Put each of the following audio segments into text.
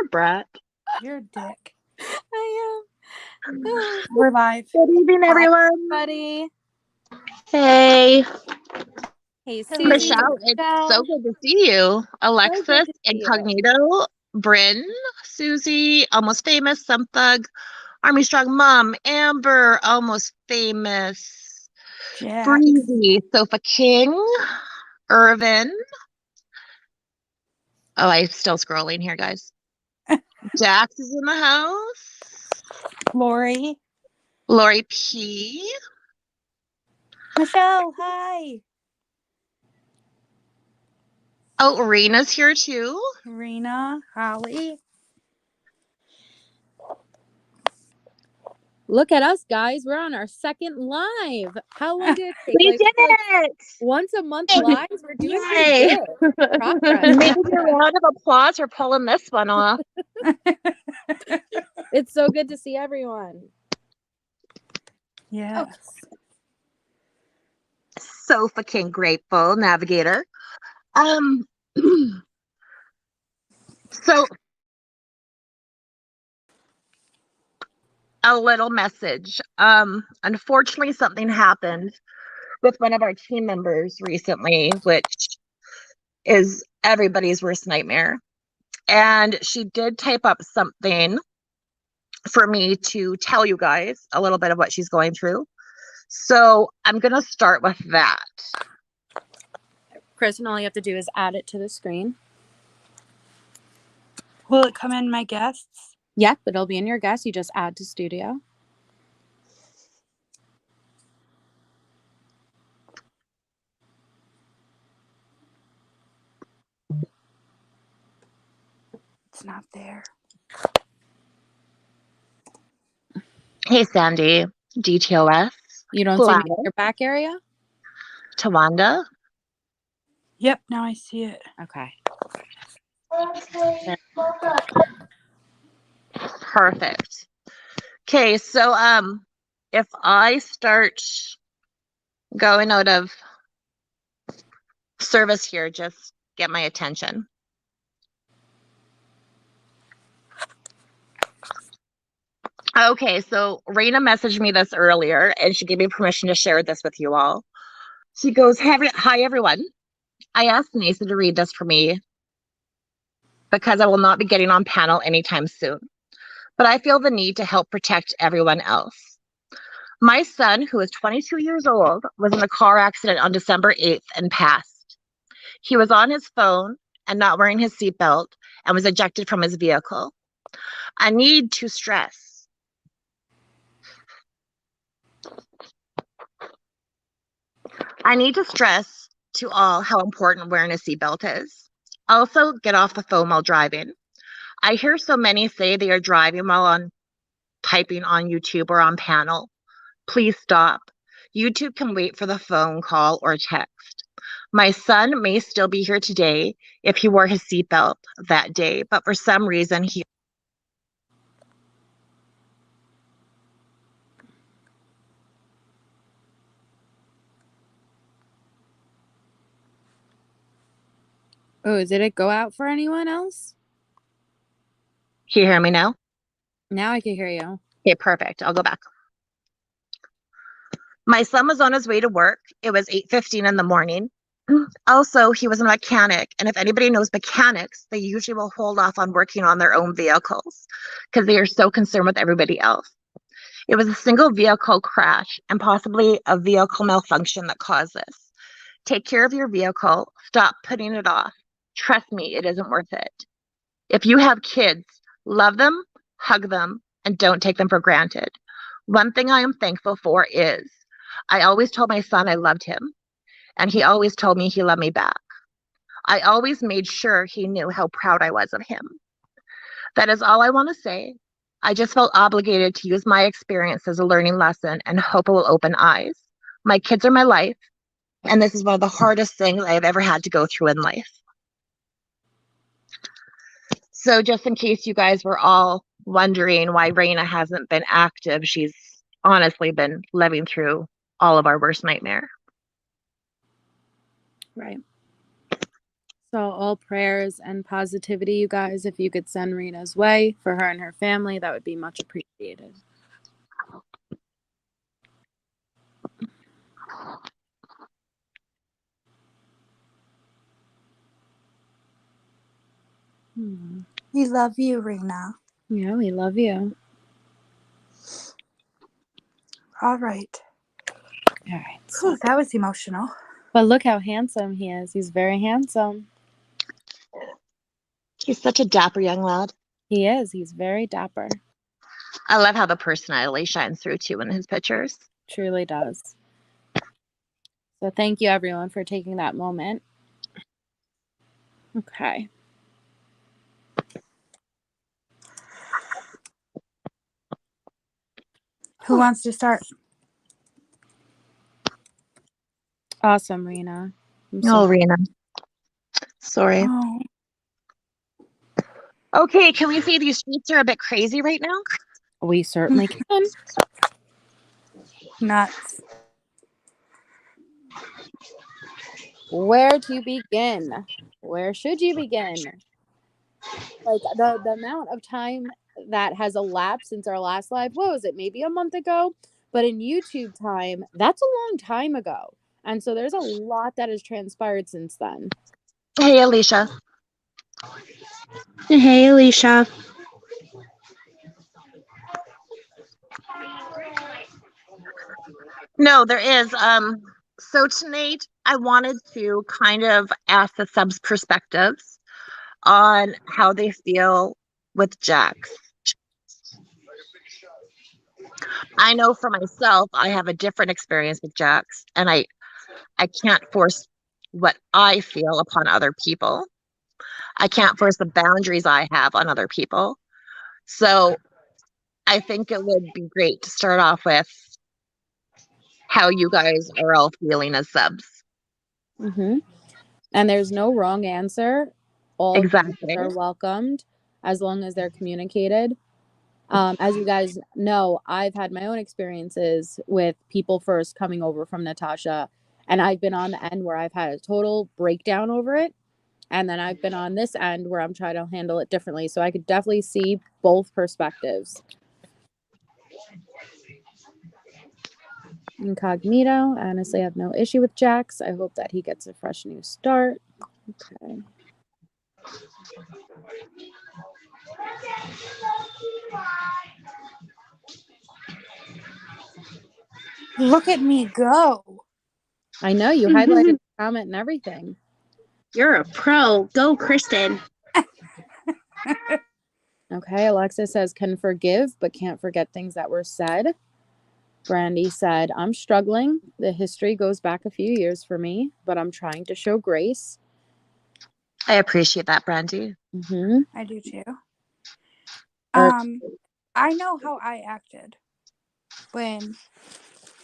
a brat. You're a dick. I am. We're live. Good evening, everyone. Buddy. Hey, Hey, Susie. Michelle. It's so good to see you. Alexis, to see you. Incognito, Bryn, Susie, Almost Famous, Some Thug, Army Strong Mom, Amber, Almost Famous, Jax. Breezy, Sofa King, Irvin. Oh, I'm still scrolling here, guys. Jax is in the house. Lori. Lori P. Michelle, hi. Oh, Rena's here too. Rena, Holly. Look at us, guys. We're on our second live. How long did it take? We Like, did it! once a month lives? We're doing Yay! pretty good. Progress. Maybe a round of applause for pulling this one off. It's so good to see everyone. Yes. So fucking grateful, Navigator. So a little message. Unfortunately, something happened with one of our team members recently, which is everybody's worst nightmare. And she did type up something for me to tell you guys a little bit of what she's going through. So I'm going to start with that. Kristen, all you have to do is add it to the screen. Will it come in my guests? Yep, it'll be in your guest. You just add to studio. It's not there. Hey, Sandy, GTOS. You don't see me in your back area? Tawanda. Yep, now I see it. Okay. Perfect. Okay, so if I start going out of service here, just get my attention. Okay, so Raina messaged me this earlier and she gave me permission to share this with you all. She goes, hi everyone. I asked Nathan to read this for me because I will not be getting on panel anytime soon. But I feel the need to help protect everyone else. My son, who is 22 years old, was in a car accident on December 8th and passed. He was on his phone and not wearing his seatbelt and was ejected from his vehicle. I need to stress to all how important wearing a seatbelt is. Also, get off the phone while driving. I hear so many say they are driving while typing on YouTube or on panel. Please stop. YouTube can wait for the phone call or text. My son may still be here today if he wore his seatbelt that day, but for some reason he... Oh, did it go out for anyone else? Can you hear me now? Now I can hear you. Okay, perfect. I'll go back. My son was on his way to work. It was 8:15 in the morning. Also, he was a mechanic, and if anybody knows mechanics, they usually will hold off on working on their own vehicles because they are so concerned with everybody else. It was a single vehicle crash and possibly a vehicle malfunction that caused this. Take care of your vehicle. Stop putting it off. Trust me, it isn't worth it. If you have kids, love them, hug them, and don't take them for granted. One thing I am thankful for is I always told my son I loved him, and he always told me he loved me back. I always made sure he knew how proud I was of him. That is all I want to say. I just felt obligated to use my experience as a learning lesson and hope it will open eyes. My kids are my life, and this is one of the hardest things I've ever had to go through in life. So just in case you guys were all wondering why Raina hasn't been active, she's honestly been living through all of our worst nightmare. Right. So all prayers and positivity, you guys, if you could send Rena's way for her and her family, that would be much appreciated. We love you, Rena. Yeah, we love you. All right. All right. Whew, that was emotional. But look how handsome he is. He's very handsome. He's such a dapper young lad. He is. He's very dapper. I love how the personality shines through too in his pictures. Truly does. So thank you, everyone, for taking that moment. Okay. Who wants to start? Awesome, Rena. Oh, Rena. Sorry. Oh, Okay, can we say these streets are a bit crazy right now? We certainly can. nuts. Where to begin? Where should you begin? Like the amount of time that has elapsed since our last live, what was it, maybe a month ago? But in YouTube time, that's a long time ago. And so there's a lot that has transpired since then. Hey, Alicia. Hey, Alicia. No, there is. So tonight I wanted to kind of ask the subs perspectives on how they feel with Jax. I know for myself, I have a different experience with Jax, and I can't force what I feel upon other people. I can't force the boundaries I have on other people. So I think it would be great to start off with how you guys are all feeling as subs. Mm-hmm. And there's no wrong answer. All Exactly. are welcomed as long as they're communicated. As you guys know, I've had my own experiences with people first coming over from Natasha, and I've been on the end where I've had a total breakdown over it. And then I've been on this end where I'm trying to handle it differently. So I could definitely see both perspectives. Incognito. Honestly, I have no issue with Jax. I hope that he gets a fresh new start. Okay. Look at me go. I know you highlighted the comment and everything. You're a pro. Go, Kristen. Okay, Alexa says, can forgive, but can't forget things that were said. Brandy said, I'm struggling. The history goes back a few years for me, but I'm trying to show grace. I appreciate that, Brandy. Mm-hmm. I do too. Or- I know how I acted when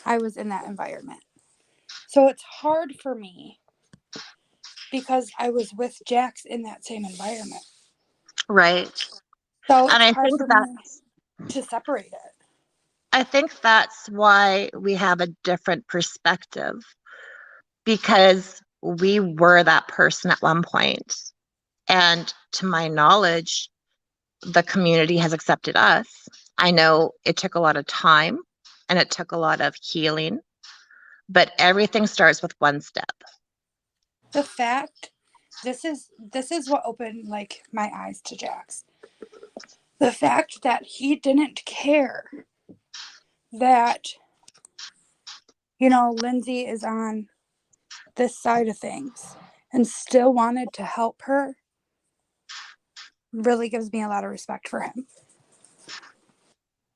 I was in that environment. So it's hard for me because I was with Jax in that same environment. Right. So And it's hard for me to separate it. I think that's why we have a different perspective, because we were that person at one point. And to my knowledge, the community has accepted us. I know it took a lot of time and it took a lot of healing, but everything starts with one step. The fact, this is what opened like my eyes to Jax. The fact that he didn't care that, Lindsay is on this side of things and still wanted to help her really gives me a lot of respect for him.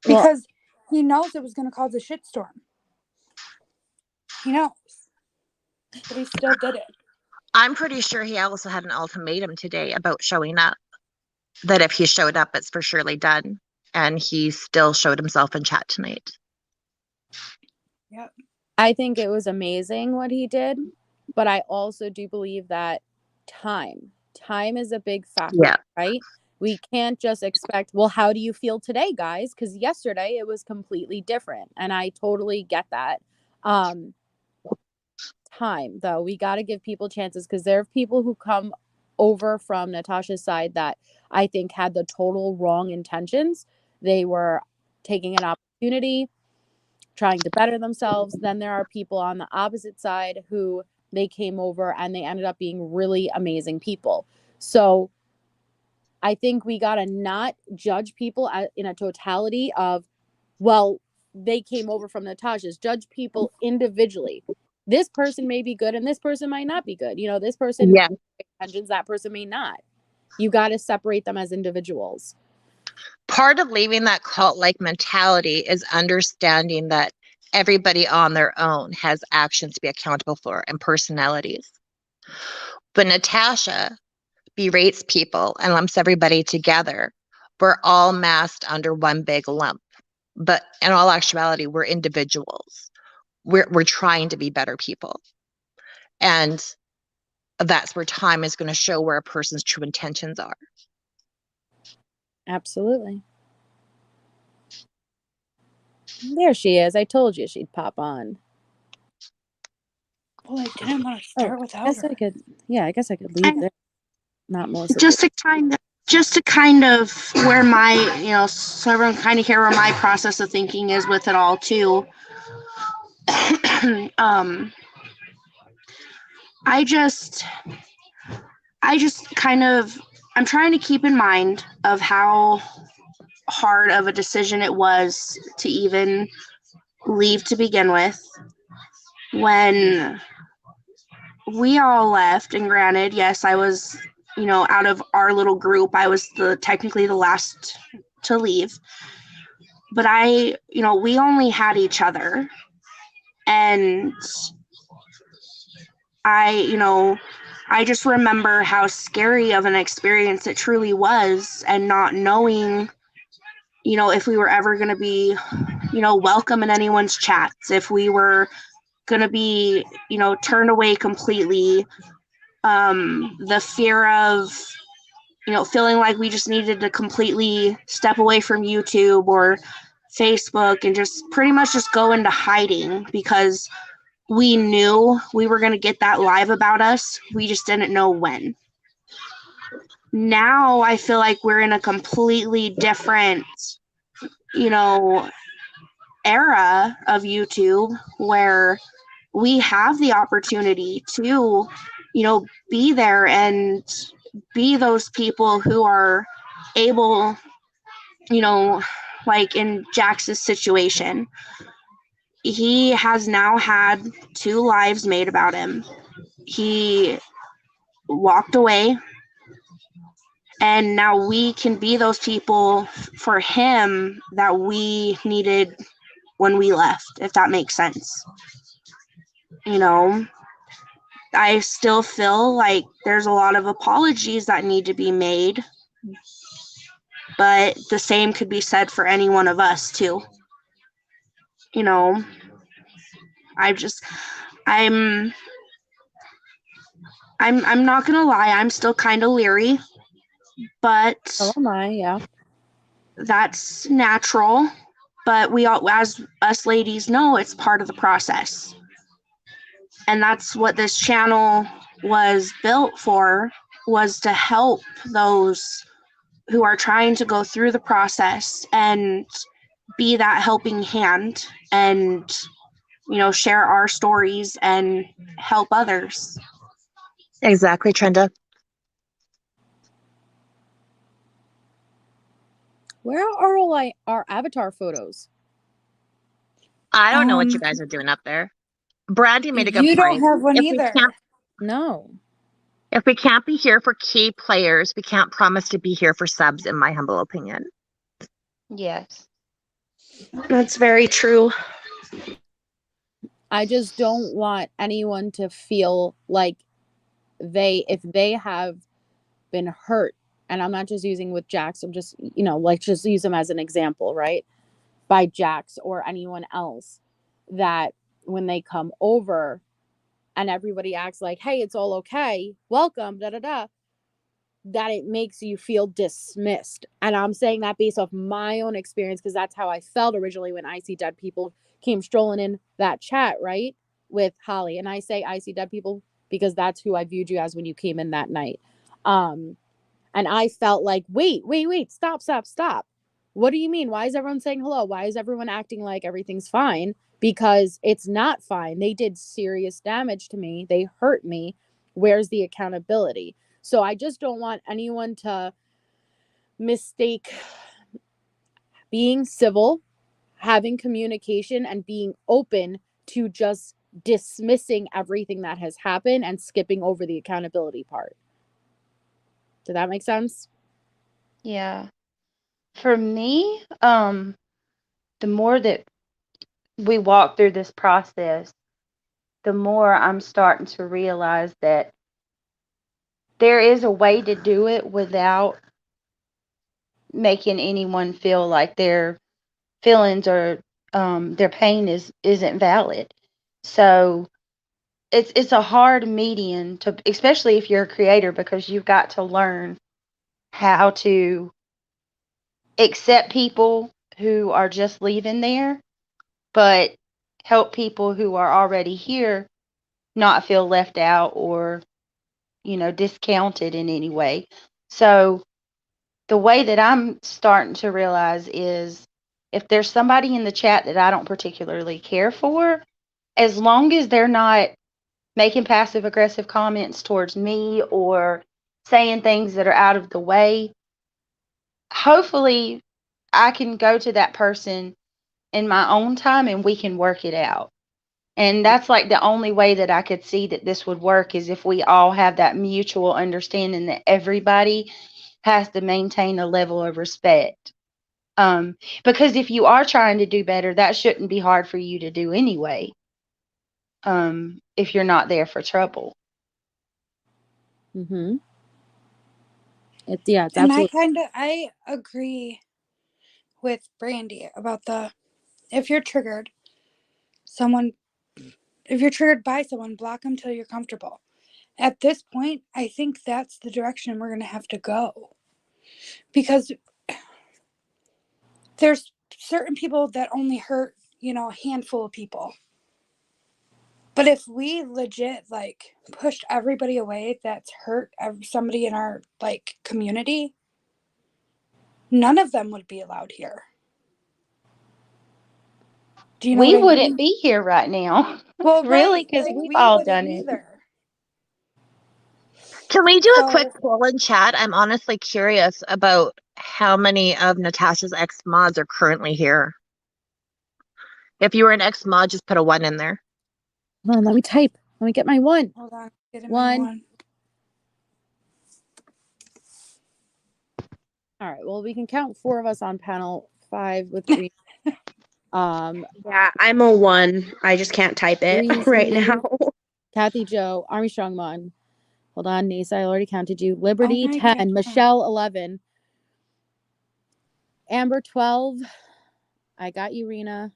Because he knows it was going to cause a shitstorm. He knows. But he still did it. I'm pretty sure he also had an ultimatum today about showing up, that if he showed up, it's for surely done. And he still showed himself in chat tonight. Yep. I think it was amazing what he did, but I also do believe that time is a big factor, right? We can't just expect, well, how do you feel today, guys? Because yesterday it was completely different. And I totally get that. Time, though, we got to give people chances, because there are people who come over from Natasha's side that I think had the total wrong intentions. They were taking an opportunity, trying to better themselves. Then there are people on the opposite side who they came over and they ended up being really amazing people. So I think we got to not judge people in a totality of, well, they came over from Natasha's. Judge people individually. This person may be good and this person might not be good. You know, this person, Yeah. intentions, that person may not. You got to separate them as individuals. Part of leaving that cult-like mentality is understanding that everybody on their own has actions to be accountable for and personalities. But Natasha berates people and lumps everybody together. We're all masked under one big lump. But in all actuality, we're individuals. We're trying to be better people. And that's where time is going to show where a person's true intentions are. Absolutely. There she is. I told you she'd pop on. Well, I didn't want to start without her. I guess I could leave there. Not Melissa. Just to kind of where my, so everyone kind of hear where my process of thinking is with it all too. I just kind of, I'm trying to keep in mind of how hard of a decision it was to even leave to begin with. When we all left, and granted, yes, I was, out of our little group, I was technically the last to leave. But we only had each other. And I just remember how scary of an experience it truly was, and not knowing, if we were ever going to be, welcome in anyone's chats, if we were going to be, turned away completely. The fear of, feeling like we just needed to completely step away from YouTube or Facebook and just pretty much just go into hiding, because we knew we were going to get that live about us. We just didn't know when. Now I feel like we're in a completely different, era of YouTube, where we have the opportunity to, be there and be those people who are able, like in Jax's situation, he has now had 2 lives made about him. He walked away, and now we can be those people for him that we needed when we left, if that makes sense. I still feel like there's a lot of apologies that need to be made, but the same could be said for any one of us too. I'm not gonna lie, I'm still kind of leery, but Oh my, yeah. That's natural. But we all, as us ladies know, it's part of the process. And that's what this channel was built for, was to help those who are trying to go through the process and be that helping hand and, share our stories and help others. Exactly, Trenda. Where are all our avatar photos? I don't know what you guys are doing up there. Brandy made a good You point. don't have one If either. No. If we can't be here for key players, we can't promise to be here for subs, in my humble opinion. Yes. That's very true. I just don't want anyone to feel like if they have been hurt, and I'm not just using with Jax, I'm just, just use them as an example, right? By Jax or anyone else, that when they come over and everybody acts like, hey, it's all okay, welcome, that it makes you feel dismissed. And I'm saying that based off my own experience, because that's how I felt originally when I See Dead People came strolling in that chat, right, with Holly. And I say I See Dead People because that's who I viewed you as when you came in that night. And I felt like, wait, stop. What do you mean? Why is everyone saying hello? Why is everyone acting like everything's fine? Because it's not fine. They did serious damage to me. They hurt me. Where's the accountability? So I just don't want anyone to mistake being civil, having communication, and being open to just dismissing everything that has happened and skipping over the accountability part. Did that make sense? Yeah. For me, the more that we walk through this process, the more I'm starting to realize that there is a way to do it without making anyone feel like their feelings or their pain isn't valid. So it's a hard median to, especially if you're a creator, because you've got to learn how to accept people who are just leaving there, but help people who are already here not feel left out or, discounted in any way. So the way that I'm starting to realize is if there's somebody in the chat that I don't particularly care for, as long as they're not making passive aggressive comments towards me or saying things that are out of the way, hopefully I can go to that person in my own time and we can work it out. And that's like the only way that I could see that this would work is if we all have that mutual understanding that everybody has to maintain a level of respect. Because if you are trying to do better, that shouldn't be hard for you to do anyway. If you're not there for trouble. Mm-hmm. It's And absolutely. I agree with Brandy about if you're triggered, if you're triggered by someone, block them till you're comfortable. At this point, I think that's the direction we're going to have to go. Because there's certain people that only hurt, a handful of people. But if we legit pushed everybody away that's hurt somebody in our community, none of them would be allowed here. Do you know We what I wouldn't mean? be here right now. Well, Really, right. because we've We all wouldn't done it. either. Can we do a quick So, poll in chat? I'm honestly curious about how many of Natasha's ex mods are currently here. If you were an ex mod, just put a 1 in there. Hold on, let me type. Let me get my 1. hold on. Get him One. 1. All right. Well, we can count 4 of us on panel 5 with Rena. Yeah, I'm a 1. I just can't type it Breezy, right now. Kathy Joe, Army Strongman. Hold on, Nasa, I already counted you. Liberty, Oh my 10. God. Michelle, 11. Amber, 12. I got you, Rena,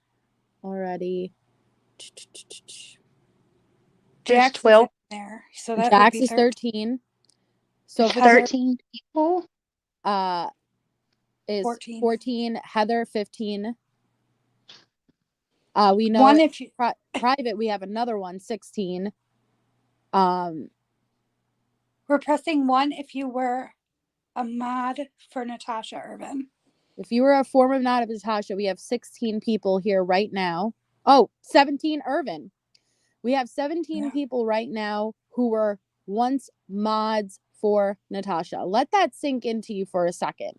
already. Jax is 12. in there. So that would Jax be is 13. Sophia 13 people. Is 14. 14. Heather, 15. We know One if you private, we have another one, 16. we're pressing 1 if you were a mod for Natasha Irvin. If you were a former mod of Natasha, we have 16 people here right now. Oh, 17 Irvin. We have 17 people right now who were once mods for Natasha. Let that sink into you for a second.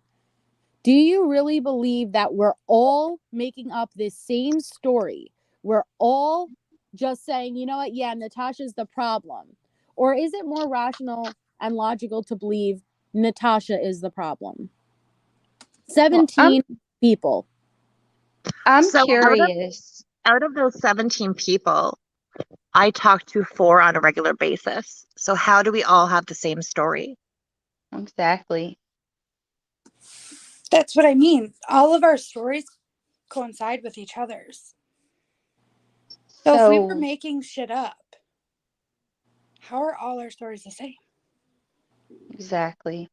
Do you really believe that we're all making up this same story? We're all just saying, you know what? Yeah, Natasha's the problem. Or is it more rational and logical to believe Natasha is the problem? 17 people. I'm So curious. out of those 17 people, I talk to 4 on a regular basis. So how do we all have the same story? Exactly. That's what I mean. All of our stories coincide with each other's. So if we were making shit up, how are all our stories the same? Exactly.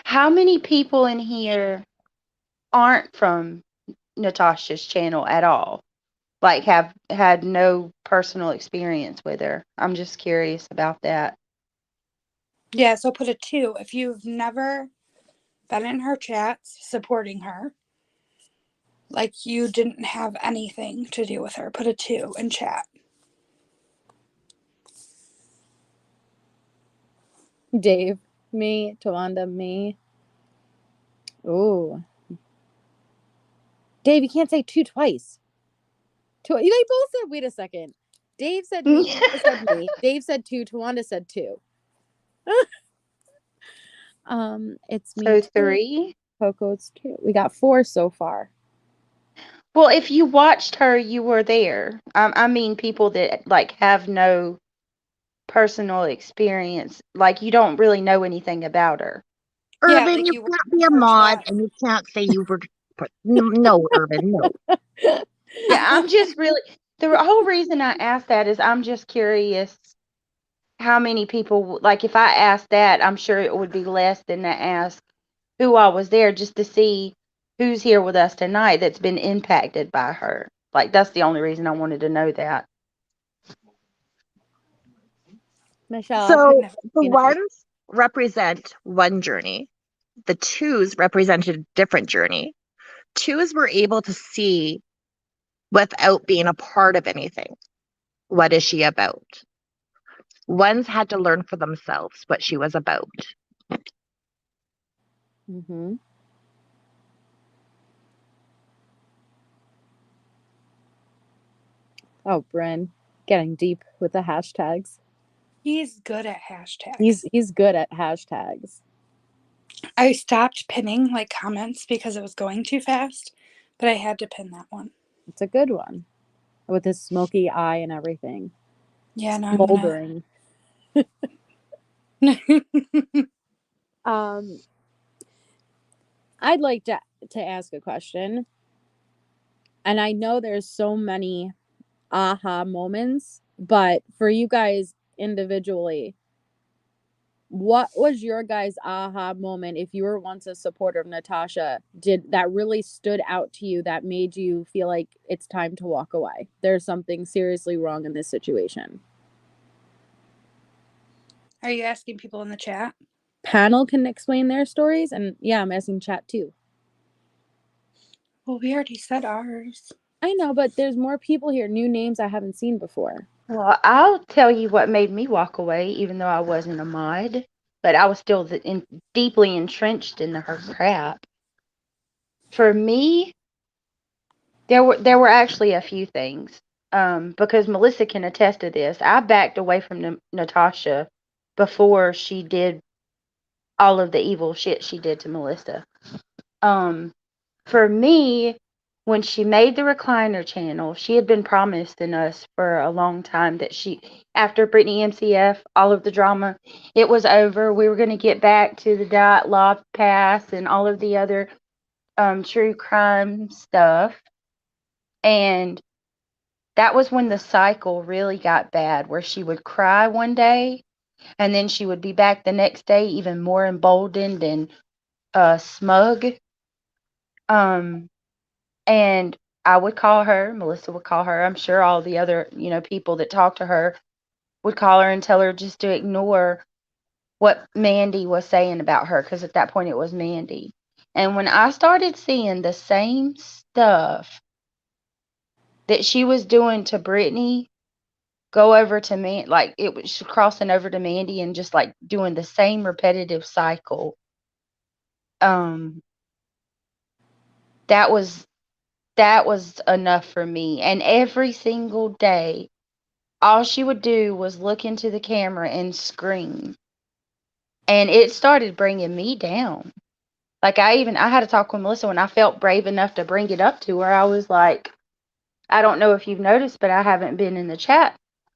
How many people in here aren't from Natasha's channel at all? Like have had no personal experience with her. I'm just curious about that. Yeah, so put a 2. If you've never been in her chats supporting her, like you didn't have anything to do with her, put a 2 in chat. Dave, me. Tawanda, me. Ooh. Dave, you can't say 2 twice. They both said, wait a second. Dave said me. Tawanda said me. Dave said 2. Tawanda said 2. It's me. So 2. 3. Coco's 2. We got 4 so far. Well, if you watched her, you were there. I mean, people that like have no personal experience, like you don't really know anything about her. Yeah, Urban, like you you were can't be in a her mod chat. and you can't say you were. No, Urban, no. Yeah, I'm just really the whole reason I asked that is I'm just curious how many people like if I asked that, I'm sure it would be less than to ask who all was there just to see who's here with us tonight that's been impacted by her. Like that's the only reason I wanted to know that. Michelle. I've So never the seen it. ones represent one journey, the twos represented a different journey. Twos were able to see without being a part of anything. What is she about? Ones had to learn for themselves what she was about. Mm-hmm. Oh, Bryn, getting deep with the hashtags. He's good at hashtags. He's good at hashtags. I stopped pinning like comments because it was going too fast, but I had to pin that one. It's a good one. With his smoky eye and everything. Yeah, no, I'm Smoldering. gonna. I'd like to ask a question. And I know there's so many aha moments, but for you guys individually, what was your guys' aha moment if you were once a supporter of Natasha? Did that really stood out to you that made you feel like it's time to walk away? There's something seriously wrong in this situation. Are you asking people in the chat? Panel can explain their stories, and yeah, I'm asking chat too. Well, we already said ours. I know, but there's more people here, new names I haven't seen before. Well, I'll tell you what made me walk away, even though I wasn't a mod, but I was still deeply entrenched in her crap. For me, there were actually a few things, because Melissa can attest to this. I backed away from Natasha before she did all of the evil shit she did to Melissa. For me, when she made the recliner channel, she had been promising us for a long time that after Britney MCF, all of the drama, it was over. We were going to get back to the Diet Law Pass and all of the other true crime stuff. And that was when the cycle really got bad, where she would cry one day and then she would be back the next day even more emboldened and smug. And I would call her, Melissa would call her. I'm sure all the other, people that talk to her would call her and tell her just to ignore what Mandy was saying about her, because at that point it was Mandy. And when I started seeing the same stuff that she was doing to Brittany go over to me, like it was crossing over to Mandy and just like doing the same repetitive cycle, that was enough for me. And every single day all she would do was look into the camera and scream. And it started bringing me down. Like I had to talk with Melissa when I felt brave enough to bring it up to her. I was like, I don't know if you've noticed, but I haven't been in the chat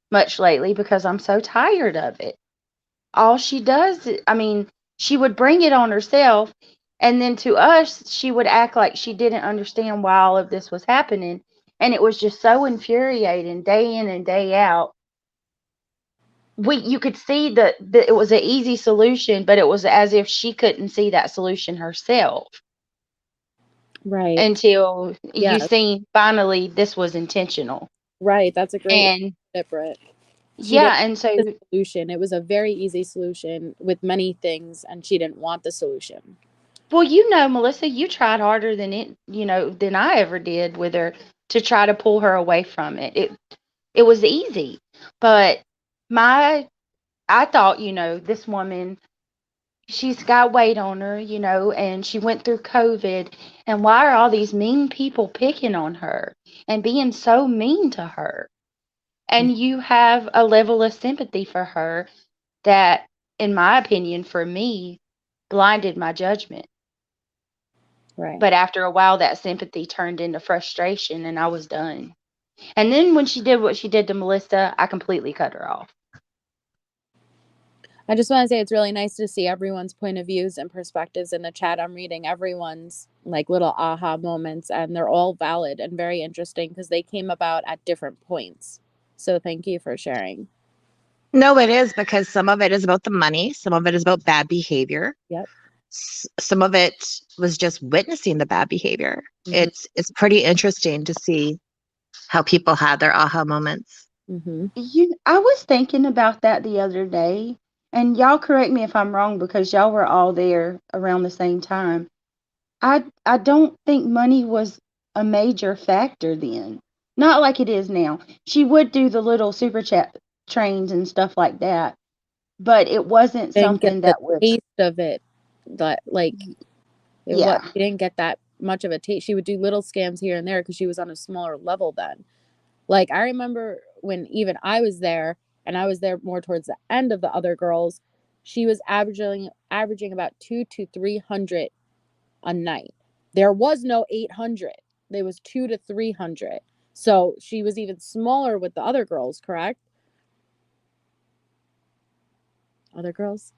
much lately because I'm so tired of it. All she does, I mean, she would bring it on herself. And then to us, she would act like she didn't understand why all of this was happening. And it was just so infuriating day in and day out. You could see that it was an easy solution, but it was as if she couldn't see that solution herself Right. until you Yes. see finally this was intentional. Right. That's a great And tip, Britt. She didn't Yeah, and so want the solution. It was a very easy solution with many things, and she didn't want the solution. well, Melissa, you tried harder than than I ever did with her to try to pull her away from it. It was easy. But my I thought, this woman, she's got weight on her, and she went through COVID. And why are all these mean people picking on her and being so mean to her? Mm. And you have a level of sympathy for her that, in my opinion, for me, blinded my judgment. Right. But after a while, that sympathy turned into frustration and I was done. And then when she did what she did to Melissa, I completely cut her off. I just want to say it's really nice to see everyone's point of views and perspectives in the chat. I'm reading everyone's like little aha moments, and they're all valid and very interesting because they came about at different points. So thank you for sharing. No, it is, because some of it is about the money, some of it is about bad behavior. Yep. Some of it was just witnessing the bad behavior. Mm-hmm. It's pretty interesting to see how people had their aha moments. Mm-hmm. I was thinking about that the other day, and y'all correct me if I'm wrong because y'all were all there around the same time. I don't think money was a major factor then. Not like it is now. She would do the little super chat trains and stuff like that, but it wasn't Didn't get something the that was, taste of it. That like it was. yeah. She didn't get that much of a taste. She would do little scams here and there because she was on a smaller level then. Like I remember when even I was there, and I was there more towards the end of the other girls, she was averaging about 200 to 300 a night. There was no 800. There was 200 to 300. So she was even smaller with the other girls, correct? Other girls?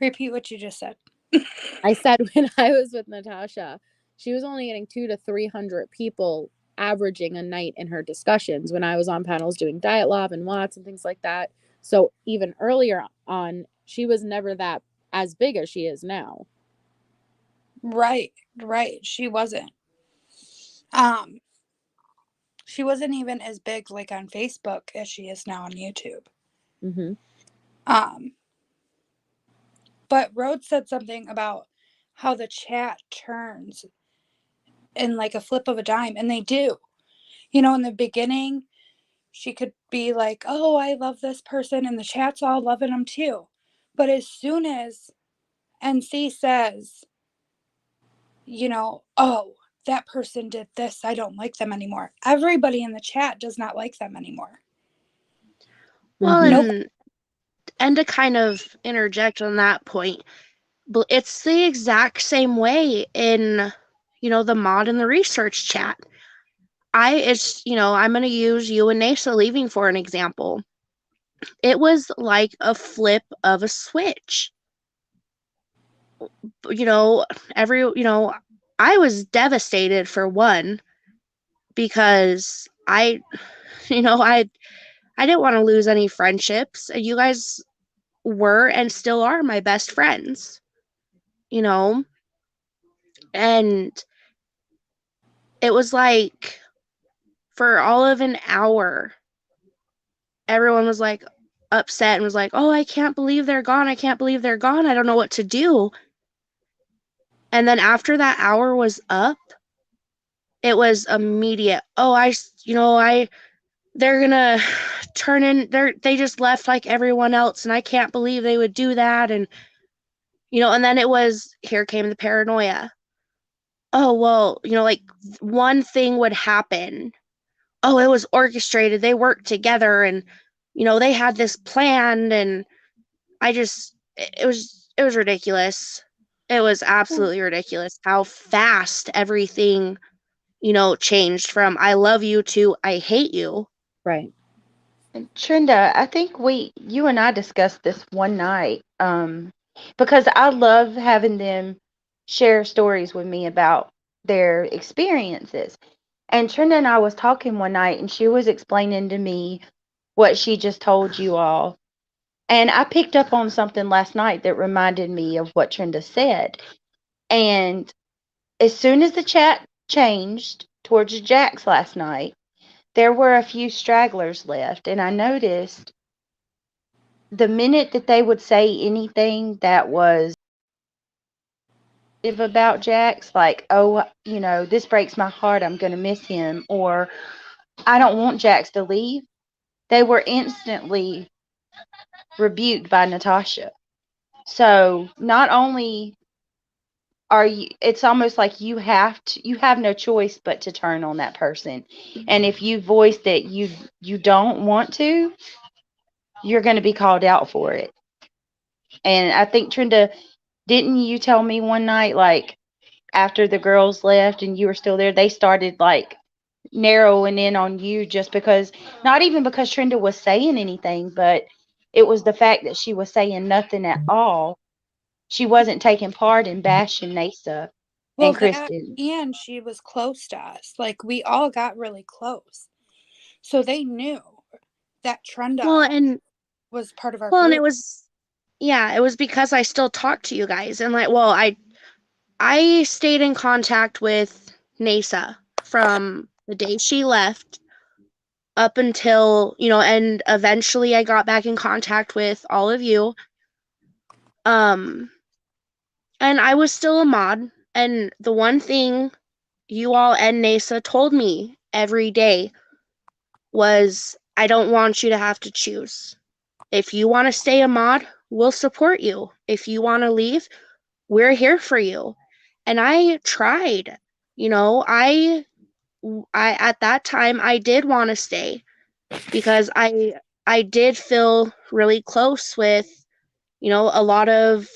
Repeat what you just said. I said when I was with Natasha, she was only getting 200 to 300 people averaging a night in her discussions when I was on panels doing Diet Love and Watts and things like that. So even earlier on, she was never that as big as she is now. Right. She wasn't. She wasn't even as big like on Facebook as she is now on YouTube. Mm-hmm. But Rhodes said something about how the chat turns in like a flip of a dime, and they do. In the beginning, she could be like, "Oh, I love this person," and the chat's all loving them too. But as soon as NC says, "Oh, that person did this, I don't like them anymore," everybody in the chat does not like them anymore. Well, Mm-hmm. and to kind of interject on that point, it's the exact same way in, the mod and the research chat. I'm going to use you and Nasa leaving for an example. It was like a flip of a switch. I was devastated for one because I didn't want to lose any friendships. You guys were and still are my best friends, and it was like for all of an hour, everyone was like upset and was like, "Oh, I can't believe they're gone. I can't believe they're gone. I don't know what to do." And then after that hour was up, it was immediate. "Oh, they're gonna turn in, they just left like everyone else, and I can't believe they would do that." And and then it was, here came the paranoia. "Oh, well, like one thing would happen. Oh, it was orchestrated. They worked together, and they had this plan." And it was ridiculous. It was absolutely ridiculous how fast everything, changed from "I love you" to "I hate you." Right. And Trinda, I think you and I discussed this one night, because I love having them share stories with me about their experiences. And Trinda and I was talking one night, and she was explaining to me what she just told you all. And I picked up on something last night that reminded me of what Trinda said. And as soon as the chat changed towards Jax last night, there were a few stragglers left, and I noticed the minute that they would say anything that was about Jax, like, oh, this breaks my heart, I'm going to miss him, or I don't want Jax to leave, they were instantly rebuked by Natasha. So not only are you, it's almost like you have no choice but to turn on that person. And if you voice that you don't want to, you're going to be called out for it. And I think, Trenda, didn't you tell me one night, like, after the girls left and you were still there, they started like narrowing in on you just because, not even because Trenda was saying anything, but it was the fact that she was saying nothing at all. She wasn't taking part in bashing Nasa Well, and that Kristen. and she was close to us. Like, we all got really close. So they knew that Well, Trenda and was part of our well, and group. it was yeah, it was because I still talked to you guys, and like, well, I stayed in contact with Nasa from the day she left up until, and eventually I got back in contact with all of you. Um, and I was still a mod, and the one thing you all and Nasa told me every day was, I don't want you to have to choose. If you want to stay a mod, we'll support you. If you want to leave, we're here for you. And I tried. I at that time I did want to stay because I did feel really close with, a lot of,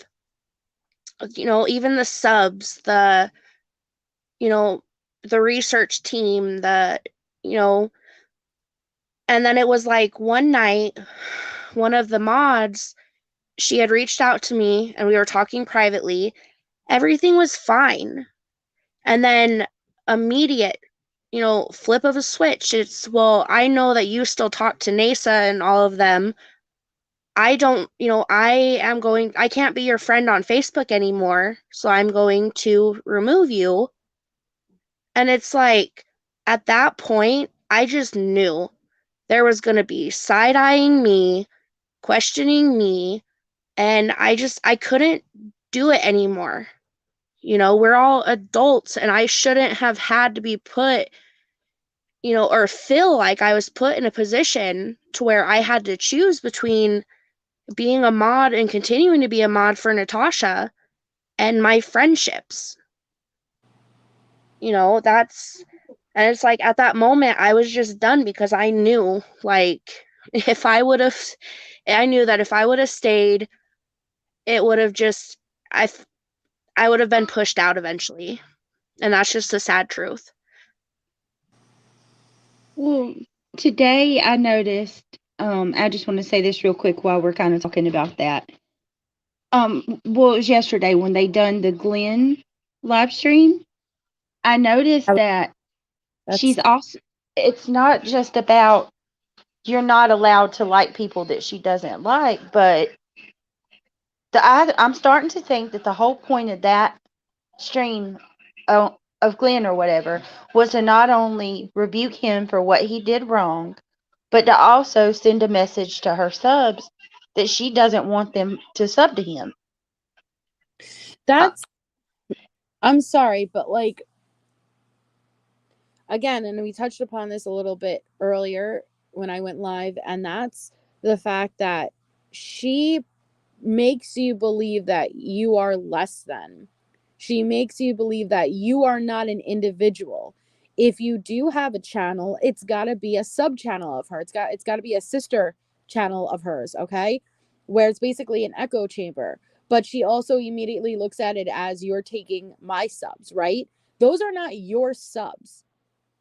even the subs, you know, the research team, you know, and then it was like one night, one of the mods, she had reached out to me and we were talking privately. Everything was fine. And then immediate, flip of a switch. It's, well, I know that you still talk to NASA and all of them. I don't, I can't be your friend on Facebook anymore. So I'm going to remove you. And it's like, at that point, I just knew there was going to be side eyeing me, questioning me, and I couldn't do it anymore. We're all adults, and I shouldn't have had to be put, or feel like I was put in a position to where I had to choose between being a mod and continuing to be a mod for Natasha and my friendships. That's, and it's like at that moment I was just done because I knew, like, if I would have, I knew that if I would have stayed, it would have just, I, I would have been pushed out eventually. And that's just the sad truth. Well, today I noticed, I just want to say this real quick while we're kind of talking about that. Well, it was yesterday when they done the Glenn live stream. I noticed that That's she's also, it's not just about you're not allowed to like people that she doesn't like, but I'm starting to think that the whole point of that stream of Glenn or whatever was to not only rebuke him for what he did wrong, but to also send a message to her subs that she doesn't want them to sub to him. that's I'm sorry, but like, again, and we touched upon this a little bit earlier when I went live, and that's the fact that she makes you believe that you are less than. She makes you believe that you are not an individual. If you do have a channel, it's got to be a sub channel of her. It's got to be a sister channel of hers, okay? Where it's basically an echo chamber. But she also immediately looks at it as, you're taking my subs, right? Those are not your subs.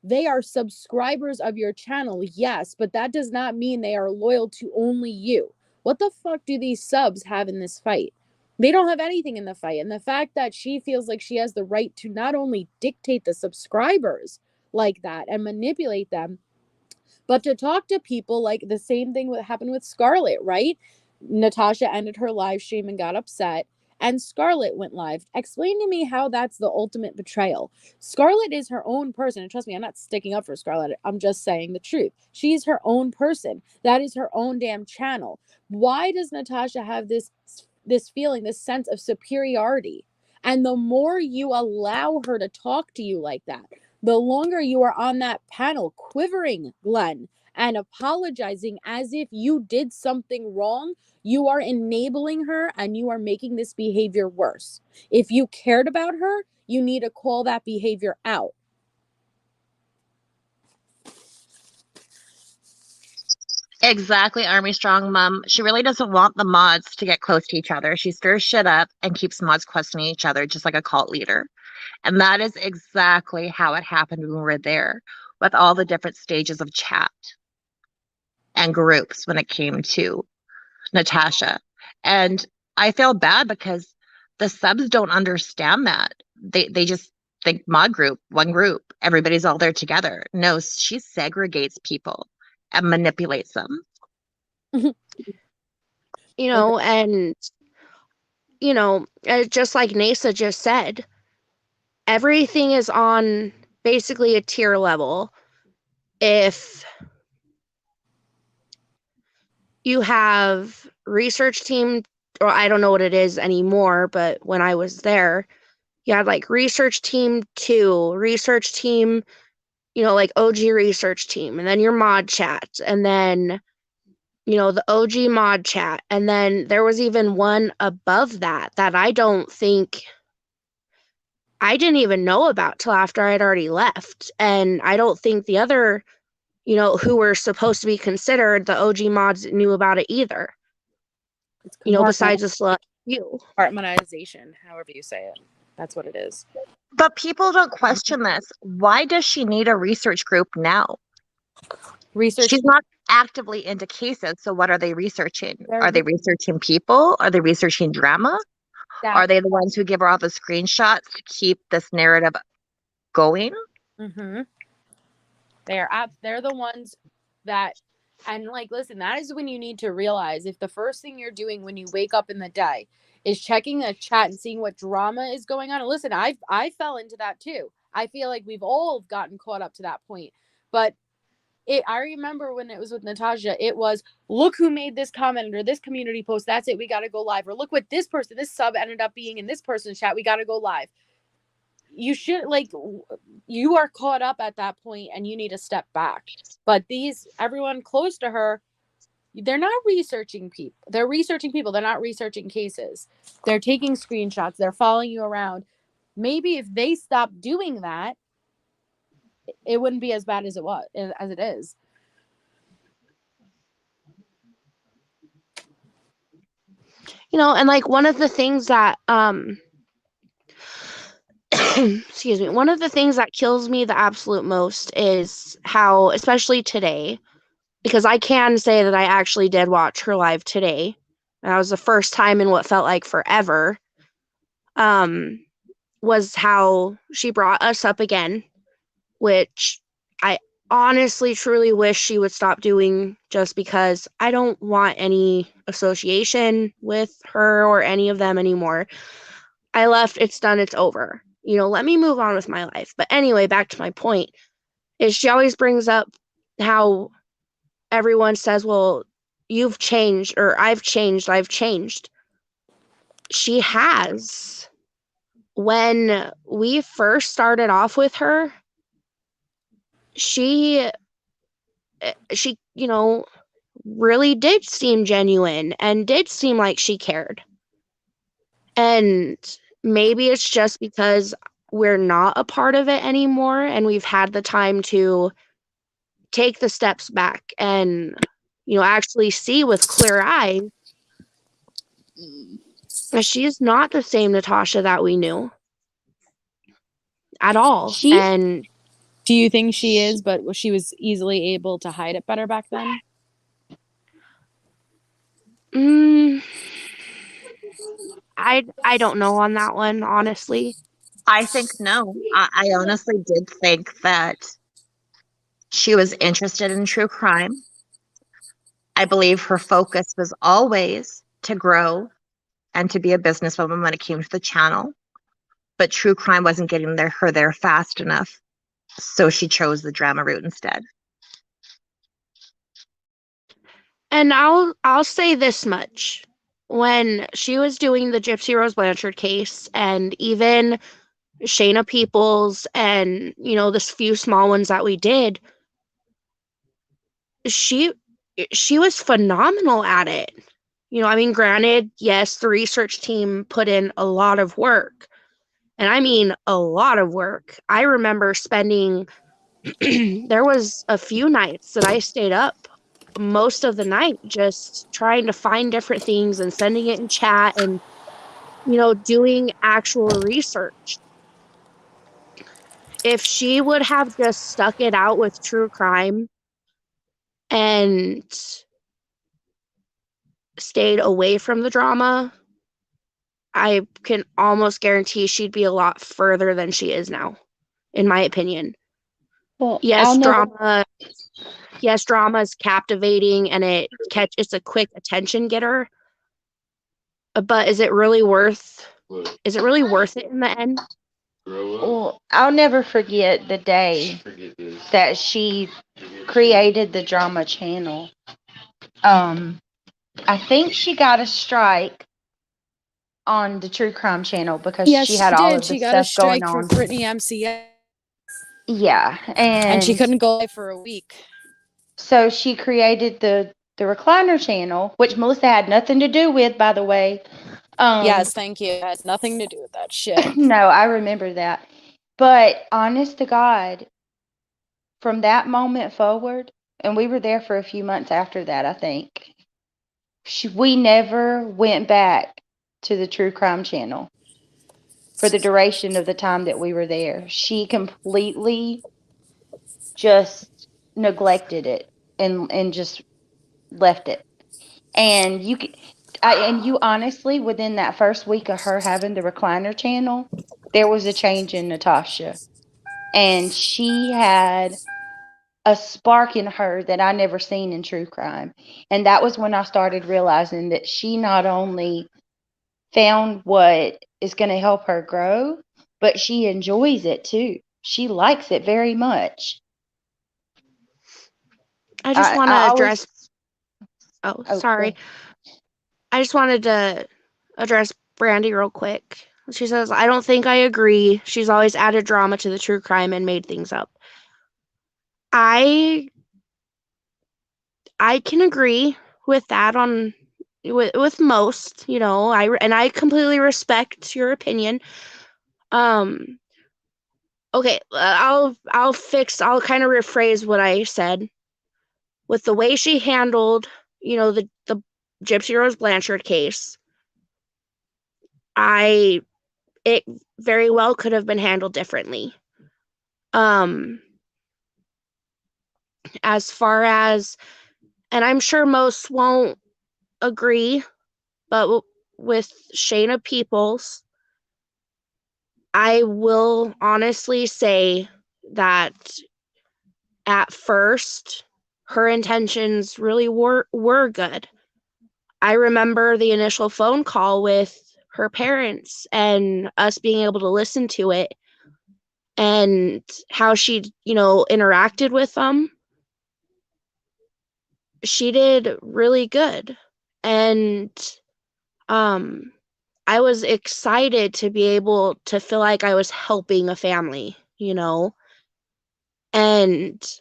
They are subscribers of your channel, yes, but that does not mean they are loyal to only you. What the fuck do these subs have in this fight? They don't have anything in the fight. And the fact that she feels like she has the right to not only dictate the subscribers like that and manipulate them, but to talk to people, like the same thing that happened with Scarlett, right? Natasha ended her live stream and got upset. and Scarlett went live. Explain to me how that's the ultimate betrayal. Scarlett is her own person. And trust me, I'm not sticking up for Scarlett. I'm just saying the truth. She's her own person. That is her own damn channel. Why does Natasha have this feeling, this sense of superiority? And the more you allow her to talk to you like that, the longer you are on that panel quivering, Glenn, and apologizing as if you did something wrong, you are enabling her and you are making this behavior worse. If you cared about her, you need to call that behavior out. Exactly, Army Strong Mom. She really doesn't want the mods to get close to each other. She stirs shit up and keeps mods questioning each other, just like a cult leader. And that is exactly how it happened when we were there, with all the different stages of chat and groups when it came to Natasha. And I feel bad because the subs don't understand that. They just think mod group, one group, everybody's all there together. No, she segregates people and manipulates them. You know, and you know, just like NASA just said, everything is on basically a tier level. If you have research team, or I don't know what it is anymore, but when I was there, you had like research team 2, research team, you know, like OG research team, and then your mod chat, and then, you know, the OG mod chat. And then there was even one above that I don't think I didn't even know about till after I'd already left. And I don't think the other, you know, who were supposed to be considered the OG mods knew about it either. You know, besides the select few. Compartmentalization, however you say it. That's what it is. But people don't question this. Why does she need a research group now? She's not actively into cases, so what are they researching? Are they researching people? Are they researching drama? Are they the ones who give her all the screenshots to keep this narrative going? Mm-hmm. They're the ones that, and like, listen, that is when you need to realize if the first thing you're doing when you wake up in the day is checking the chat and seeing what drama is going on. And listen, I fell into that too. I feel like we've all gotten caught up to that point. But I remember when it was with Natasha, it was, look who made this comment or this community post. That's it. We got to go live. Or look what this sub ended up being in this person's chat. We got to go live. You should, like, you are caught up at that point and you need to step back. But everyone close to her, they're not researching people. They're researching people. They're not researching cases. They're taking screenshots. They're following you around. Maybe if they stopped doing that, it wouldn't be as bad as it is. You know, and like one of the things that excuse me, one of the things that kills me the absolute most is how, especially today, because I can say that I actually did watch her live today. That was the first time in what felt like forever. Was how she brought us up again, which I honestly truly wish she would stop doing, just because I don't want any association with her or any of them anymore. I left, it's done, it's over. You know, let me move on with my life. But anyway, back to my point, is she always brings up how everyone says, well, you've changed, or I've changed. She has. When we first started off with her, she you know, really did seem genuine and did seem like she cared. And maybe it's just because we're not a part of it anymore and we've had the time to take the steps back and, you know, actually see with clear eyes that she's not the same Natasha that we knew at all. And do you think she is, but she was easily able to hide it better back then? I don't know on that one, honestly. I think no. I honestly did think that she was interested in true crime. I believe her focus was always to grow and to be a businesswoman when it came to the channel, but true crime wasn't getting her there fast enough. So she chose the drama route instead. And I'll say this much. When she was doing the Gypsy Rose Blanchard case, and even Shayna Peoples, and this few small ones that we did, she was phenomenal at it. I mean, granted, yes, the research team put in a lot of work, and I mean a lot of work. I remember spending there was a few nights that I stayed up most of the night just trying to find different things and sending it in chat and doing actual research. If she would have just stuck it out with true crime and stayed away from the drama, I can almost guarantee she'd be a lot further than she is now, in my opinion. Well, Yes, drama is captivating and it's a quick attention getter. But is it really worth it in the end? Well, I'll never forget the day that she created the drama channel. I think she got a strike on the true crime channel because Yes, she had she all did. of the She got a stuff going strike for on. Brittany MCA, Yeah, and she and couldn't go live for a week. so she created the recliner channel, which Melissa had nothing to do with, by the way. Yes, thank you. It had nothing to do with that shit. No, I remember that. But honest to God, from that moment forward, and we were there for a few months after that, I think, we never went back to the true crime channel for the duration of the time that we were there. She completely just neglected it and just left it. And you honestly, within that first week of her having the recliner channel, there was a change in Natasha, and she had a spark in her that I never seen in true crime. And that was when I started realizing that she not only found what is going to help her grow, but she enjoys it too. She likes it very much. I just want to I address. always, Oh, sorry. I just wanted to address Brandy real quick. She says, I don't think I agree. She's always added drama to the true crime and made things up. I can agree with that with most, I completely respect your opinion. Okay, I'll kind of rephrase what I said. With the way she handled, the Gypsy Rose Blanchard case, it very well could have been handled differently. As far as, and I'm sure most won't agree, but with Shayna Peoples, I will honestly say that at first her intentions really were good. I remember the initial phone call with her parents and us being able to listen to it and how she, interacted with them. She did really good. And I was excited to be able to feel like I was helping a family, and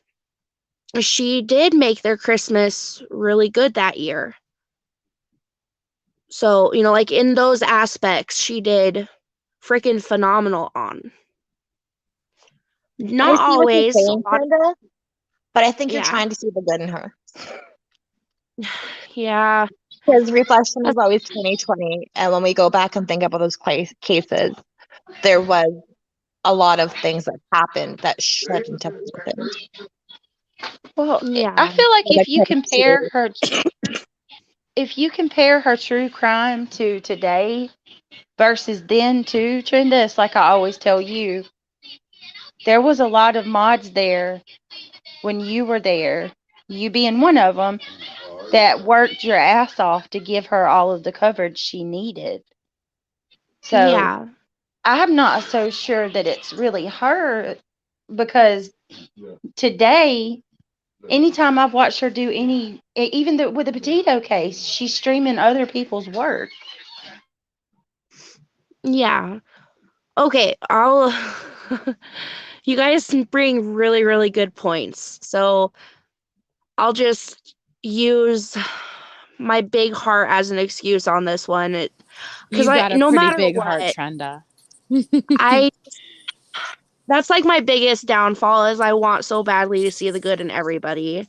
she did make their Christmas really good that year. So, like in those aspects, she did freaking phenomenal on. I Not see what you're always. saying, Brenda, but I think you're Yeah. trying to see the good in her. Yeah. Because reflection is always 2020, and when we go back and think about those cases, there was a lot of things that happened that shouldn't have happened. well, Yeah. I feel like When it comes if you compare her true crime to today versus then too, Trenda, it's like I always tell you, there was a lot of mods there when you were there, you being one of them, that worked your ass off to give her all of the coverage she needed. So Yeah. I'm not so sure that it's really her, because today, anytime I've watched her do even with the potato case, she's streaming other people's work. Yeah. Okay, I'll you guys bring really, really good points. So I'll just use my big heart as an excuse on this one. Because You've got a no pretty matter big heart, what, Trenda. I that's like my biggest downfall is I want so badly to see the good in everybody.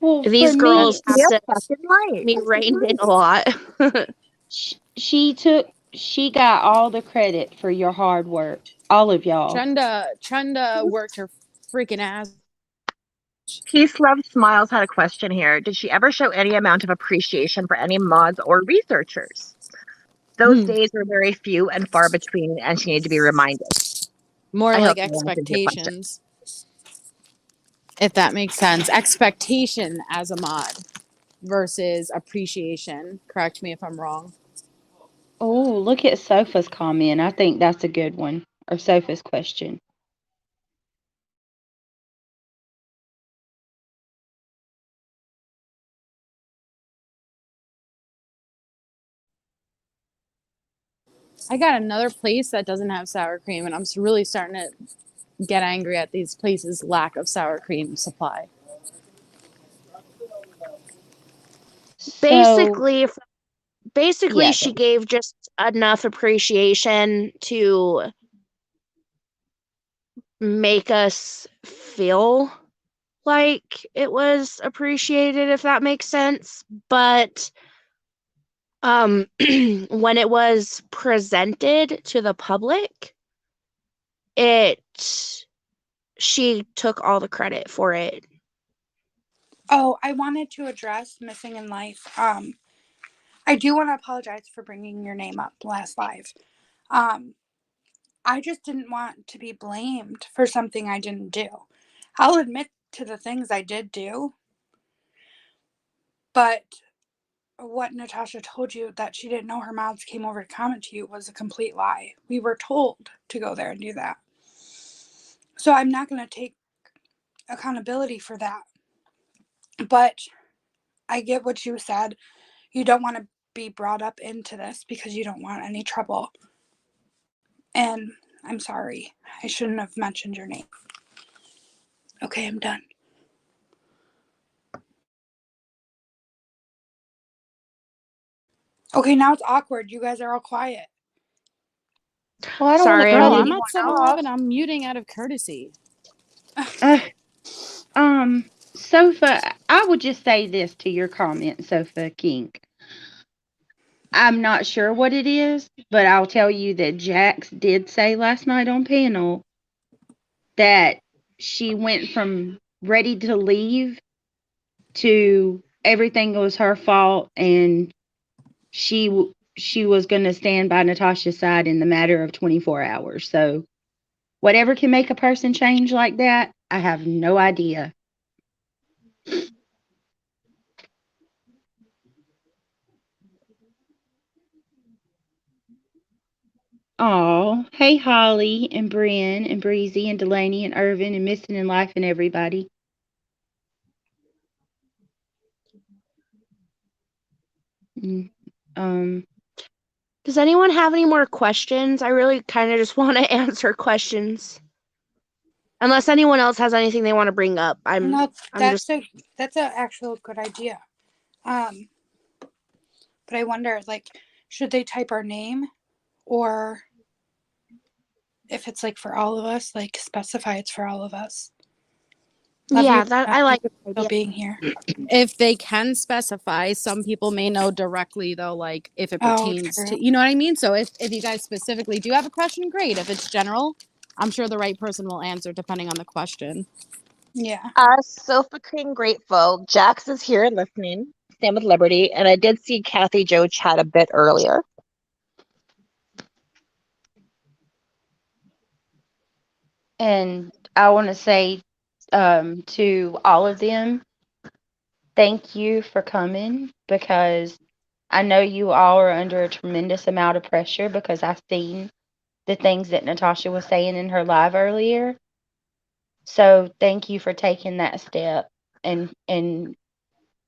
Well, for These me, girls Be have a to fucking keep light. me reined in a lot. she got all the credit for your hard work, all of y'all. Trenda worked her freaking ass. Peace, Love, Smiles had a question here. Did she ever show any amount of appreciation for any mods or researchers? Those Hmm. days were very few and far between, and she needed to be reminded. More I hope like that answers your question. expectations, if that makes sense. Expectation as a mod versus appreciation. Correct me if I'm wrong. Oh, look at Sofa's comment. I think that's a good one. Or Sofa's question. I got another place that doesn't have sour cream, and I'm really starting to get angry at these places' lack of sour cream supply. So, basically, basically, yeah, she gave just enough appreciation to make us feel like it was appreciated, if that makes sense. But when it was presented to the public, it she took all the credit for it. Oh, I wanted to address missing in life. I do want to apologize for bringing your name up last live. Um, I just didn't want to be blamed for something I didn't do. I'll admit to the things I did do, but what Natasha told you that she didn't know her mods came over to comment to you was a complete lie. We were told to go there and do that. So I'm not going to take accountability for that. But I get what you said. You don't want to be brought up into this because you don't want any trouble. And I'm sorry. I shouldn't have mentioned your name. Okay, I'm done. Okay, now it's awkward. You guys are all quiet. well, I don't want to Sorry, cut Girl, I'm I'm anyone at 7-Eleven. off. I'm muting out of courtesy. Uh, Sofa, I would just say this to your comment, Sofa King. I'm not sure what it is, but I'll tell you that Jax did say last night on panel that she went from ready to leave to everything was her fault, and she was going to stand by Natasha's side in the matter of 24 hours. So whatever can make a person change like that, I have no idea. Oh, hey Holly and Bryn and Breezy and Delaney and Irvin and Missing in Life and everybody. Mm, Um, Does anyone have any more questions? I really kind of just want to answer questions. Unless anyone else has anything they want to bring up. No, I'm just that's a actual good idea. Um, but I wonder, like, should they type our name, or if it's like for all of us, like specify it's for all of us. Love you. yeah, that I Thank like you that for idea. being here. If they can specify, some people may know directly though, like if it Oh, pertains true. to, you know what I mean? So if you guys specifically do have a question, great. If it's general, I'm sure the right person will answer depending on the question. Yeah. Sofa Cream grateful. Jax is here and listening. Stand with Liberty. And I did see Kathy Joe chat a bit earlier. and I want to say to all of them, thank you for coming because I know you all are under a tremendous amount of pressure because I've seen the things that Natasha was saying in her live earlier. So thank you for taking that step. And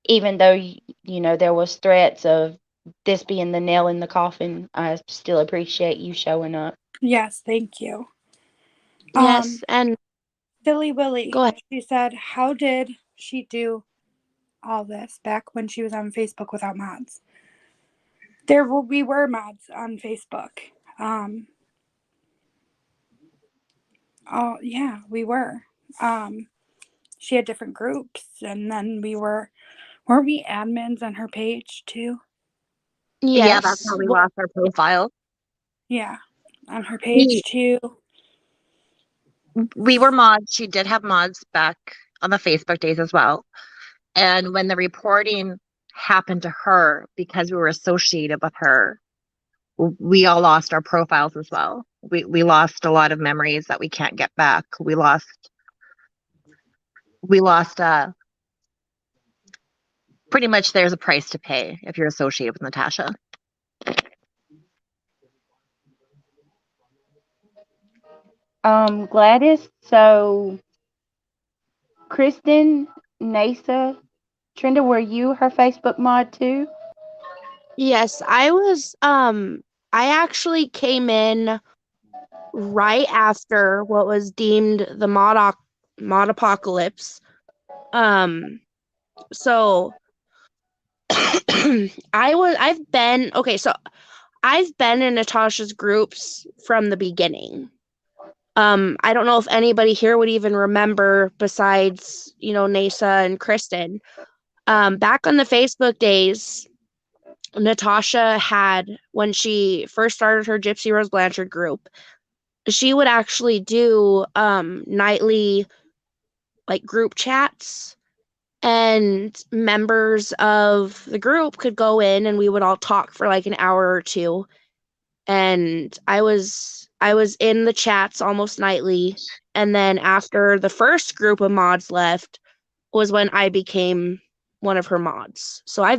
even though there was threats of this being the nail in the coffin, I still appreciate you showing up. Yes, thank you. Yes, and Billy Willie, go ahead. she said, how did she do all this back when she was on Facebook without mods? We were mods on Facebook. Oh yeah, we were. She had different groups, and then weren't we admins on her page too? Yeah, that's Yes. how we lost our profile. Yeah, on her page We too. we were mods. She did have mods back on the Facebook days as well. And when the reporting happened to her, because we were associated with her, we all lost our profiles as well. We lost a lot of memories that we can't get back. We lost pretty much there's a price to pay if you're associated with Natasha. Gladys, so Kristen, Nasa, Trenda, were you her Facebook mod too? Yes, I actually came in right after what was deemed the mod apocalypse. So I've been in Natasha's groups from the beginning. I don't know if anybody here would even remember besides, Nasa and Kristen. Back on the Facebook days, Natasha had, when she first started her Gypsy Rose Blanchard group, she would actually do nightly like group chats, and members of the group could go in and we would all talk for like an hour or two. And I was in the chats almost nightly. And then after the first group of mods left was when I became one of her mods. So I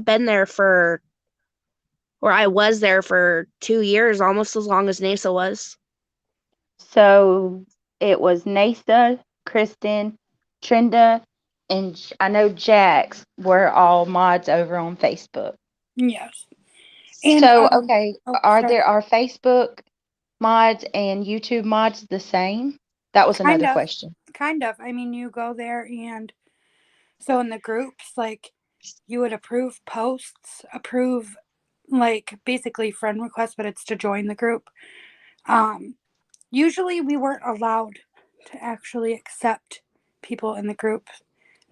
was there for 2 years, almost as long as Nasa was. So it was Nasa, Kristen, Trenda, and I know Jax were all mods over on Facebook. Yes. And So okay, are sorry. Facebook mods and YouTube mods the same? That was Kind another of. question. Kind of. I mean, you go there, and so in the groups, like, you would approve posts, approve, like, basically friend requests, but it's to join the group. Usually we weren't allowed to actually accept people in the group.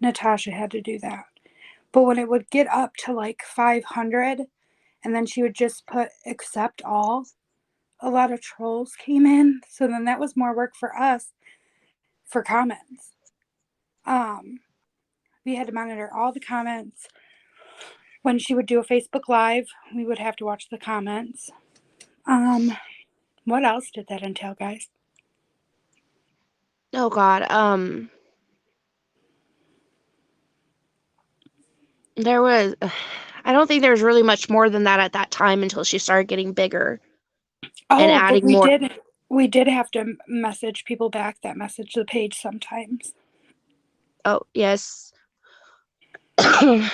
Natasha had to do that. But when it would get up to like 500, and then she would just put accept all, a lot of trolls came in. So then that was more work for us for comments. We had to monitor all the comments. When she would do a Facebook Live, we would have to watch the comments. What else did that entail, guys? Oh God. There was I don't think there was really much more than that at that time until she started getting bigger and Oh, but adding more. we did have to message people back that message the page sometimes. Oh, yes. We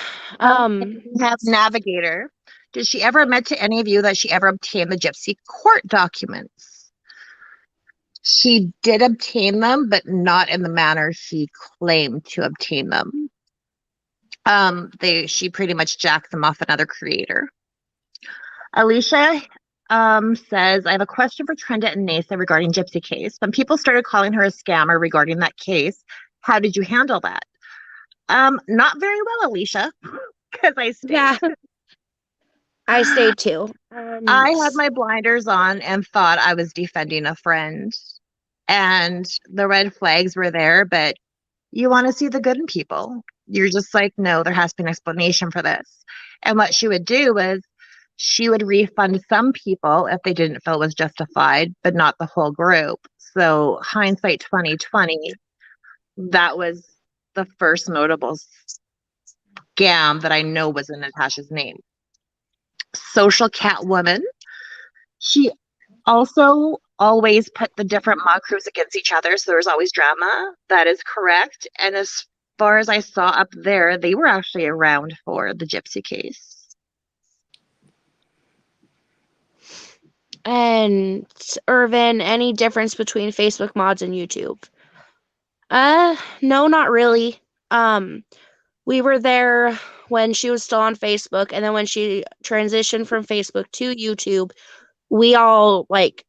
have Navigator. Did she ever admit to any of you that she ever obtained the Gypsy court documents? She did obtain them, but not in the manner she claimed to obtain them. She pretty much jacked them off another creator. Alicia says, I have a question for Trenda and Nasa regarding Gypsy case. When people started calling her a scammer regarding that case, how did you handle that? Not very well, Alicia, because I stayed. Yeah, I stayed too. I had my blinders on and thought I was defending a friend. And the red flags were there, but you want to see the good in people. You're just like, no, there has to be an explanation for this. And what she would do was she would refund some people if they didn't feel it was justified, but not the whole group. So hindsight 2020, that was the first notable scam that I know was in Natasha's name. Social cat woman. She also always put the different mob crews against each other, so there was always drama. That is correct. And as far as I saw up there, they were actually around for the Gypsy case. And Irvin, any difference between Facebook mods and YouTube? No, not really. We were there when she was still on Facebook, and then when she transitioned from Facebook to YouTube, we all like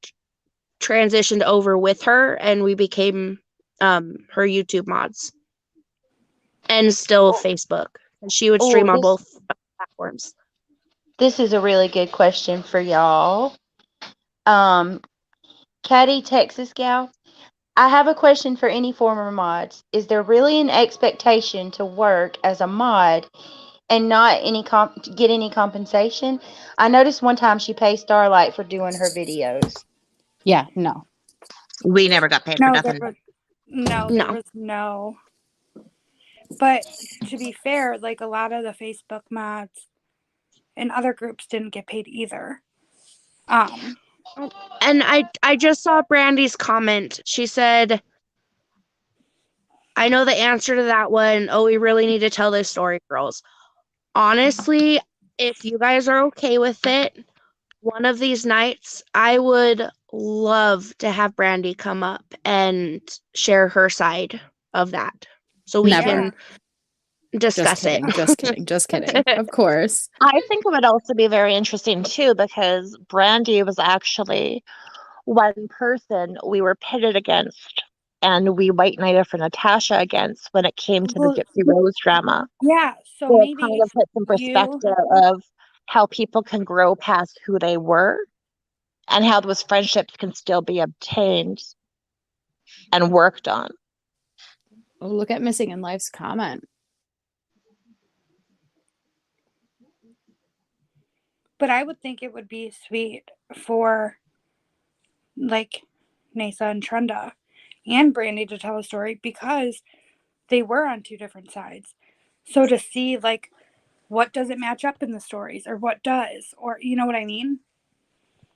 transitioned over with her, and we became her YouTube mods, and still Facebook. She would stream on both platforms. This is a really good question for y'all. Caddy, Texas gal, I have a question for any former mods. Is there really an expectation to work as a mod and not get any compensation? I noticed one time she paid Starlight for doing her videos. Yeah, no. We never got paid for nothing. There No. was no. But to be fair, like a lot of the Facebook mods and other groups didn't get paid either. And I just saw Brandy's comment. She said, I know the answer to that one. Oh, we really need to tell this story, girls. Honestly, if you guys are okay with it, one of these nights, I would love to have Brandy come up and share her side of that. So we can discuss it. Just kidding. Of course. I think it would also be very interesting too, because Brandy was actually one person we were pitted against and we white knighted for Natasha against when it came to the Gypsy Rose drama. Yeah, so maybe kind of put some perspective of how people can grow past who they were and how those friendships can still be obtained and worked on. Oh, look at Missing in Life's comment. But I would think it would be sweet for like Nasa and Trenda and Brandy to tell a story because they were on two different sides. So to see like what doesn't match up in the stories or what does, or you know what I mean?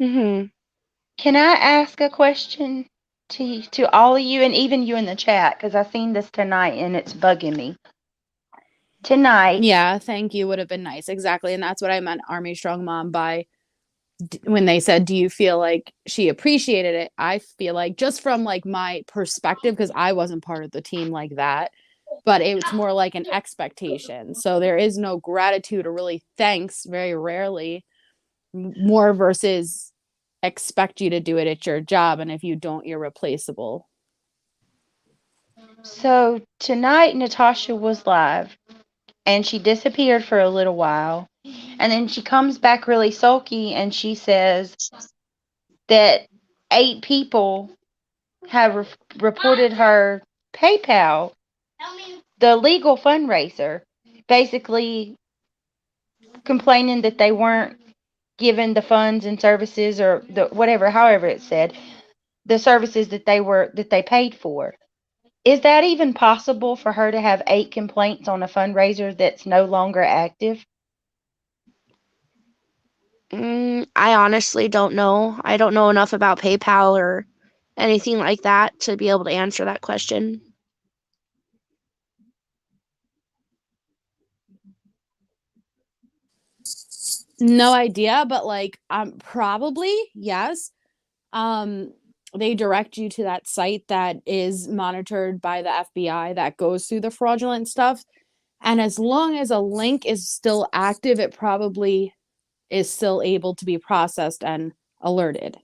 Mm-hmm. Can I ask a question to all of you and even you in the chat? Because I seen this tonight and it's bugging me. Tonight. Yeah, thank you would have been nice. Exactly. And that's what I meant, Army Strong Mom, by when they said, do you feel like she appreciated it? I feel like just from like my perspective, because I wasn't part of the team like that, but it's more like an expectation. So there is no gratitude or really thanks, very rarely, more versus expect you to do it at your job. And if you don't, you're replaceable. So tonight Natasha was live and she disappeared for a little while. And then she comes back really sulky and she says that 8 people have reported her PayPal, the legal fundraiser, basically complaining that they weren't given the funds and services or the whatever, however it said, the services that they paid for. Is that even possible for her to have 8 complaints on a fundraiser that's no longer active? I honestly don't know. I don't know enough about PayPal or anything like that to be able to answer that question. No idea, but like probably yes. They direct you to that site that is monitored by the FBI that goes through the fraudulent stuff. And as long as a link is still active, it probably is still able to be processed and alerted.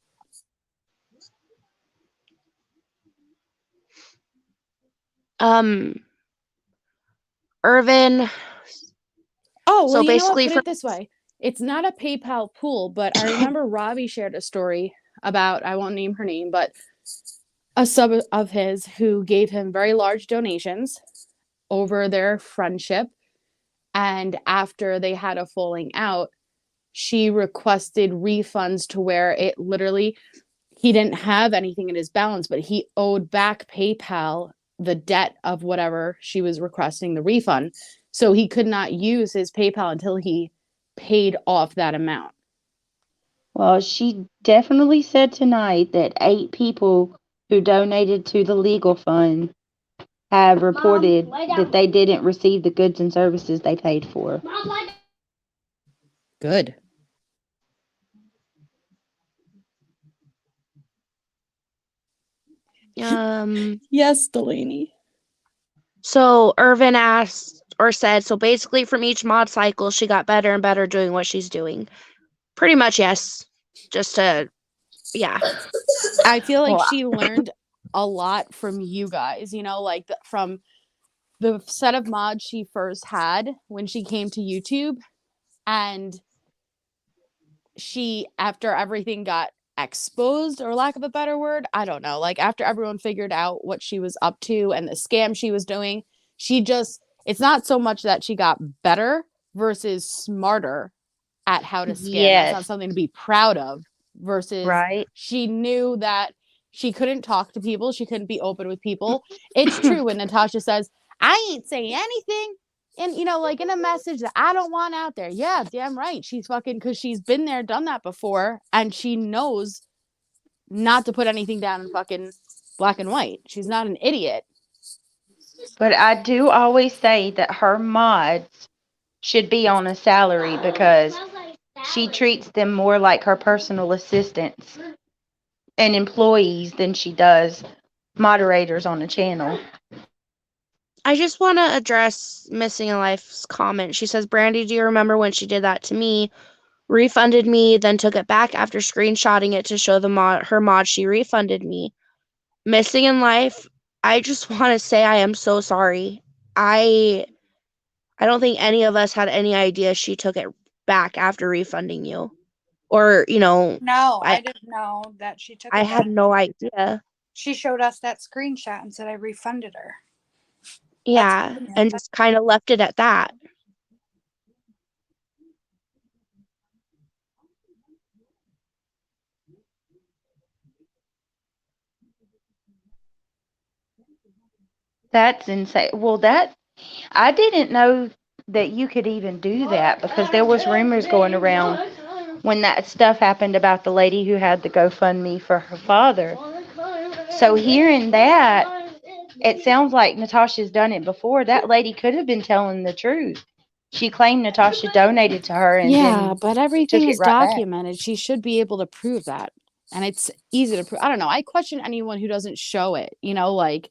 Irvin. Oh, well, so you know basically what? Put it this way. It's not a PayPal pool, but I remember Robbie shared a story about, I won't name her name, but a sub of his who gave him very large donations over their friendship. And after they had a falling out, she requested refunds to where it literally, he didn't have anything in his balance, but he owed back PayPal the debt of whatever she was requesting the refund. So he could not use his PayPal until he paid off that amount. Well, she definitely said tonight that 8 people who donated to the legal fund have reported that they didn't receive the goods and services they paid for. Good. Yes, Delaney. So Irvin asked or said, so basically from each mod cycle, she got better and better doing what she's doing. Pretty much, yes. Just to, yeah. I feel like Well, she learned a lot from you guys, like from the set of mods she first had when she came to YouTube. And she, after everything got exposed, or lack of a better word, I don't know, like after everyone figured out what she was up to and the scam she was doing, it's not so much that she got better versus smarter at how to scam. That's not Yes, something to be proud of, versus right? she knew that she couldn't talk to people, she couldn't be open with people. It's true when Natasha says, I ain't saying anything and like in a message that I don't want out there. Yeah, damn right. She's fucking, because she's been there, done that before, and she knows not to put anything down in fucking black and white. She's not an idiot. But I do always say that her mods should be on a salary because she treats them more like her personal assistants and employees than she does moderators on the channel. I just want to address Missing in Life's comment. She says, Brandy, do you remember when she did that to me? Refunded me, then took it back after screenshotting it to show her mod she refunded me. Missing in Life, I just want to say I am so sorry. I don't think any of us had any idea she took it back after refunding you. Or, No, I I didn't know that she took I it had back. no idea. She showed us that screenshot and said I refunded her. Yeah, and just kind of left it at that. That's insane. Well, I didn't know that you could even do that because there was rumors going around when that stuff happened about the lady who had the GoFundMe for her father. So hearing that, it sounds like Natasha's done it before. That lady could have been telling the truth. She claimed Natasha donated to her and Yeah, then but took everything it is right back. documented. She should be able to prove that. And it's easy to prove. I don't know. I question anyone who doesn't show it. Like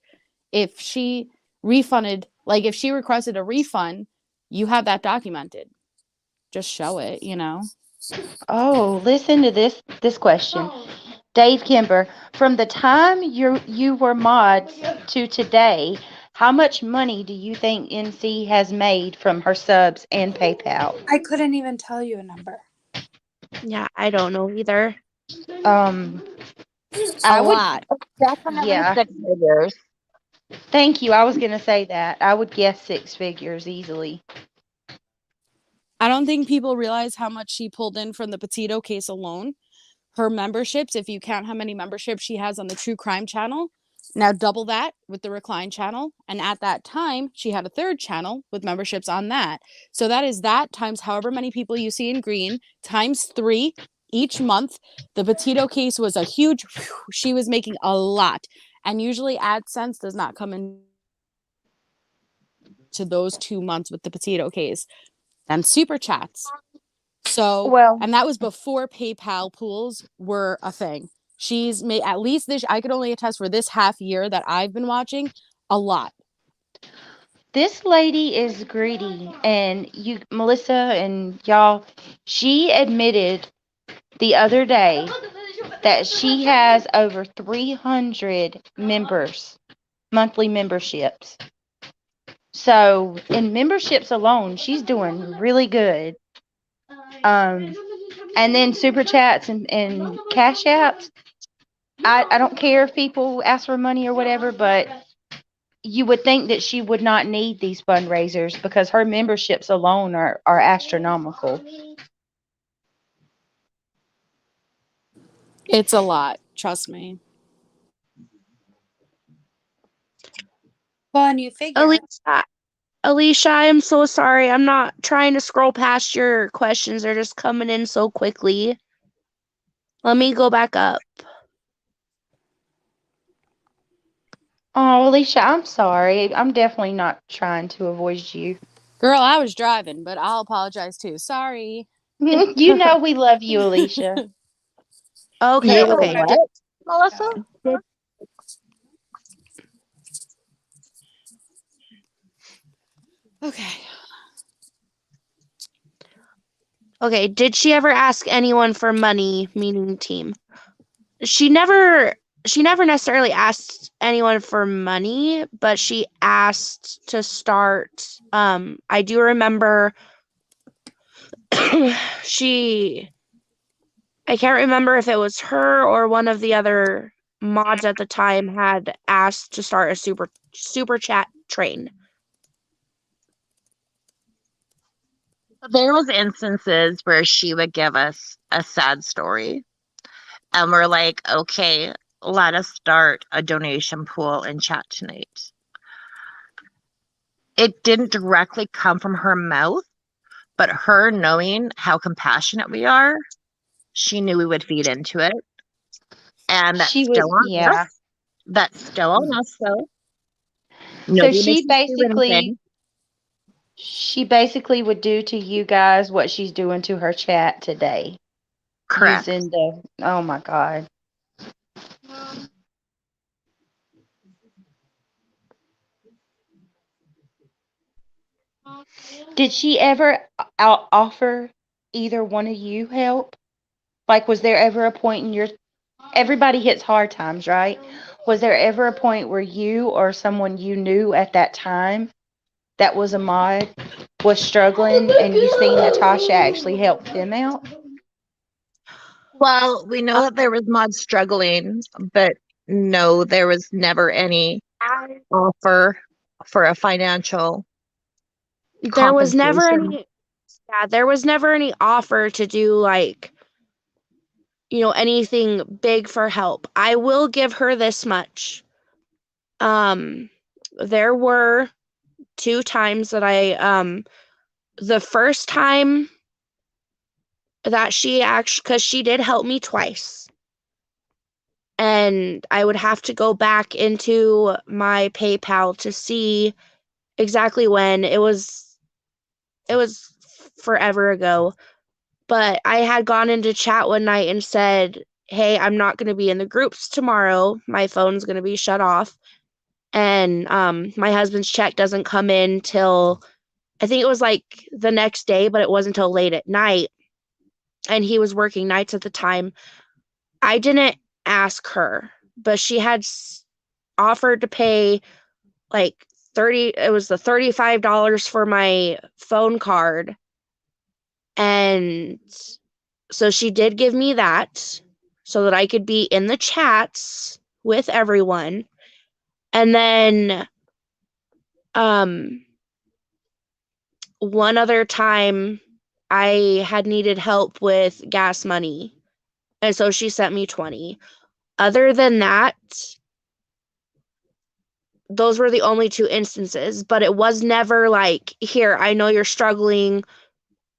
if she refunded, like if she requested a refund, you have that documented. Just show it. Oh, listen to this question. Dave Kimber, from the time you were mods to today, how much money do you think NC has made from her subs and PayPal? I couldn't even tell you a number. Yeah, I don't know either. Um, I A would lot. definitely yeah. 6 figures. Thank you. I was gonna say that. I would guess 6 figures easily. I don't think people realize how much she pulled in from the Petito case alone. Her memberships, if you count how many memberships she has on the True Crime channel, now double that with the Recline channel. And at that time, she had a third channel with memberships on that. So that is that times however many people you see in green, times 3 each month. The Petito case was a huge, she was making a lot. And usually AdSense does not come in to those 2 months with the Petito case. And super chats. So, Well, and that was before PayPal pools were a thing. She's made at least this, I could only attest for this half year that I've been watching, a lot. this lady is greedy, and you, Melissa, and y'all, she admitted the other day that she has over 300 members, monthly memberships. So in memberships alone, she's doing really good. Um, and then super chats and cash apps. I don't care if people ask for money or whatever, but you would think that she would not need these fundraisers because her memberships alone are astronomical. It's a lot, trust me. Well, and you figure At least that. Alicia, I'm so sorry. I'm not trying to scroll past your questions. They're just coming in so quickly. Let me go back up. Oh, Alicia, I'm sorry. I'm definitely not trying to avoid you. Girl, I was driving, but I'll apologize too. Sorry. You know we love you, Alicia. Okay, You were okay. what, Melissa? Okay. Okay, did she ever ask anyone for money, meaning team? She never necessarily asked anyone for money, but she asked to start. I do remember she I can't remember if it was her or one of the other mods at the time had asked to start a super chat train. There was instances where she would give us a sad story, and we're like, okay, let us start a donation pool in chat tonight. It didn't directly come from her mouth, but her knowing how compassionate we are, she knew we would feed into it. And that's She still would, on yeah. us. That's still on us, though. So Nobody makes us do anything. she basically would do to you guys what she's doing to her chat today. Correct. Using the, oh my God. Did she ever offer either one of you help? Like, was there ever a point in your, everybody hits hard times, right? Was there ever a point where you or someone you knew at that time that was a mod was struggling and you seen Natasha actually help them out? Well, we know that there was mods struggling, but no, there was never any offer for a financial There was never compensation. any there was never any offer to do like, anything big for help. I will give her this much. There were 2 times that the first time that she actually, cuz she did help me twice. And I would have to go back into my PayPal to see exactly when. It was forever ago. But I had gone into chat one night and said, "Hey, I'm not going to be in the groups tomorrow. My phone's going to be shut off, and my husband's check doesn't come in till I think it was like the next day, but it wasn't until late at night, and he was working nights at the time." I didn't ask her, but she had offered to pay like it was the $35 for my phone card, and so she did give me that so that I could be in the chats with everyone. And then one other time I had needed help with gas money. And so she sent me 20. Other than that, those were the only 2 instances, but it was never like, "Here, I know you're struggling,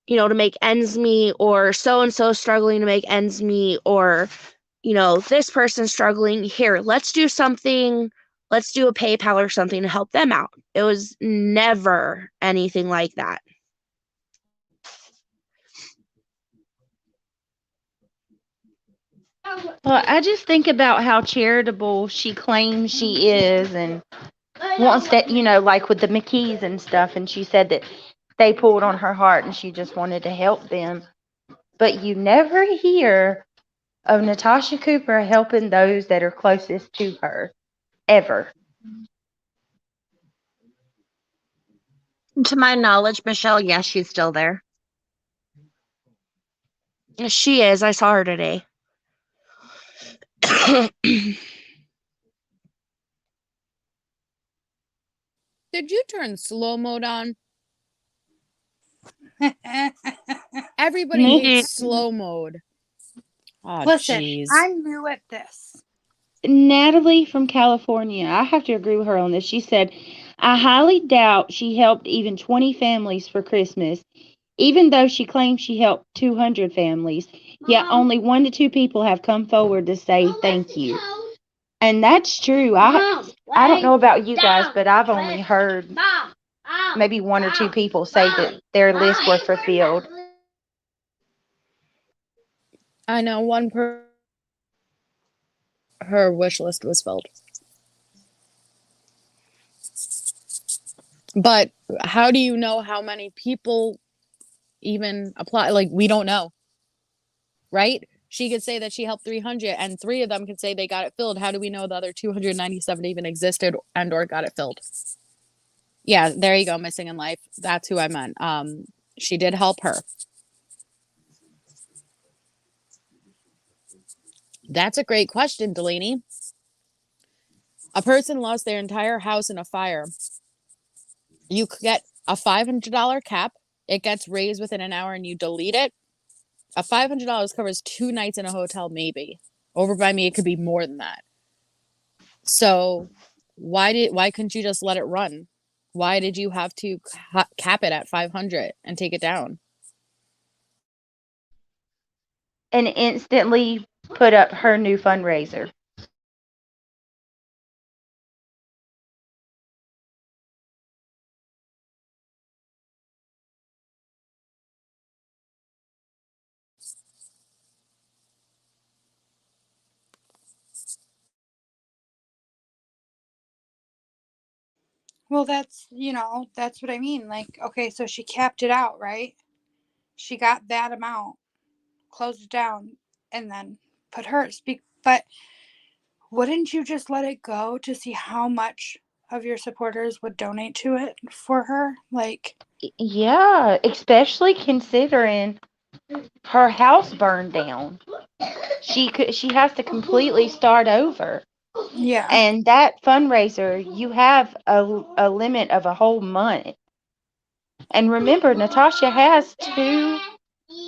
to make ends meet," or "so and so struggling to make ends meet," or "this person's struggling. Here, let's do something. Let's do a PayPal or something to help them out." It was never anything like that. Well, I just think about how charitable she claims she is and wants that, like with the McKees and stuff. And she said that they pulled on her heart and she just wanted to help them. But you never hear of Natasha Cooper helping those that are closest to her, ever. To my knowledge, Michelle, yes, she's still there. She is. I saw her today. Did you turn slow mode on? Everybody hates slow mode. Oh, Listen, jeez. I'm new at this. Natalie from California, I have to agree with her on this. She said, I highly doubt she helped even 20 families for Christmas, even though she claims she helped 200 families. Yet only 1 to 2 people have come forward to say thank you. And that's true. I don't know about you guys, but I've only heard maybe 1 or 2 people say that their lists were fulfilled. I know one her wish list was filled. But how do you know how many people even apply? Like, we don't know, right? She could say that she helped 300 and 3 of them could say they got it filled. How do we know the other 297 even existed and or got it filled? Yeah, there you go, missing in life. That's who I meant. She did help her. That's a great question, Delaney. A person lost their entire house in a fire. You get a $500 cap. It gets raised within an hour and you delete it. A $500 covers 2 nights in a hotel, maybe. Over by me, it could be more than that. So why couldn't you just let it run? Why did you have to cap it at 500 and take it down? And instantly put up her new fundraiser. Well, that's, that's what I mean. Like, okay, so she capped it out, right? She got that amount, closed it down, and then put hers. But wouldn't you just let it go to see how much of your supporters would donate to it for her? Like, Yeah, especially considering her house burned down. She has to completely start over. yeah. And that fundraiser, you have a limit of a whole month. And remember, Natasha has 2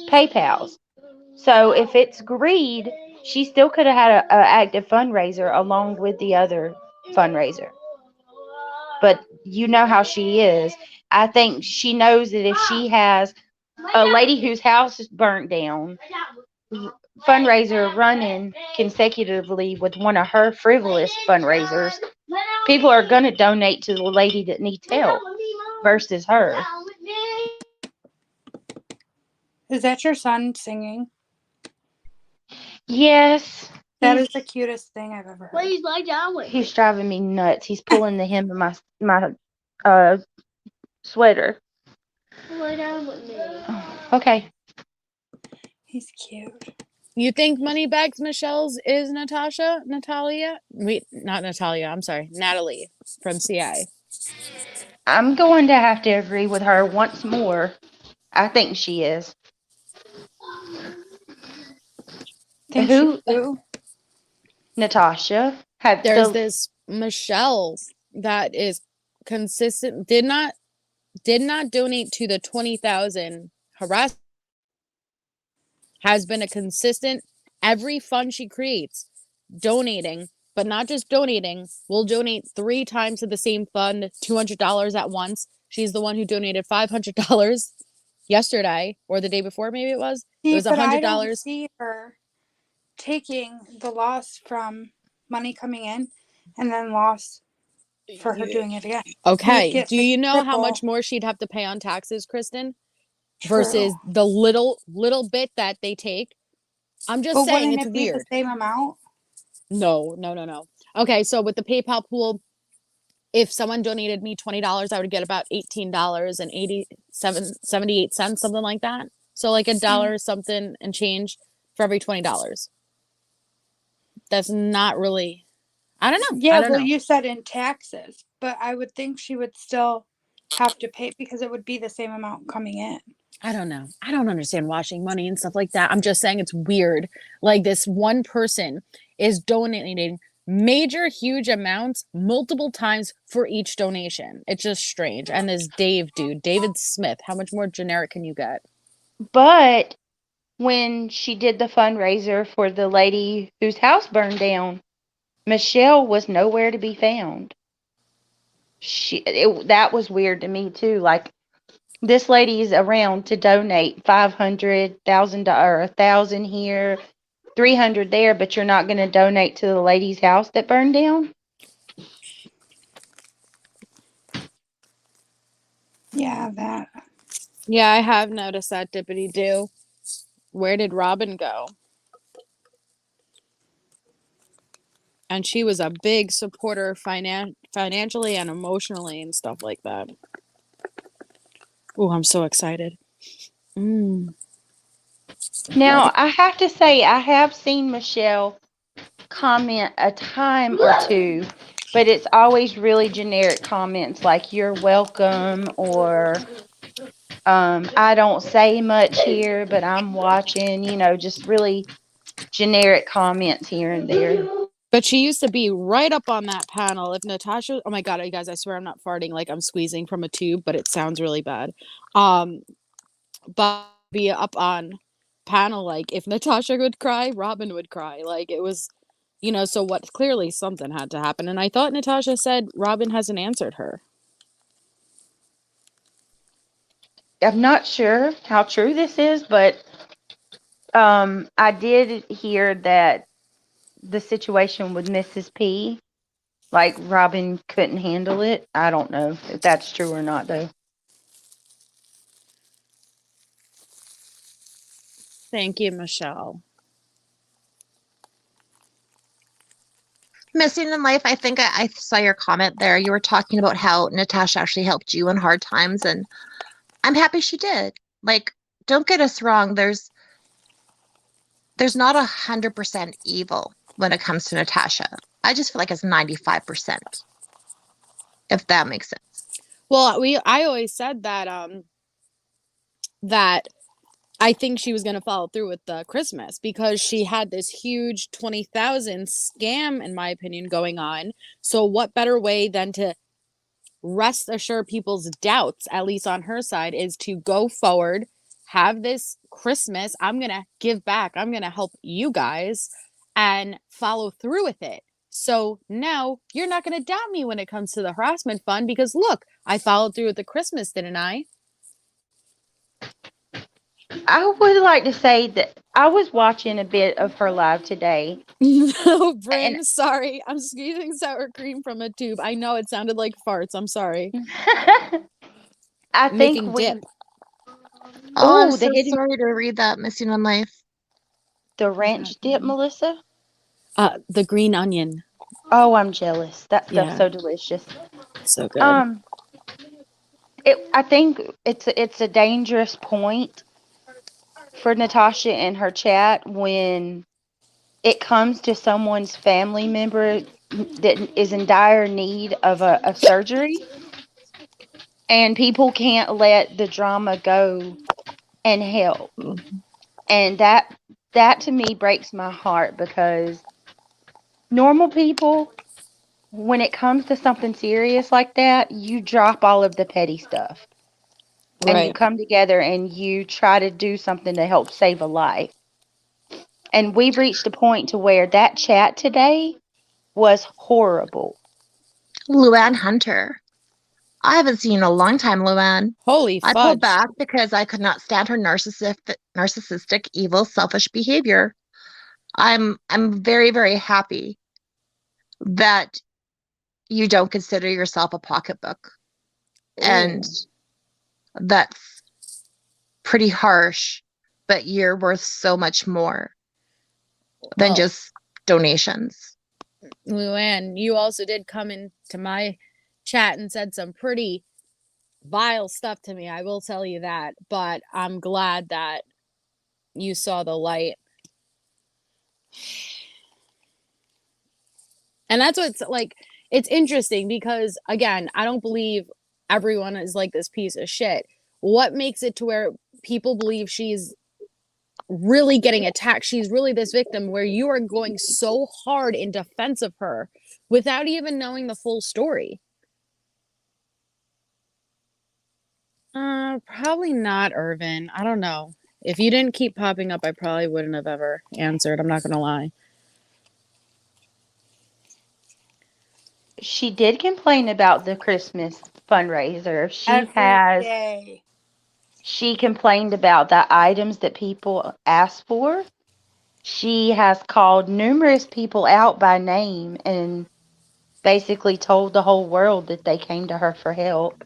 PayPals. So if it's greed, she still could have had an active fundraiser along with the other fundraiser. But you know how she is. I think she knows that if she has a lady whose house is burnt down fundraiser running consecutively with one of her frivolous fundraisers, people are going to donate to the lady that needs help versus her. Is that your son singing? Yes. That is the cutest thing I've ever heard. Please lay down with me. He's driving me nuts. He's pulling the hem of my sweater. Lay down with me. Okay. He's cute. You think Moneybags Michelle's is Natalia? Wait, not Natalia. I'm sorry. Natalie from CI. I'm going to have to agree with her once more. I think she is. Think Who? who? Natasha. There's this Michelle that is consistent. Did not donate to the 20,000 harassment. Has been a consistent every fund she creates donating, but not just donating. Will donate 3 times to the same fund, $200 at once. She's the one who donated $500 yesterday or the day before, maybe it was. See, It was but I don't $100. see her taking the loss from money coming in and then loss for her doing it again. Okay. Do you know how much more she'd have to pay on taxes, Kristen? Versus the little bit that they take. I'm just saying it's weird. The same amount? No. Okay, so with the PayPal pool, if someone donated me $20, I would get about $18.78, something like that. So like $1 something and change for every $20. That's not really. I don't know. Yeah, I don't know. you said in taxes, but I would think she would still have to pay because it would be the same amount coming in. I don't know. I don't understand washing money and stuff like that. I'm just saying it's weird. Like this one person is donating major, huge amounts multiple times for each donation. It's just strange. And this David Smith, how much more generic can you get? But when she did the fundraiser for the lady whose house burned down, Michelle was nowhere to be found. that was weird to me too. Like, this lady is around to donate $500,000 or 1,000 here, 300 there, but you're not going to donate to the lady's house that burned down. Yeah, that. Yeah, I have noticed that, Dippity Doo. Where did Robin go? And she was a big supporter financially and emotionally and stuff like that. Oh, I'm so excited. Now, I have to say, I have seen Michelle comment a time or two, but it's always really generic comments like "you're welcome" or "I don't say much here, but I'm watching." Just really generic comments here and there. But she used to be right up on that panel. If Natasha, oh my God, you guys, I swear I'm not farting like I'm squeezing from a tube, but it sounds really bad. But be up on panel, like if Natasha would cry, Robin would cry. Like it was, so what, clearly something had to happen. And I thought Natasha said Robin hasn't answered her. I'm not sure how true this is, but I did hear that the situation with Mrs. P, like Robin couldn't handle it. I don't know if that's true or not, though. Thank you, Michelle. Missing in life, I think I saw your comment there. You were talking about how Natasha actually helped you in hard times, and I'm happy she did. Like, don't get us wrong. There's not 100% evil when it comes to Natasha. I just feel like it's 95%, if that makes sense. Well, I always said that that I think she was going to follow through with the Christmas because she had this huge 20,000 scam, in my opinion, going on. So what better way than to rest assure people's doubts, at least on her side, is to go forward, have this Christmas. I'm going to give back. I'm going to help you guys and follow through with it. So now you're not going to doubt me when it comes to the harassment fund because look, I followed through with the Christmas, didn't I? I would like to say that I was watching a bit of her live today. No, Bryn, And sorry. I'm squeezing sour cream from a tube. I know it sounded like farts. I'm sorry. I think Making dip. Oh, I'm the so hidden, sorry to read that, Missing in Life. the ranch dip, Melissa. The green onion. Oh, I'm jealous. That stuff's Yeah. so delicious. So good. I think it's a dangerous point for Natasha in her chat when it comes to someone's family member that is in dire need of a surgery, and people can't let the drama go and help. And that to me breaks my heart because normal people, when it comes to something serious like that, you drop all of the petty stuff and you Right. come together and you try to do something to help save a life. And we've reached a point to where that chat today was horrible. Luann Hunter. I haven't seen in a long time, Luann. Holy I pulled fudge. back because I could not stand her narcissistic, evil, selfish behavior. I'm very, very happy that you don't consider yourself a pocketbook. And that's pretty harsh, but you're worth so much more than Well, just donations. Luann, you also did come into my chat and said some pretty vile stuff to me. I will tell you that. But I'm glad that you saw the light. And that's what's like, it's interesting because, again, I don't believe everyone is like this piece of shit. What makes it to where people believe she's really getting attacked? She's really this victim where you are going so hard in defense of her without even knowing the full story. Probably not, Irvin. I don't know. If you didn't keep popping up, I probably wouldn't have ever answered. I'm not going to lie. she did complain about the Christmas fundraiser. Every day. She complained about the items that people asked for. She has called numerous people out by name and basically told the whole world that they came to her for help.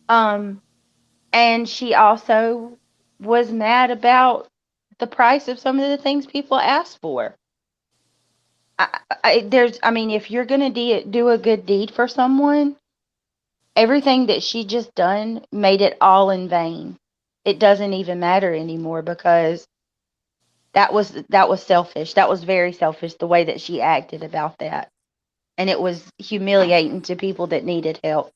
Um, and she also was mad about the price of some of the things people asked for. I mean, if you're gonna do a good deed for someone, everything that she just done made it all in vain. It doesn't even matter anymore because that was selfish. That was very selfish the way that she acted about that. And it was humiliating to people that needed help.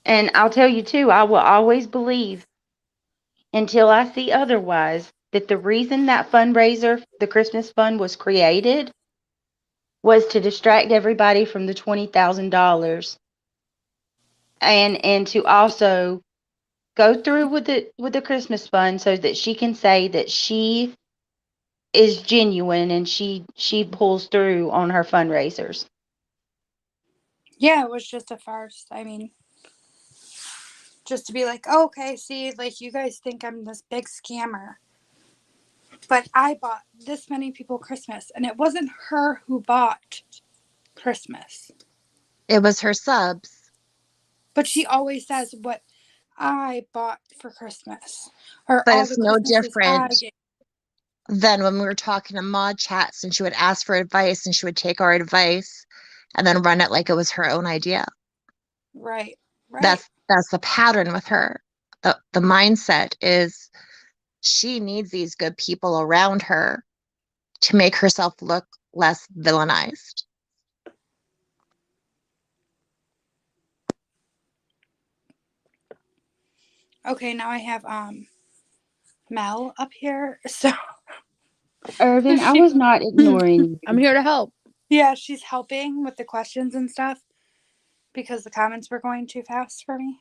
And I'll tell you too, I will always believe until I see otherwise that the reason that fundraiser, the Christmas fund, was created was to distract everybody from the $20,000 and to also go through with the Christmas fund so that she can say that she is genuine and she pulls through on her fundraisers. Yeah, it was just a farce. I mean, just to be like, oh, okay, see, like you guys think I'm this big scammer. But I bought this many people Christmas, and it wasn't her who bought Christmas. It was her subs. But she always says what I bought for Christmas. Or But all it's the no Christmases I different gave. than when we were talking to mod chats and she would ask for advice and she would take our advice and then run it like it was her own idea. Right, right. That's the pattern with her. The mindset is she needs these good people around her to make herself look less villainized. Okay, now I have Mel up here. So Irvin, I she, was not ignoring I'm you. here to help. yeah, she's helping with the questions and stuff because the comments were going too fast for me.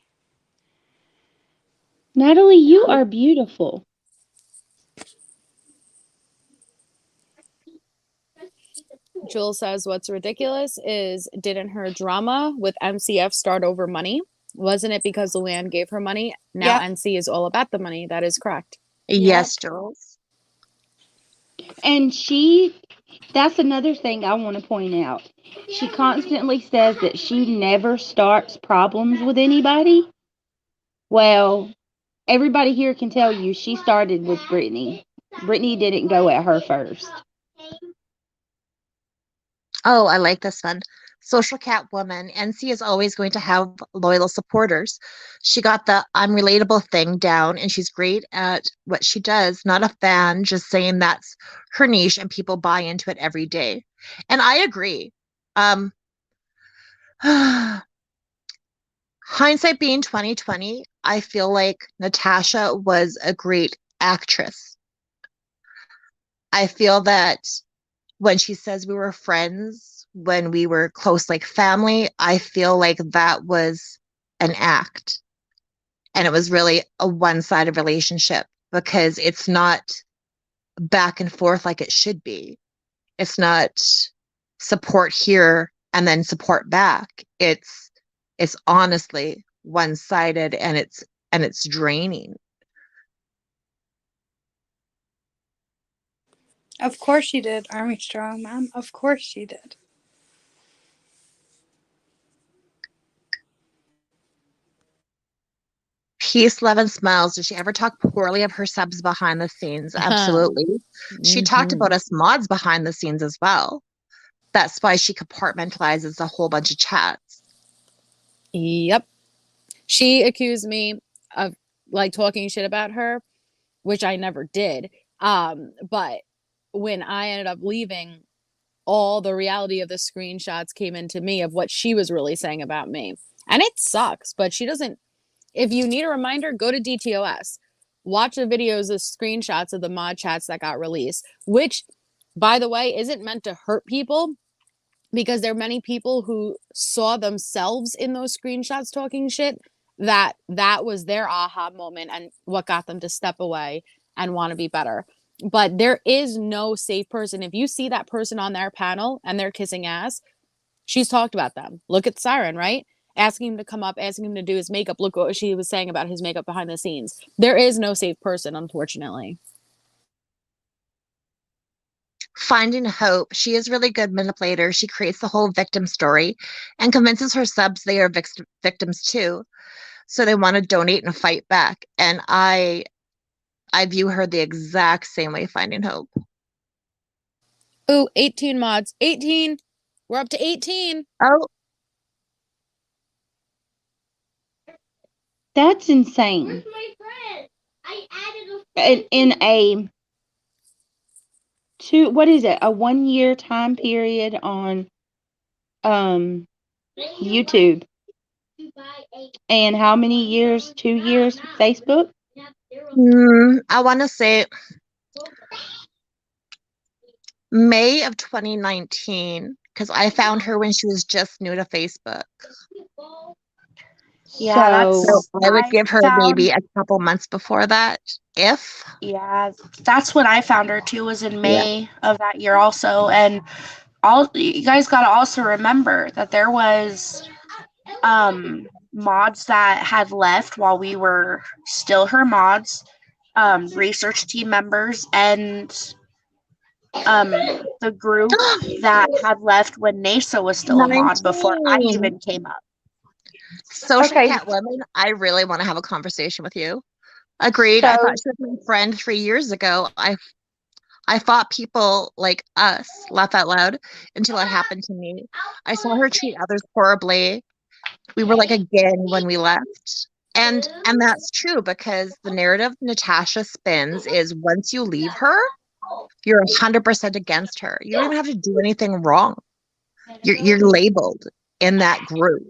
Natalie, you are beautiful. Jewel says what's ridiculous is didn't her drama with NCF start over money? Wasn't it because Luann gave her money? Now Yep. NC is all about the money. That is correct. Yes, Jules. And that's another thing I want to point out. She constantly says that she never starts problems with anybody. Well, everybody here can tell you she started with Brittany. Brittany didn't go at her first. Oh, I like this one. Social cat woman. NC is always going to have loyal supporters. She got the I'm relatable thing down and she's great at what she does. Not a fan, just saying that's her niche and people buy into it every day. And I agree. Um, hindsight being 2020, I feel like Natasha was a great actress. I feel that when she says we were friends, when we were close like family, I feel like that was an act. And it was really a one-sided relationship because it's not back and forth like it should be. It's not support here and then support back. It's honestly one-sided and it's draining. Of course she did. Army Strong, Mom. Of course she did. Peace, love, and smiles. Did she ever talk poorly of her subs behind the scenes? Absolutely. She talked about us mods behind the scenes as well. That's why she compartmentalizes a whole bunch of chats. Yep. She accused me of like talking shit about her, which I never did. But when I ended up leaving, all the reality of the screenshots came into me of what she was really saying about me. And it sucks, but she doesn't. If you need a reminder, go to DTOS. Watch the videos of screenshots of the mod chats that got released, which, by the way, isn't meant to hurt people because there are many people who saw themselves in those screenshots talking shit that was their aha moment and what got them to step away and want to be better. But there is no safe person. If you see that person on their panel and they're kissing ass, she's talked about them. Look at Siren, right? Asking him to come up, asking him to do his makeup. Look what she was saying about his makeup behind the scenes. There is no safe person, unfortunately. Finding hope. She is really good manipulator. She creates the whole victim story and convinces her subs they are victims too. So they want to donate and fight back. And I view her the exact same way, Finding Hope. Ooh, 18 mods. 18. We're up to 18. Oh, That's insane. In a what is it? A 1 year time period on YouTube. And how many years? 2 years Facebook? I want to say May of 2019 because I found her when she was just new to Facebook. Yeah, So I would give her found, maybe a couple months before that, if. yeah, that's when I found her too, was in May of that year also. And all you guys got to also remember that there was mods that had left while we were still her mods, research team members, and the group that had left when Nasa was still a mod before I 19. even came up. Social Okay. Cat Woman, I really want to have a conversation with you. Agreed. I So- thought she was my friend 3 years ago. I thought people like us laugh out loud until it happened to me. I saw her treat others horribly. We were like a gang when we left. And that's true because the narrative Natasha spins is once you leave her, you're 100% against her. You don't even have to do anything wrong. You're labeled in that group.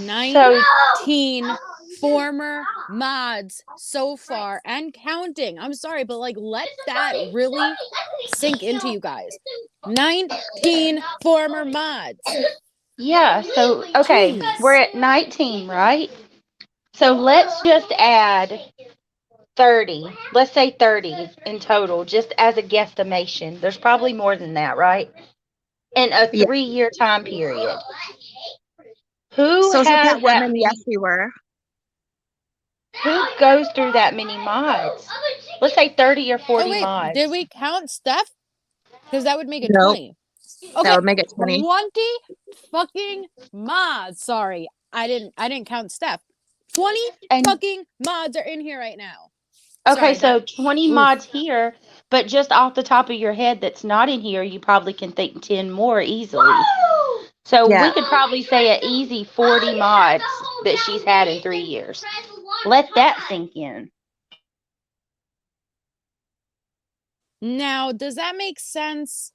19 former mods so far and counting. I'm sorry, but like let that really sink into you guys. 19 former mods. Yeah, so okay, Jeez. we're at 19, right? So let's just add 30. Let's say 30 in total, just as a guesstimation. There's probably more than that, right? In a Yeah. 3-year time period. Who Social has Cat that Women, many? yes, we were. Who goes through that many mods? Let's say 30 or 40 Oh wait, mods. did we count Steph? Because that would make it No, 20. that Okay, would make it 20. 20 fucking mods. Sorry, I didn't count Steph. 20 And fucking mods are in here right now. okay, Sorry, so that 20 oof. mods here, but just off the top of your head that's not in here, you probably can think 10 more easily. So Yeah. we could probably say an easy 40 mods that she's had in 3 years. Let that sink in. Now, does that make sense?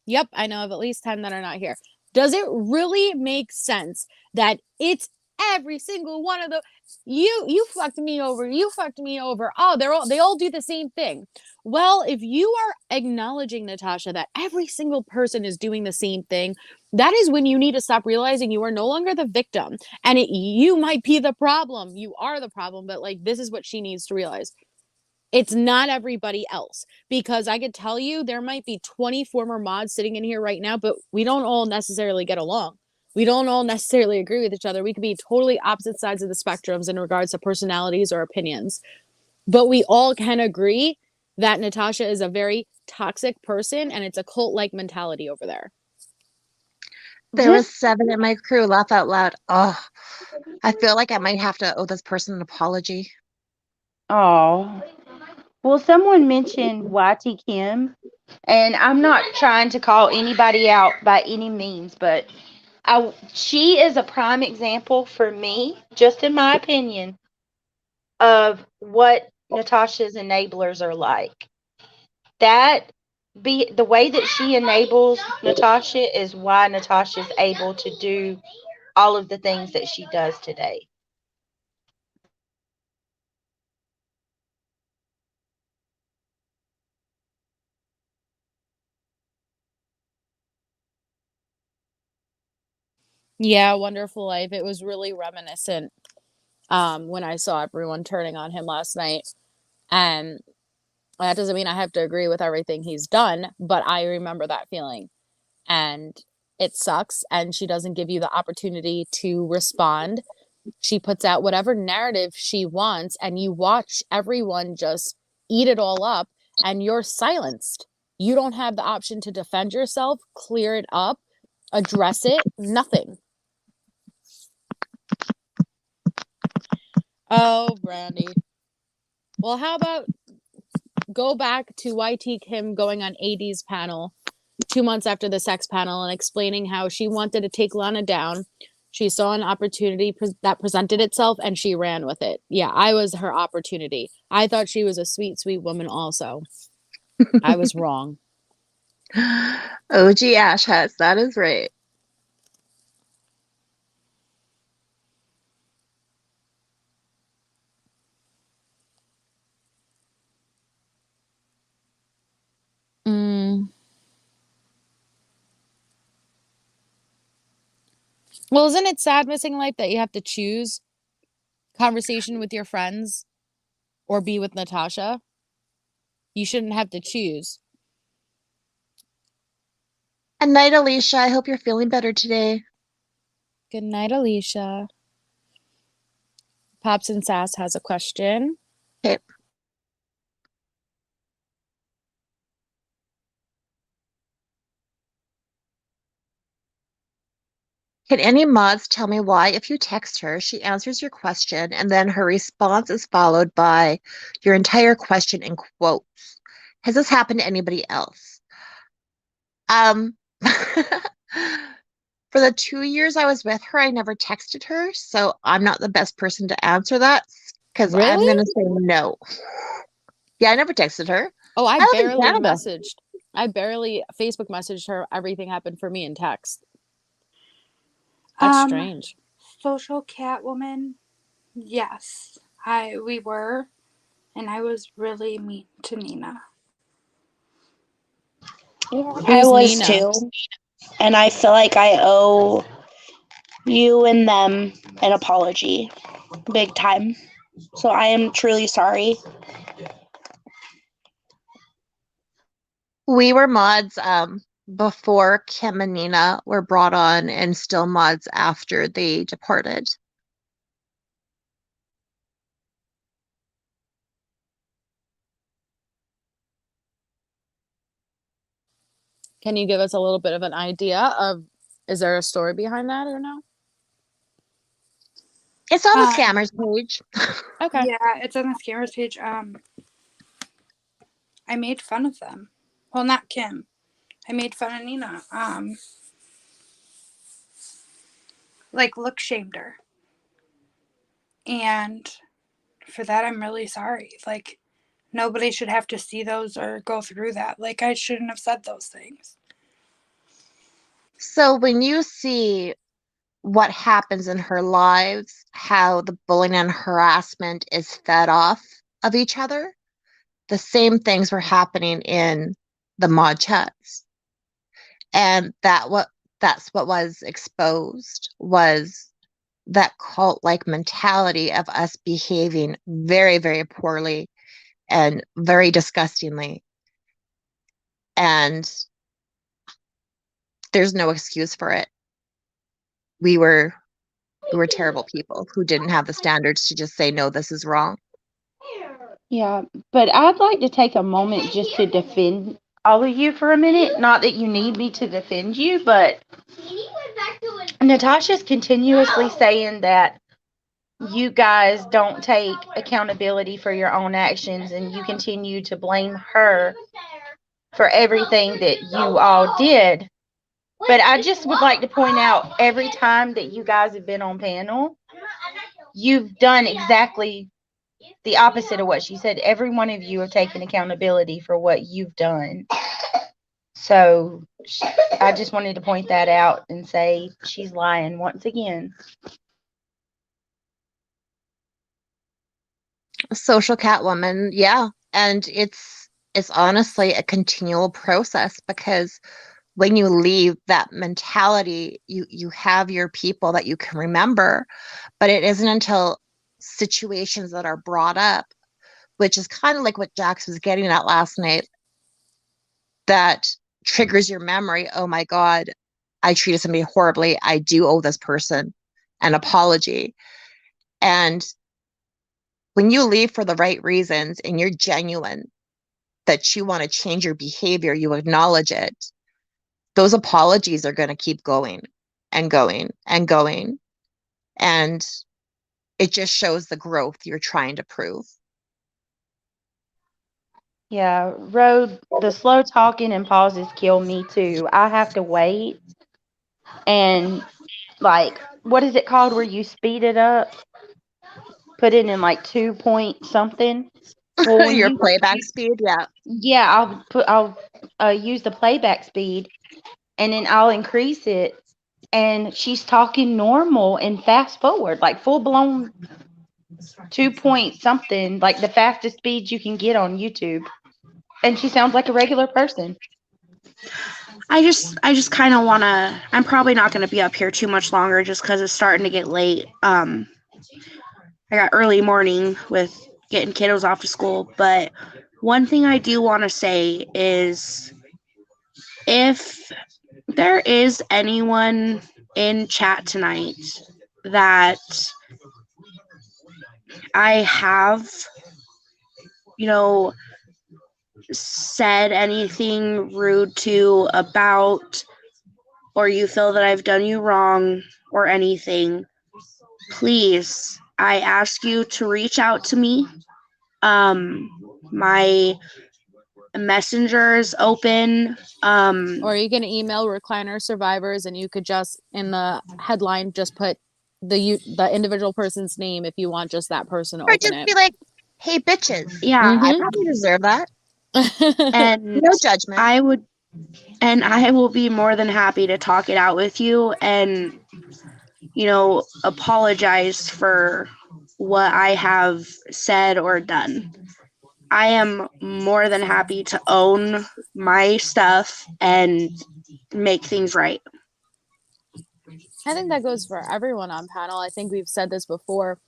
Yep, I know of at least 10 that are not here. Does it really make sense that it's every single one of the you fucked me over, you fucked me over. Oh, they all do the same thing. Well, if you are acknowledging, Natasha, that every single person is doing the same thing, that is when you need to stop realizing you are no longer the victim and you might be the problem. You are the problem, but like this is what she needs to realize. It's not everybody else because I could tell you there might be 20 former mods sitting in here right now, but we don't all necessarily get along. We don't all necessarily agree with each other. We could be totally opposite sides of the spectrums in regards to personalities or opinions. But we all can agree that Natasha is a very toxic person and it's a cult-like mentality over there. There was 7 in my crew. Laugh out loud. Oh, I feel like I might have to owe this person an apology. Oh. Well, someone mentioned YT Kim, and I'm not trying to call anybody out by any means, but she is a prime example for me, just in my opinion, of what Natasha's enablers are like. The way that she enables Natasha is why Natasha's able to do all of the things that she does today. Yeah, Wonderful Life. It was really reminiscent when I saw everyone turning on him last night. And that doesn't mean I have to agree with everything he's done, but I remember that feeling. And it sucks. And she doesn't give you the opportunity to respond. She puts out whatever narrative she wants, and you watch everyone just eat it all up, and you're silenced. You don't have the option to defend yourself, clear it up, address it, nothing. Oh, Brandy. Well, how about go back to YT Kim going on AD's panel 2 months after the sex panel and explaining how she wanted to take Lana down. She saw an opportunity that presented itself and she ran with it. Yeah, I was her opportunity. I thought she was a sweet, sweet woman also. I was wrong. OG Ash Hess, that is right. Mm. Well, isn't it sad, Missing Life, that you have to choose conversation with your friends or be with Natasha? You shouldn't have to choose. And night, Alicia. I hope you're feeling better today. Good night, Alicia. Pops and Sass has a question. Okay. Can any mods tell me why, if you text her, she answers your question and then her response is followed by your entire question in quotes? Has this happened to anybody else? For the 2 years I was with her, I never texted her, so I'm not the best person to answer that because I'm Really? gonna say no. Yeah, I never texted her. Oh, I I live in barely Canada. messaged. I barely Facebook messaged her. Everything happened for me in text. That's strange. Social Catwoman, yes, we were, and I was really mean to Nina. I Who's was Nina? too. And I feel like I owe you and them an apology. Big time. So I am truly sorry. We were mods before Kim and Nina were brought on and still mods after they departed. Can you give us a little bit of an idea of, is there a story behind that or no? It's on the scammers page. Okay. Yeah, it's on the scammers page. I made fun of them. Well, not Kim. I made fun of Nina. Like look shamed her. And for that I'm really sorry. Like nobody should have to see those or go through that. Like I shouldn't have said those things. So when you see what happens in her lives, how the bullying and harassment is fed off of each other, the same things were happening in the mod chats. And that's what was exposed was that cult-like mentality of us behaving very, very poorly and very disgustingly. And there's no excuse for it. We were terrible people who didn't have the standards to just say, no, this is wrong. Yeah, but I'd like to take a moment just to defend all of you for a minute. Not that you need me to defend you, but Natasha's continuously saying that you guys don't take accountability for your own actions and you continue to blame her for everything that you all did. But I just would like to point out every time that you guys have been on panel, you've done exactly the opposite of what she said. Every one of you have taken accountability for what you've done. So I just wanted to point that out and say she's lying once again. Social Catwoman, yeah. And it's honestly a continual process because when you leave that mentality, you have your people that you can remember, but it isn't until situations that are brought up, which is kind of like what Jax was getting at last night, that triggers your memory. Oh my God, I treated somebody horribly. I do owe this person an apology. And when you leave for the right reasons and you're genuine that you want to change your behavior, you acknowledge it, those apologies are going to keep going and going and going. And it just shows the growth you're trying to prove. Yeah, Road, the slow talking and pauses kill me too. I have to wait and, like, what is it called where you speed it up? Put it in like 2 point something. Well, when Your you, playback speed, yeah. yeah, I'll use the playback speed and then I'll increase it. And she's talking normal and fast forward, like full blown 2 point something, like the fastest speed you can get on YouTube. And she sounds like a regular person. I just kind of want to. I'm probably not going to be up here too much longer, just because it's starting to get late. I got early morning with getting kiddos off to school, but one thing I do want to say is, if there is anyone in chat tonight that I have, you know, said anything rude to, about, or you feel that I've done you wrong or anything, please, I ask you to reach out to me. My messenger is open. Or you can email Recliner Survivors, and you could just in the headline just put the individual person's name if you want just that person to Or open just it. be like, hey, bitches, Yeah, I Mm-hmm. probably deserve that. and No judgment. I would, and I will be more than happy to talk it out with you and, apologize for what I have said or done. I am more than happy to own my stuff and make things right. I think that goes for everyone on panel. I think we've said this before.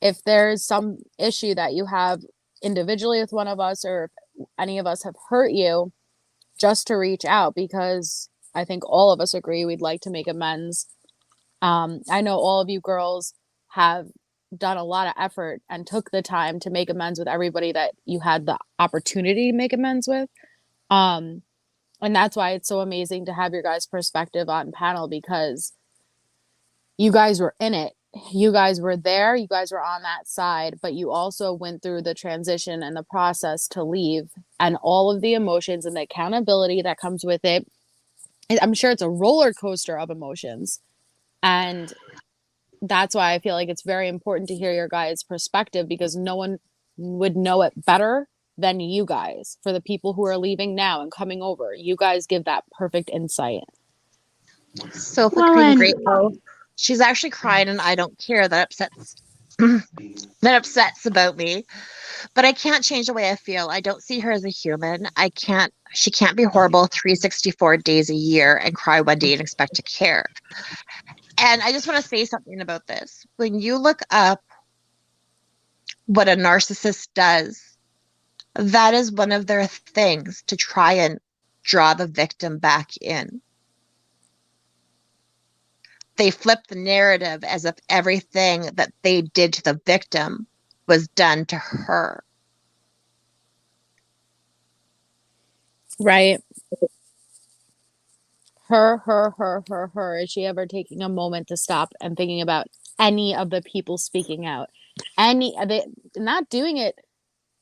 If there's some issue that you have individually with one of us, or if any of us have hurt you, just to reach out, because I think all of us agree we'd like to make amends. I know all of you girls have done a lot of effort and took the time to make amends with everybody that you had the opportunity to make amends with. And that's why it's so amazing to have your guys' perspective on panel, because you guys were in it. You guys were there. You guys were on that side, but you also went through the transition and the process to leave, and all of the emotions and the accountability that comes with it. I'm sure it's a roller coaster of emotions. And that's why I feel like it's very important to hear your guys' perspective, because no one would know it better than you guys. For the people who are leaving now and coming over, you guys give that perfect insight. So Well, freaking and grateful. She's actually crying, and I don't care. That upsets that upsets about me. But I can't change the way I feel. I don't see her as a human. She can't be horrible 364 days a year and cry one day and expect to care. And I just want to say something about this. When you look up what a narcissist does, that is one of their things, to try and draw the victim back in. They flip the narrative as if everything that they did to the victim was done to her. Right. Her. Is she ever taking a moment to stop and thinking about any of the people speaking out? They not doing it,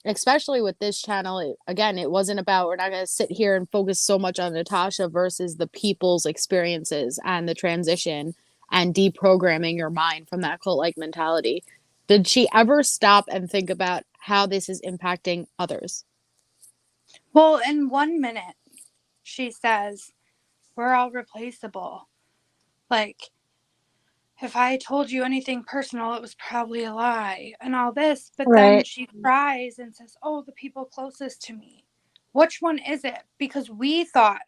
especially with this channel. Again, it wasn't about, we're not going to sit here and focus so much on Natasha versus the people's experiences and the transition and deprogramming your mind from that cult-like mentality. Did she ever stop and think about how this is impacting others? Well, in 1 minute, she says, we're all replaceable. Like, if I told you anything personal, it was probably a lie and all this. But then Right. she cries and says, oh, the people closest to me. Which one is it? Because we thought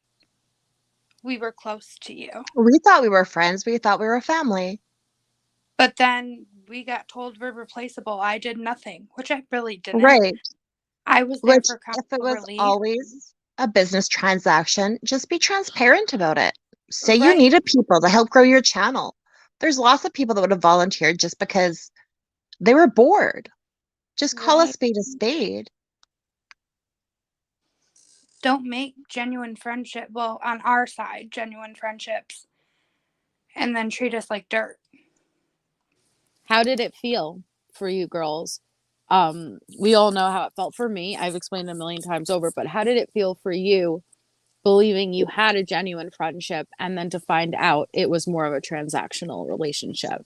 we were close to you. We thought we were friends. We thought we were family. But then we got told we're replaceable. I did nothing, which I really didn't. Right. I was there Which, for if it comical was relief. always a business transaction, just be transparent about it. Say you Right. needed people to help grow your channel. There's lots of people that would have volunteered just because they were bored. Just call a Right. spade a spade. Don't make genuine friendship, well, on our side, genuine friendships, and then treat us like dirt. How did it feel for you girls? We all know how it felt for me. I've explained a million times over, but how did it feel for you believing you had a genuine friendship and then to find out it was more of a transactional relationship?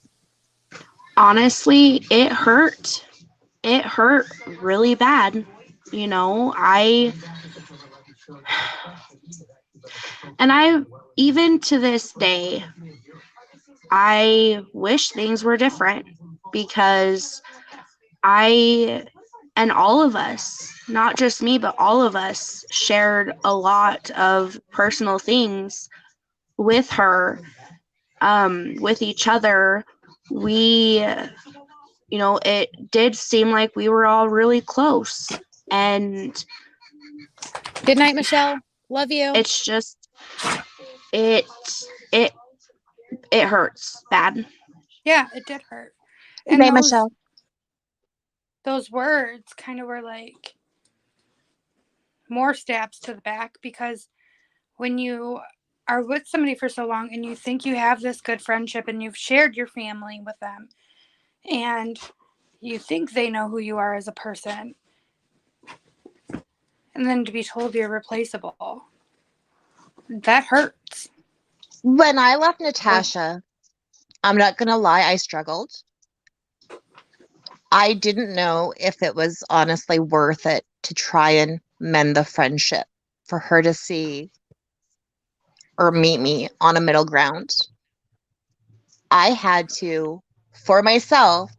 Honestly, it hurt. It hurt really bad. You know, even to this day, I wish things were different because and all of us, not just me, but all of us shared a lot of personal things with her, with each other. We, it did seem like we were all really close. And Good night, Michelle. Love you. it's just, it hurts bad. Yeah, it did hurt. And And Michelle. those words kind of were like more stabs to the back, because when you are with somebody for so long and you think you have this good friendship and you've shared your family with them and you think they know who you are as a person, and then to be told you're replaceable, that hurts. When I left Natasha, I'm not going to lie, I struggled. I didn't know if it was honestly worth it to try and mend the friendship, for her to see or meet me on a middle ground. I had to, for myself,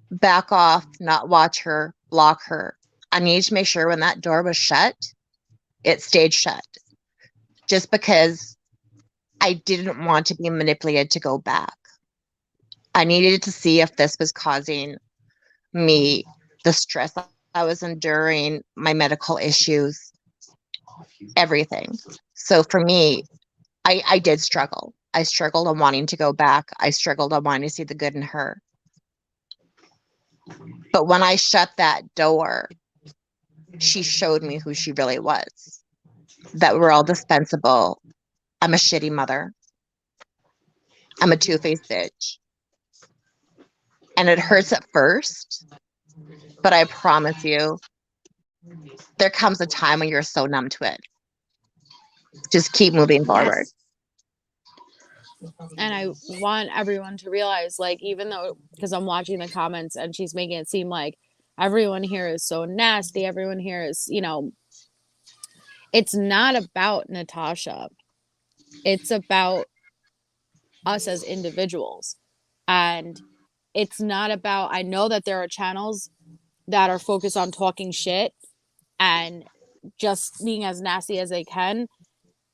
back off, not watch her, block her. I needed to make sure when that door was shut, it stayed shut. Just because I didn't want to be manipulated to go back. I needed to see if this was causing me the stress I was enduring, my medical issues, everything. So for me, I did struggle. I struggled on wanting to go back. I struggled on wanting to see the good in her. But when I shut that door, she showed me who she really was. That we're all dispensable. I'm a shitty mother. I'm a two-faced bitch. And it hurts at first, but I promise you, there comes a time when you're so numb to it. Just keep moving forward. Yes. And I want everyone to realize, like, even though, because I'm watching the comments and she's making it seem like everyone here is so nasty, everyone here is, it's not about Natasha. It's about us as individuals. And it's not about, I know that there are channels that are focused on talking shit and just being as nasty as they can.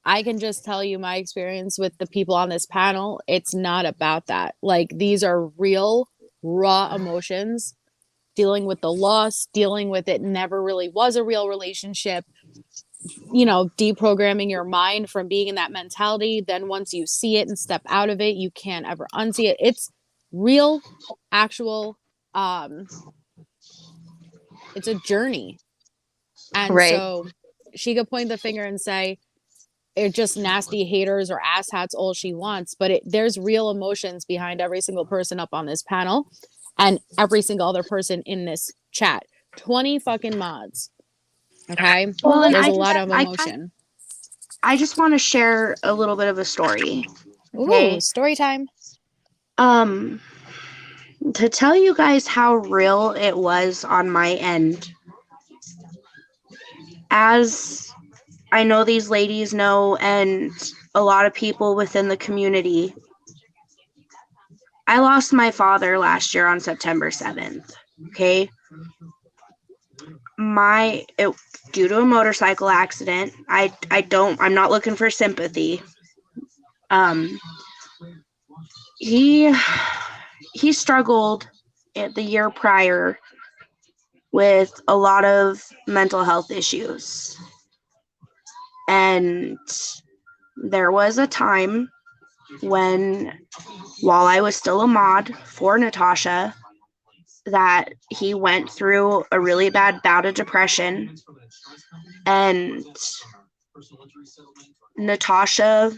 I can just tell you my experience with the people on this panel. It's not about that. Like, these are real, raw emotions, dealing with the loss, dealing with it never really was a real relationship, deprogramming your mind from being in that mentality. Then once you see it and step out of it, you can't ever unsee it. It's real, actual, it's a journey. And Right. so she could point the finger and say, it's just nasty haters or asshats all she wants, but there's real emotions behind every single person up on this panel and every single other person in this chat. 20 fucking mods. Okay? Well, and there's a lot of emotion. I just want to share a little bit of a story. Okay? Ooh, story time. To tell you guys how real it was on my end, as I know these ladies know, and a lot of people within the community, I lost my father last year on September 7th. Okay. Due to a motorcycle accident. I'm not looking for sympathy. Um, he struggled the year prior with a lot of mental health issues. And there was a time when, while I was still a mod for Natasha, that he went through a really bad bout of depression. And Natasha,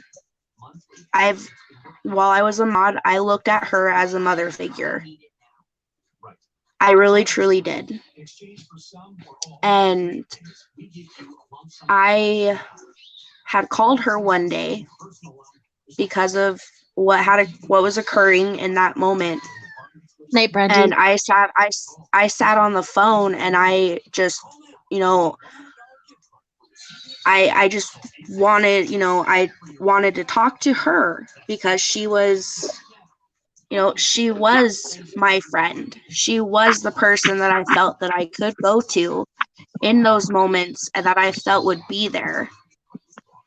while I was a mod, I looked at her as a mother figure. I really, truly did. And I had called her one day because of what was occurring in that moment. Night, Brandy. And I sat on the phone, and I just, I just wanted, I wanted to talk to her because she was, she was my friend. She was the person that I felt that I could go to in those moments and that I felt would be there.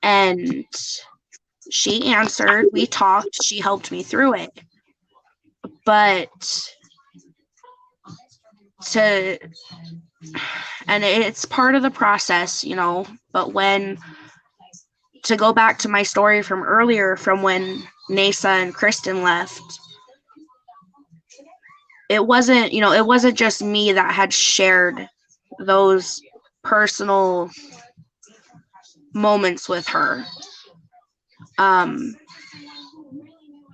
And she answered, we talked, she helped me through it. But and it's part of the process, but to go back to my story from earlier, from when Nasa and Kristen left, it wasn't just me that had shared those personal moments with her. The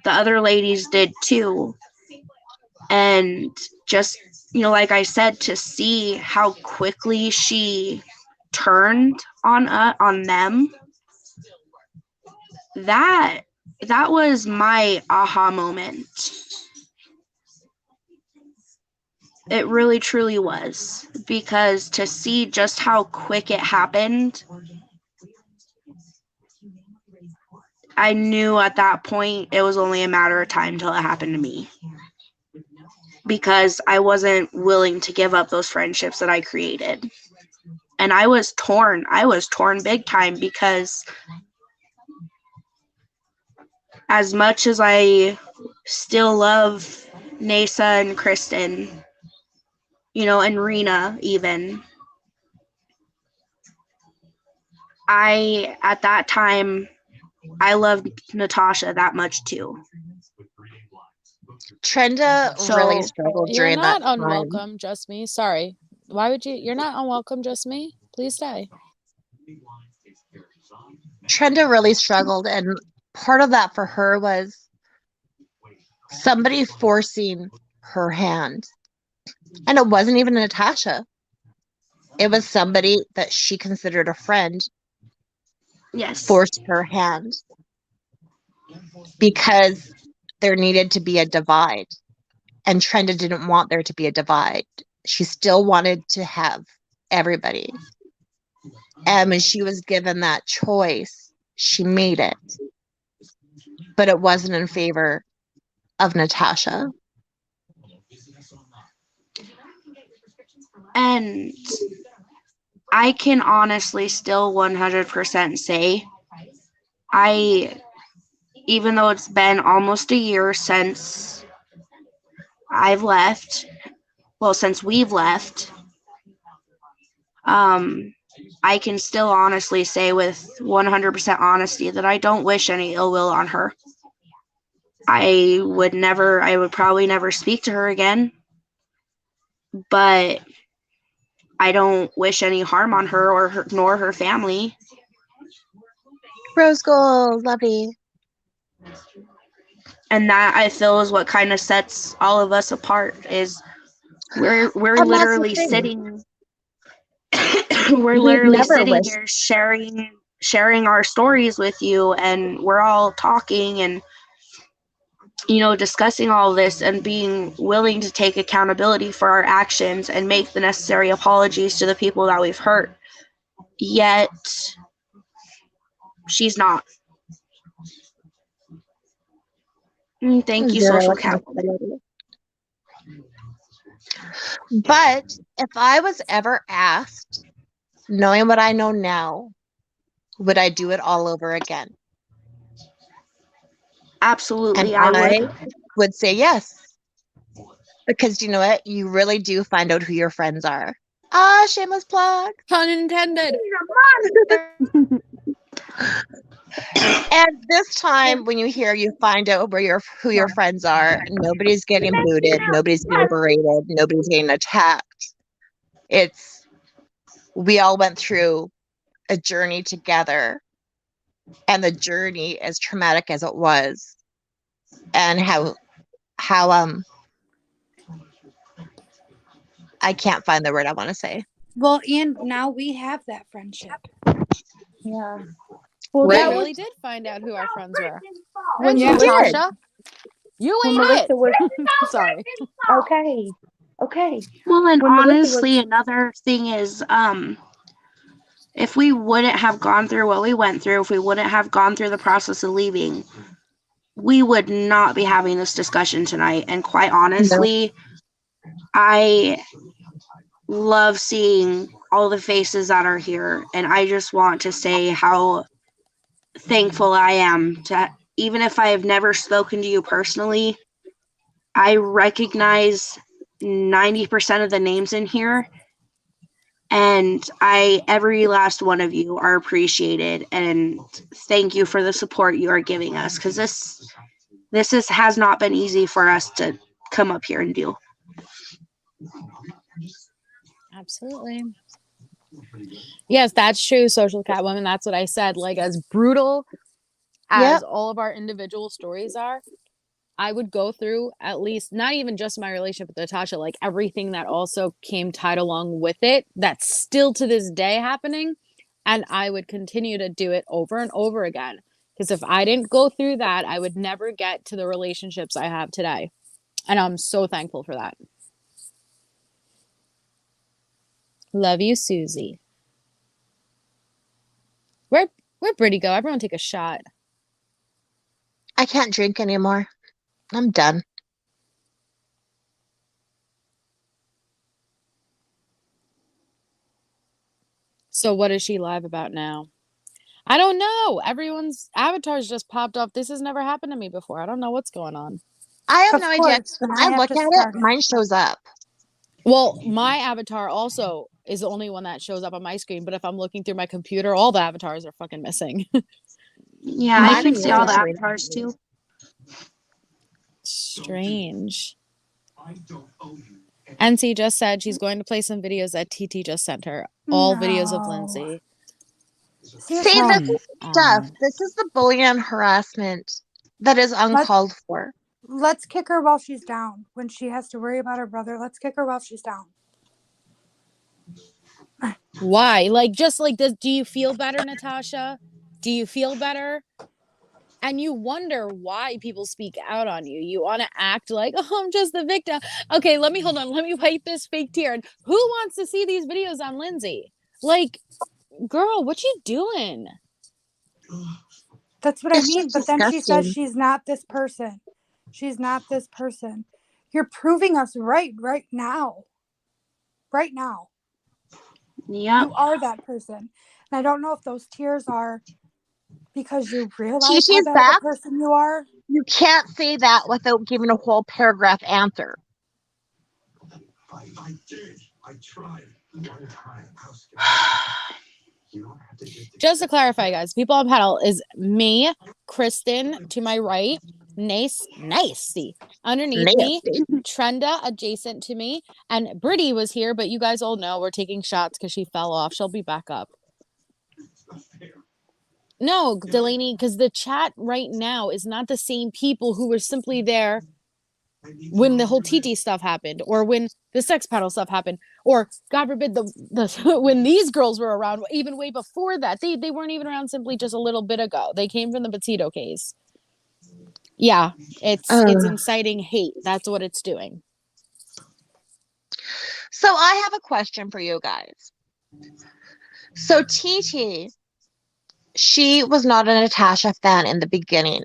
other ladies did too. And just, like I said, to see how quickly she turned on them, that was my aha moment. It really, truly was, because to see just how quick it happened, I knew at that point it was only a matter of time till it happened to me, because I wasn't willing to give up those friendships that I created. And I was torn big time, because as much as I still love Nasa and Kristen, and Rena even, at that time, I loved Natasha that much too. Trenda really struggled You're during that not time. unwelcome, just me. Sorry. Why would you? You're not unwelcome, just me. Please stay. Trenda really struggled, and part of that for her was somebody forcing her hand. And it wasn't even Natasha. It was somebody that she considered a friend. Yes. Forced her hand because there needed to be a divide. And Trenda didn't want there to be a divide. She still wanted to have everybody. And when she was given that choice, she made it. But it wasn't in favor of Natasha. And I can honestly still 100% say, even though it's been almost a year since I've left, since we've left, I can still honestly say with 100% honesty that I don't wish any ill will on her. I would probably never speak to her again, but I don't wish any harm on her nor her family. Rose gold, lovey. And that, I feel, is what kind of sets all of us apart, is we're literally sitting we're literally sitting here sharing our stories with you, and we're all talking and discussing all this and being willing to take accountability for our actions and make the necessary apologies to the people that we've hurt. Yet she's not. Thank you, social capital. But if I was ever asked, knowing what I know now, would I do it all over again? Absolutely, And I I would. would say yes. Because you know what? You really do find out who your friends are. Ah, shameless plug. Pun intended. And this time, when you hear, you find out who your friends are. Nobody's getting booted. Nobody's getting berated. Nobody's getting attacked. We all went through a journey together, and the journey, as traumatic as it was, and how I can't find the word I want to say. Well, and now we have that friendship. Yeah. Well, We that Right? was really did find out who our friends were. when And Yeah. Melissa, Natasha, you when ain't Melissa was it. Sorry. okay. Okay. Well, and When Melissa was honestly, another thing is, if we wouldn't have gone through what we went through, if we wouldn't have gone through the process of leaving, we would not be having this discussion tonight. And quite No. honestly, I love seeing all the faces that are here. And I just want to say how thankful I am to, even if I have never spoken to you personally, I recognize 90% of the names in here. And every last one of you are appreciated, and thank you for the support you are giving us, because this has not been easy for us to come up here and do. Absolutely. Yes, that's true, Social Cat Woman. That's what I said. Like, as brutal as Yep. all of our individual stories are, I would go through at least, not even just my relationship with Natasha, like everything that also came tied along with it, that's still to this day happening. And I would continue to do it over and over again. Because if I didn't go through that, I would never get to the relationships I have today. And I'm so thankful for that. Love you, Susie. Where'd Brittany go? Everyone take a shot. I can't drink anymore. I'm done. So what is she live about now? I don't know. Everyone's avatars just popped up. This has never happened to me before. I don't know what's going on. I have Of no idea. course. When And I I have look to at it, start it. mine shows up. Well, my avatar also is the only one that shows up on my screen, but if I'm looking through my computer, all the avatars are fucking missing. Yeah, I Mine can is see all the showing. avatars too. Strange. NC just said she's going to play some videos that TT just sent her. All videos of No. Lindsay. See, this Come is stuff. on. This is the bullying and harassment that is uncalled for. Let's kick her while she's down. When she has to worry about her brother, let's kick her while she's down. Why? Like, just like this, do you feel better, Natasha? Do you feel better? And you wonder why people speak out on you. You want to act like, oh, I'm just the victim. Okay, let me wipe this fake tear. And who wants to see these videos on Lindsay? Like, girl, what you doing? That's what I It's mean. just But then she says disgusting. she's not this person. She's not this person. You're proving us right now. Right now. Yep. You are that person. And I don't know if those tears are because you realize how TT's bad of back. a person you are. You can't say that without giving a whole paragraph answer. I did. I tried one time. Just to clarify, guys, people on panel is me, Kristen to my right, Nicey underneath me, Nasty. Trenda adjacent to me, and Brittany was here, but you guys all know we're taking shots because she fell off. She'll be back up. No, Delaney, because the chat right now is not the same people who were simply there when the whole TT stuff happened, or when the sex paddle stuff happened, or God forbid the when these girls were around, even way before that. They weren't even around simply just a little bit ago. They came from the Petito case. Yeah, it's inciting hate. That's what it's doing. So I have a question for you guys. So TT, she was not a Natasha fan in the beginning.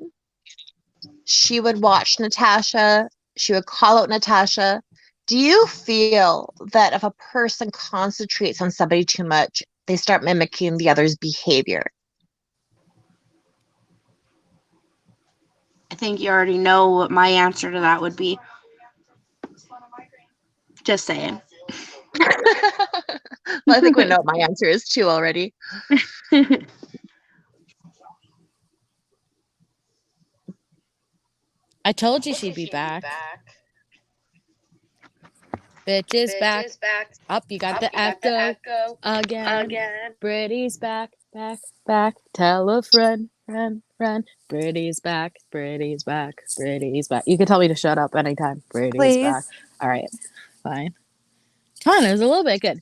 She would watch Natasha. She would call out Natasha. Do you feel that if a person concentrates on somebody too much, they start mimicking the other's behavior? I think you already know what my answer to that would be. Just saying. Well, I think we know what my answer is too already. I told you she'd be back. Bitch is back. Up, you got the echo again. Brady's back. Tell a friend. Brady's back. Brady's back. You can tell me to shut up anytime. Brady's back. Please. All right, fine. Come on, it was a little bit good.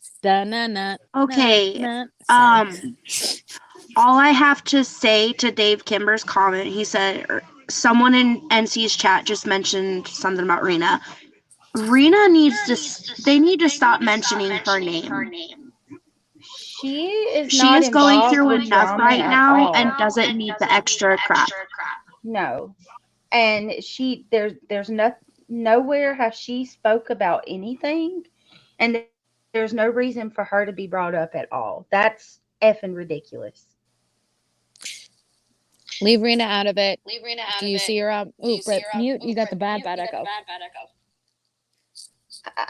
Okay. Sorry. All I have to say to Dave Kimber's comment, he said someone in NC's chat just mentioned something about Rena. Rena they need to stop mentioning her name. She is She not is going involved through with enough drama right at now all. and doesn't need the extra crap. No. And there's nowhere has she spoke about anything, and there's no reason for her to be brought up at all. That's effing ridiculous. Leave Rena out of it. Do you see her up? Ooh, Brett, mute. You got the bad echo.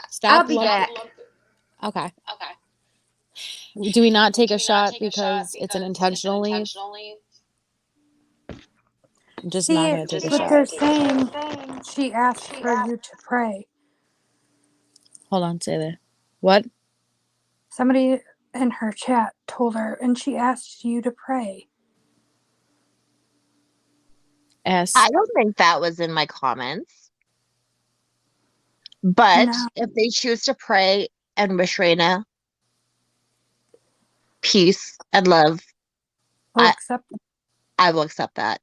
Stop. I'll be back. Okay. Do we not take a shot because it's an intentional leave? I'm just not going to take a but shot. they're saying she asked for you to pray. Hold on, say that. What? Somebody in her chat told her, and she asked you to pray. I don't think that was in my comments. But No. if they choose to pray and wish Rena peace and love, We'll accept it. I will accept that.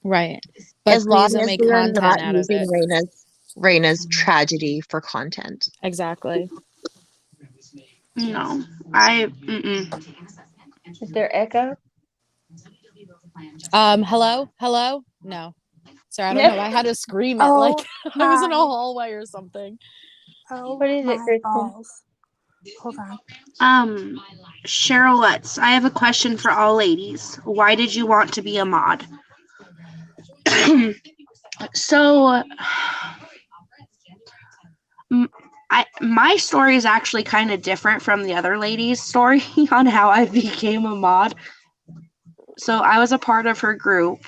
Right. But as long please don't as make they're content not out of using it. Rena's tragedy for content. Exactly. No. Is there echo? Hello? No. Sorry, I don't know. I had to scream it like I was in a hallway or something. Oh, what is it, Kristen? balls. Hold on. Cheryl Letts, I have a question for all ladies. Why did you want to be a mod? So, my story is actually kind of different from the other ladies' story on how I became a mod. So I was a part of her group,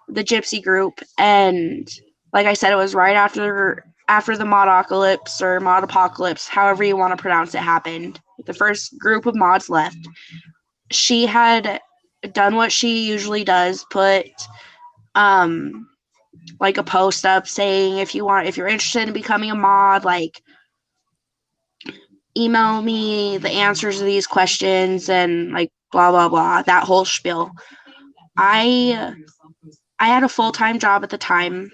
the Gypsy group, and like I said, it was right after the modocalypse or mod apocalypse, however you want to pronounce it, happened. The first group of mods left. She had done what she usually does, put like a post up saying if you're interested in becoming a mod, like email me the answers to these questions and like blah blah blah, that whole spiel. I had a full-time job at the time,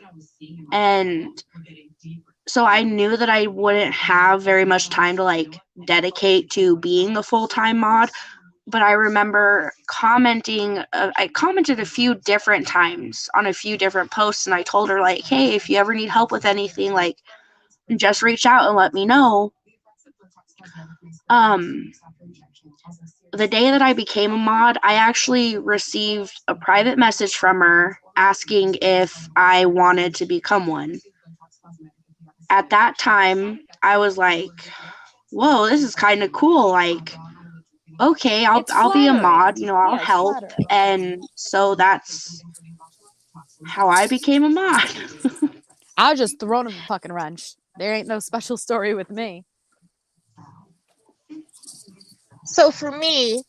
and so I knew that I wouldn't have very much time to like dedicate to being a full-time mod. But I remember I commented a few different times on a few different posts, and I told her like, hey, if you ever need help with anything, like just reach out and let me know. The day that I became a mod, I actually received a private message from her asking if I wanted to become one. At that time, I was like, whoa, this is kind of cool. Like, okay, I'll be a mod, I'll help. And so that's how I became a mod. I was just thrown a fucking wrench. There ain't no special story with me. So for me,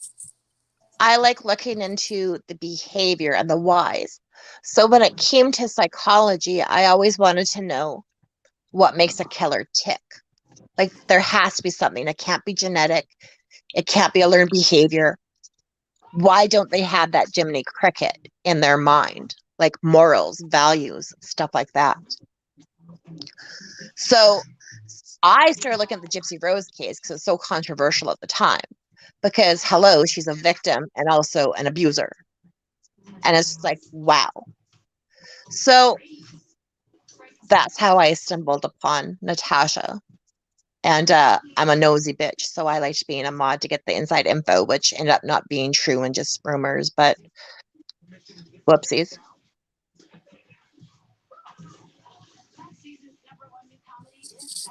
I like looking into the behavior and the whys. So when it came to psychology, I always wanted to know what makes a killer tick. Like there has to be something. It can't be genetic. It can't be a learned behavior. Why don't they have that Jiminy Cricket in their mind? Like morals, values, stuff like that. So I started looking at the Gypsy Rose case because it's so controversial at the time. Because hello, she's a victim and also an abuser. And it's just like, wow. So that's how I stumbled upon Natasha. And I'm a nosy bitch, so I liked being a mod to get the inside info, which ended up not being true and just rumors, but whoopsies.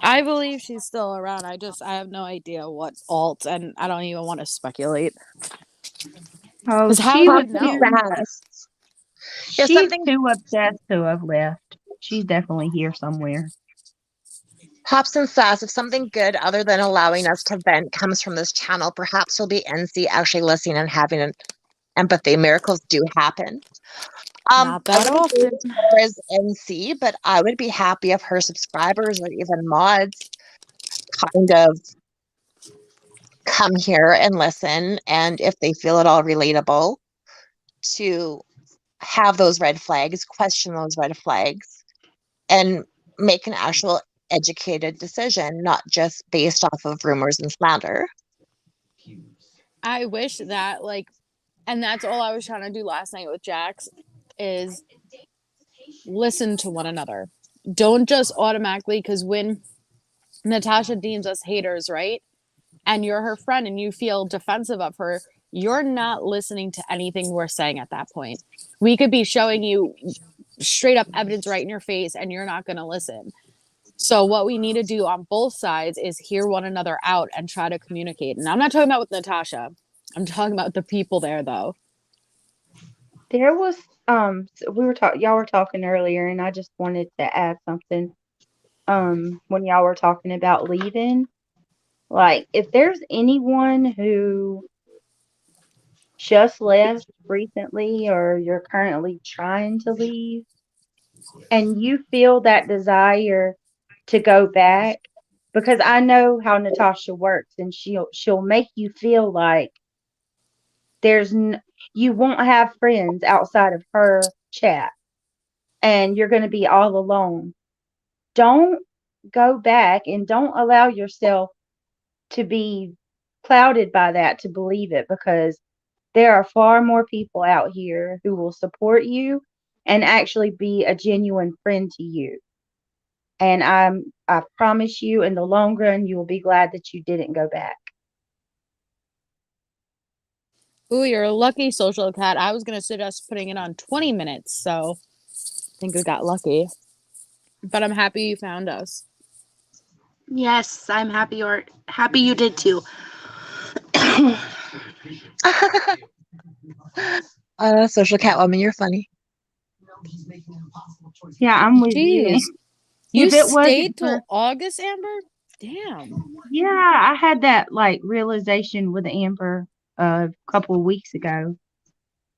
I believe she's still around. I have no idea what alt, and I don't even want to speculate. Oh, Because how she do was you Pops know? and too. Sass. Yeah, She's something too obsessed to have left. She's definitely here somewhere. Pops and Sass, if something good other than allowing us to vent comes from this channel, perhaps she'll be NC actually listening and having an empathy. Miracles do happen. Not I that wouldn't go often. as far as NC, but I would be happy if her subscribers or even mods kind of come here and listen, and if they feel at all relatable, to have those red flags, question those red flags, and make an actual educated decision, not just based off of rumors and slander. I wish that, like, and that's all I was trying to do last night with Jax, is listen to one another. Don't just automatically, because when Natasha deems us haters, right? And you're her friend and you feel defensive of her, you're not listening to anything we're saying at that point. We could be showing you straight up evidence right in your face and you're not going to listen. So what we need to do on both sides is hear one another out and try to communicate. And I'm not talking about with Natasha. I'm talking about the people there, though. There was we were talking, y'all were talking earlier, and I just wanted to add something. When y'all were talking about leaving, like if there's anyone who just left recently or you're currently trying to leave and you feel that desire to go back, because I know how Natasha works, and she'll make you feel like there's you won't have friends outside of her chat and you're going to be all alone. Don't go back and don't allow yourself to be clouded by that to believe it, because there are far more people out here who will support you and actually be a genuine friend to you. And I promise you, in the long run, you will be glad that you didn't go back. Ooh, you're a lucky social cat. I was going to suggest putting it on 20 minutes. So I think we got lucky. But I'm happy you found us. Yes, I'm happy you did too. Social cat woman, you're funny. Yeah, I'm with you. Jeez. You If it wasn't stayed for, till August, Amber? Damn. yeah, I had that like realization with Amber a couple of weeks ago.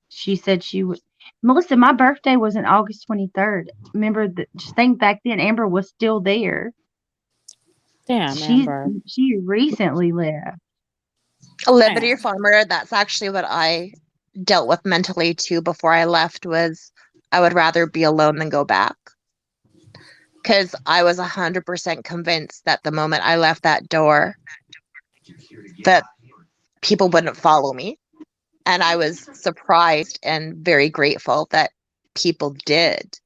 She said she would. Melissa, my birthday was in August 23rd. Remember, just think back then, Amber was still there. Damn, Amber. She recently left. Liberty Damn. Farmer, that's actually what I dealt with mentally too before I left, was I would rather be alone than go back. Because I was 100% convinced that the moment I left that door, that people wouldn't follow me. And I was surprised and very grateful that people did.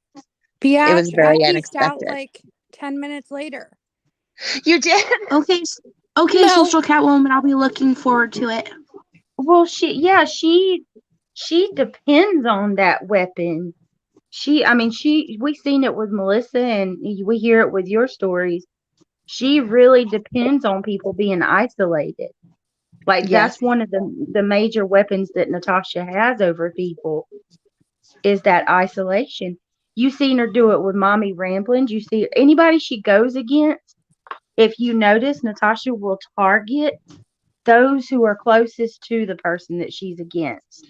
It was Biatch, I very peeked out unexpected. like 10 minutes later. You did? Okay, No. social cat woman, I'll be looking forward to it. Well, she depends on that weapon. We seen it with Melissa, and we hear it with your stories. She really depends on people being isolated. Like Yes. that's one of the major weapons that Natasha has over people, is that isolation. You seen her do it with Mommy Ramblings. You see anybody she goes against. If you notice, Natasha will target those who are closest to the person that she's against,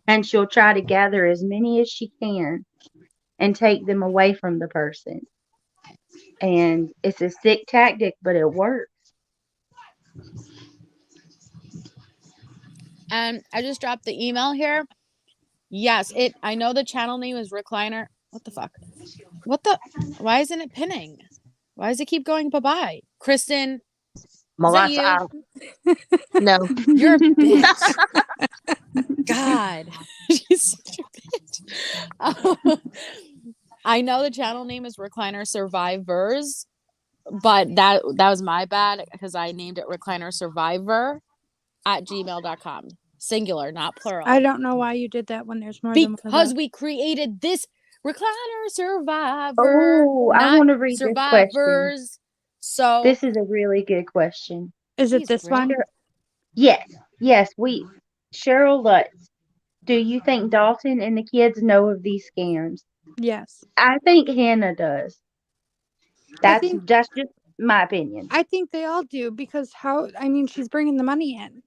and she'll try to gather as many as she can and take them away from the person. And it's a sick tactic, but it works. And I just dropped the email here. Yes, I know the channel name is Recliner. What the fuck? Why isn't it pinning? Why does it keep going bye-bye? Kristen, is that you? No. You're a bitch. God. She's such a bitch. I know the channel name is Recliner Survivors, but that was my bad because I named it Recliner Survivor at gmail.com. Singular, not plural. I don't know why you did that when there's more than one of Because those. we created this Recliner Survivor. Oh, I want to read this question. Survivors. So This is a really good question. Is it Jeez, this one? really? Yes, yes, Cheryl Lutz, do you think Dalton and the kids know of these scams? Yes. I think Hannah does. I That's think just my opinion. I think they all do because she's bringing the money in.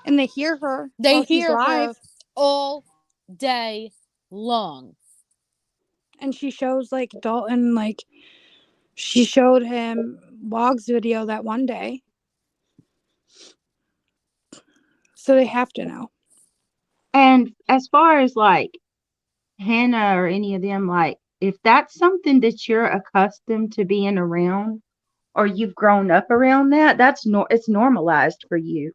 And they hear her They while she's hear her live. all day long. And she shows like Dalton, like she showed him Wog's video that one day. So they have to know. And as far as like Hannah or any of them, like if that's something that you're accustomed to being around or you've grown up around that, it's normalized for you.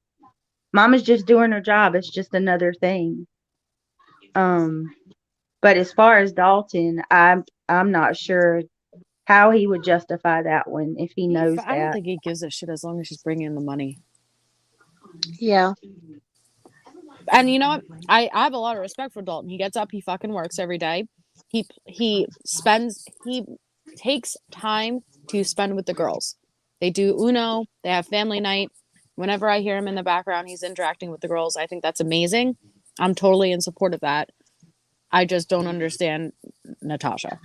Mama's just doing her job. It's just another thing. But as far as Dalton, I'm not sure how he would justify that one if he knows I don't that. think he gives a shit as long as she's bringing in the money. Yeah. And you know what? I have a lot of respect for Dalton. He gets up, he fucking works every day. He takes time to spend with the girls. They do Uno, they have family night. Whenever I hear him in the background, he's interacting with the girls. I think that's amazing. I'm totally in support of that. I just don't understand Natasha.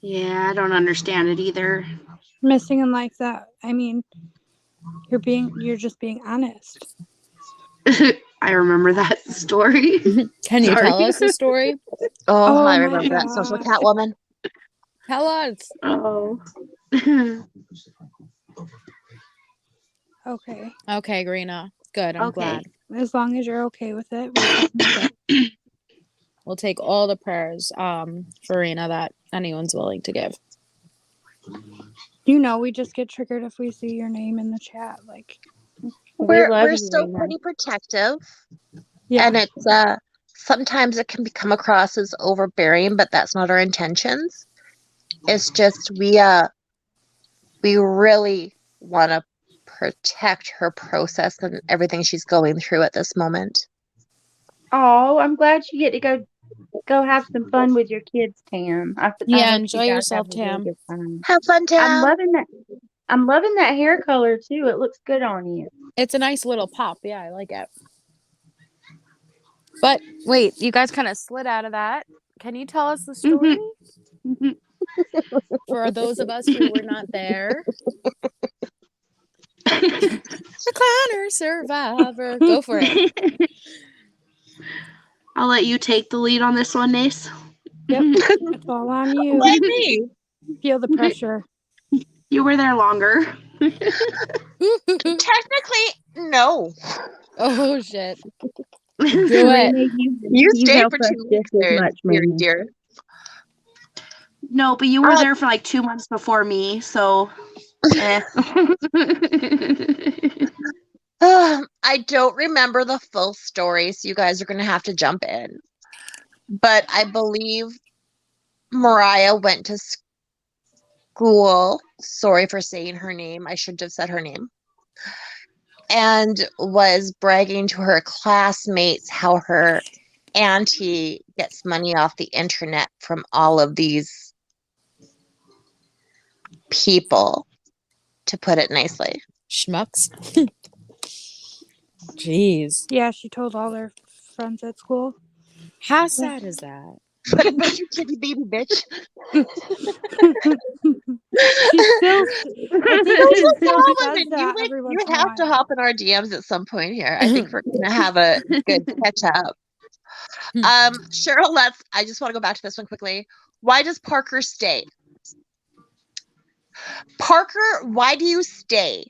Yeah, I don't understand it either. Missing him like that. I mean, you're just being honest. I remember that story. Can you Sorry. tell us the story? Oh, Oh I my remember that social gosh. cat woman. Tell us. Oh. Okay. Okay, Grina. Good. I'm Okay. glad. As long as you're okay with it, we can do it. We'll take all the prayers for Rena that anyone's willing to give. You know, we just get triggered if we see your name in the chat. Like, We love We're you, still Rena. pretty protective, yeah. and it's sometimes it can come across as overbearing, but that's not our intentions. It's just we really want to protect her process and everything she's going through at this moment. Oh, I'm glad you get to go have some fun with your kids, Tam. I Yeah, hope enjoy you guys yourself, have a really Tam. good time. Have fun, I'm Tam. loving that. I'm loving that hair color too. It looks good on you. It's a nice little pop. Yeah, I like it. But wait, you guys kind of slid out of that. Can you tell us the story? For those of us who were not there. Recliner survivor. Go for it. I'll let you take the lead on this one, Nace. Yep. It's all on you. Why me? Feel the pressure. You were there longer. Technically, no. Oh shit. Do Rena, it. You stayed help for us 2 just weeks as there, much, dear, Rena. dear. No, but you were there for like 2 months before me, so. I don't remember the full story, so you guys are going to have to jump in. But I believe Mariah went to school. Sorry for saying her name. I shouldn't have said her name. And was bragging to her classmates how her auntie gets money off the internet from all of these people, to put it nicely. Schmucks. Jeez. Yeah, she told all their friends at school. How sad is that? But make your kitty baby, bitch. She still, I think Those she are still all says women. that every once You in a have to while. hop in our DMs at some point here. I think we're gonna have a good catch up. Cheryl, I just want to go back to this one quickly. Why does Parker stay? Parker, why do you stay?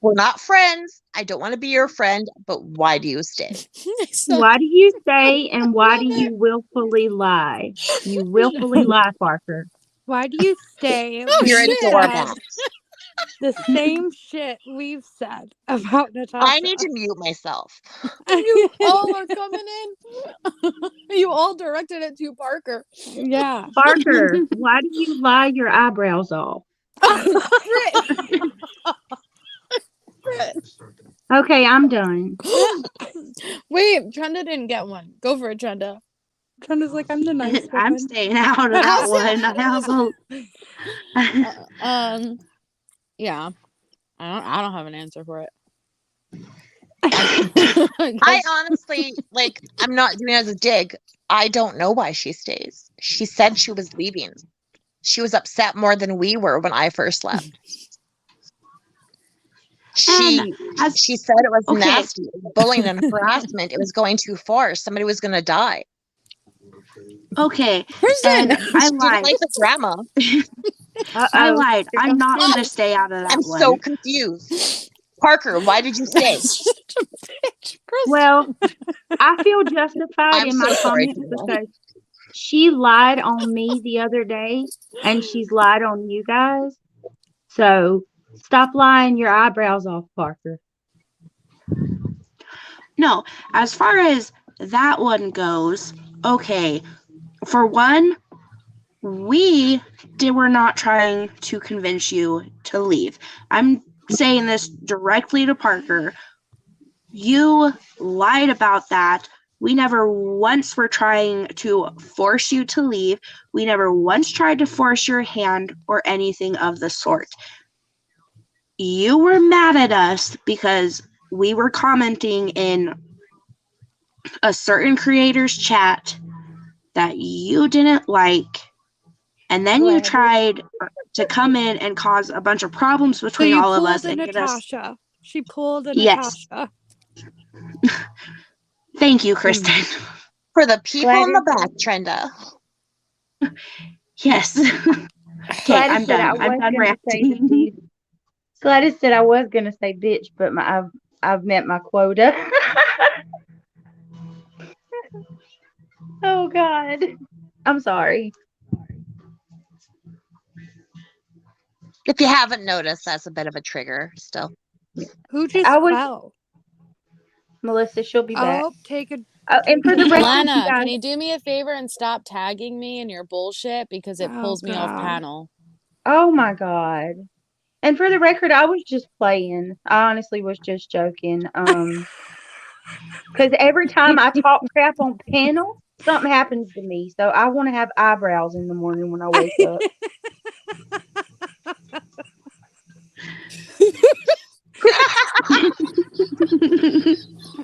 We're not friends. I don't want to be your friend, but why do you stay? Why do you say and why do you willfully lie? You willfully lie, Parker. Why do you stay? Oh, You're a shit. doormat. The same shit we've said about Natasha. I need to mute myself. You all are coming in. You all directed it to Parker. Yeah. Parker, why do you lie your eyebrows off? Brit. Brit. Okay, I'm done. Wait, Trenda didn't get one. Go for it, Trenda. Trenda's like, I'm the nice I'm one. staying out of that one. Yeah. I don't have an answer for it. I honestly, like, I'm not doing it as a dig. I don't know why she stays. She said she was leaving. She was upset more than we were when I first left. And as She said it was okay, nasty, it was bullying and harassment. It was going too far. Somebody was going to die. okay, Kristen! and I She didn't lied. like the drama. I Uh-oh. lied. Here I'm comes not Tim. gonna stay out of that I'm one. so confused. Parker, why did you stay? Such a bitch, Kristen. Well, I feel justified I'm in so my sorry, comments Kendall. because she lied on me the other day and she's lied on you guys. So stop lying your eyebrows off, Parker. No, as far as that one goes, okay. For one, we're not trying to convince you to leave. I'm saying this directly to Parker. You lied about that. We never once were trying to force you to leave. We never once tried to force your hand or anything of the sort. You were mad at us because we were commenting in a certain creator's chat that you didn't like, and then you tried to come in and cause a bunch of problems So between you all of us pulled a and get us. Natasha. She pulled a Yes. Natasha. Thank you, Kristen. For the people in the Gladys- back, Trenda. Yes. Okay, Gladys I'm said I done. I'm was done gonna say the ranting. bitch. Gladys said I was gonna say bitch, but I've met my quota. Oh God. I'm sorry. If you haven't noticed, that's a bit of a trigger still. Who just I was fell? Melissa, she'll be back. Oh, take a. And for the record, you Lana, guys, can you do me a favor and stop tagging me in your bullshit because it Oh, pulls me off God. panel? oh my God. And for the record, I was just playing. I honestly was just joking. Because every time I talk crap on panel, something happens to me. So I want to have eyebrows in the morning when I wake up.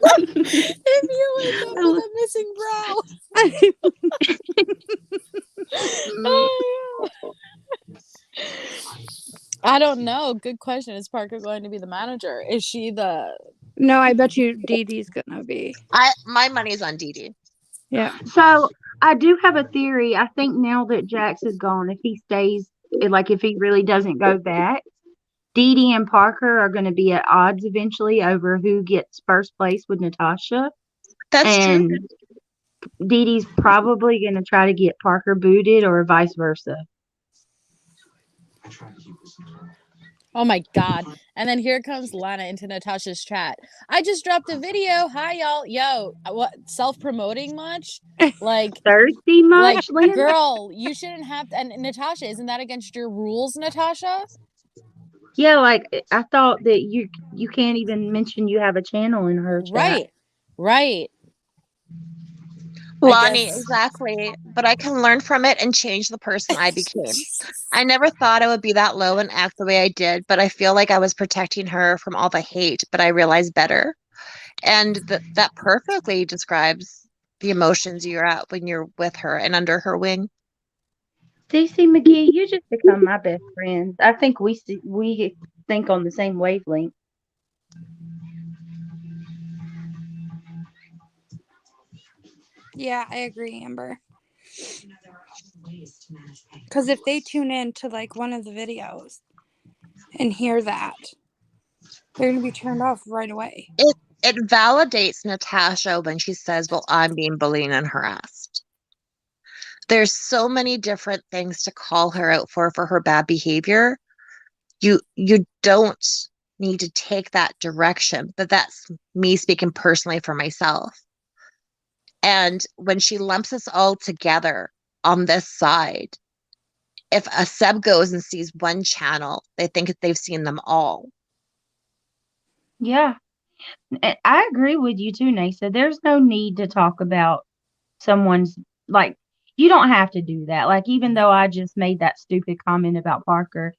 If you wake up with a missing brow. I don't know. Good question. Is Parker going to be the manager? Is she the? No, I bet you Dee Dee's gonna be. My money's on Dee Dee. Yeah. So I do have a theory. I think now that Jax is gone, if he stays, if he really doesn't go back, Dee Dee and Parker are going to be at odds eventually over who gets first place with Natasha. That's true. And Dee Dee's probably going to try to get Parker booted or vice versa. Oh my God. And then here comes Lana into Natasha's chat. I just dropped a video. Hi, y'all. Yo, what, self-promoting much? Like, Thirsty much, Lynn? girl, you shouldn't have to. And Natasha, isn't that against your rules, Natasha? Yeah, I thought that you can't even mention you have a channel in her chat. Right. Lonnie, exactly. But I can learn from it and change the person I became. I never thought I would be that low and act the way I did, but I feel like I was protecting her from all the hate, but I realized better. And that perfectly describes the emotions you're at when you're with her and under her wing. DC McGee, you just become my best friend. I think we think on the same wavelength. Yeah, I agree, Amber. Because if they tune in to like one of the videos and hear that, they're gonna be turned off right away. It validates Natasha when she says, well, I'm being bullied and harassed. There's so many different things to call her out for her bad behavior. You don't need to take that direction, but that's me speaking personally for myself. And when she lumps us all together on this side, if a sub goes and sees one channel, they think they've seen them all. Yeah. I agree with you too, Nasa. There's no need to talk about someone's, like, you don't have to do that. Like, even though I just made that stupid comment about Parker,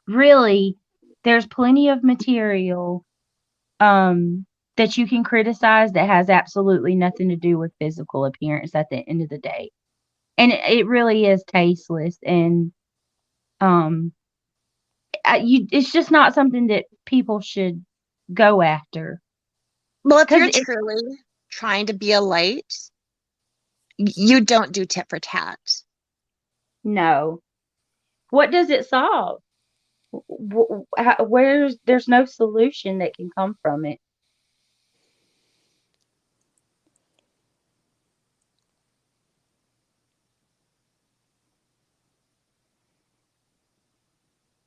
really, there's plenty of material that you can criticize that has absolutely nothing to do with physical appearance at the end of the day. And it really is tasteless, and um it's just not something that people should go after. Well, if 'Cause you're it's truly trying to be a light, you don't do tit for tat. no. What does it solve? There's no solution that can come from it.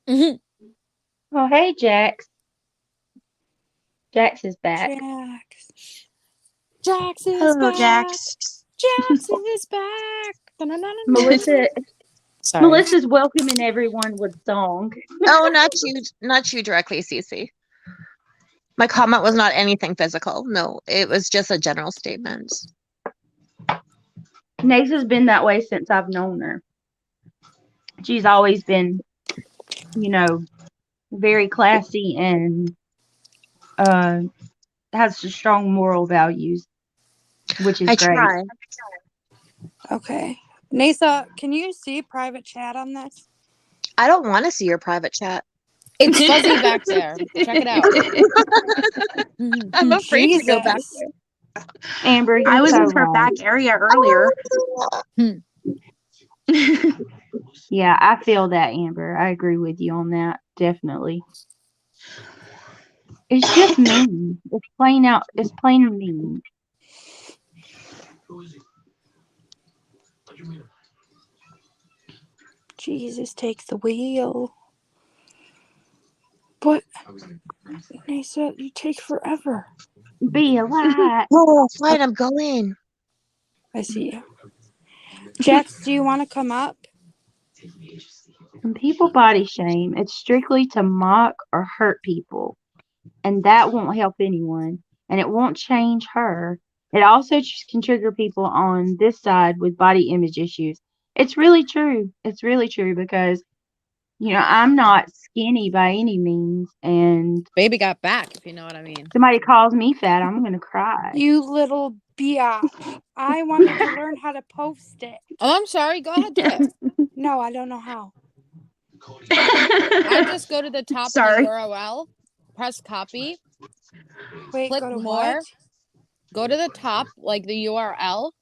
Mhm. Oh, hey, Jax. Jax is back. Jax. Jax is Hello, back. Jax. Jax is back. Da-na-na-na-na. Melissa Sorry. Melissa's welcoming everyone with song. Oh, not you directly, Cece. My comment was not anything physical. No, it was just a general statement. Nasa's been that way since I've known her. She's always been, very classy and has strong moral values, which is I great. try. Okay. Nasa, can you see private chat on this? I don't want to see your private chat. It's fuzzy back there. Check it out. I'm afraid to go back Jesus. there. Amber, you're I was so in her right. back area earlier. Yeah, I feel that, Amber. I agree with you on that. Definitely. It's just mean. It's plain out. It's plain and mean. Who is he? What do you mean? Jesus, take the wheel. But, Nasa, you take forever. Be a light. Oh, fine, I'm going. I see you. Jax, do you want to come up? When people body shame, it's strictly to mock or hurt people, and that won't help anyone, and it won't change her. It also can trigger people on this side with body image issues. It's really true. It's really true because, I'm not skinny by any means, and Baby got back, if you know what I mean. somebody calls me fat, I'm going to cry. You little biatch. I wanted to learn how to post it. Oh, I'm sorry. Go ahead, do it. No, I don't know how. I just go to the top of the Sorry. URL, press copy, Wait, click go to more, what? go to the top, like the URL,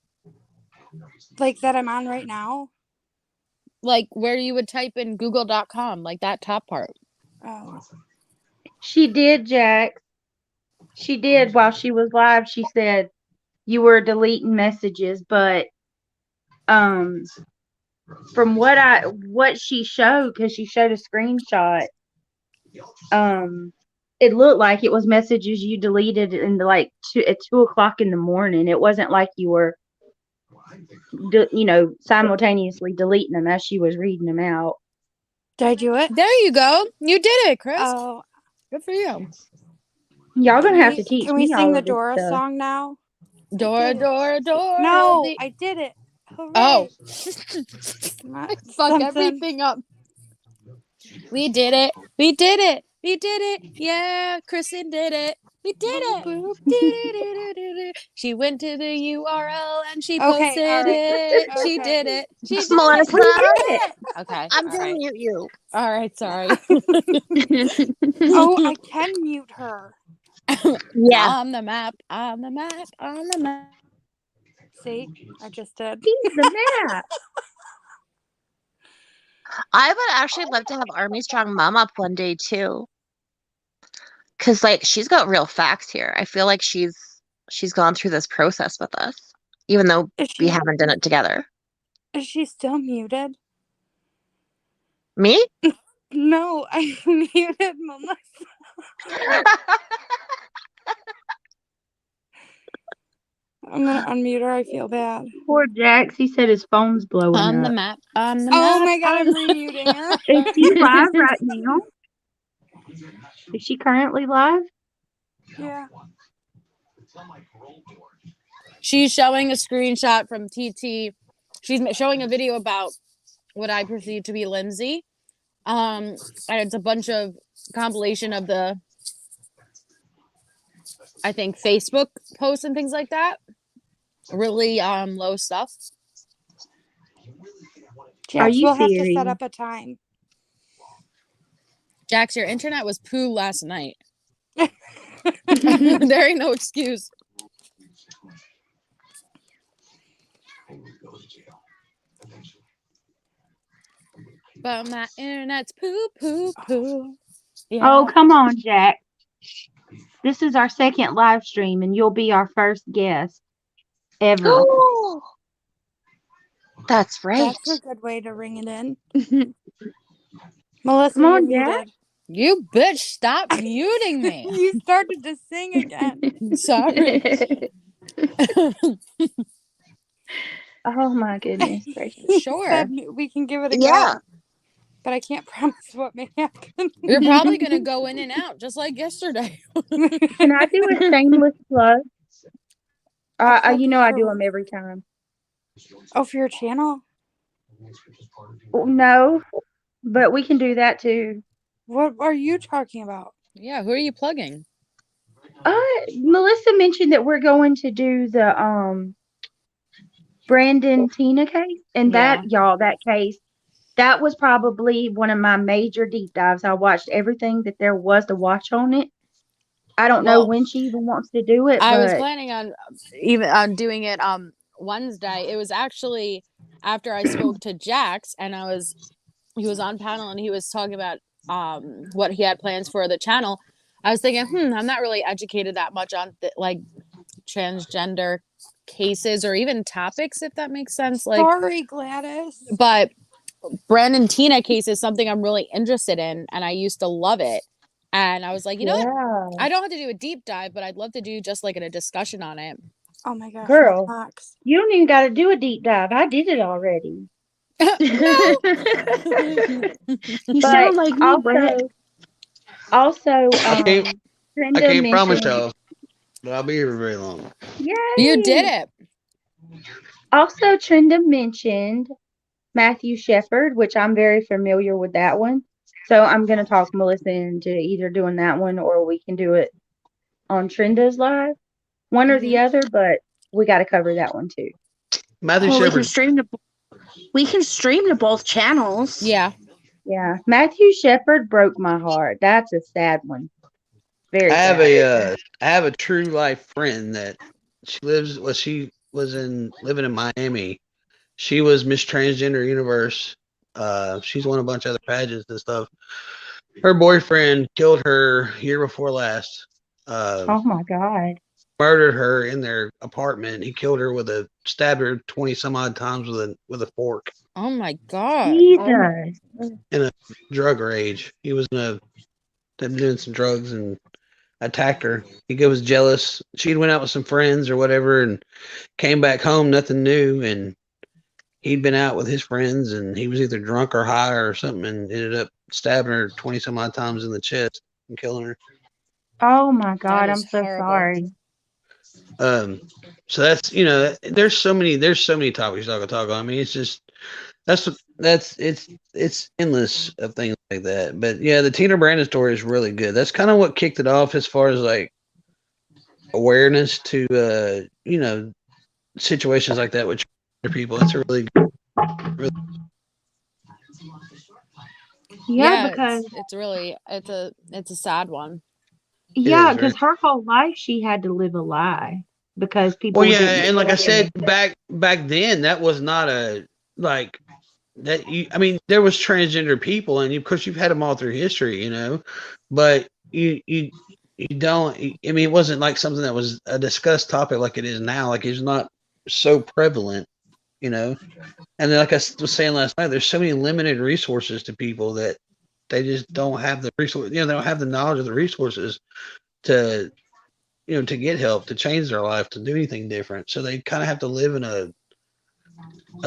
Like that I'm on right now? like where you would type in google.com, like that top part. Oh. She did, Jack. She did while she was live. She said you were deleting messages, but from what she showed, because she showed a screenshot, it looked like it was messages you deleted in at 2:00 in the morning. It wasn't like you were simultaneously deleting them as she was reading them out. Did I do it? There you go. You did it, Chris. Oh. Good for you. Y'all gonna have to teach Can we me sing all the of this Dora stuff. song now? Dora, Dora, Dora. No, I did it. Hooray. Oh. I Fuck everything up. We did it. We did it. We did it. Yeah, Kristen did it. We did it. She went to the URL and she posted it. Okay. She did it. She did Melissa, it. Okay. I'm all going right. to mute you. All right. Sorry. Oh, I can mute her. Yeah. On the map. On the map. On the map. See, I just did. He's the map. I would actually love to have Army Strong Mom up one day too. Cause like she's got real facts here. I feel like she's gone through this process with us, even though we haven't done it together. Is she still muted? Me? No, I muted Melissa. I'm gonna unmute her. I feel bad. Poor Jax. He said his phone's blowing On the up. map. On the Oh map. my god, I'm remuting her. Is she live right now? Is she currently live? Yeah. She's showing a screenshot from TT. She's showing a video about what I perceive to be Lindsay. And it's a bunch of compilation of the, I think, Facebook posts and things like that. Really low stuff. Are Jax, you we'll have to set serious? up a time. Jax, your internet was poo last night. There ain't no excuse. But my internet's poo, poo, poo. Yeah. Oh, come on, Jack. This is our second live stream, and you'll be our first guest ever. Oh, that's right. That's a good way to ring it in. Melissa, Come you're on, Jack. muted. You bitch, stop muting me. You started to sing again. Sorry. Oh my goodness gracious. Sure. Said we can give it a Yeah. go. But I can't promise what may happen. You're probably going to go in and out just like yesterday. Can I do a shameless plug? plug You know I for do what? them every time. Oh, for your channel? No, but we can do that too. What are you talking about? Yeah, who are you plugging? Melissa mentioned that we're going to do the Brandon Tina case, and Yeah. that case, that was probably one of my major deep dives. I watched everything that there was to watch on it. I don't know Well, when she even wants to do it, I was but planning on even on doing it Wednesday. It was actually after I spoke to Jax and he was on panel and he was talking about what he had plans for the channel. I was thinking, I'm not really educated that much on like transgender cases or even topics, if that makes sense. Like, Sorry, Gladys. but Brandon Tina case is something I'm really interested in, and I used to love it. And I was like, you know what? I don't have to do a deep dive, but I'd love to do just like a discussion on it. Oh my gosh, girl, Max. you don't even got to do a deep dive. I did it already. You But sound like me, Brett. also, I Brenda can't promise mentioned, y'all, but I'll be here very long. yay! You did it. Also, Trenda mentioned Matthew Shepard, which I'm very familiar with that one. So I'm going to talk Melissa into either doing that one or we can do it on Trenda's live, one or the other, but we got to cover that one too. Matthew Well, Shepard. we can stream to both channels. Yeah. Yeah, Matthew Shepard broke my heart. That's a sad one. Very I have sad. I have a true life friend that she was living in Miami. She was Miss Transgender Universe. She's won a bunch of other pageants and stuff. Her boyfriend killed her year before last. Oh my God. Murdered her in their apartment. He killed her stabbed her 20 some odd times with a fork. Oh my God. Jesus. In a drug rage. He was doing some drugs and attacked her. He was jealous. She'd went out with some friends or whatever and came back home, nothing new, and he'd been out with his friends and he was either drunk or high or something and ended up stabbing her 20 some odd times in the chest and killing her. Oh my God. That I'm is so horrible. sorry. So that's there's so many topics I could talk on. I mean, it's just it's endless of things like that. But yeah, the Tina Brandon story is really good. That's kind of what kicked it off as far as like awareness to situations like that with people. It's a really Yeah, because it's a sad one. yeah, is very. because her whole life she had to live a lie because people Well, yeah, didn't and like I believe said back then, that was not a like that. I mean, there was transgender people, and of course you've had them all through history, but you don't. I mean, it wasn't like something that was a discussed topic like it is now. Like it's not so prevalent, And then, like I was saying last night, there's so many limited resources to people that they just don't have the resource. They don't have the knowledge of the resources to to get help, to change their life, to do anything different. So they kind of have to live in a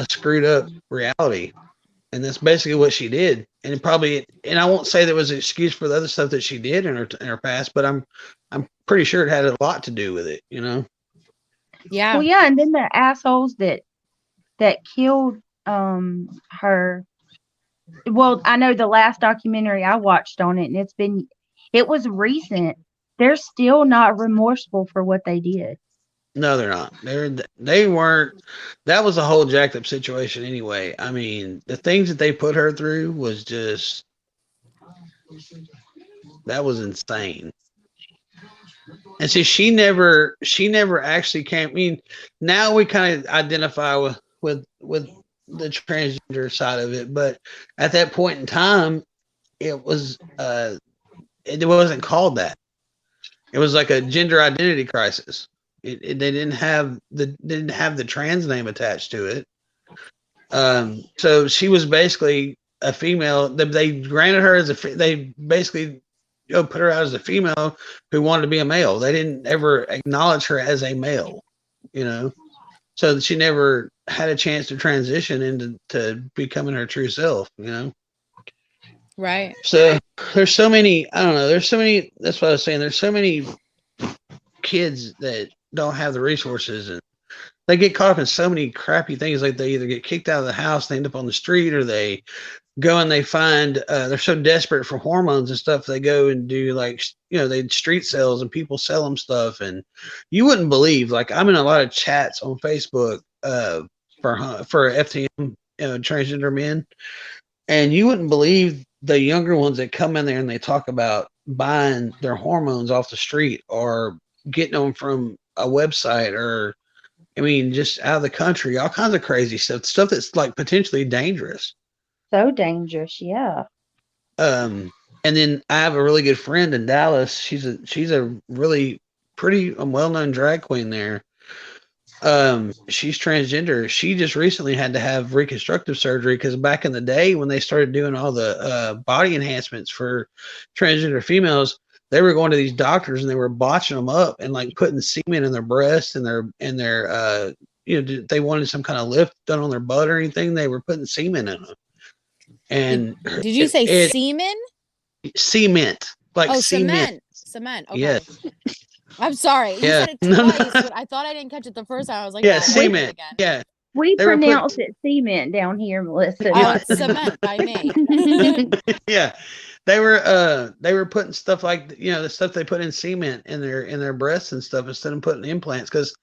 screwed up reality. And that's basically what she did. And and I won't say there was an excuse for the other stuff that she did in her past, but I'm pretty sure it had a lot to do with it, you know. Yeah. Well, yeah, and then the assholes that killed her. Well, I know the last documentary I watched on it, and it was recent. They're still not remorseful for what they did. No, they're not. They weren't. That was a whole jacked up situation anyway. I mean, the things that they put her through was just that was insane. And see, she never actually came. I mean, now we kind of identify with the transgender side of it, but at that point in time, it was it wasn't called that. It was like a gender identity crisis. They didn't have the trans name attached to it. So she was basically a female. They granted her as they basically put her out as a female who wanted to be a male. They didn't ever acknowledge her as a male, you know. So she never had a chance to transition into becoming her true self, you know. Right. So there's so many. I don't know. There's so many. That's what I was saying. There's so many kids that don't have the resources, and they get caught up in so many crappy things. Like they either get kicked out of the house, they end up on the street, or they go and they find they're so desperate for hormones and stuff. They go and do like they street sales and people sell them stuff, and you wouldn't believe. Like I'm in a lot of chats on Facebook for FTM transgender men, and you wouldn't believe the younger ones that come in there and they talk about buying their hormones off the street or getting them from a website or I mean just out of the country, all kinds of crazy stuff that's like potentially dangerous. So dangerous, yeah. And then I have a really good friend in Dallas. She's a really pretty well-known drag queen there. She's transgender. She just recently had to have reconstructive surgery because back in the day when they started doing all the body enhancements for transgender females, they were going to these doctors and they were botching them up and like putting semen in their breasts and their they wanted some kind of lift done on their butt or anything. They were putting semen in them. And did you say semen? Cement, like cement. Cement. Okay. Yes. I'm sorry. You said it twice, but I thought I didn't catch it the first time. I was like, cement. Yeah. We pronounce it cement down here, Melissa. It's cement by me. Yeah. They were putting stuff like the stuff they put in cement in their breasts and stuff instead of putting implants because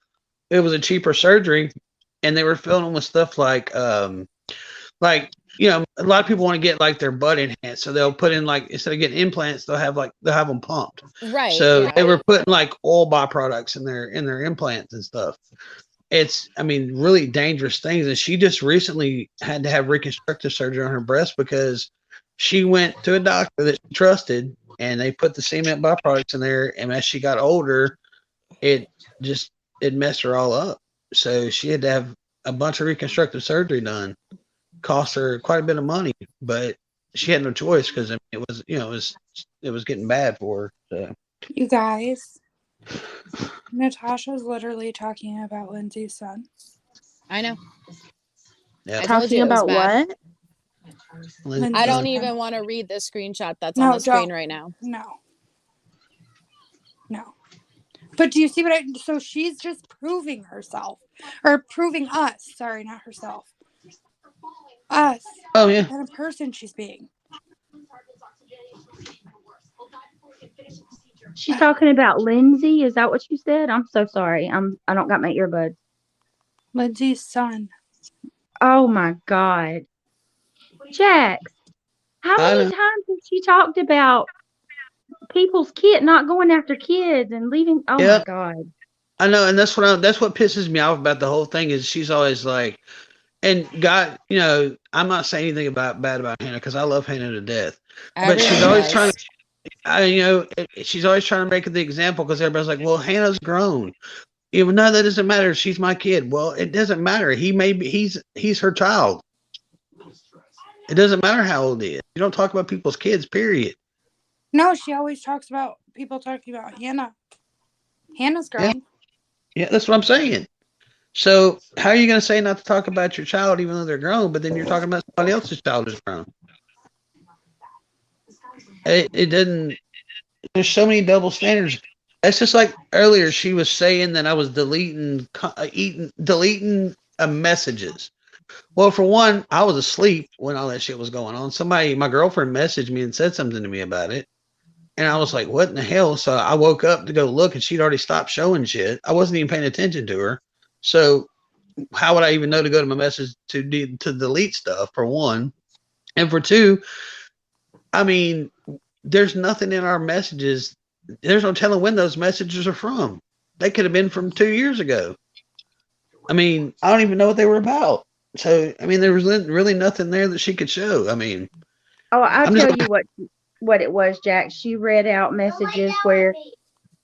it was a cheaper surgery, and they were filling them with stuff like a lot of people want to get like their butt enhanced, so they'll put in like instead of getting implants, they'll have them pumped. Right. So yeah. they were putting like oil byproducts in their implants and stuff. It's really dangerous things. And she just recently had to have reconstructive surgery on her breast because she went to a doctor that she trusted, and they put the cement byproducts in there. And as she got older, it messed her all up. So she had to have a bunch of reconstructive surgery done. Cost her quite a bit of money, but she had no choice because it was getting bad for her. So. You guys, Natasha's literally talking about Lindsay's son. I know. Yeah. Talking about what? I don't even want to read this screenshot that's on the screen right now. No. But do you see so she's just proving herself or proving us. Sorry, not herself. Us. Oh yeah. And a person she's being. She's talking about Lindsay. Is that what you said? I'm so sorry. I don't got my earbuds. Lindsay's son. Oh my God. Jax, how many times has she talked about people's kid not going after kids and leaving? Oh my God. I know, and that's what pisses me off about the whole thing is she's always like, and God, I'm not saying anything bad about Hannah because I love Hannah to death, but she's always trying to, she's always trying to make the example because everybody's like, well, Hannah's grown. Even no, that doesn't matter. She's my kid. Well, it doesn't matter. He's her child. It doesn't matter how old he is. You don't talk about people's kids, period. No, she always talks about people talking about Hannah. Hannah's grown. Yeah, that's what I'm saying. So how are you going to say not to talk about your child even though they're grown, but then you're talking about somebody else's child is grown? It doesn't. There's so many double standards. That's just like earlier. She was saying that I was deleting messages. Well, for one, I was asleep when all that shit was going on. My girlfriend messaged me and said something to me about it. And I was like, what in the hell? So I woke up to go look and she'd already stopped showing shit. I wasn't even paying attention to her. So how would I even know to go to my message to delete stuff, for one? And for two, I mean, there's nothing in our messages. There's no telling when those messages are from. They could have been from 2 years ago. I mean, I don't even know what they were about. So, I mean, there was really nothing there that she could show. I mean, Oh, I'll I'm just tell you what it was, Jack. She read out messages where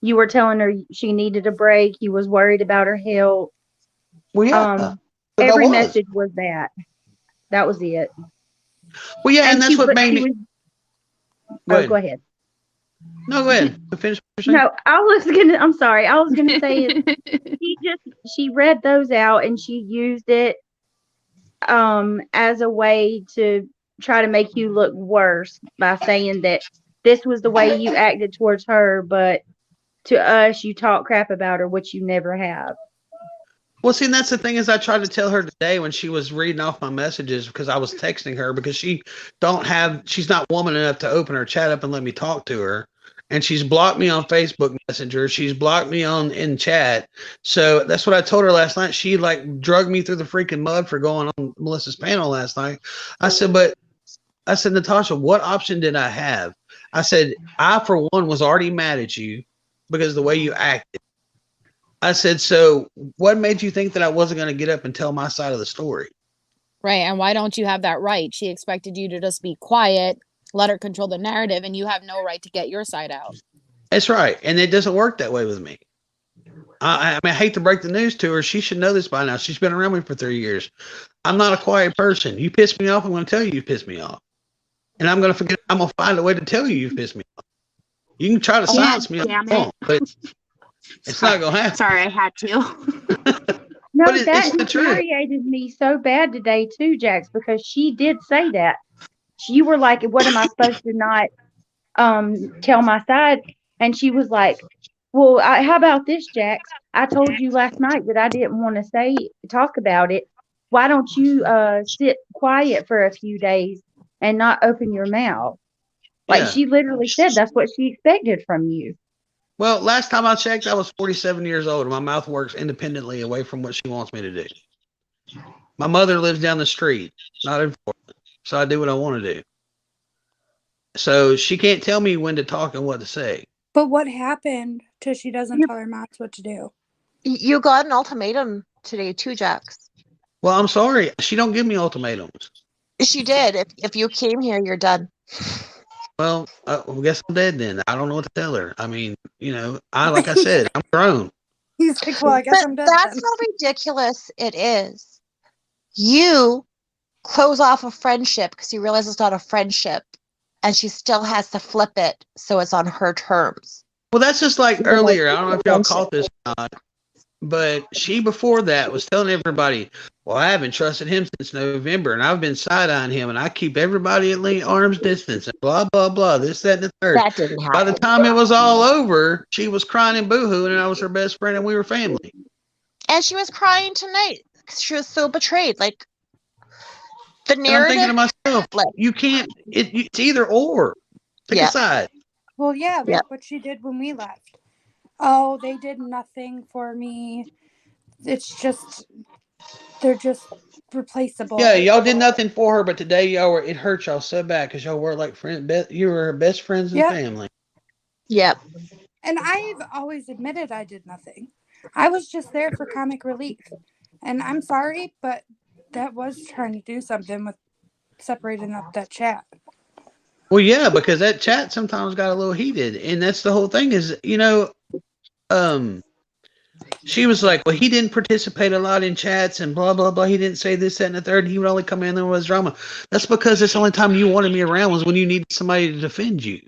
you were telling her she needed a break. You was worried about her health. well, yeah, but I Every was. message was that. That was it. Well, yeah, and And that's what but made she me. was. Go Oh, go ahead. ahead. No, go ahead. Finish what you're saying. No, I was gonna. I'm sorry. I was gonna say she read those out and she used it as a way to try to make you look worse by saying that this was the way you acted towards her, but to us you talk crap about her, which you never have. Well, see, and that's the thing is I tried to tell her today when she was reading off my messages because I was texting her because she's not woman enough to open her chat up and let me talk to her. And she's blocked me on Facebook Messenger. She's blocked me in chat. So that's what I told her last night. She like drugged me through the freaking mud for going on Melissa's panel last night. I said, Natasha, what option did I have? I said, I, for one, was already mad at you because of the way you acted. I said, so what made you think that I wasn't going to get up and tell my side of the story? Right. And why don't you have that right? She expected you to just be quiet, let her control the narrative, and you have no right to get your side out. That's right. And it doesn't work that way with me. I mean, I hate to break the news to her. She should know this by now. She's been around me for 3 years. I'm not a quiet person. You piss me off, I'm going to tell you pissed me off. And I'm going to forget. I'm going to find a way to tell you pissed me off. You can try to silence me, damn all you it. want, but it's not going to happen. Sorry, I had to. No, But it's that the truth. infuriated me so bad today too, Jax, because she did say that. You were like, what am I supposed to not tell my side? And she was like, well, how about this, Jax? I told you last night that I didn't want to talk about it. Why don't you sit quiet for a few days and not open your mouth? Like Yeah. she literally said that's what she expected from you. Well, last time I checked, I was 47 years old, and my mouth works independently away from what she wants me to do. My mother lives down the street, not in Florida, so I do what I want to do. So she can't tell me when to talk and what to say. But what happened till she doesn't tell her moms what to do? You got an ultimatum today too, Jax. Well, I'm sorry. She don't give me ultimatums. She did. If you came here, you're done. Well, I guess I'm dead then. I don't know what to tell her. I mean, like I said, I'm grown. He's like, well, I guess But I'm dead that's then. how ridiculous it is. You close off a friendship because you realize it's not a friendship, and she still has to flip it so it's on her terms. Well, that's just like earlier. I don't know if y'all caught this or not, but she before that was telling everybody, well, I haven't trusted him since November, and I've been side-eyeing him, and I keep everybody at arm's distance, and blah, blah, blah, this, that, and the third. That didn't happen. By the time it was all over, she was crying and boo-hooing, and I was her best friend, and we were family. And she was crying tonight because she was so betrayed. Like, the And I'm narrative. thinking to myself, you can't, it's either or. Pick a side. Well, yeah, that's what she did when we left. Oh, they did nothing for me. It's just, they're just replaceable. Yeah, y'all did nothing for her, but today it hurt y'all so bad because y'all were like friends. You were her best friends and family. Yep. And I've always admitted I did nothing. I was just there for comic relief. And I'm sorry, but that was trying to do something with separating up that chat. Well, yeah, because that chat sometimes got a little heated, and that's the whole thing is, she was like, well, he didn't participate a lot in chats and blah, blah, blah. He didn't say this, that, and the third. He would only come in there with drama. That's because that's the only time you wanted me around was when you needed somebody to defend you.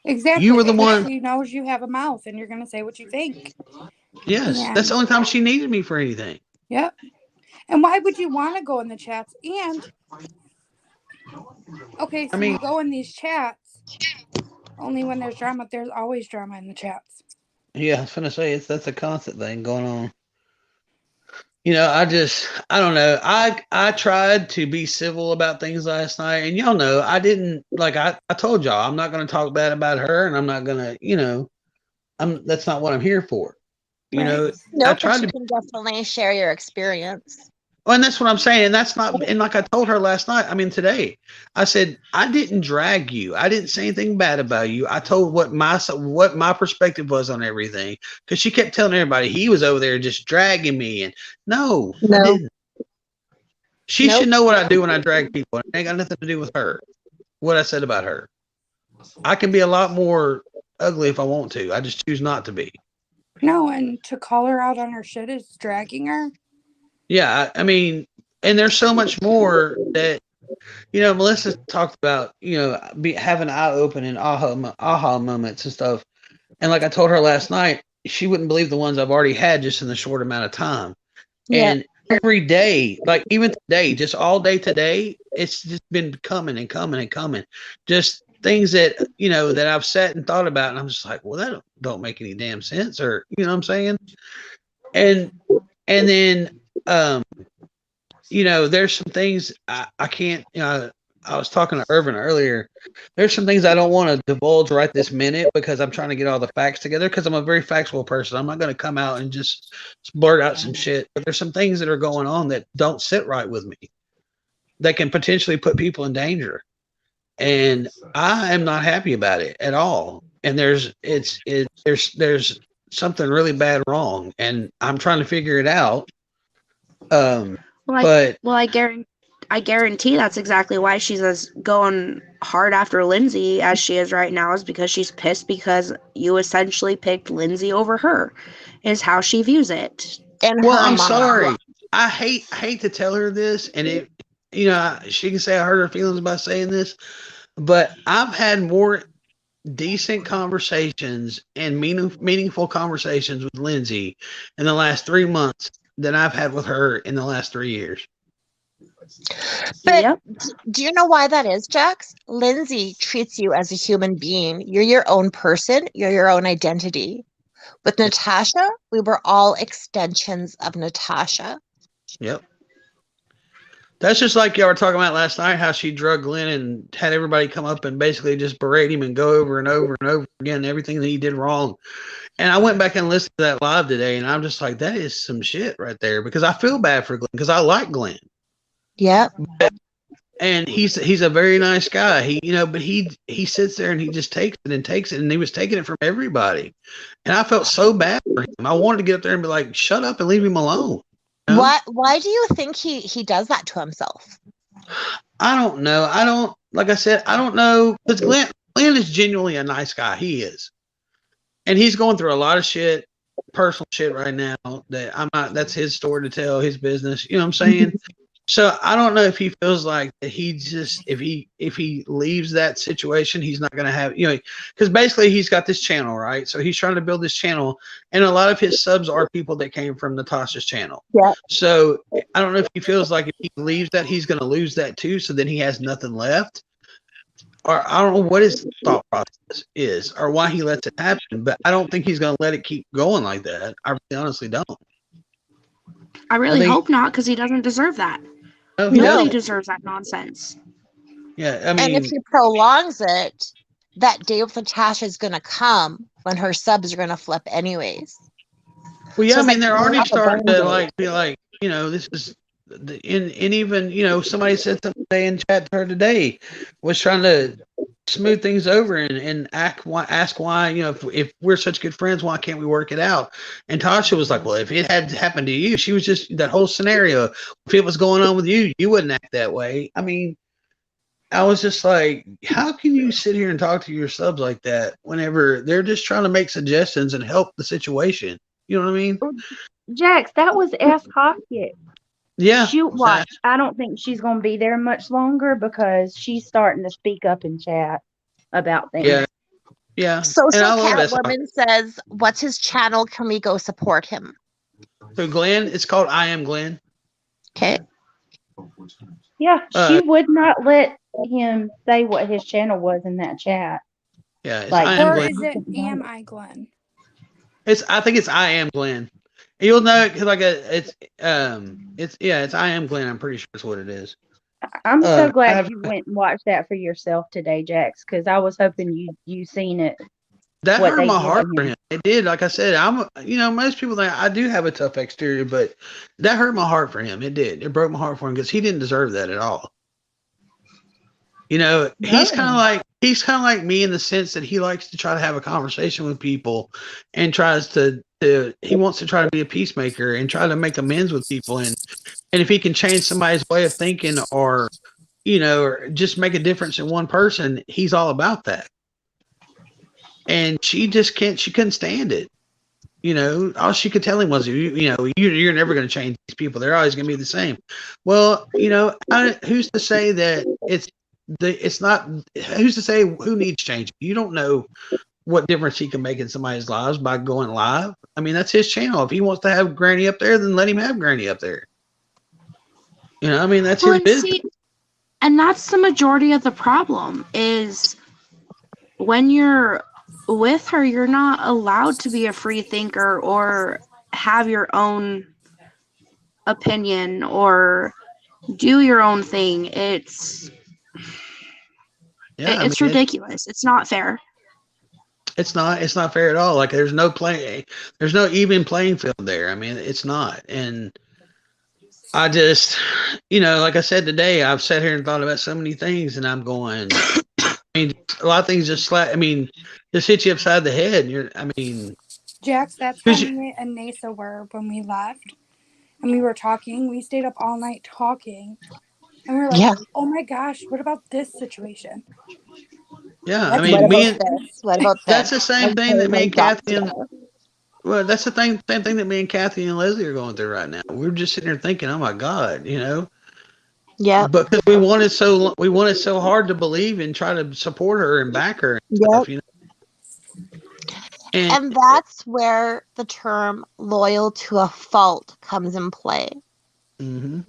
Exactly. You were the one. She knows you have a mouth and you're going to say what you think. Yes, that's And the only time she needed me for anything. yep. And why would you want to go in the chats? And okay, I so mean, you go in these chats only when there's drama. There's always drama in the chats. yeah, I was gonna say that's a constant thing going on. I don't know. I tried to be civil about things last night, and y'all know I didn't like. I told y'all I'm not gonna talk bad about her, and I'm not gonna, that's not what I'm here for. You Right. know, I No, but tried you to. can definitely share your experience. Well, and that's what I'm saying. And that's not, and like I told her last night, I mean, today, I said, I didn't drag you. I didn't say anything bad about you. I told what my perspective was on everything. Cause she kept telling everybody he was over there just dragging me. And no, I No, didn't. She nope. should know what I do when I drag people. It ain't got nothing to do with her. What I said about her. I can be a lot more ugly if I want to. I just choose not to be. No, and to call her out on her shit is dragging her. Yeah. I mean, and there's so much more that Melissa talked about, having eye opening aha moments and stuff. And like I told her last night, she wouldn't believe the ones I've already had just in the short amount of time. Yeah. And every day, like even today, just all day today, it's just been coming and coming and coming. Just things that I've sat and thought about, and I'm just like, well, that don't make any damn sense, or you know what I'm saying? And then um there's some things I can't. I was talking to Irvin earlier. There's some things I don't want to divulge right this minute because I'm trying to get all the facts together because I'm a very factual person. I'm not going to come out and just blurt out some shit. But there's some things that are going on that don't sit right with me that can potentially put people in danger. And I am not happy about it at all. And there's something really bad wrong, and I'm trying to figure it out. Um, Well, but I guarantee that's exactly why she's as going hard after Lindsay as she is right now, is because she's pissed because you essentially picked Lindsay over her, is how she views it. And Well, her I'm mom. sorry. I hate to tell her this, and she can say I hurt her feelings by saying this, but I've had more decent conversations and meaningful conversations with Lindsay in the last 3 months than I've had with her in the last 3 years. But Yep. do you know why that is, Jax? Lindsay treats you as a human being. You're your own person, you're your own identity. With Natasha, we were all extensions of Natasha. Yep. That's just like y'all were talking about last night, how she drugged Glenn and had everybody come up and basically just berate him and go over and over and over again everything that he did wrong. And I went back and listened to that live today, and I'm just like, that is some shit right there because I feel bad for Glenn because I like Glenn. Yep. And he's a very nice guy. But he sits there and he just takes it and takes it, and he was taking it from everybody. And I felt so bad for him. I wanted to get up there and be like, shut up and leave him alone. Why do you think he does that to himself? I don't know. I don't, like I said, I don't know, because Glenn is genuinely a nice guy. He is. And he's going through a lot of shit, personal shit right now that I'm not, that's his story to tell, his business. You know what I'm saying? So I don't know if he feels like that he just, if he leaves that situation, he's not going to have, because basically he's got this channel, right? So he's trying to build this channel, and a lot of his subs are people that came from Natasha's channel. Yeah. So I don't know if he feels like if he leaves that, he's going to lose that too. So then he has nothing left. Or I don't know what his thought process is or why he lets it happen, but I don't think he's going to let it keep going like that. I really honestly don't. I really hope not, because he doesn't deserve that. No, Nobody deserves that nonsense. Yeah, I And mean, if he prolongs it, that day with Natasha is going to come when her subs are going to flip anyways. well, yeah, So I it's mean, like, they're you already have a starting burn to date. be like, this is, and even somebody said something today in chat to her today, was trying to smooth things over and ask why, if we're such good friends, why can't we work it out? And Tasha was like, well, if it had happened to you, she was just that whole scenario. If it was going on with you, you wouldn't act that way. I mean, I was just like, how can you sit here and talk to your subs like that whenever they're just trying to make suggestions and help the situation? You know what I mean? Jax, that was Ask Hockey. Yeah. Shoot, watch. I don't think she's going to be there much longer because she's starting to speak up in chat about things. Yeah. Yeah, and Social I love that song. Catwoman says, "What's his channel? Can we go support him?" So Glenn, it's called I Am Glenn. Okay. Yeah, she would not let him say what his channel was in that chat. Yeah, it's Like, I Am Or Glenn. is it Am I Glenn? I think it's I Am Glenn. You'll know like it's I Am Glenn. I'm pretty sure that's what it is. I'm so I glad have you went and watched that for yourself today, Jax, because I was hoping you seen it. that What hurt they my did heart to for him. him. It did. Like I said, most people think I do have a tough exterior, but that hurt my heart for him. It did. It broke my heart for him because he didn't deserve that at all. You know, he's kind of like me in the sense that he likes to try to have a conversation with people and tries to he wants to try to be a peacemaker and try to make amends with people, and if he can change somebody's way of thinking or or just make a difference in one person, he's all about that. And she just she couldn't stand it. All she could tell him was, you're never going to change these people. They're always going to be the same. Well, who's to say that it's not, who's to say who needs change? You don't know what difference he can make in somebody's lives by going live. I mean, that's his channel. If he wants to have Granny up there, then let him have Granny up there. I mean, that's his business. And that's the majority of the problem is when you're with her, you're not allowed to be a free thinker or have your own opinion or do your own thing. It's ridiculous. It's not fair. It's not fair at all. Like there's no even playing field there. I mean, it's not. And I just, like I said today, I've sat here and thought about so many things, and I'm going. I mean, a lot of things just hit you upside the head. Jax, that's how me and Nasa were when we left, and we were talking. We stayed up all night talking, and we were like, "Oh my gosh, what about this situation?" Yeah, What I mean, What about that's this? the same thing that me and Kathy well, that's the same thing that me and Kathy and Leslie are going through right now. We're just sitting there thinking, "Oh my God," Yeah. But because we wanted so hard to believe and try to support her and back her and stuff, And that's where the term loyal to a fault comes in play. Mm-hmm.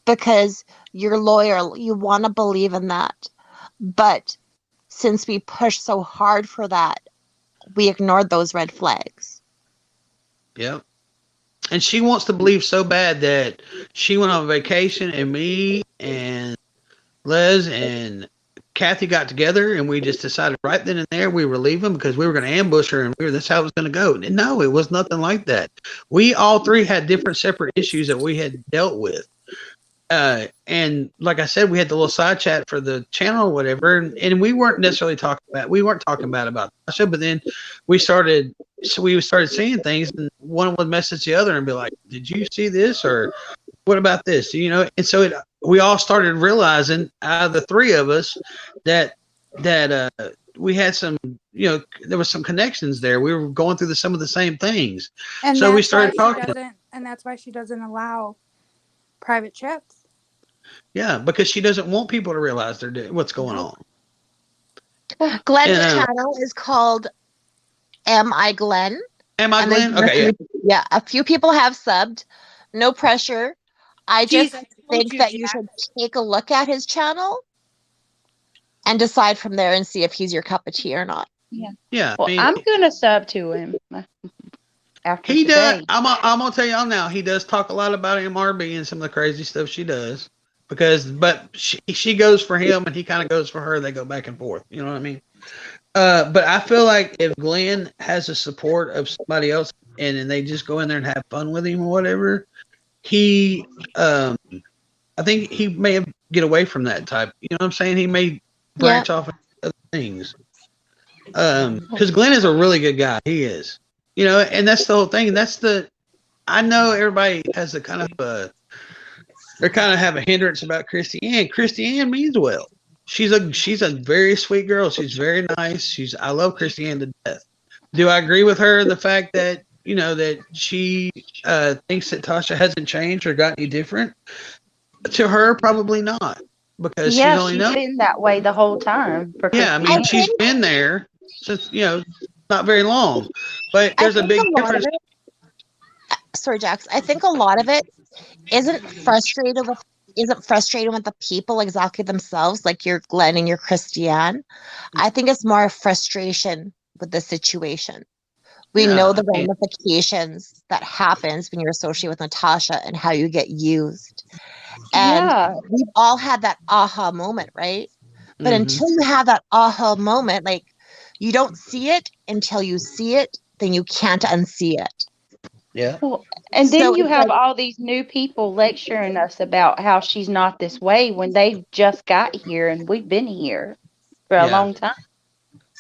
Because you're loyal, you want to believe in that. But since we pushed so hard for that, we ignored those red flags. Yep. And she wants to believe so bad that she went on vacation and me and Les and Kathy got together and we just decided right then and there we were leaving because we were going to ambush her and that's how it was going to go. And no, it was nothing like that. We all three had different separate issues that we had dealt with. And like I said, we had the little side chat for the channel or whatever, and we weren't necessarily talking about Tasha, but then we started seeing things, and one would message the other and be like, "Did you see this?" or "What about this?" And so we all started realizing out of the three of us that we had some, there was some connections there. We were going through some of the same things, and so we started talking. And that's why she doesn't allow private chats. Yeah, because she doesn't want people to realize what's going on. Glenn's channel is called Am I Glenn? Am I Glenn? Okay, yeah. A few people have subbed. No pressure. I just think that you should take a look at his channel and decide from there and see if he's your cup of tea or not. Yeah. Yeah. Well, I'm gonna sub to him after he today. does. I'm gonna tell y'all now. He does talk a lot about MRB and some of the crazy stuff she does. But she goes for him and he kind of goes for her. They go back and forth. You know what I mean? But I feel like if Glenn has the support of somebody else and then they just go in there and have fun with him or whatever, I think he may get away from that type. You know what I'm saying? He may branch off into other things. Because Glenn is a really good guy. He is. And that's the whole thing. I know everybody has they kind of have a hindrance about Christiane. Christiane means well. She's a very sweet girl. She's very nice. I love Christiane to death. Do I agree with her? The fact that that she thinks that Tasha hasn't changed or got any different, to her probably not, because she's only been that way the whole time. I mean, she's been there. since not very long. But I there's a think big a lot of difference. it, sorry, Jax, I think a lot of it isn't frustrated with the people exactly themselves, like you're Glenn and you're Christiane. I think it's more frustration with the situation. We know Yeah, the I mean, ramifications that happens when you're associated with Natasha and how you get used. And Yeah. we've all had that aha moment, right? But mhm. until you have that aha moment, like you don't see it until you see it, then you can't unsee it. Yeah, Well, and then So you it's have like, all these new people lecturing us about how she's not this way when they just got here and we've been here for a yeah. long time.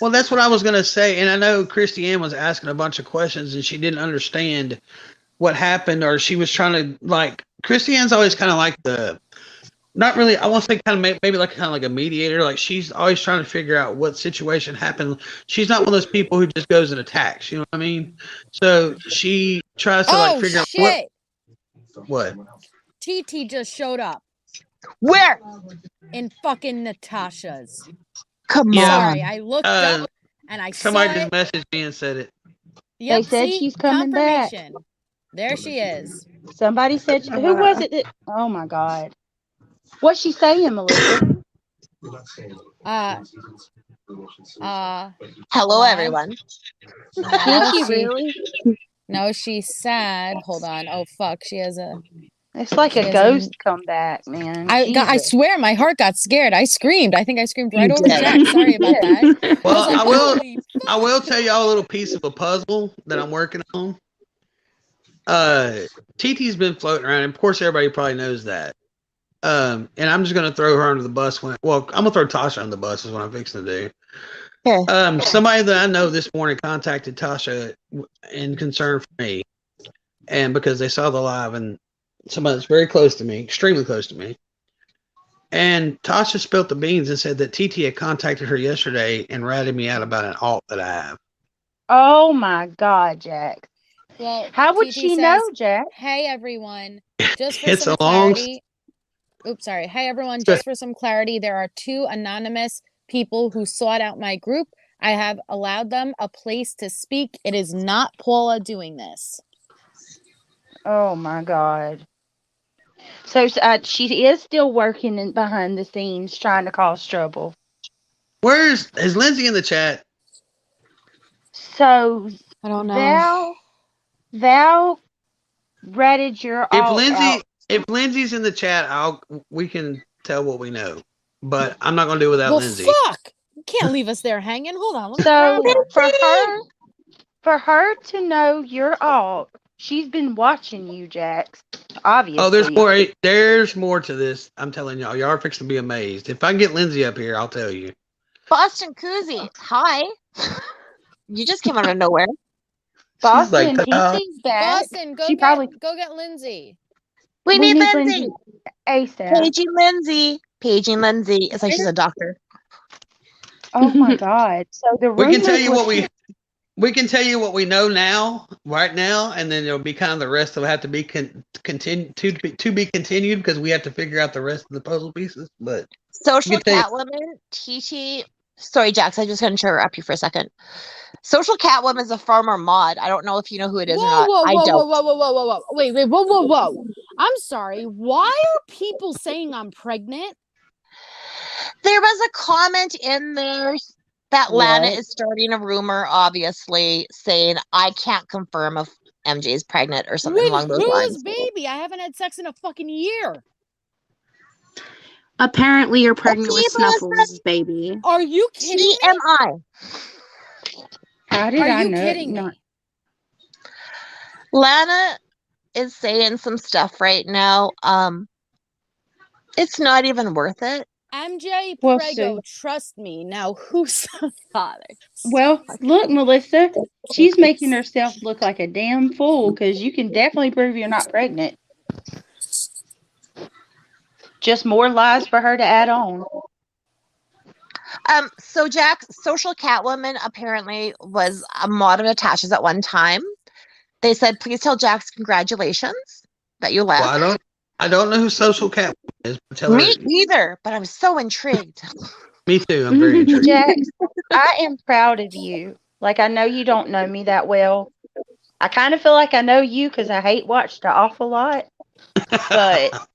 Well, that's what I was gonna say, and I know Christiane was asking a bunch of questions, and she didn't understand what happened, or she was trying to like. Christiane's always kind of like the not really. I want to say kind of maybe like kind of like a mediator. Like she's always trying to figure out what situation happened. She's not one of those people who just goes and attacks. You know what I mean? So she tries to like Oh figure out shit! what. TT just showed up where? in fucking Natasha's. Come Yeah. Sorry, on. I looked Uh, up and I somebody saw just it. messaged me and said it. They Yep, said see? she's coming back. Confirmation. There she is. Somebody said, who was it that, oh my God. What's she saying, Melissa? Uh uh Hello, hold on. everyone. Did No, she really? she said, hold on. Oh fuck, she has a It's like she a has a ghost come back, man. I Jesus. swear my heart got scared. I screamed. I think I screamed right You over did. Jack. Sorry about that. I Well, was like, I will. holy I will fuck. tell y'all a little piece of a puzzle that I'm working on. TT's been floating around, and of course everybody probably knows that. And I'm just gonna throw her under the bus I'm gonna throw Tasha under the bus is what I'm fixing to do. Okay. Somebody that I know this morning contacted Tasha in concern for me, and because they saw the live, and somebody that's very close to me, extremely close to me, and Tasha spilled the beans and said that TT had contacted her yesterday and ratted me out about an alt that I have. Oh my God, Jack. Well, How would TT she says, know, Jack? hey everyone, just for It's some a long. clarity. Oops, sorry. Hey everyone, just for some clarity, there are 2 anonymous people who sought out my group. I have allowed them a place to speak. It is not Paula doing this. Oh my God. So she is still working behind the scenes trying to cause trouble. Is Lindsay in the chat? So I don't know. Val ratted your alt out. If Lindsay's in the chat, we can tell what we know. But I'm not gonna do it without Well, Lindsay. fuck. You can't leave us there hanging. Hold on. Let me So grab her. for her to know your alt, she's been watching you, Jax. Obviously. Oh, there's more to this. I'm telling y'all. Y'all are fixing to be amazed. If I can get Lindsay up here, I'll tell you. Boston Koozie, hi. You just came out of nowhere. Boston like, DC's back. Boston, She probably go get Lindsay. We need need Lindsay. ASAP. Paging Lindsay. Paging Lindsay. It's like she's a doctor. Oh my God. So the we can tell rumors you was what we can tell you what we know now, right now, and then it'll be kind of the rest will have to be continue to be continued because we have to figure out the rest of the puzzle pieces. But Social you can tell you, Catwoman, TT. Sorry, Jax, I just got to interrupt you for a second. Social Catwoman is a farmer mod. I don't know if you know who it is or Whoa, not. whoa, I whoa, whoa, don't. whoa, whoa, whoa, whoa, whoa. Wait, whoa, whoa, whoa. I'm sorry. Why are people saying I'm pregnant? There was a comment in there that Lana What? is starting a rumor, obviously, saying I can't confirm if MJ is pregnant or something With along those whose lines. baby? I haven't had sex in a fucking year. Apparently, you're pregnant with Okay, Snuffles' baby. Are you kidding me? TMI. How did Are I you know? kidding Not, me? Lana is saying some stuff right now. It's not even worth it. MJ Well, Prego, Sue. trust me. Now, who's the father? Well, look, Melissa, she's making herself look like a damn fool because you can definitely prove you're not pregnant. Just more lies for her to add on. So Jack, Social Catwoman apparently was a mod of Natasha's at one time. They said, please tell Jax congratulations that you left. well, I don't know who Social Cat is. But tell Me her either, but I'm so intrigued. Me too. I'm very intrigued. Jax, I am proud of you. Like, I know you don't know me that well. I kind of feel like I know you because I hate watched an awful lot, but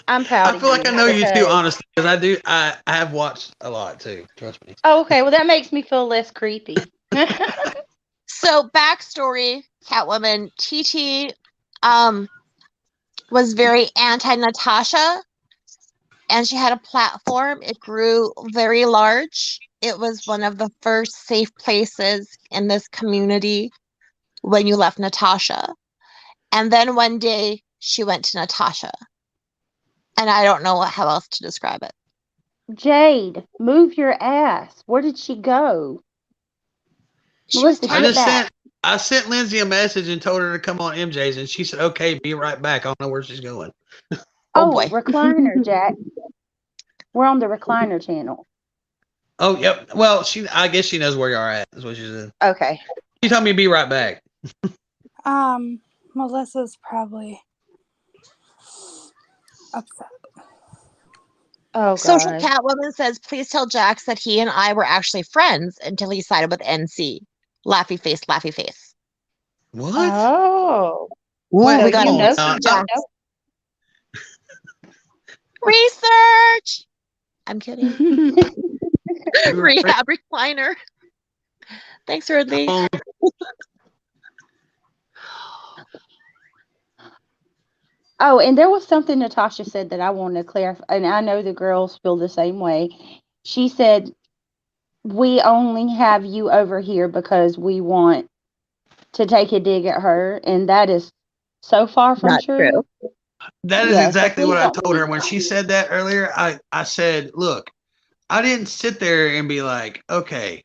I'm proud I of feel like you I know you too, because, honestly, because I do. I have watched a lot too. Trust me. oh, okay, well, that makes me feel less creepy. So backstory, Catwoman, TT was very anti Natasha, and she had a platform. It grew very large. It was one of the first safe places in this community when you left Natasha. And then one day she went to Natasha. And I don't know how else to describe it. Jade, move your ass. Where did she go? She was Melissa, I get just back. sent Lindsay a message and told her to come on MJ's, and she said, "Okay, be right back." I don't know where she's going. Oh Oh, boy. recliner, Jack. We're on the recliner channel. Oh, yep. Well, I guess she knows where you are at. That's what she said. Okay. She told me to be right back. Melissa's probably upset. Oh, Social God. Catwoman says, please tell Jax that he and I were actually friends until he sided with NC. Laughy face, laughy face. What? Oh. Ooh, So we got you to know see some Jax. stuff. Research! I'm kidding. We were Rehab recliner. Thanks, Ridley. friends. Oh, and there was something Natasha said that I wanted to clarify, and I know the girls feel the same way. She said, we only have you over here because we want to take a dig at her, and that is so far from Not true. true. That is Yeah, so exactly please what I don't told her believe when that. she said that earlier. I said, look, I didn't sit there and be like, okay,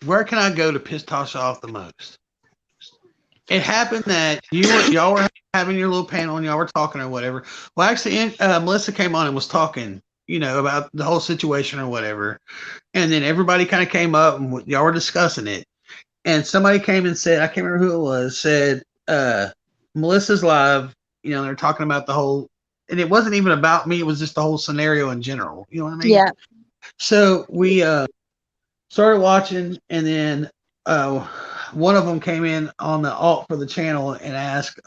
where can I go to piss Tasha off the most? It happened that y'all were having your little panel and y'all were talking or whatever. Well, actually, Melissa came on and was talking, about the whole situation or whatever. And then everybody kind of came up and y'all were discussing it. And somebody came and said, I can't remember who it was, said, Melissa's live. They're talking about the whole, and it wasn't even about me. It was just the whole scenario in general. You know what I mean? Yeah. So we started watching, and then one of them came in on the alt for the channel and asked,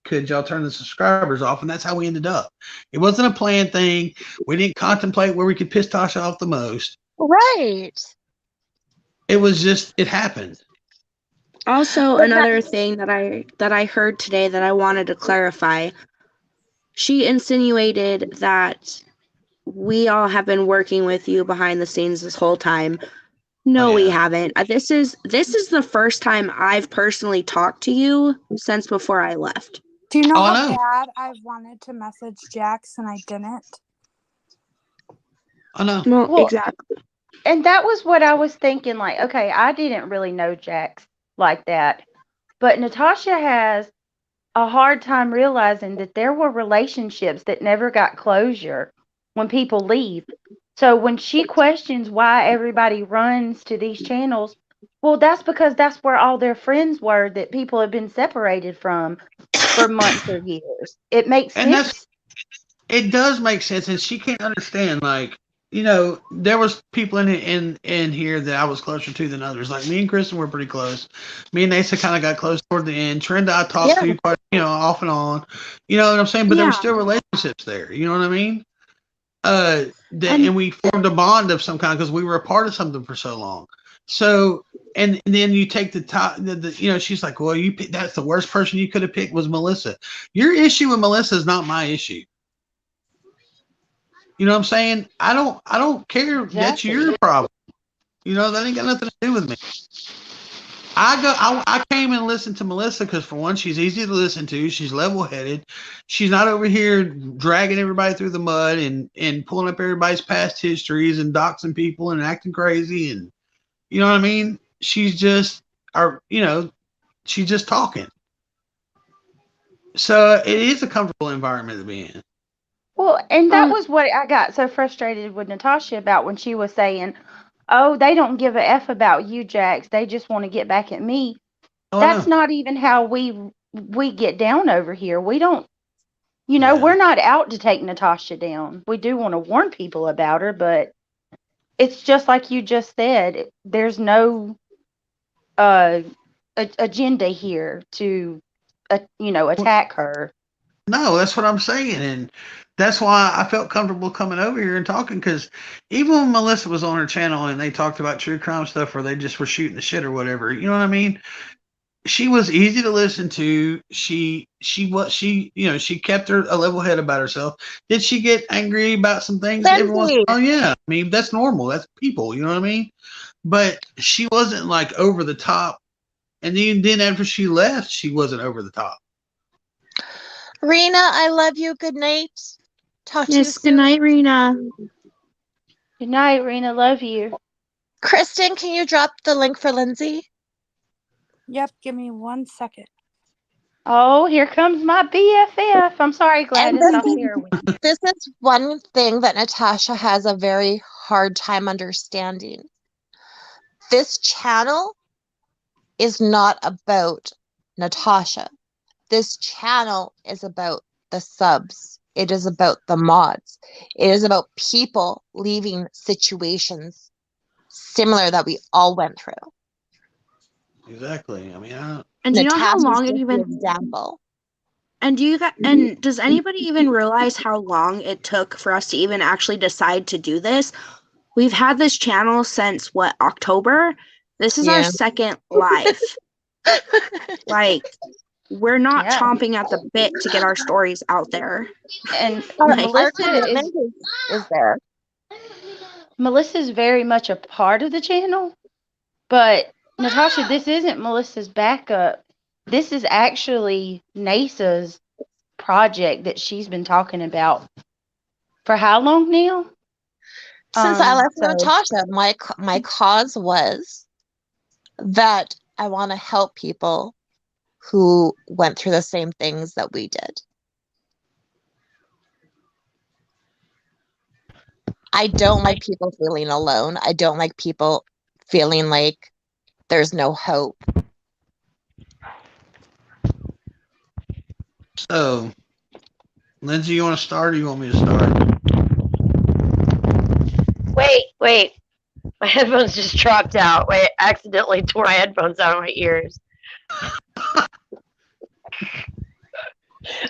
could y'all turn the subscribers off? And that's how we ended up. It wasn't a planned thing. We didn't contemplate where we could piss Tasha off the most. Right. It was just, it happened. Also, But another thing that I heard today that I wanted to clarify. She insinuated that we all have been working with you behind the scenes this whole time. No, we haven't. This is the first time I've personally talked to you since before I left. Do you know Oh, I how know. bad I've wanted to message Jax and I didn't? I know. Well, Well, exactly. and that was what I was thinking. Like, okay, I didn't really know Jax like that, but Natasha has a hard time realizing that there were relationships that never got closure when people leave. So when she questions why everybody runs to these channels, well, that's because that's where all their friends were that people have been separated from for months or years. It makes And sense. it does make sense. And she can't understand, like, there was people in here that I was closer to than others. Like me and Kristen were pretty close. Me and Nasa kind of got close toward the end. Trenda I talked yeah. to quite, off and on. You know what I'm saying? But there were Yeah. still relationships there. You know what I mean? And And we formed a bond of some kind because we were a part of something for so long. So, and then you take the top, she's like, well, that's the worst person you could have picked was Melissa. Your issue with Melissa is not my issue. You know what I'm saying? I don't care. That's Exactly. your problem. That ain't got nothing to do with me. I came and listened to Melissa because for one, she's easy to listen to. She's level headed. She's not over here dragging everybody through the mud and pulling up everybody's past histories and doxing people and acting crazy and you know what I mean? She's just she's just talking. So it is a comfortable environment to be in. Well, and that was what I got so frustrated with Natasha about when she was saying, oh, they don't give a F about you, Jax. They just want to get back at me. Oh, I That's know. not even how we get down over here. We don't You know, Yeah. we're not out to take Natasha down. We do want to warn people about her, but it's just like you just said. There's no agenda here to, attack her. No, that's what I'm saying, and that's why I felt comfortable coming over here and talking. Because even when Melissa was on her channel and they talked about true crime stuff, or they just were shooting the shit or whatever, you know what I mean? She was easy to listen to. She kept a level head about herself. Did she get angry about some things every once in Lindsay, a while? Yeah, I mean that's normal. That's people. You know what I mean? But she wasn't like over the top. And then after she left, she wasn't over the top. Rena, I love you. Good night. Talk to you Yes, good soon. night, Rena. Good night, Rena. Love you. Kristen, can you drop the link for Lindsay? Yep, give me 1 second. Oh, here comes my BFF. I'm sorry, And Gladys. I'll share with you. this is one thing that Natasha has a very hard time understanding. This channel is not about Natasha. This channel is about the subs. It is about the mods. It is about people leaving situations similar that we all went through. Exactly. I mean, And do you know how Natasha's long it just the even example. and does anybody even realize how long it took for us to even actually decide to do this? We've had this channel since what, October? This is our Yeah. second live. Like, we're not Yeah. chomping at the bit to get our stories out there. And Our Melissa commitment is there. Melissa's very much a part of the channel, but Natasha, this isn't Melissa's backup. This is actually NASA's project that she's been talking about for how long now? Since I left So Natasha, my cause was that I want to help people who went through the same things that we did. I don't like people feeling alone. I don't like people feeling like there's no hope. so Lindsay, you want to start, or you want me to start? Wait. My headphones just dropped out. Wait, I accidentally tore my headphones out of my ears. All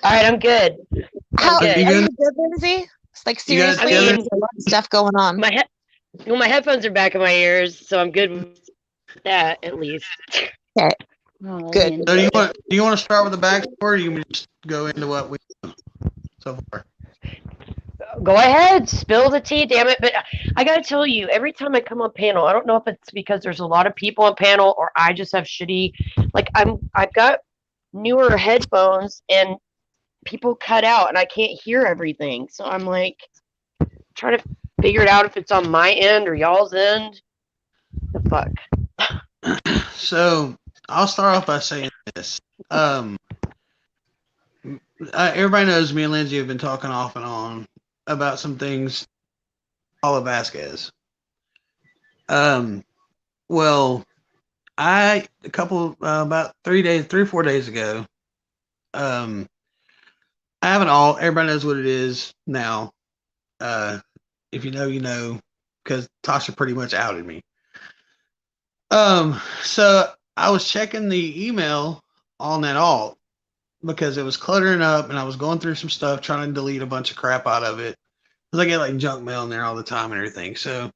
right, I'm good. How good. are you good, Lindsay? It's like You got it seriously, together? there's a lot of stuff going on. My headphones are back in my ears, so I'm good with that at least. Okay, oh, good. So do you want to start with the backstory, or do you want me to just go into what we know so far? Go ahead, spill the tea, damn it. But I gotta tell you, every time I come on panel, I don't know if it's because there's a lot of people on panel or I just have shitty, like I've got newer headphones and people cut out and I can't hear everything. So I'm like trying to figure it out if it's on my end or y'all's end. The fuck. So I'll start off by saying this. Everybody knows me and Lindsay have been talking off and on about some things. Paula Vasquez. Well, about 3 or 4 days ago, I have everybody knows what it is now. If you know, you know, because Tasha pretty much outed me. So I was checking the email on that alt because it was cluttering up, and I was going through some stuff trying to delete a bunch of crap out of it because I get like junk mail in there all the time and everything. So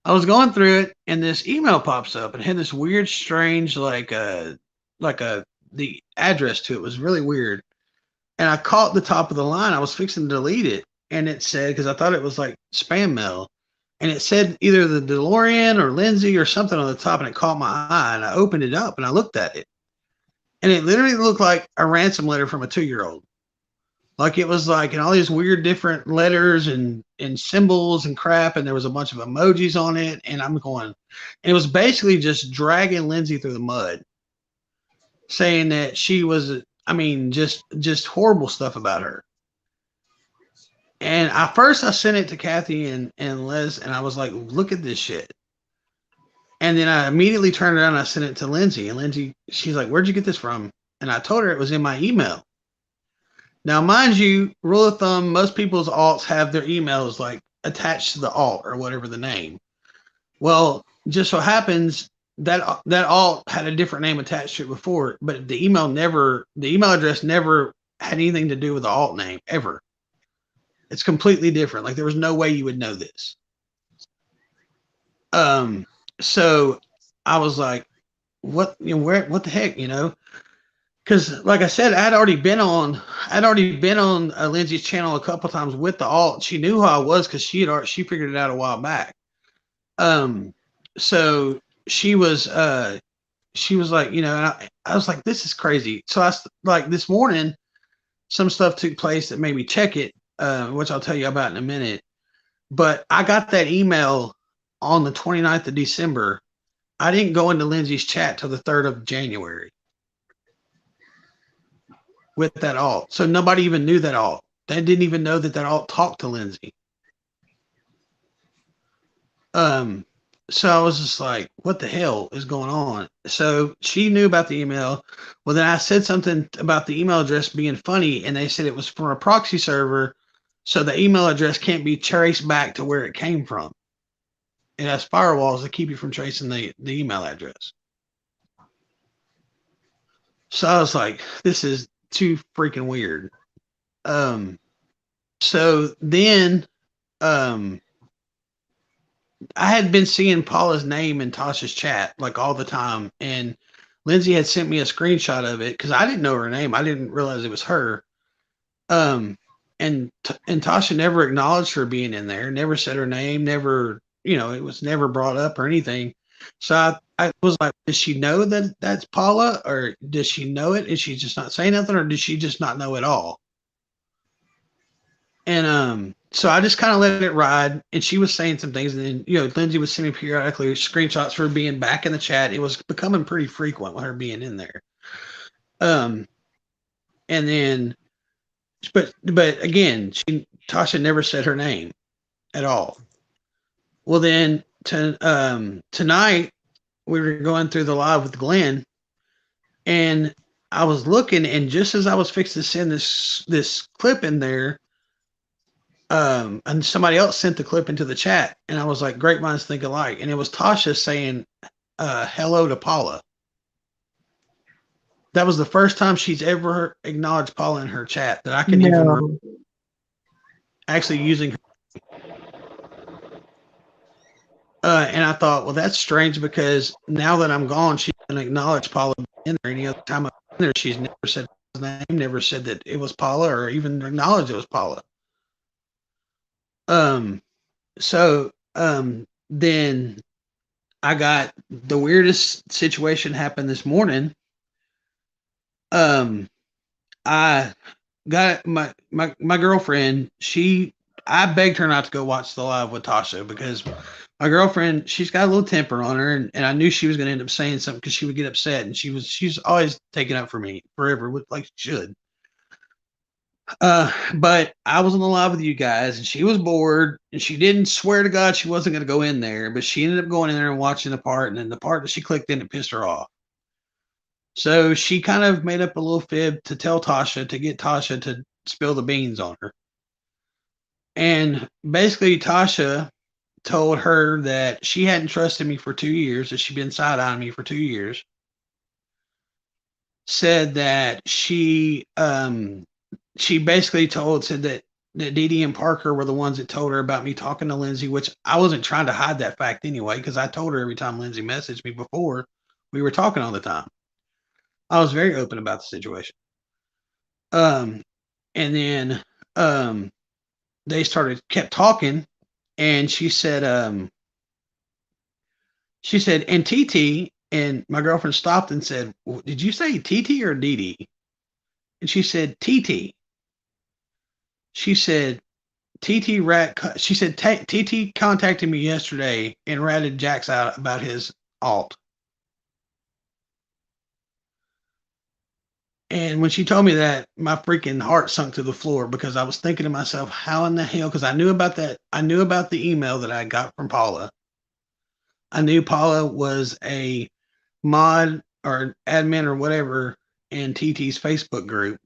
I was going through it, and this email pops up, and it had this weird, strange, the address to it was really weird. And I caught the top of the line. I was fixing to delete it, and it said, because I thought it was like spam mail, and it said either the DeLorean or Lindsay or something on the top, and it caught my eye, and I opened it up and I looked at it, and it literally looked like a ransom letter from a 2-year-old. Like it was like in all these weird different letters and symbols and crap, and there was a bunch of emojis on it, and I'm going, and it was basically just dragging Lindsay through the mud, saying that she was, I mean, just horrible stuff about her. And first I sent it to Kathy and Liz, and I was like, look at this shit. And then I immediately turned around and I sent it to Lindsay, and Lindsay, she's like, where'd you get this from? And I told her it was in my email. Now, mind you, rule of thumb, most people's alts have their emails like attached to the alt or whatever the name. Well, just so happens that alt had a different name attached to it before, but the email address never had anything to do with the alt name ever. It's completely different. Like there was no way you would know this. So I was like, what the heck, because like I said, I'd already been on Lindsay's channel a couple times with the alt. She knew who I was because she figured it out a while back. So she was like, and I was like, this is crazy. So like this morning, some stuff took place that made me check it, which I'll tell you about in a minute. But I got that email on the 29th of December. I didn't go into Lindsay's chat till the 3rd of January with that alt. So nobody even knew that alt. They didn't even know that alt talked to Lindsay. So I was just like, what the hell is going on? So she knew about the email. Well, then I said something about the email address being funny, and they said it was from a proxy server. So the email address can't be traced back to where it came from. It has firewalls to keep you from tracing the email address. So I was like, this is too freaking weird. So then, I had been seeing Paula's name in Tasha's chat like all the time, and Lindsay had sent me a screenshot of it because I didn't know her name. I didn't realize it was her. And Tasha never acknowledged her being in there, never said her name, never, it was never brought up or anything. So I was like, does she know that that's Paula, or does she know it? Is she just not saying nothing, or does she just not know at all? And so I just kind of let it ride, and she was saying some things, and then Lindsay was sending me periodically screenshots for being back in the chat. It was becoming pretty frequent with her being in there. And then, but again, Tasha never said her name at all. Well, then tonight we were going through the live with Glenn, and I was looking, and just as I was fixing to send this clip in there. And somebody else sent the clip into the chat, and I was like, great minds think alike. And it was Tasha saying, hello to Paula. That was the first time she's ever acknowledged Paula in her chat that I can even remember actually using her. And I thought, well, that's strange because now that I'm gone, she can acknowledge Paula in there. Any other time I've been there, she's never said his name, never said that it was Paula, or even acknowledged it was Paula. So then I got the weirdest situation happen this morning. I got my girlfriend, I begged her not to go watch the live with Tasha because my girlfriend, she's got a little temper on her, and I knew she was going to end up saying something because she would get upset, and she's always taking up for me forever, like she should. But I was on the live with you guys, and she was bored, and she didn't swear to God she wasn't going to go in there, but she ended up going in there and watching the part, and then the part that she clicked in, it pissed her off. So she kind of made up a little fib to tell Tasha, to get Tasha to spill the beans on her. And basically Tasha told her that she hadn't trusted me for 2 years, that she'd been side-eyeing me for 2 years. Said that she basically said that Dee Dee and Parker were the ones that told her about me talking to Lindsay, which I wasn't trying to hide that fact anyway, because I told her every time Lindsay messaged me before, we were talking all the time. I was very open about the situation. And then they kept talking, and she said, and TT, and my girlfriend stopped and said, did you say TT or Dee Dee? And she said, TT. She said, TT contacted me yesterday and ratted Jax out about his alt. And when she told me that, my freaking heart sunk to the floor because I was thinking to myself, how in the hell? Because I knew about that. I knew about the email that I got from Paula. I knew Paula was a mod or admin or whatever in TT's Facebook group.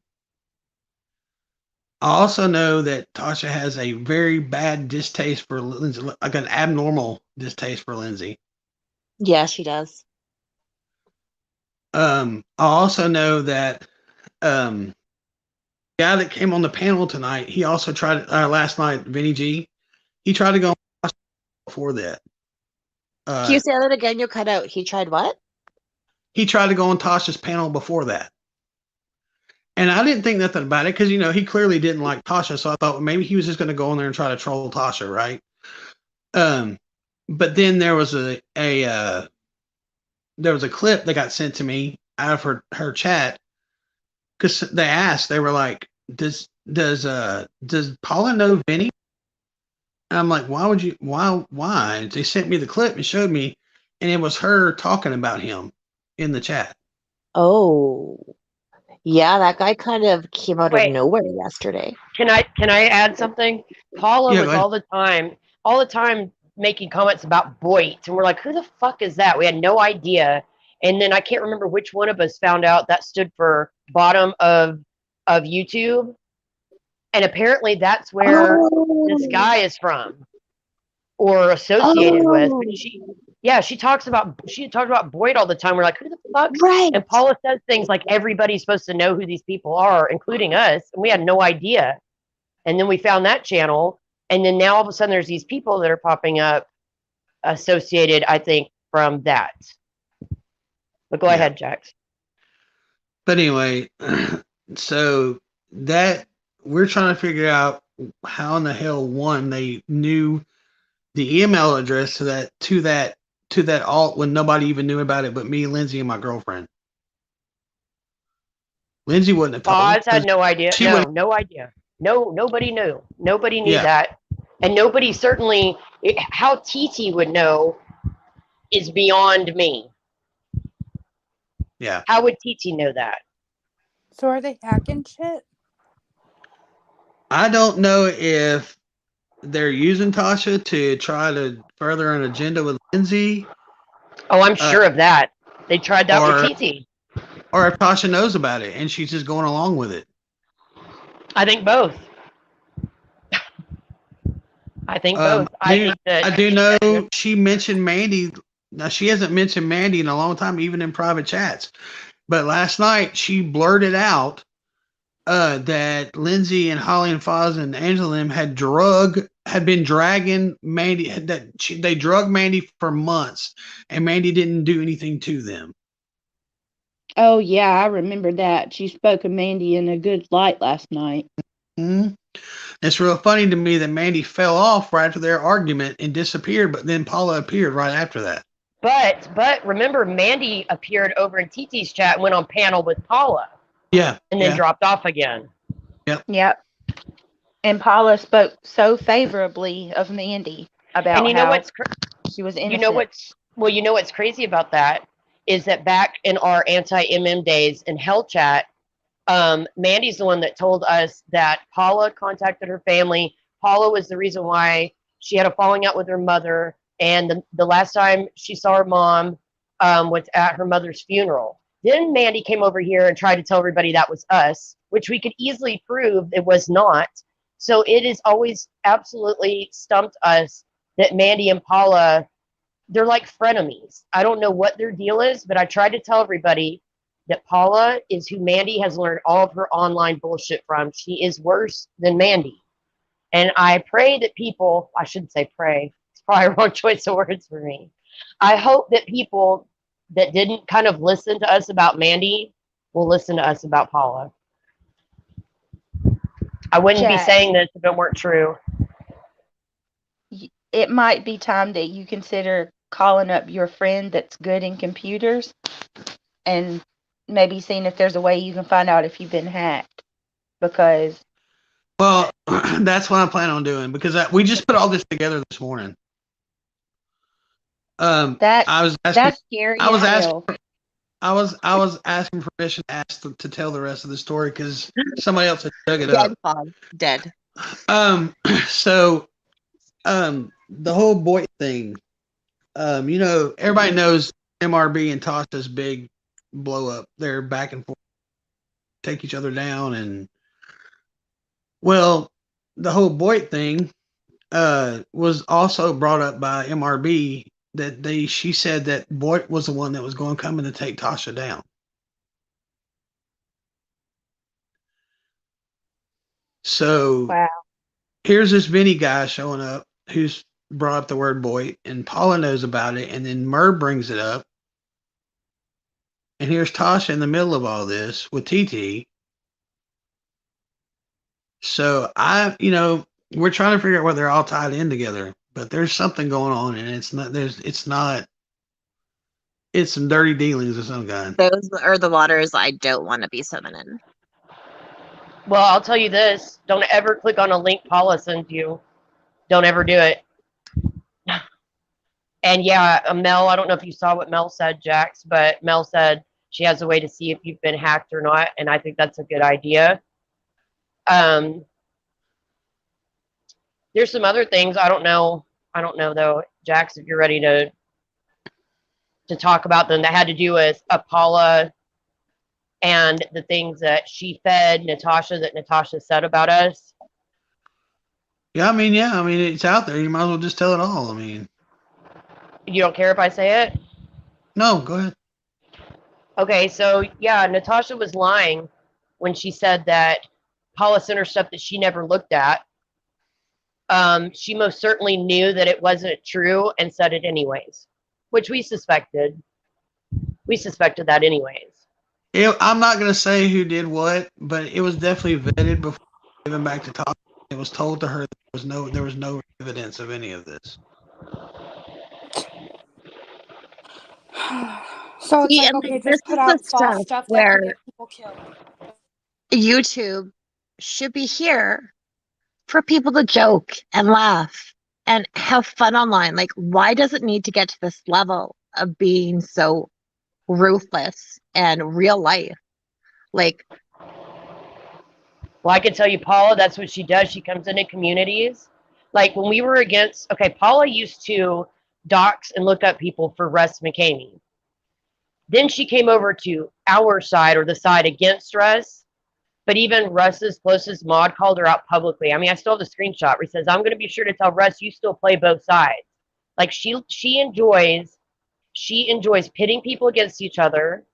I also know that Tasha has a very bad distaste for Lindsay, like an abnormal distaste for Lindsay. Yeah, she does. I also know that the guy that came on the panel tonight, he also tried last night, Vinny G. He tried to go on before that. Can you say that again? You cut out. He tried what? He tried to go on Tasha's panel before that. And I didn't think nothing about it because, he clearly didn't like Tasha. So I thought maybe he was just going to go in there and try to troll Tasha, right? But then there was a clip that got sent to me out of her chat because they were like, does Paula know Vinny? And I'm like, why? And they sent me the clip and showed me, and it was her talking about him in the chat. Oh, yeah, that guy kind of came out of Wait. nowhere yesterday. Can I add something? Paula Yeah, was go ahead. all the time making comments about Boyd, and we're like, who the fuck is that? We had no idea. And then I can't remember which one of us found out that stood for bottom of YouTube. And apparently that's where this guy is from or associated with. Oh, But she talks about Boyd all the time. We're like, who the fuck? right. And Paula says things like everybody's supposed to know who these people are, including us, and we had no idea. And then we found that channel, and then now all of a sudden there's these people that are popping up associated, I think, from that. But go ahead, Jax. But anyway, so that we're trying to figure out how in the hell they knew the email address to that alt when nobody even knew about it but me, Lindsay, and my girlfriend. Lindsay wouldn't have told. Oz had no idea. No idea. No, nobody knew. Nobody knew that. And nobody certainly, how TT would know is beyond me. Yeah. How would TT know that? So are they hacking shit? I don't know if they're using Tasha to try to further an agenda with Lindsay. Oh, I'm sure of that. They tried that with TT. Or if Tasha knows about it and she's just going along with it. I think both. I think both. I do know she mentioned Mandy. Now, she hasn't mentioned Mandy in a long time, even in private chats. But last night, she blurted out that Lindsay and Holly and Foz and Angela had been dragging Mandy. They drugged Mandy for months, and Mandy didn't do anything to them. Oh, yeah, I remember that. She spoke of Mandy in a good light last night. Mm-hmm. It's real funny to me that Mandy fell off right after their argument and disappeared, but then Paula appeared right after that. But remember, Mandy appeared over in TT's chat and went on panel with Paula. Yeah. And then dropped off again. Yep. And Paula spoke so favorably of Mandy about and you know what's she was innocent. You know what's crazy about that is that back in our anti-MM days in Hell Chat, Mandy's the one that told us that Paula contacted her family. Paula was the reason why she had a falling out with her mother. And the last time she saw her mom was at her mother's funeral. Then Mandy came over here and tried to tell everybody that was us, which we could easily prove it was not. So it has always absolutely stumped us that Mandy and Paula, they're like frenemies. I don't know what their deal is, but I tried to tell everybody that Paula is who Mandy has learned all of her online bullshit from. She is worse than Mandy. And I pray that people, I shouldn't say pray, it's probably a wrong choice of words for me. I hope that people that didn't kind of listen to us about Mandy will listen to us about Paula. I wouldn't be saying this if it weren't true. It might be time that you consider calling up your friend that's good in computers and maybe seeing if there's a way you can find out if you've been hacked. Because well, that's what I'm planning on doing because we just put all this together this morning. That's scary. I was asking permission to tell the rest of the story because somebody else had dug it up. Dead. So the whole Boyd thing, everybody knows MRB and Tasha's big blow up. They're back and forth, take each other down, and Well, the whole Boyd thing was also brought up by MRB that she said that Boyd was the one that was going to come in to take Tasha down. So Wow. here's this Vinny guy showing up who's brought up the word Boyd, and Paula knows about it, and then Merv brings it up. And here's Tasha in the middle of all this with TT. So we're trying to figure out whether they're all tied in together, but there's something going on, and it's some dirty dealings of some kind. Those are the waters I don't want to be swimming in. Well, I'll tell you this: don't ever click on a link Paula sends you. Don't ever do it. And yeah, Mel, I don't know if you saw what Mel said, Jax, but Mel said she has a way to see if you've been hacked or not, and I think that's a good idea. There's some other things I don't know. I don't know though, Jax, if you're ready to talk about them that had to do with Paula and the things that she fed Natasha that Natasha said about us. Yeah, I mean, it's out there. You might as well just tell it all. I mean, you don't care if I say it? No, go ahead. Okay, so yeah, Natasha was lying when she said that Paula sent her stuff that she never looked at. She most certainly knew that it wasn't true and said it anyways, which we suspected. We suspected that anyways. I'm not going to say who did what, but it was definitely vetted before given back to Tasha. It was told to her that there was no evidence of any of this. So it's See, like, and okay, this just put is the out false stuff stuff that where can get people killed. YouTube should be here for people to joke and laugh and have fun online. Like, why does it need to get to this level of being so ruthless and real life? Like, well, I can tell you, Paula, that's what she does. She comes into communities. Like when we were against, okay, Paula used to dox and look up people for Russ McCamey. Then she came over to our side or the side against Russ. But even Russ's closest mod called her out publicly. I mean, I still have the screenshot where he says, I'm going to be sure to tell Russ you still play both sides. Like she enjoys pitting people against each other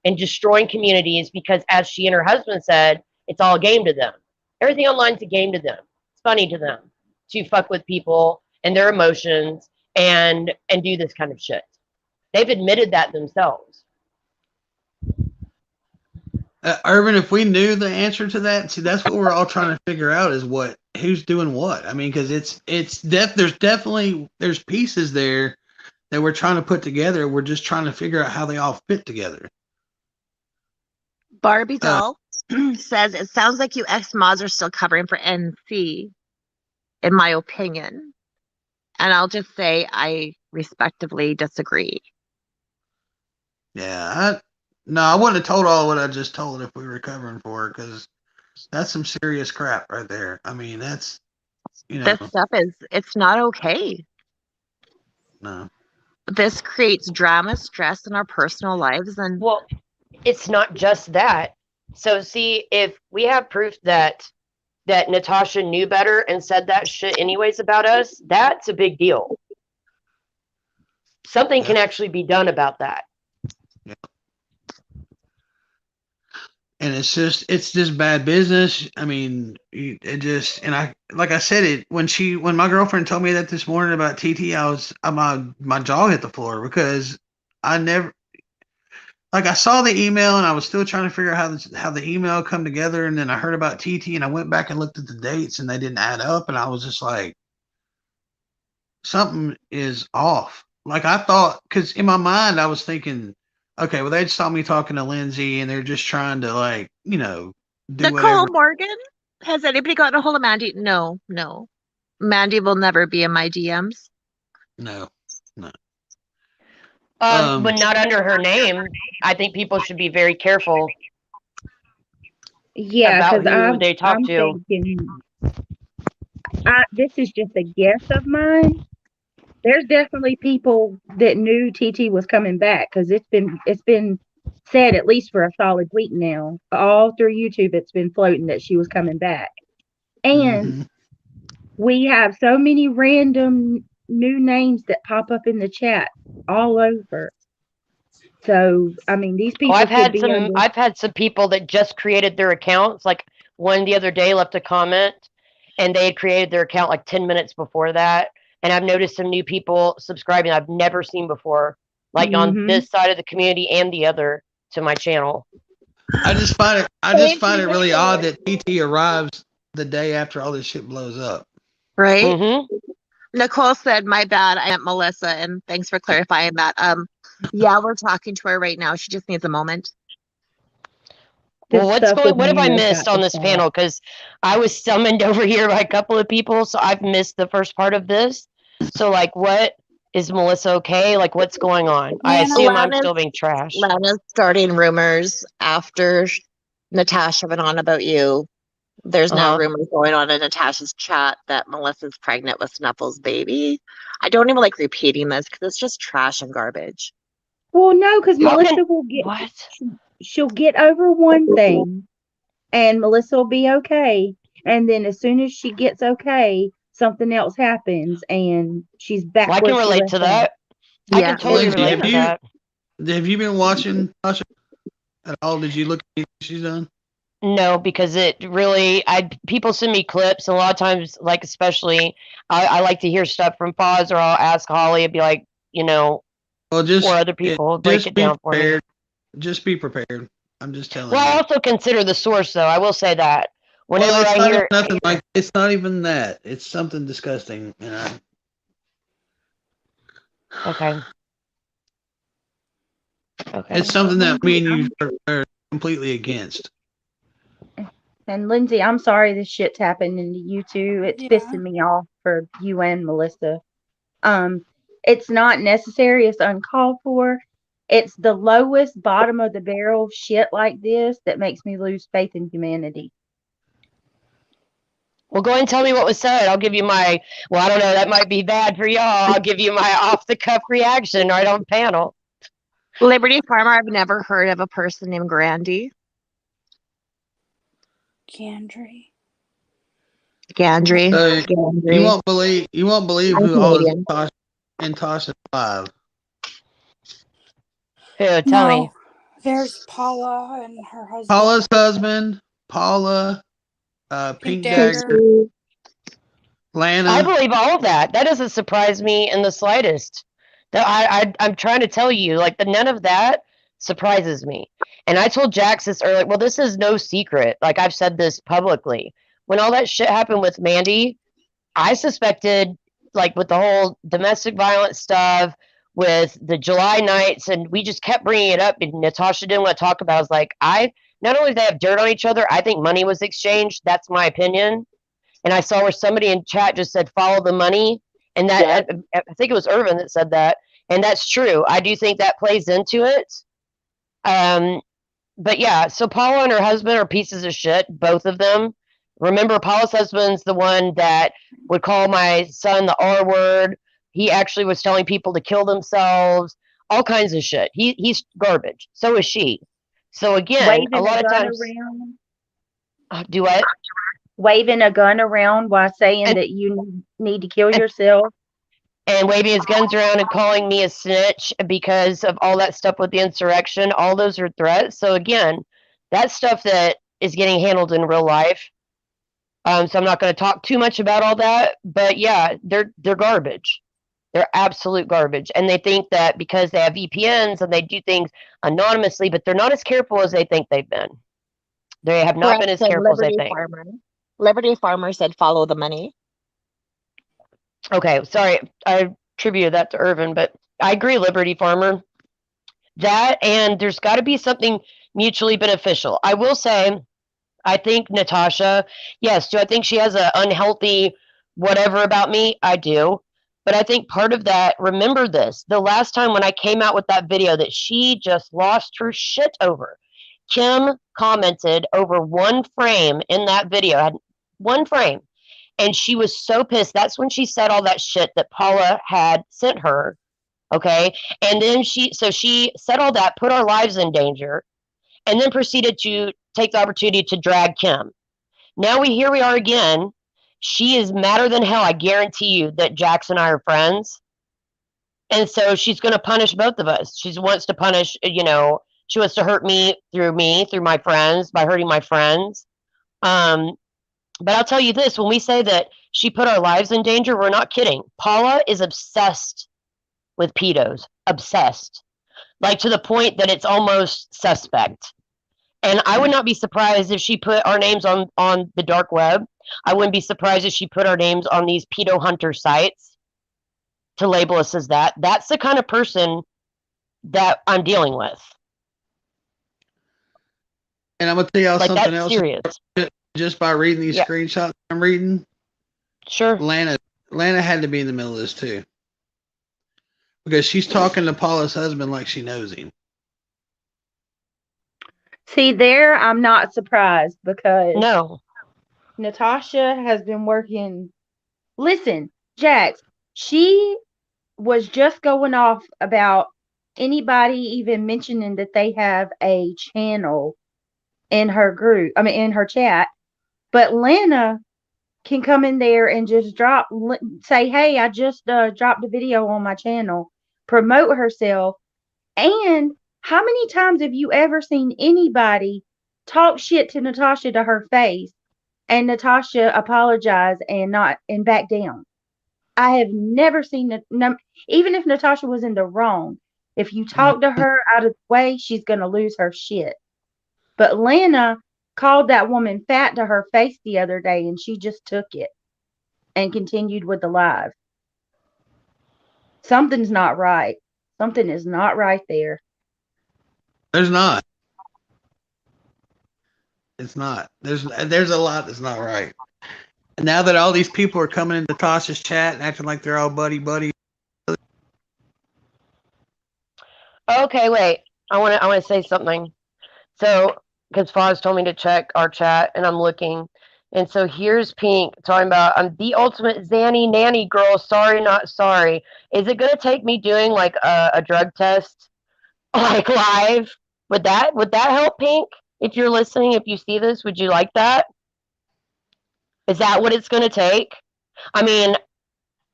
and destroying communities because, as she and her husband said, it's all a game to them. Everything online's a game to them. It's funny to them to fuck with people and their emotions and do this kind of shit. They've admitted that themselves. Irvin, if we knew the answer to that, see, that's what we're all trying to figure out is who's doing what. I mean, because there's pieces there that we're trying to put together. We're just trying to figure out how they all fit together. Barbie Doll says, it sounds like you ex-mods are still covering for NC, in my opinion. And I'll just say I respectively disagree. Yeah, I wouldn't have told all what I just told if we were covering for it, because that's some serious crap right there. I mean, that's, This stuff it's not okay. No. This creates drama, stress in our personal lives. And well, it's not just that. So see, if we have proof that Natasha knew better and said that shit anyways about us, that's a big deal. Something can actually be done about that. Yeah. And it's just bad business. I mean, like I said, when my girlfriend told me that this morning about TT, my jaw hit the floor, because I never, like, I saw the email and I was still trying to figure out how the email come together. And then I heard about TT and I went back and looked at the dates and they didn't add up. And I was just like, something is off. Like, I thought, because in my mind, I was thinking, okay, well, they just saw me talking to Lindsay and they're just trying to, like, do Nicole whatever. Morgan? Has anybody gotten a hold of Mandy? No. Mandy will never be in my DMs. No. But not under her name. I think people should be very careful. Yeah, about because who they talk I'm to. thinking, this is just a guess of mine. There's definitely people that knew TT was coming back, because it's been said at least for a solid week now. All through YouTube, it's been floating that she was coming back. And Mhm. we have so many random new names that pop up in the chat all over. So, I mean, these Oh, people could be under. I've had some people that just created their accounts. Like one the other day left a comment, and they had created their account like 10 minutes before that. And I've noticed some new people subscribing I've never seen before, like on Mm-hmm. this side of the community and the other to my channel. I just find it really odd that TT arrives the day after all this shit blows up. Right? Hmm. Nicole said, "My bad, I meant Melissa," and thanks for clarifying that. Yeah, we're talking to her right now. She just needs a moment. This Well, stuff with what have I Nana's missed got on to this stop. panel? Because I was summoned over here by a couple of people, so I've missed the first part of this. So, like, what is Melissa okay? Like, what's going on? I Nana, assume I'm Lana's still being trashed. Lana's starting rumors after Natasha went on about you. There's now Uh-huh. rumors going on in Natasha's chat that Melissa's pregnant with Snuffle's baby. I don't even like repeating this because it's just trash and garbage. Well, no, because How Melissa can will get. what? She'll get over one thing, and Melissa will be okay. And then as soon as she gets okay, something else happens, and she's back Well, I where can she relate left to off. that. I Yeah. can totally Lindsay, relate to Yeah. that. have you been watching Tasha at all? Did you look at what she's done? No, because it really, people send me clips, and a lot of times, like especially, I like to hear stuff from Foz, or I'll ask Holly and be like, Well, or other people break just it be down for me. prepared. Just be prepared. I'm just telling Well, I you. also consider the source, though. I will say that. Well, Whenever it's I not even hear, nothing like. It's not even that. It's something disgusting. okay, It's okay. something that me Lindsay, and you are completely against. and Lindsay, I'm sorry this shit's happening to you too. It's yeah. pissing me off for you and Melissa. It's not necessary. It's uncalled for. It's the lowest bottom of the barrel shit like this that makes me lose faith in humanity. Well, go ahead and tell me what was said. I'll give you my, well, I don't know, that might be bad for y'all. I'll give you my off the cuff reaction right on panel. Liberty Farmer, I've never heard of a person named Grandy. Gandry. Gandry. You Gandry. won't believe I'm who all is Canadian. in Tasha's live. Here, tell No, me. there's Paula and her husband. Paula's husband, Paula, Pink Pink Dagger. Dagger, I Lana. believe all of that. That doesn't surprise me in the slightest. I'm trying to tell you, like, none of that surprises me. And I told Jax this earlier. Well, this is no secret. Like, I've said this publicly. When all that shit happened with Mandy, I suspected, like, with the whole domestic violence stuff, with the July nights, and we just kept bringing it up, and Natasha didn't want to talk about it. I was like, not only do they have dirt on each other, I think money was exchanged. That's my opinion. And I saw where somebody in chat just said, follow the money. And that, I think it was Irvin that said that. And that's true. I do think that plays into it. But yeah, so Paula and her husband are pieces of shit, both of them. Remember, Paula's husband's the one that would call my son the R word. He actually was telling people to kill themselves, all kinds of shit. He's garbage. So is she. So again, a Waving a lot of gun times, around, do what? waving a gun around while saying And that you need to kill yourself. and waving his guns around and calling me a snitch because of all that stuff with the insurrection. All those are threats. So again, that's stuff that is getting handled in real life. So I'm not going to talk too much about all that. But yeah, they're garbage. They're absolute garbage. And they think that because they have VPNs and they do things anonymously, but they're not as careful as they think they've been. They have not been as Correction, careful as they Liberty think. Farmer. Liberty Farmer said follow the money. Okay, sorry, I attributed that to Irvin, but I agree, Liberty Farmer. That and there's got to be something mutually beneficial. I will say, I think Natasha, yes, do I think she has an unhealthy whatever about me? I do. But I think part of that, remember this, the last time when I came out with that video that she just lost her shit over, Kim commented over one frame in that video, had one frame, and she was so pissed. That's when she said all that shit that Paula had sent her. Okay. And then she said all that, put our lives in danger, and then proceeded to take the opportunity to drag Kim. Now here we are again. She is madder than hell. I guarantee you that Jax and I are friends. And so she's going to punish both of us. She wants to punish, she wants to hurt me, through my friends, by hurting my friends. But I'll tell you this, when we say that she put our lives in danger, we're not kidding. Paula is obsessed with pedos. Obsessed. Like to the point that it's almost suspect. And I would not be surprised if she put our names on the dark web. I wouldn't be surprised if she put our names on these pedo hunter sites to label us as that. That's the kind of person that I'm dealing with. And I'm gonna tell y'all Like, something that's else. serious. Just by reading these screenshots I'm reading, Sure. Lana had to be in the middle of this too, because she's talking to Paula's husband like she knows him. See, there I'm not surprised because No. Natasha has been working. Listen, Jax, she was just going off about anybody even mentioning that they have a channel in her group, in her chat. But Lana can come in there and just say, hey, I just dropped a video on my channel, promote herself. And how many times have you ever seen anybody talk shit to Natasha to her face and Natasha apologize and back down? I have never seen even if Natasha was in the wrong, if you talk to her out of the way, she's going to lose her shit. But Lana called that woman fat to her face the other day, and she just took it and continued with the live. Something's not right. Something is not right there. There's not. It's not. There's a lot that's not right. And now that all these people are coming into Tasha's chat and acting like they're all buddy. Okay, wait. I want to say something. So, because Foz told me to check our chat, and I'm looking, and so here's Pink talking about I'm the ultimate Zanny nanny girl. Sorry, not sorry. Is it gonna take me doing like a drug test, like live? Would that help, Pink? If you're listening, if you see this, would you like that? Is that what it's gonna take? I mean,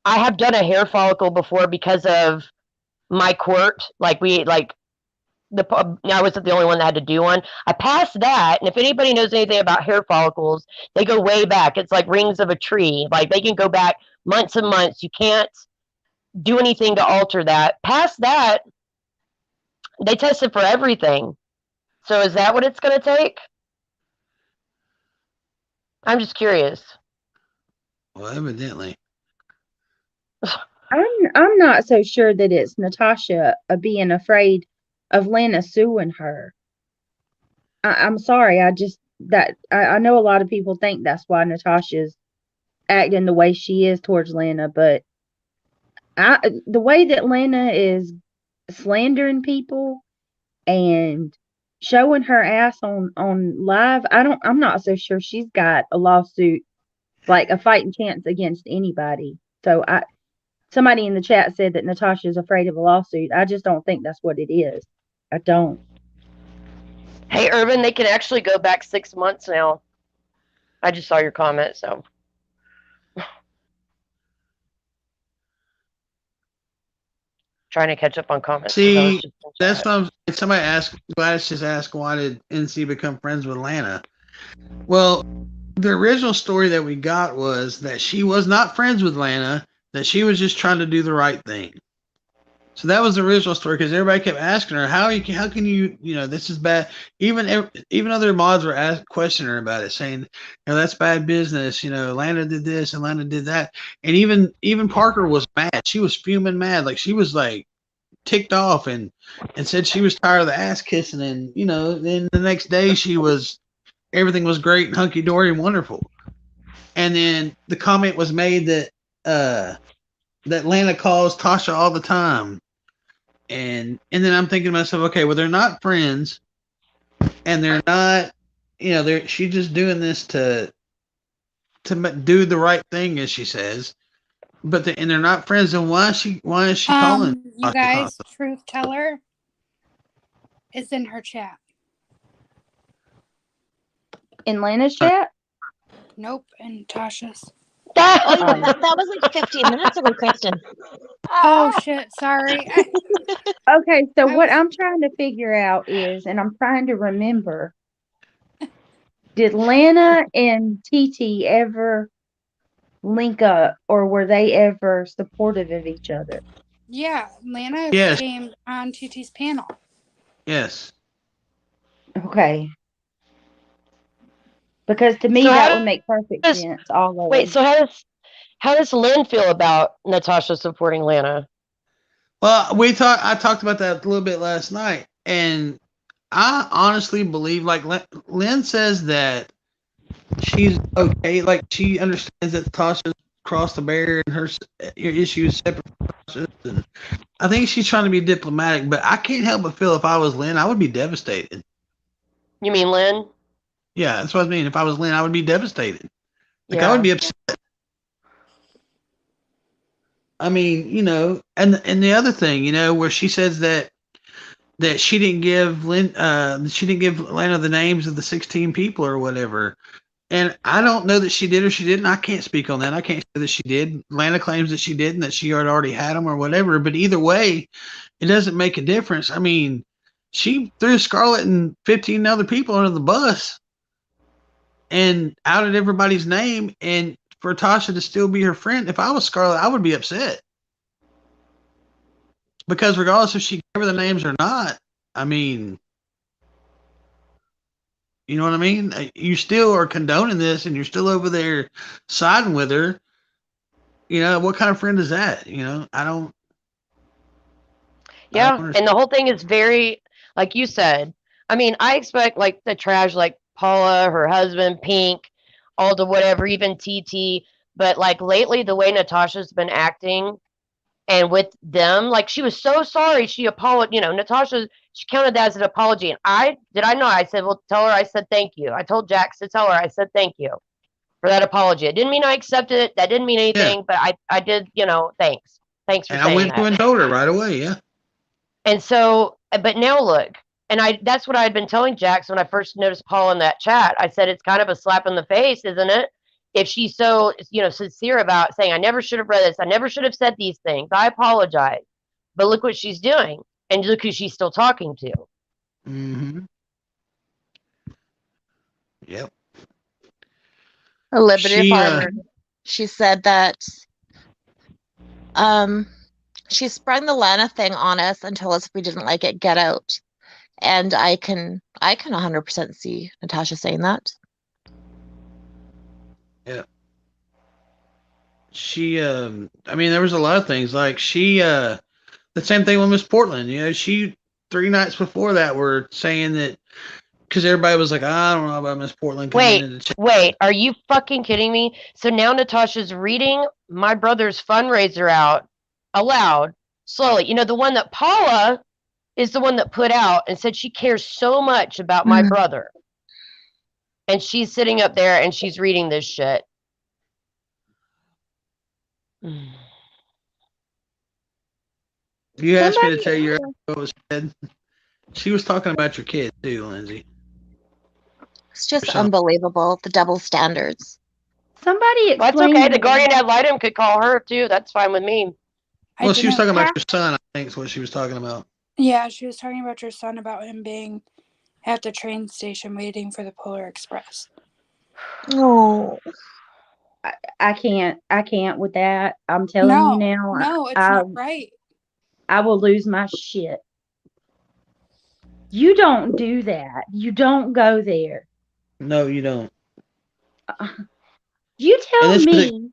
I have done a hair follicle before because of my court. I wasn't the only one that had to do one. I passed that, and if anybody knows anything about hair follicles, they go way back. It's like rings of a tree. Like they can go back months and months. You can't do anything to alter that. Past that, they tested for everything. So is that what it's going to take? I'm just curious. Well, evidently. I'm not so sure that it's Natasha being afraid of Lana suing her. I'm sorry. I know a lot of people think that's why Natasha's acting the way she is towards Lana, but the way that Lana is slandering people and showing her ass on live, I'm not so sure she's got a lawsuit, like a fighting chance against anybody. So somebody in the chat said that Natasha's afraid of a lawsuit. I just don't think that's what it is. I don't. Hey, Urban, they can actually go back 6 months now. I just saw your comment, so. Trying to catch up on comments. See, that's what somebody asked. Gladys just asked, why did NC become friends with Lana? Well, the original story that we got was that she was not friends with Lana, that she was just trying to do the right thing. So that was the original story, because everybody kept asking her, how can you, this is bad. Even other mods were questioning her about it, saying, that's bad business. Lana did this and Lana did that. And even Parker was mad. She was fuming mad. Like, she was like ticked off and said she was tired of the ass kissing. And, then the next day everything was great and hunky dory and wonderful. And then the comment was made that Lana calls Tasha all the time. And then I'm thinking to myself, okay, well, they're not friends, and they're not, she's just doing this to do the right thing, as she says. But and they're not friends. And why is she calling? You guys, truth teller is in her chat. In Lana's chat? Nope, and Tasha's. Oh yeah, that was like 15 minutes ago, Kristen. Oh shit, sorry. Okay, so I what was- I'm trying to figure out is, and I'm trying to remember, did Lana and TT ever link up, or were they ever supportive of each other? Yeah, Lana Yes. came on TT's panel. Yes. Okay. Because to me So that how would make perfect does sense. All of wait? them. So how does Lynn feel about Natasha supporting Lana? Well, I talked about that a little bit last night, and I honestly believe, like Lynn says, that she's okay. Like she understands that Tasha's crossed the barrier and your issue is separate from Tasha's. And I think she's trying to be diplomatic, but I can't help but feel if I was Lynn, I would be devastated. You mean Lynn? Yeah, that's what I mean. If I was Lynn, I would be devastated. Like I Yeah. would be upset. I mean, and the other thing, where she says that she didn't give Lana the names of the 16 people or whatever. And I don't know that she did or she didn't. I can't speak on that. I can't say that she did. Lana claims that she did and that she had already had them or whatever. But either way, it doesn't make a difference. I mean, she threw Scarlett and 15 other people under the bus and outed everybody's name. And for Tasha to still be her friend, if I was Scarlett, I would be upset. Because regardless if she gave her the names or not, I mean, you know what I mean? You still are condoning this and you're still over there siding with her. What kind of friend is that? I don't Yeah, understand. and the whole thing is very, like you said. I mean, I expect like the trash, like Paula, her husband, Pink, all the whatever, even TT. But like lately, the way Natasha's been acting and with them, like she was so sorry. She apologized. Natasha, she counted that as an apology. And I know. I said, well, tell her I said thank you. I told Jax to tell her I said thank you for that apology. It didn't mean I accepted it. That didn't mean Yeah. anything, but I did, thanks. Thanks for And I saying went to that. and told her right away. Yeah. And so, but now look, and that's what I had been telling Jax when I first noticed Paul in that chat. I said, it's kind of a slap in the face, isn't it? If she's so, sincere about saying, I never should have read this. I never should have said these things. I apologize. But look what she's doing. And look who she's still talking to. Mm-hmm. Yep. Liberty Farmer. She said that she sprung the Lana thing on us and told us if we didn't like it, get out. And I can 100% see Natasha saying that. Yeah. She I mean there was a lot of things like she the same thing with Miss Portland. She 3 nights before that were saying that because everybody was like, I don't know about Miss Portland coming into the chat. Wait, are you fucking kidding me? So now Natasha's reading my brother's fundraiser out aloud slowly. The one that Paula is the one that put out and said she cares so much about my brother. And she's sitting up there and she's reading this shit. You asked me to tell you what was said. She was talking about your kid too, Lindsay. It's just unbelievable, the double standards. Somebody explain. That's okay. The guardian ad litem could call her too. That's fine with me. Well, she was talking about your son, I think is what she was talking about. Yeah, she was talking about your son, about him being at the train station waiting for the Polar Express. Oh. I can't with that. I'm telling you now. No, it's not right. I will lose my shit. You don't do that. You don't go there. No, you don't. You tell me,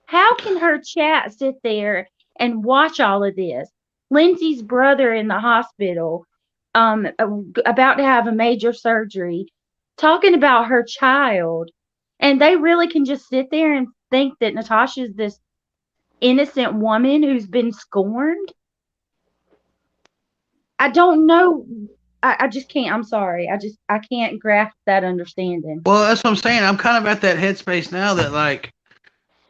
how can her chat sit there and watch all of this? Lindsay's brother in the hospital, about to have a major surgery, talking about her child, and they really can just sit there and think that Natasha's this innocent woman who's been scorned? I don't know. I just can't. I'm sorry. I can't grasp that understanding. Well, that's what I'm saying. I'm kind of at that headspace now that, like,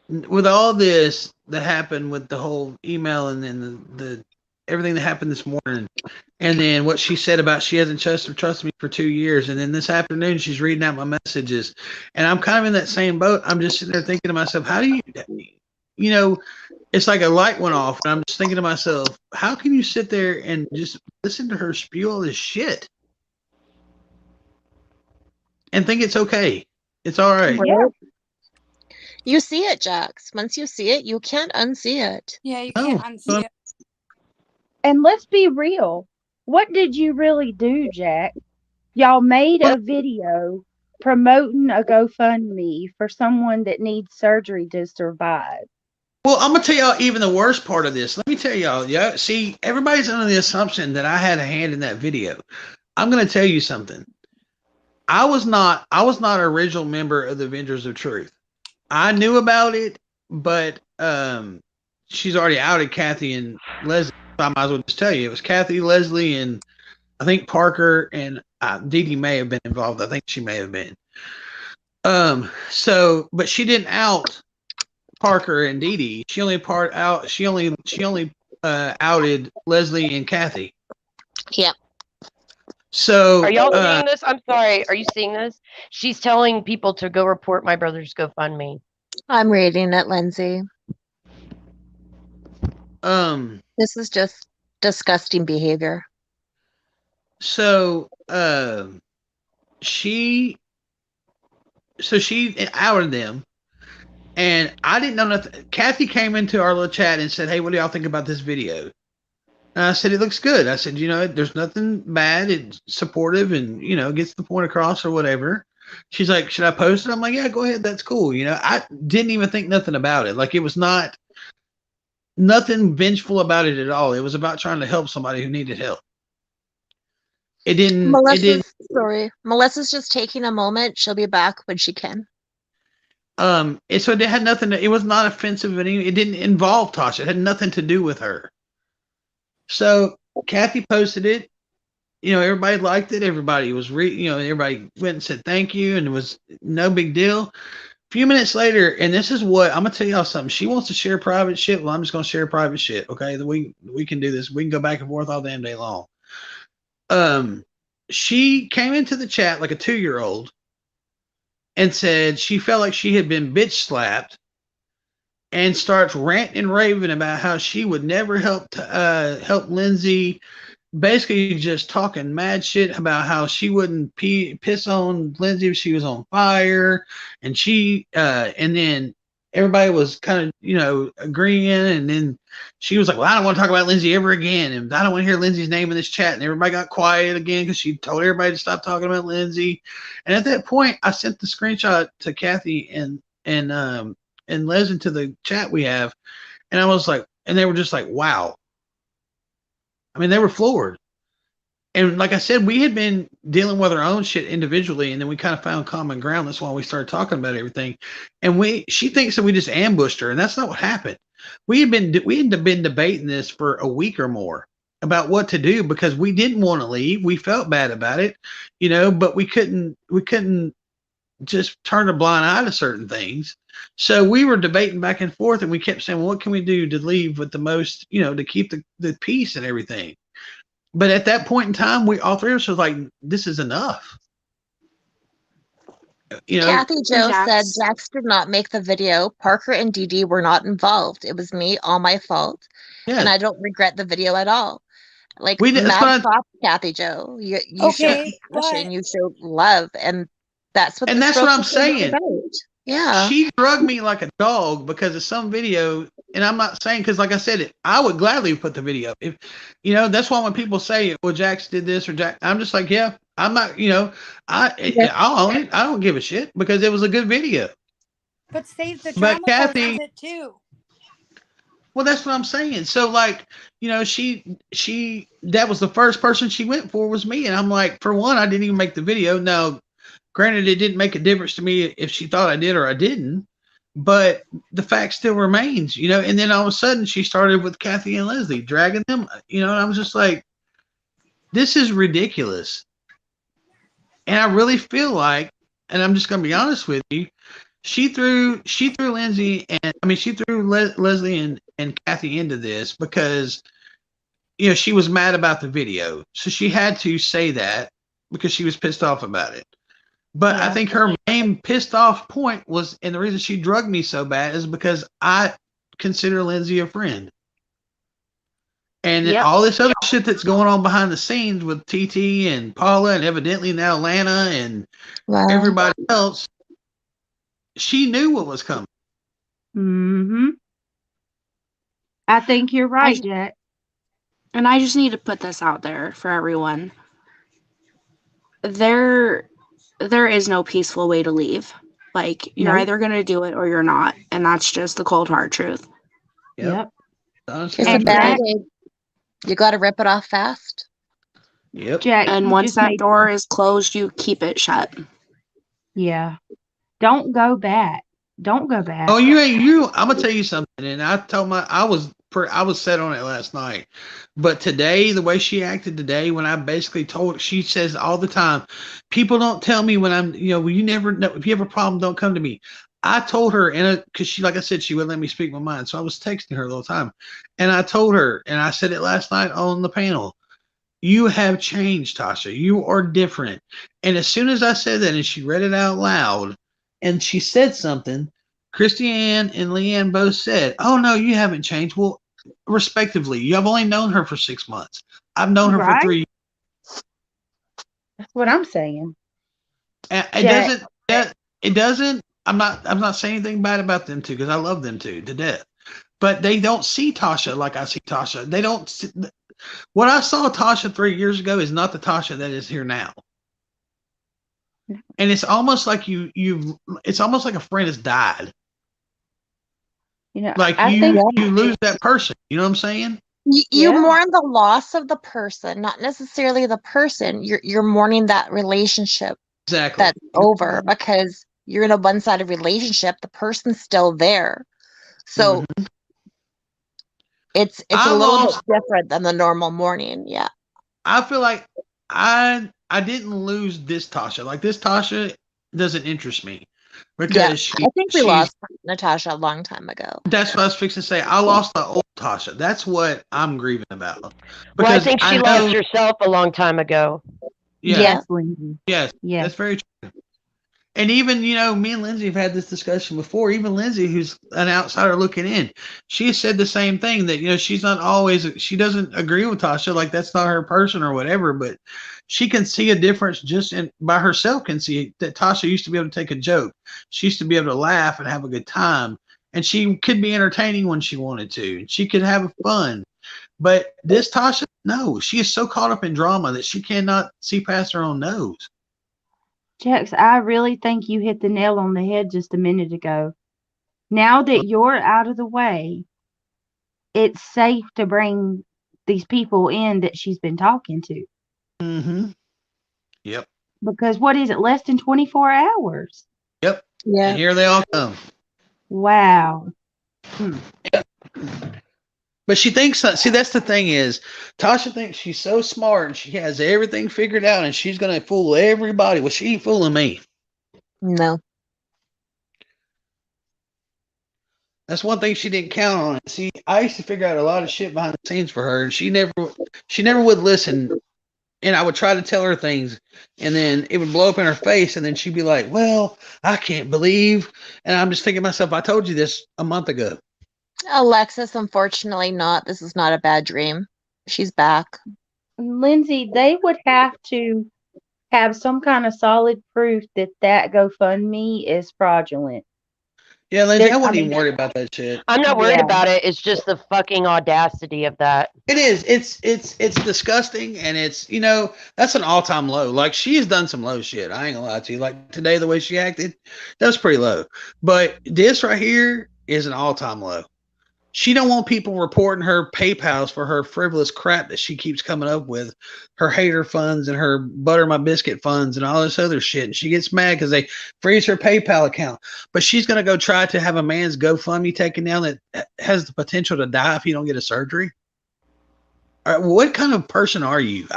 with all this that happened with the whole email and then the everything that happened this morning, and then what she said about she hasn't trusted me for 2 years, and then this afternoon she's reading out my messages, and I'm kind of in that same boat. I'm just sitting there thinking to myself, how do you know, it's like a light went off, and I'm just thinking to myself, how can you sit there and just listen to her spew all this shit and think it's okay? It's all right. Yeah. You see it, Jax. Once you see it, you can't unsee it. Yeah, you No, can't unsee it. And let's be real. What did you really do, Jack? Y'all made a video promoting a GoFundMe for someone that needs surgery to survive. well, I'm gonna tell y'all even the worst part of this. Let me tell y'all. Yeah, see, everybody's under the assumption that I had a hand in that video. I'm gonna tell you something. I was not an original member of the Avengers of Truth. I knew about it, but she's already outed Kathy and Leslie. So I might as well just tell you. It was Kathy, Leslie, and I think Parker and Dee Dee may have been involved. I think she may have been. So, but she didn't out Parker and Dee Dee. She only outed Leslie and Kathy. Yep. So Are y'all seeing this? I'm sorry. Are you seeing this? She's telling people to go report my brother's GoFundMe. I'm reading it, Lindsay. This is just disgusting behavior. So she outed them, and I didn't know nothing. Kathy came into our little chat and said, "Hey, what do y'all think about this video?" And I said, "It looks good." I said, "There's nothing bad. It's supportive, and gets the point across or whatever." She's like, "Should I post it?" I'm like, "Yeah, go ahead. That's cool." I didn't even think nothing about it. Like, it was not nothing vengeful about it at all. It was about trying to help somebody who needed help. It didn't. Sorry, Melissa's just taking a moment. She'll be back when she can. So it had nothing. It was not offensive. It didn't involve Tasha. It had nothing to do with her. So Kathy posted it. Everybody liked it. Everybody was everybody went and said thank you, and it was no big deal. A few minutes later, and this is what I'm gonna tell y'all something. She wants to share private shit. Well, I'm just gonna share private shit. Okay, we can do this. We can go back and forth all damn day long. She came into the chat like a 2-year-old and said she felt like she had been bitch slapped, and starts ranting and raving about how she would never help Lindsay. Basically, just talking mad shit about how she wouldn't piss on Lindsay if she was on fire, and and then everybody was kind of agreeing, and then she was like, "Well, I don't want to talk about Lindsay ever again, and I don't want to hear Lindsay's name in this chat." And everybody got quiet again because she told everybody to stop talking about Lindsay. And at that point, I sent the screenshot to Kathy and Leslie to the chat we have, and I was like, and they were just like, "Wow." I mean, they were floored. And like I said, we had been dealing with our own shit individually, and then we kind of found common ground. That's why we started talking about everything. And she thinks that we just ambushed her, and that's not what happened. We had been debating this for a week or more about what to do, because we didn't want to leave. We felt bad about it, but we couldn't just turn a blind eye to certain things. So we were debating back and forth, and we kept saying, well, what can we do to leave with the most, to keep the peace and everything. But at that point in time, we all three of us was like, this is enough. Kathy Jo said Jax. Jax did not make the video. Parker and Dee Dee were not involved. It was me, all my fault. Yeah. And I don't regret the video at all. Like, that's mad props, Kathy Jo. You Okay, showed compassion, you showed love, and that's what that's what I'm saying. About. Yeah. She drugged me like a dog because of some video, and I'm not saying, because like I said, I would gladly put the video up. If that's why when people say, well, Jax did this or Jax, I'm just like, yeah, I'm not, I'll own it. I don't give a shit because it was a good video. But Save the Drama Kathy, posted it too. Well, that's what I'm saying. So, like, she that was the first person she went for was me, and I'm like, for one, I didn't even make the video. Now, granted, it didn't make a difference to me if she thought I did or I didn't, but the fact still remains, And then all of a sudden, she started with Kathy and Leslie, dragging them, and I was just like, this is ridiculous. And I really feel like, and I'm just going to be honest with you, she threw Lindsay and she threw Leslie and Kathy into this because, she was mad about the video. So she had to say that because she was pissed off about it. But I think her main pissed off point was, and the reason she drugged me so bad is because I consider Lindsay a friend. And all this other shit that's going on behind the scenes with TT and Paula and evidently now Lana and everybody else, she knew what was coming. Mm-hmm. I think you're right, Jack. And I just need to put this out there for everyone. There is no peaceful way to leave. Like, you're either going to do it or you're not. And that's just the cold hard truth. Yep. And Jack, you got to rip it off fast. Yep. Jack, and once that door is closed, you keep it shut. Yeah. Don't go back. Don't go back. Oh, I'm gonna tell you something, and I was set on it last night, but today, the way she acted today, when I basically told, she says all the time, people don't tell me when I'm, you never know, if you have a problem, don't come to me. I told her, and because she, like I said, she wouldn't let me speak my mind, so I was texting her the whole time, and I told her, and I said it last night on the panel, you have changed, Tasha. You are different. And as soon as I said that, and she read it out loud, and she said something, Christiane and Leanne both said, "Oh no, you haven't changed." Well, respectively, you have only known her for 6 months. I've known her for 3 years. That's what I'm saying. It doesn't. I'm not saying anything bad about them two because I love them two to death. But they don't see Tasha like I see Tasha. They don't. What I saw Tasha 3 years ago is not the Tasha that is here now. And it's almost like it's almost like a friend has died. Like you lose that person. You know what I'm saying? You mourn the loss of the person, not necessarily the person. You're mourning that relationship that's over because you're in a one-sided relationship. The person's still there. So it's a little bit different than the normal mourning. Yeah. I feel like I didn't lose this Tasha. Like this Tasha doesn't interest me because I think we lost Natasha a long time ago. That's what I was fixing to say. I lost the old Tasha. That's what I'm grieving about. Well, I think she lost herself a long time ago. Yes, that's very true. And even, me and Lindsay have had this discussion before. Even Lindsay, who's an outsider looking in, she said the same thing that, she's not always, she doesn't agree with Tasha. Like that's not her person or whatever, but she can see a difference just by herself can see that Tasha used to be able to take a joke. She used to be able to laugh and have a good time. And she could be entertaining when she wanted to. She could have fun. But this Tasha, no, she is so caught up in drama that she cannot see past her own nose. Jax, I really think you hit the nail on the head just a minute ago. Now that you're out of the way, it's safe to bring these people in that she's been talking to. Mm-hmm. Yep. Because what is it, less than 24 hours? Yep. Yeah. And here they all come. Wow. Yep. But she thinks, see, that's the thing is, Tasha thinks she's so smart and she has everything figured out and she's going to fool everybody. Well, she ain't fooling me. No. That's one thing she didn't count on. See, I used to figure out a lot of shit behind the scenes for her, and she never would listen. And I would try to tell her things, and then it would blow up in her face, and then she'd be like, "Well, I can't believe." And I'm just thinking to myself, I told you this a month ago. Alexis, unfortunately not. This is not a bad dream. She's back. Lindsay, they would have to have some kind of solid proof that GoFundMe is fraudulent. Yeah, Lindsay, I wouldn't even worry about that shit. I'm not worried about it. It's just the fucking audacity of that. It is. It's disgusting, and it's, that's an all-time low. Like, she has done some low shit. I ain't gonna lie to you. Like, today, the way she acted, that was pretty low. But this right here is an all-time low. She don't want people reporting her PayPals for her frivolous crap that she keeps coming up with, her hater funds and her butter my biscuit funds and all this other shit. And she gets mad because they freeze her PayPal account. But she's going to go try to have a man's GoFundMe taken down that has the potential to die if he don't get a surgery. All right, what kind of person are you?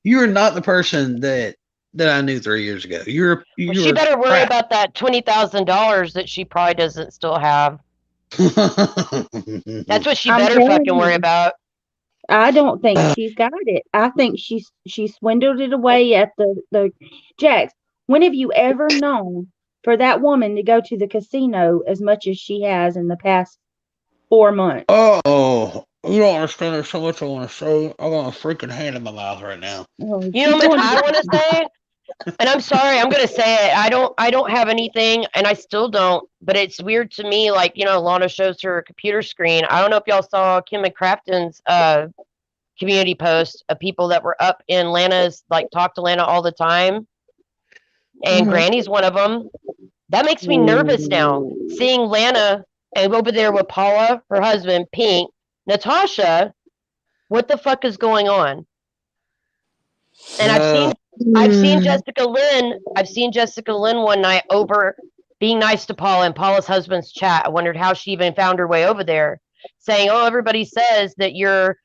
You are not the person that I knew 3 years ago. She better worry about that $20,000 that she probably doesn't still have. That's what she better fucking worry about. I don't think she's got it. I think she swindled it away at the Jax. When have you ever known for that woman to go to the casino as much as she has in the past 4 months? Oh, you don't understand. There's so much I want to say. I got a freaking hand in my mouth right now. Oh, You know she's how much going to I want to the say? And I'm sorry, I'm gonna say it. I don't have anything, and I still don't. But it's weird to me, like Lana shows her computer screen. I don't know if y'all saw Kim McCrafton's community post of people that were up in Lana's, like, talk to Lana all the time, and Mhm. Granny's one of them. That makes me nervous now, seeing Lana and over there with Paula, her husband, Pink, Natasha. What the fuck is going on? And I've seen Mm. Jessica Lynn. I've seen Jessica Lynn one night over being nice to Paula and Paula's husband's chat. I wondered how she even found her way over there, saying, "Oh, everybody says that you're,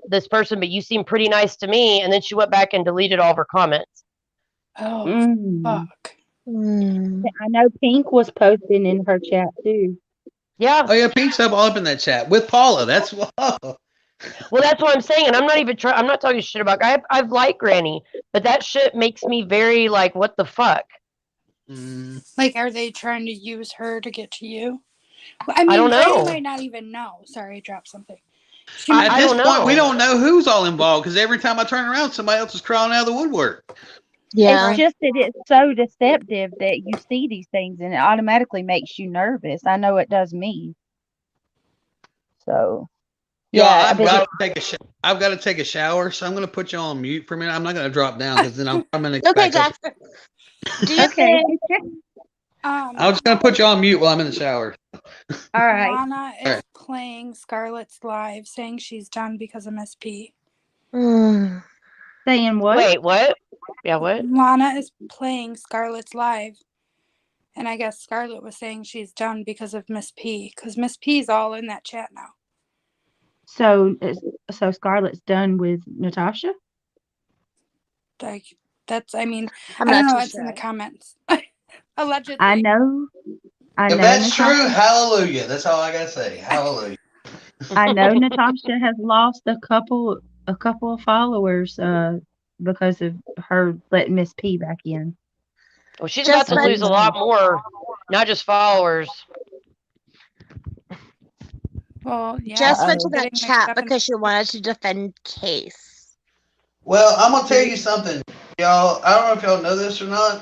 this person, but you seem pretty nice to me." And then she went back and deleted all of her comments. Oh, Mm. fuck. Mm. I know Pink was posting in her chat too. Yeah. Oh yeah, Pink's up all up in that chat with Paula. That's what. Well, that's what I'm saying, and I'm not even trying. I'm not talking shit about. I've liked Granny, but that shit makes me very like, what the fuck? Like, are they trying to use her to get to you? Well, I I mean, don't Granny know. might not even know. Sorry, I dropped something. She I might. At I this don't point, we know. don't know who's all involved because every time I turn around, somebody else is crawling out of the woodwork. It's Yeah. just that it's so deceptive that you see these things and it automatically makes you nervous. I know it does me. So, Y'all, yeah, but I've got to take a shower, so I'm going to put you on mute for a minute. I'm not going to drop down because then I'm going to Okay, back up. Jack. Do you okay. think I'm just going to put you on mute while I'm in the shower. All right. Lana is Alright. playing Scarlett's live, saying she's done because of Miss P. Mm. Saying what? Wait, what? Yeah, what? Lana is playing Scarlett's live, and I guess Scarlett was saying she's done because of Miss P, because Miss P's all in that chat now. So Scarlett's done with Natasha? Like, that's, I mean, I'm I don't not know. too It's in the sure. comments. Allegedly. I know If that's Natasha. true, hallelujah. That's all I got to say. Hallelujah. I know Natasha has lost a couple of followers because of her letting Miss P back in. Well, she's about Just to lose a lot mention. more, not just followers. Well, yeah. Just went she's to that getting mixed chat up in- because she wanted to defend Case. Well, I'm going to tell you something, y'all. I don't know if y'all know this or not.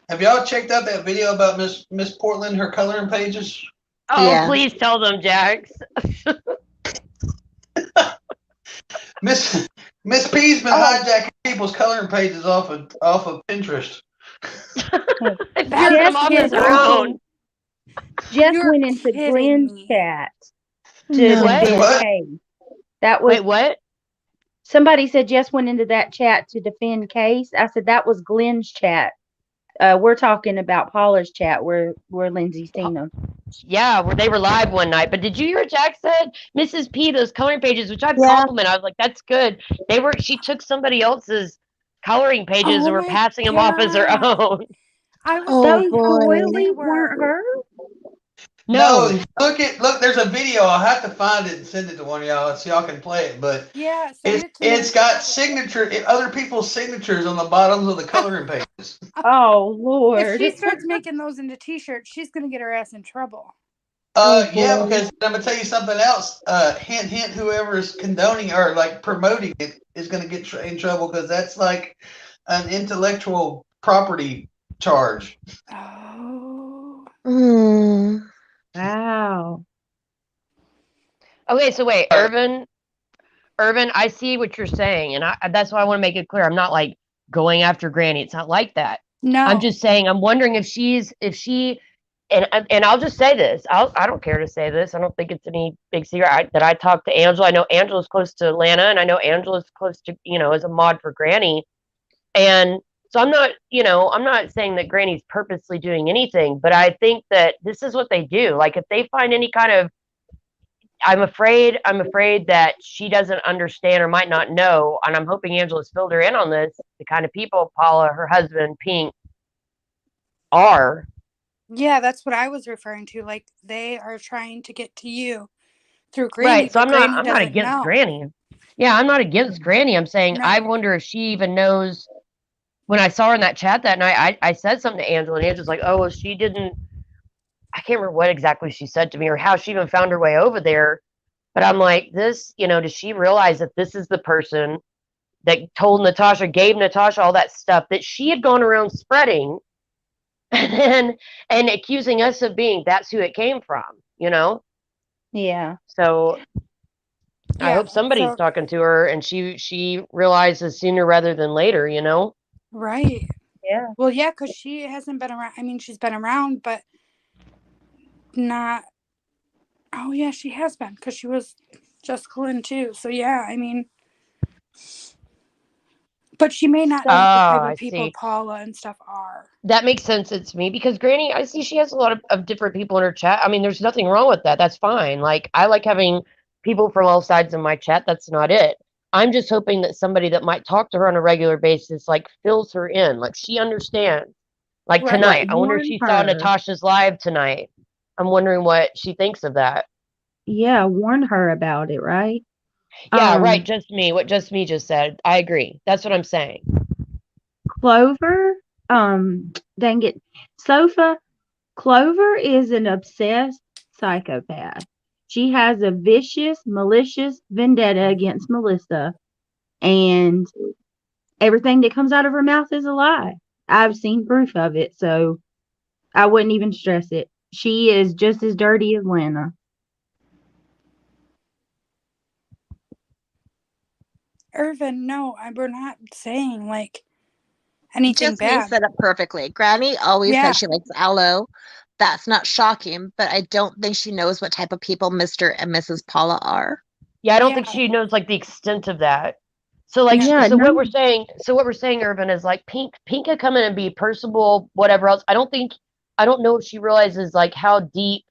Have y'all checked out that video about Miss Portland, her coloring pages? Oh, Yeah. please tell them, Jax. Miss P's been hijacking people's coloring pages off of Pinterest. And passing them off as her own. Jess You're went into kidding Glenn's me. chat to No. What? defend What? Case. That was Wait, what? somebody said Jess went into that chat to defend Case. I said that was Glenn's chat. We're talking about Paula's chat where Lindsay's seen them. Yeah, where they were live one night. But did you hear what Jack said? Mrs. P, those coloring pages, which I've Yeah. complimented. I was like, that's good. She took somebody else's coloring pages Oh and were my passing them off as her God. own. I was Oh Those thinking boy. really they weren't were. her. No. Look, there's a video. I'll have to find it and send it to one of y'all so y'all can play it. But Yeah, send it to it's me. got other people's signatures on the bottoms of the coloring pages. Oh If Lord. she starts making those into t-shirts, she's gonna get her ass in trouble. Yeah, boy. because I'm gonna tell you something else. Hint, hint. Whoever is condoning or like promoting it is gonna get in trouble because that's like an intellectual property charge. Oh. Mm. Wow. Okay, so wait, Irvin, I see what you're saying, and that's why I want to make it clear. I'm not like going after Granny. It's not like that. No. I'm just saying I'm wondering if she, and I'll just say this. I don't care to say this. I don't think it's any big secret that I talked to Angela. I know Angela's close to Lana, and I know Angela's close to as a mod for Granny, and so I'm not saying that Granny's purposely doing anything, but I think that this is what they do. Like if they find any kind of I'm afraid that she doesn't understand or might not know, and I'm hoping Angela's filled her in on this, the kind of people Paula, her husband, Pink, are. Yeah, that's what I was referring to. Like, they are trying to get to you through Granny, Right. So but Granny I'm not doesn't against know. Granny. Yeah, I'm not against Granny. I'm saying I No. wonder if she even knows. When I saw her in that chat that night, I said something to Angela, and Angela's like, "Oh, well, she didn't." I can't remember what exactly she said to me or how she even found her way over there. But I'm like, this, does she realize that this is the person that told Natasha, gave Natasha all that stuff that she had gone around spreading, and accusing us of being that's who it came from, Yeah. So I Yeah. hope somebody's So talking to her and she realizes sooner rather than later, right. Yeah. Well, yeah, because she hasn't been around. I mean, she's been around, but not. Oh yeah, she has been because she was Jessica Lynn too. So yeah, I mean, but she may not Oh, know the type I of people see. Paula and stuff are. That makes sense to me because Granny, I see she has a lot of different people in her chat. I mean, there's nothing wrong with that. That's fine. Like, I like having people from all sides in my chat. That's not it. I'm just hoping that somebody that might talk to her on a regular basis, like, fills her in. Like, she understands. Like, Right. tonight, Like I wonder if warn she saw her. Natasha's live tonight. I'm wondering what she thinks of that. Yeah, warn her about it, right? Yeah, right. Um, Just me. What just me just said. I agree. That's what I'm saying. Clover, dang it. Sofa, Clover is an obsessed psychopath. She has a vicious, malicious vendetta against Melissa, and everything that comes out of her mouth is a lie. I've seen proof of it, so I wouldn't even stress it. She is just as dirty as Lana. Irvin, no, we're not saying like anything Just me bad. said it perfectly. Granny always Yeah. says she likes aloe. That's not shocking, but I don't think she knows what type of people Mr. and Mrs. Paula are. Yeah, I don't think Yeah. she knows like the extent of that. So like No. Yeah, so no, what we're saying, Urban, is like Pink could come in and be personable, whatever else. I don't know if she realizes like how deep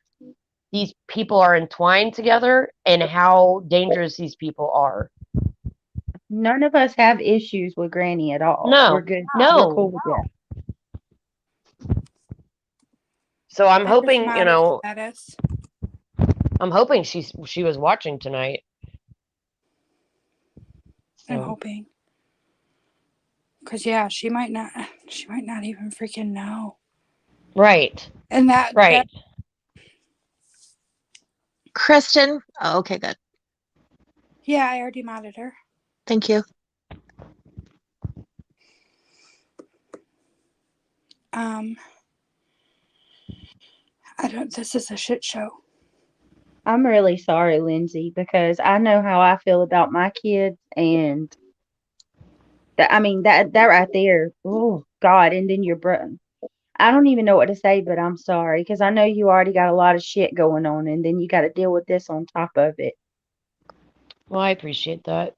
these people are entwined together and how dangerous these people are. None of us have issues with Granny at all. We're No, good. We're no. cool with that. So I'm I just hoping, modded status. I'm hoping she was watching tonight. I'm So hoping. Cause yeah, she might not even freaking know. right. And that Right. Kristen, oh, okay, good. yeah, I already modded her. Thank you. This is a shit show. I'm really sorry, Lindsay, because I know how I feel about my kids, and I mean that right there. Oh God! And then your brother. I don't even know what to say, but I'm sorry because I know you already got a lot of shit going on, and then you got to deal with this on top of it. Well, I appreciate that.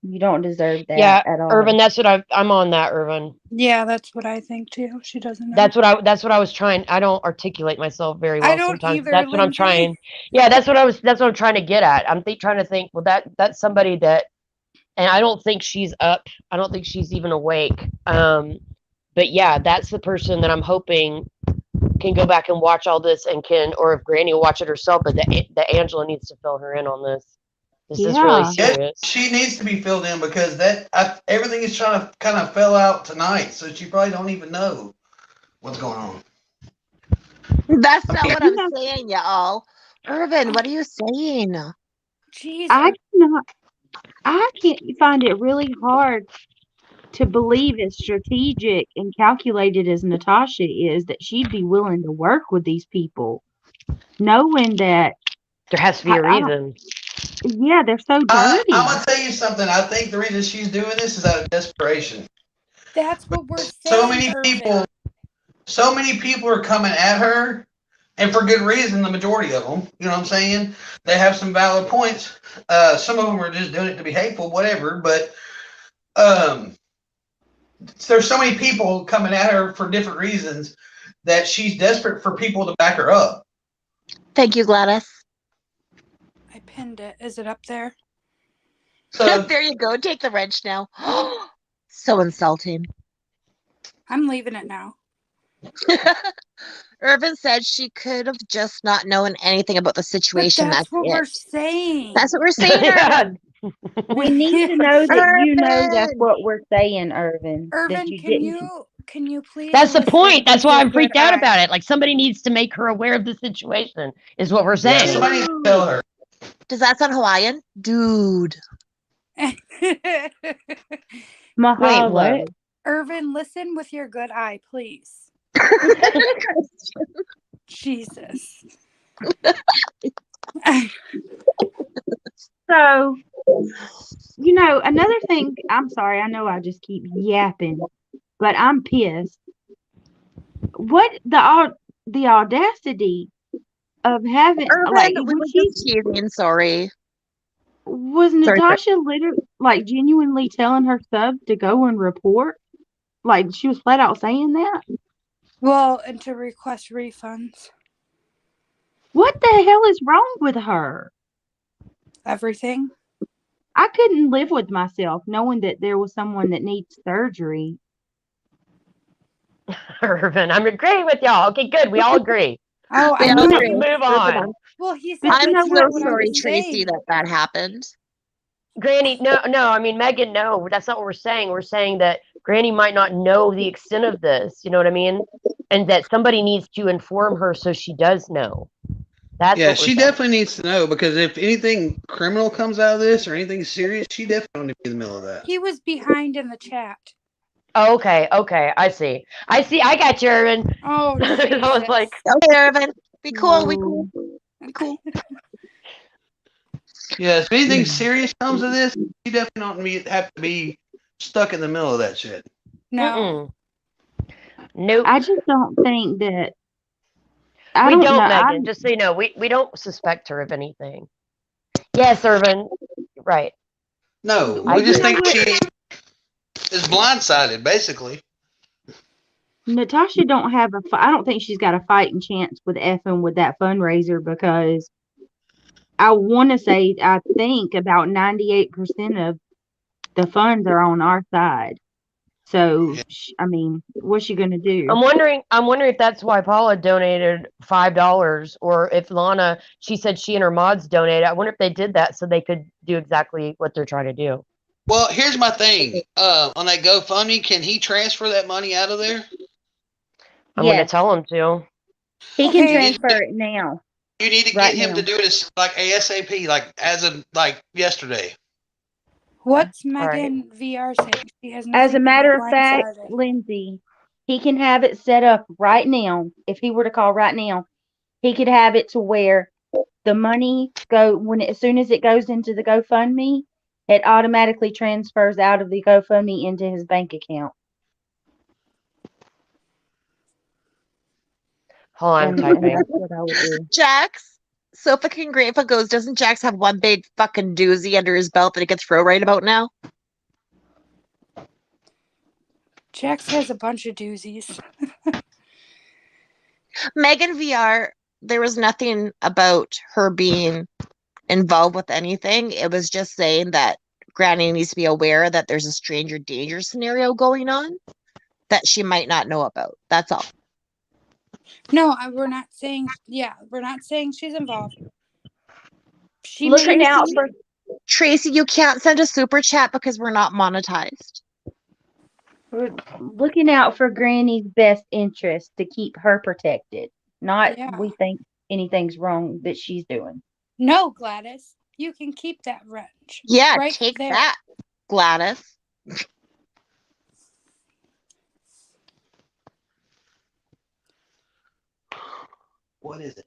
You don't deserve that Yeah, at Irvin, all. that's what I'm on that, Irvin. Yeah, that's what I think too. She doesn't know. That's what I was trying. I don't articulate myself very I well don't sometimes. either, That's what I'm Lindsay. trying. Yeah, that's what I'm trying to get at. I'm trying to think, well, that's somebody that, and I don't think she's up. I don't think she's even awake. But yeah, that's the person that I'm hoping can go back and watch all this and or if Granny will watch it herself, but that Angela needs to fill her in on this. This is really yeah. Yes, serious. she needs to be filled in because everything is trying to kind of fell out tonight, so she probably don't even know what's going on. That's I not mean, what I'm saying, y'all. Irvin, what are you saying? Jeez. I cannot, I can't find it really hard to believe as strategic and calculated as Natasha is that she'd be willing to work with these people, knowing that There has to be a I don't. reason. Yeah, they're so I'm dirty. gonna tell you something. I think the reason she's doing this is out of desperation. That's what we're So saying, many Irvin. people, so many people are coming at her, and for good reason. The majority of them, you know what I'm saying? They have some valid points. Some of them are just doing it to be hateful, whatever. But um, there's so many people coming at her for different reasons that she's desperate for people to back her up. Thank you, Gladys. I pinned it. Is it up there? So There you go. Take the wrench now. So insulting. I'm leaving it now. Irvin said she could have just not known anything about the But situation. that's That's what it. we're saying. That's what we're saying, Irvin. We need to know that you know that's Irvin! what we're saying, Irvin. That Irvin, you can didn't. you please That's the listen point. That's with why your I'm good freaked out eye? about it. Like somebody needs to make her aware of the situation, is what we're Yeah, saying. somebody needs to tell her. Does that sound Hawaiian? Dude. Wait, what? Mahalo. Irvin, listen with your good eye, please. Jesus. So, another thing, I'm sorry, I know I just keep yapping, but I'm pissed. What the audacity of having, like, Irvin, we were just teasing. Sorry. was Sorry. Natasha literally, like, genuinely telling her sub to go and report? Like, she was flat out saying that? Well, and to request refunds. What the hell is wrong with her? Everything. I couldn't live with myself knowing that there was someone that needs surgery. Irvin, I'm agreeing with y'all. Okay, good. We all agree. Oh, We I all thought agree. you. Move on. Well, he But said you I'm know that's what? not so what I sorry, was Tracy, saying. that happened. Granny, no, I mean, Megan, no, that's not what we're saying. We're saying that Granny might not know the extent of this, you know what I mean? And that somebody needs to inform her so she does know. That's Yeah, what we're she saying. definitely needs to know because if anything criminal comes out of this or anything serious, she definitely needs to be in the middle of that. He was behind in the chat. Oh, okay, I see. I got you, Irvin. Oh, I Jesus. was like, Okay, Irvin. Be cool. We Whoa. cool. Be cool. Yeah, if anything serious comes of this, she definitely don't have to be stuck in the middle of that shit. No. Nope. I just don't think that. I We don't know. don't, Megan. Just so you know, we don't suspect her of anything. Yes, Irvin. Right. No, I we just agree. think she is blindsided, basically. Natasha don't have I don't think she's got a fighting chance with effing with that fundraiser because I want to say I think about 98% of the funds are on our side. So I mean, what's she gonna do? I'm wondering if that's why Paula donated $5 or if Lana, she said she and her mods donated. I wonder if they did that so they could do exactly what they're trying to do. Well, here's my thing. On that GoFundMe, can he transfer that money out of there? I'm going to Yes, tell him to. he can Okay. transfer it now. You need to Right get him now. to do it as like ASAP, like as of like yesterday. What's All right. Megan VR saying? She has As nothing a to be matter of fact, blindsided. Lindsay, he can have it set up right now. If he were to call right now, he could have it to where the money as soon as it goes into the GoFundMe, it automatically transfers out of the GoFundMe into his bank account. Hold on, I'm And typing. that's what I would do. Jax. So if fucking Grateful goes, doesn't Jax have one big fucking doozy under his belt that he could throw right about now? Jax has a bunch of doozies. Megan VR, there was nothing about her being involved with anything. It was just saying that Granny needs to be aware that there's a stranger danger scenario going on that she might not know about. That's all. No, we're not saying. Yeah, we're not saying she's involved. She Looking may out be. for Tracy, you can't send a super chat because we're not monetized. Granny's best interest to keep her protected. Not Yeah. we think anything's wrong that she's doing. No, Gladys, you can keep that wrench. Yeah, right take there. that, Gladys. What is it?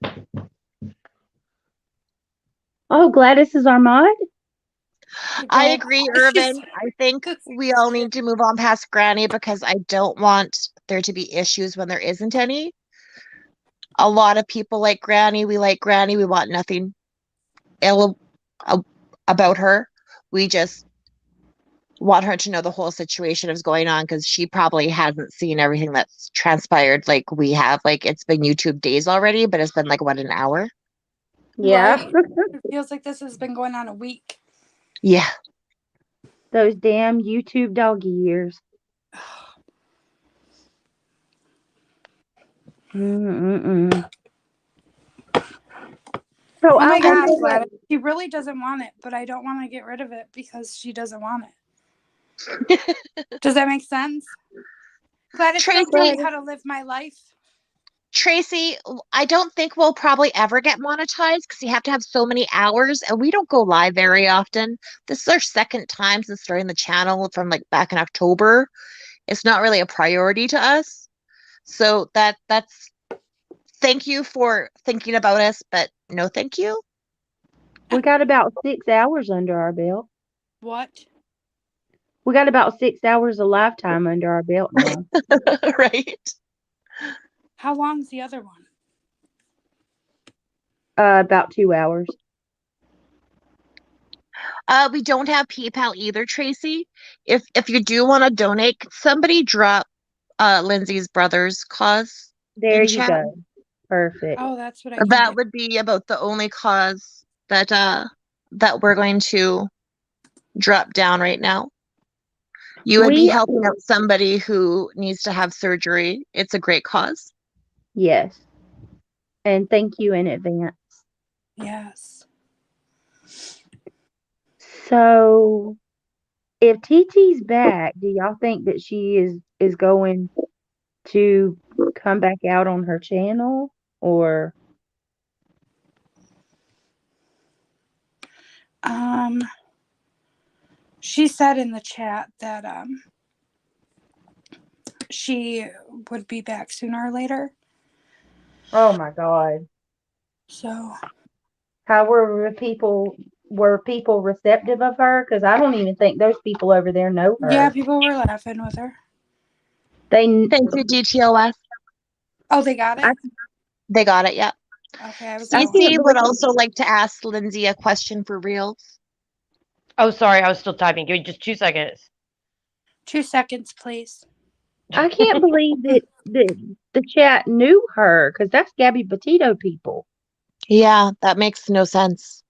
Oh, Gladys is our mod? I agree, Irvin. I think we all need to move on past Granny because I don't want there to be issues when there isn't any. A lot of people like Granny. We like Granny. We want nothing ill about her. We just want her to know the whole situation is going on because she probably hasn't seen everything that's transpired like we have. Like it's been YouTube days already, but it's been like what, an hour? Yeah. Right? It feels like this has been going on a week. Yeah. Those damn YouTube doggy ears. Mm-mm-mm. So Oh I my gosh, wonder what. Gladys. She really doesn't want it, but I don't want to get rid of it because she doesn't want it. Does that make sense? Gladys, don't tell me Tracy, how to live my life. Tracy, I don't think we'll probably ever get monetized because you have to have so many hours, and we don't go live very often. This is our second time since starting the channel from like back in October. It's not really a priority to us. So that's thank you for thinking about us, but no thank you. We got about 6 hours under our belt. What? We got about 6 hours of lifetime under our belt now. Right? How long's the other one? About 2 hours. We don't have PayPal either, Tracy. If you do want to donate, could somebody drop Lindsay's brother's cause There in you chat. go. Perfect. Oh, that's what I can That do. would be about the only cause that we're going to drop down right now. You would be We helping out somebody who needs to have surgery. It's a great cause. Yes. And thank you in advance. Yes. So if TT's back, do y'all think that she is going to come back out on her channel, or She said in the chat that she would be back sooner or later. oh my God. So How were people receptive of her? Because I don't even think those people over there know her. yeah, people were laughing with her. They Thank you, DTOS. Oh, they got it? They got it, yeah. Okay, I was I going. can't CC would believe also like to ask Lindsay a question for reals. Oh, sorry, I was still typing. Give me just 2 seconds. 2 seconds, please. I can't believe that the chat knew her, because that's Gabby Petito people. Yeah, that makes no sense.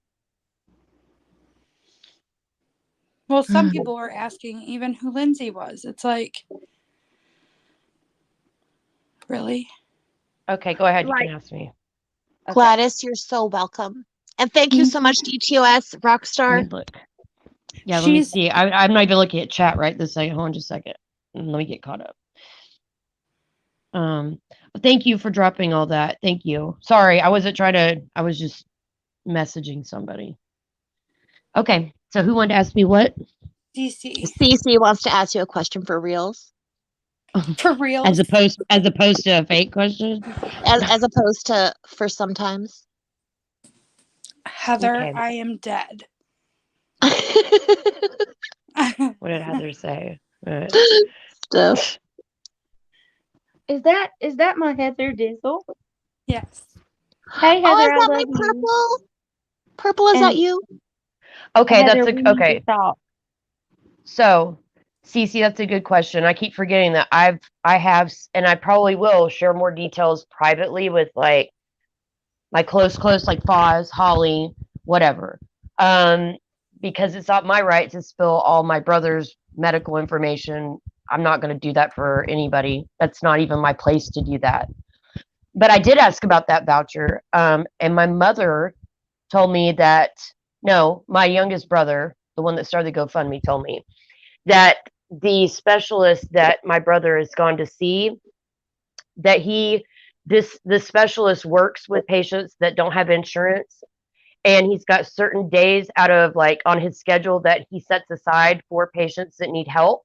Well, some people were asking even who Lindsay was. It's like, really? Okay, go ahead. You Right. can ask me. Okay. Gladys, you're so welcome. And thank you so much, DTOS, Let Rockstar. me look. Yeah, let me She's see. I'm not even looking at chat right this second. Hold on just a second. Let me get caught up. Thank you for dropping all that. Thank you. Sorry, I wasn't trying to. I was just messaging somebody. Okay, so who wanted to ask me what? DC. CC wants to ask you a question for reals, For real. As opposed to a fake question. as opposed to for sometimes. Heather, Okay. I am dead. What did Heather say? Stuff. Is that my Heather Dizzle? Yes. Hey Oh, Heather, is I that love my you. purple? Purple, is that And you? Okay, Heather, that's we a need okay. to talk. So, Cece, that's a good question. I keep forgetting that I have, and I probably will share more details privately with like my close, like Foz, Holly, whatever. Because it's not my right to spill all my brother's medical information. I'm not going to do that for anybody. That's not even my place to do that. But I did ask about that voucher. And my mother told me that, no, my youngest brother, the one that started the GoFundMe, told me that the specialist that my brother has gone to see, that the specialist works with patients that don't have insurance, and he's got certain days out of like on his schedule that he sets aside for patients that need help,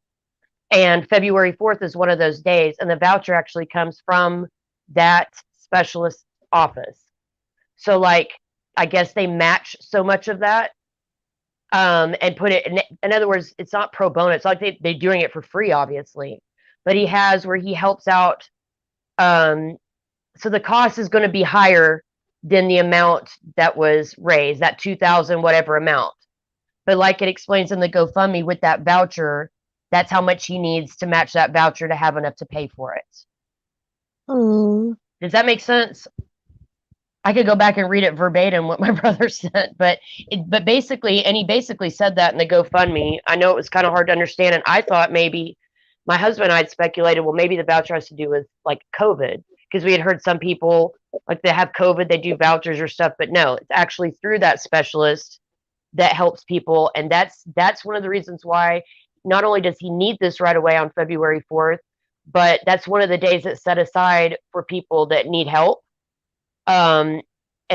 and February 4th is one of those days, and the voucher actually comes from that specialist office. So like I guess they match so much of that, and put it in other words, it's not pro bono. It's like they're doing it for free, obviously, but he has where he helps out. So the cost is going to be higher than the amount that was raised, that 2,000 whatever amount. But like it explains in the GoFundMe, with that voucher, that's how much he needs to match that voucher to have enough to pay for it. Mm. Does that make sense? I could go back and read it verbatim what my brother said, but basically, and he basically said that in the GoFundMe. I know it was kind of hard to understand, and I thought maybe my husband and I had speculated, well, maybe the voucher has to do with like COVID, because we had heard some people like they have COVID, they do vouchers or stuff, but no, it's actually through that specialist that helps people, and that's one of the reasons why not only does he need this right away on February 4th, but that's one of the days that's set aside for people that need help. And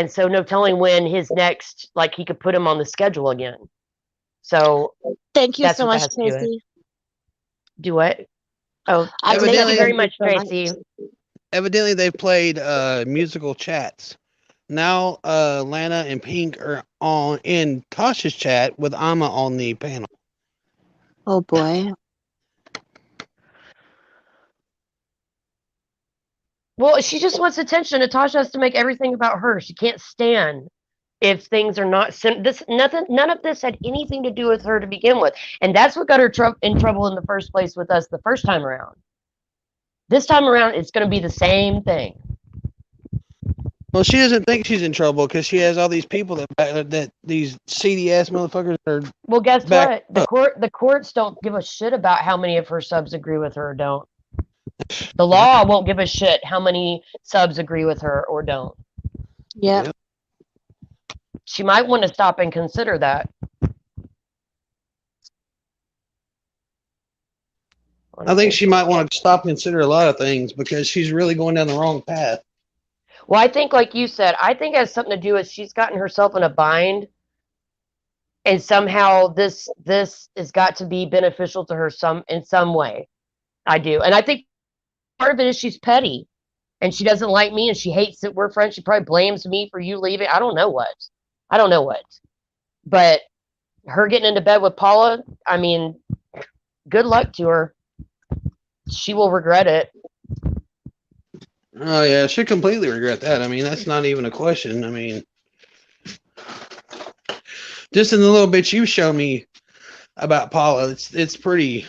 so no telling when his next, like he could put him on the schedule again. So Thank you that's so what that much, has to do with. Tracy. Do what? Oh, I just thank Evidently, you very thank you much, so much. Tracy. Evidently, they've played musical chats. Now, Lana and Pink are on in Tasha's chat with Amma on the panel. Oh boy. Well, she just wants attention. Natasha has to make everything about her. She can't stand if things are not this. Nothing. None of this had anything to do with her to begin with, and that's what got her in trouble in the first place with us the first time around. This time around, it's going to be the same thing. Well, she doesn't think she's in trouble because she has all these people that these seedy ass motherfuckers are. Well, guess back what? The courts don't give a shit about how many of her subs agree with her or don't. The law won't give a shit how many subs agree with her or don't. Yep. Yep. She might want to stop and consider that. I think she might want to stop and consider a lot of things because she's really going down the wrong path. Well, I think, like you said, I think it has something to do with she's gotten herself in a bind, and somehow this has got to be beneficial to her in some way. I do, and I think part of it is she's petty, and she doesn't like me, and she hates that we're friends. She probably blames me for you leaving. I don't know what, but her getting into bed with Paula, I mean, good luck to her. She will regret it. Oh yeah, she completely regret that. I mean, that's not even a question. I mean, just in the little bit you show me about Paula, it's pretty.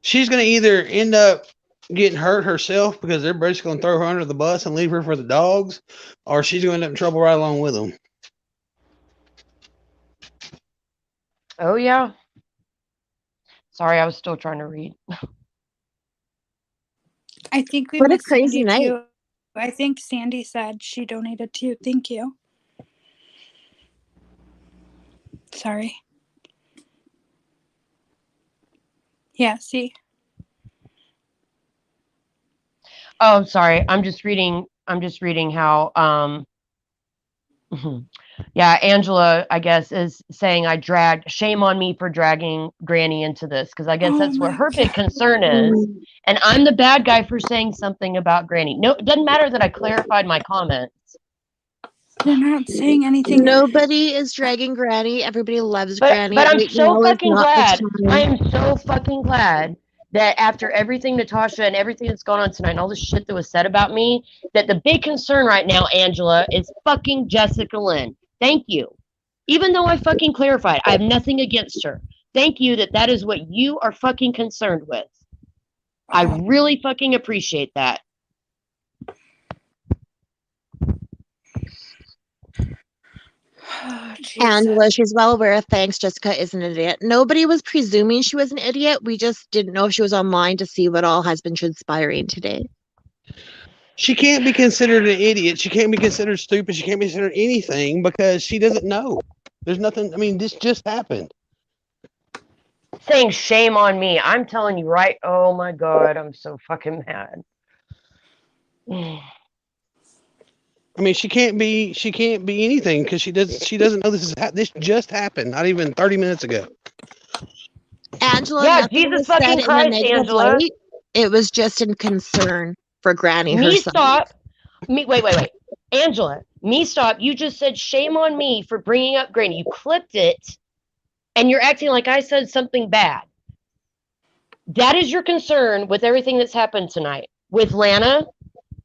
She's gonna either end up getting hurt herself because they're basically gonna throw her under the bus and leave her for the dogs, or she's gonna end up in trouble right along with them. Oh yeah. Sorry, I was still trying to read. I think we What a missed crazy Sandy night. too. I think Sandy said she donated too. Thank you. Sorry. Yeah, see. Oh, I'm sorry. I'm just reading how yeah, Angela, I guess, is saying shame on me for dragging Granny into this, because I guess Oh that's what my her big God. concern is. And I'm the bad guy for saying something about Granny. No, it doesn't matter that I clarified my comments. You're not saying anything. Nobody is dragging Granny. Everybody loves But Granny. I'm Right so now is fucking not the glad. I time. am so fucking glad that after everything Natasha and everything that's gone on tonight and all the shit that was said about me, that the big concern right now, Angela, is fucking Jessica Lynn. Thank you. Even though I fucking clarified, I have nothing against her. Thank you that is what you are fucking concerned with. I really fucking appreciate that. Oh, Angela, she's well aware of thanks. Jessica is an idiot. Nobody was presuming she was an idiot. We just didn't know if she was online to see what all has been transpiring today. She can't be considered an idiot. She can't be considered stupid. She can't be considered anything because she doesn't know. There's nothing. I mean, this just happened. Saying shame on me. I'm telling you right. Oh my God. I'm so fucking mad. I mean, she can't be anything because she doesn't know this just happened. Not even 30 minutes ago. Angela, Yeah, nothing Jesus was said fucking in a Christ, negative Angela. light. It was just in concern for Granny Me herself. stop. Me wait. Angela, me stop. You just said shame on me for bringing up Granny. You clipped it, and you're acting like I said something bad. That is your concern with everything that's happened tonight. With Lana,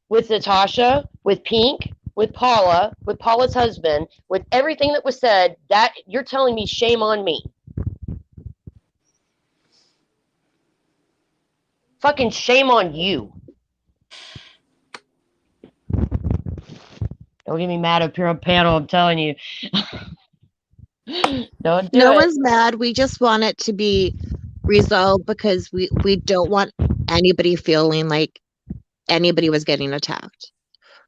with Natasha, with Pink, with Paula's husband, with everything that was said, that you're telling me shame on me. Fucking shame on you. Don't get me mad up here on panel, I'm telling you. Don't do No it. one's mad. We just want it to be resolved because we don't want anybody feeling like anybody was getting attacked.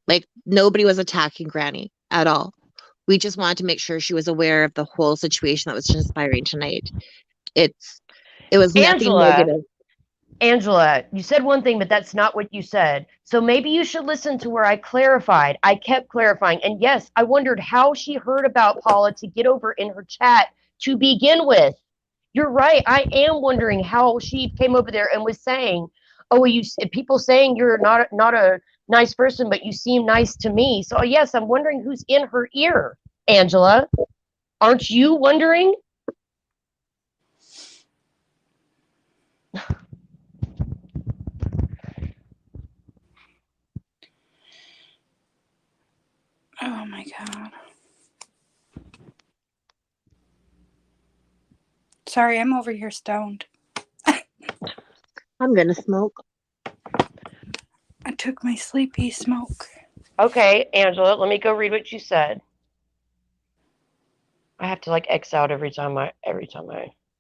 Like, nobody was attacking Granny at all. We just wanted to make sure she was aware of the whole situation that was transpiring tonight. It was nothing negative. Angela, you said one thing, but that's not what you said. So maybe you should listen to where I clarified. I kept clarifying. And yes, I wondered how she heard about Paula to get over in her chat to begin with. You're right. I am wondering how she came over there and was saying, "Oh, you people saying you're not a nice person, but you seem nice to me." So yes, I'm wondering who's in her ear, Angela. Aren't you wondering? Oh my God. Sorry, I'm over here stoned. I'm gonna smoke. I took my sleepy smoke. Okay, Angela, let me go read what you said. I have to like X out every time I.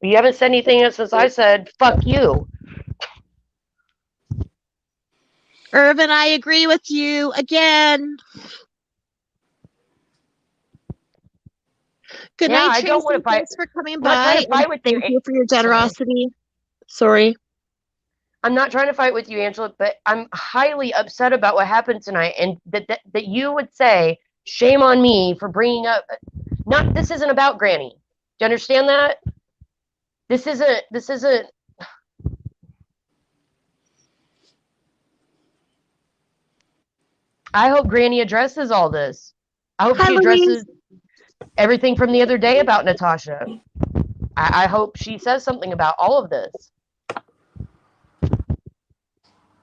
You haven't said anything since I said "fuck you." Irvin, I agree with you again. Good night, I Tracy. don't want to fight. Thanks for coming I'm not trying by. to fight with you. Thank you for your Sorry. generosity. Sorry. I'm not trying to fight with you, Angela, but I'm highly upset about what happened tonight, and that you would say shame on me for bringing up. Not this isn't about Granny. Do you understand that? This isn't. I hope Granny addresses all this. I hope she addresses everything from the other day about Natasha. I hope she says something about all of this.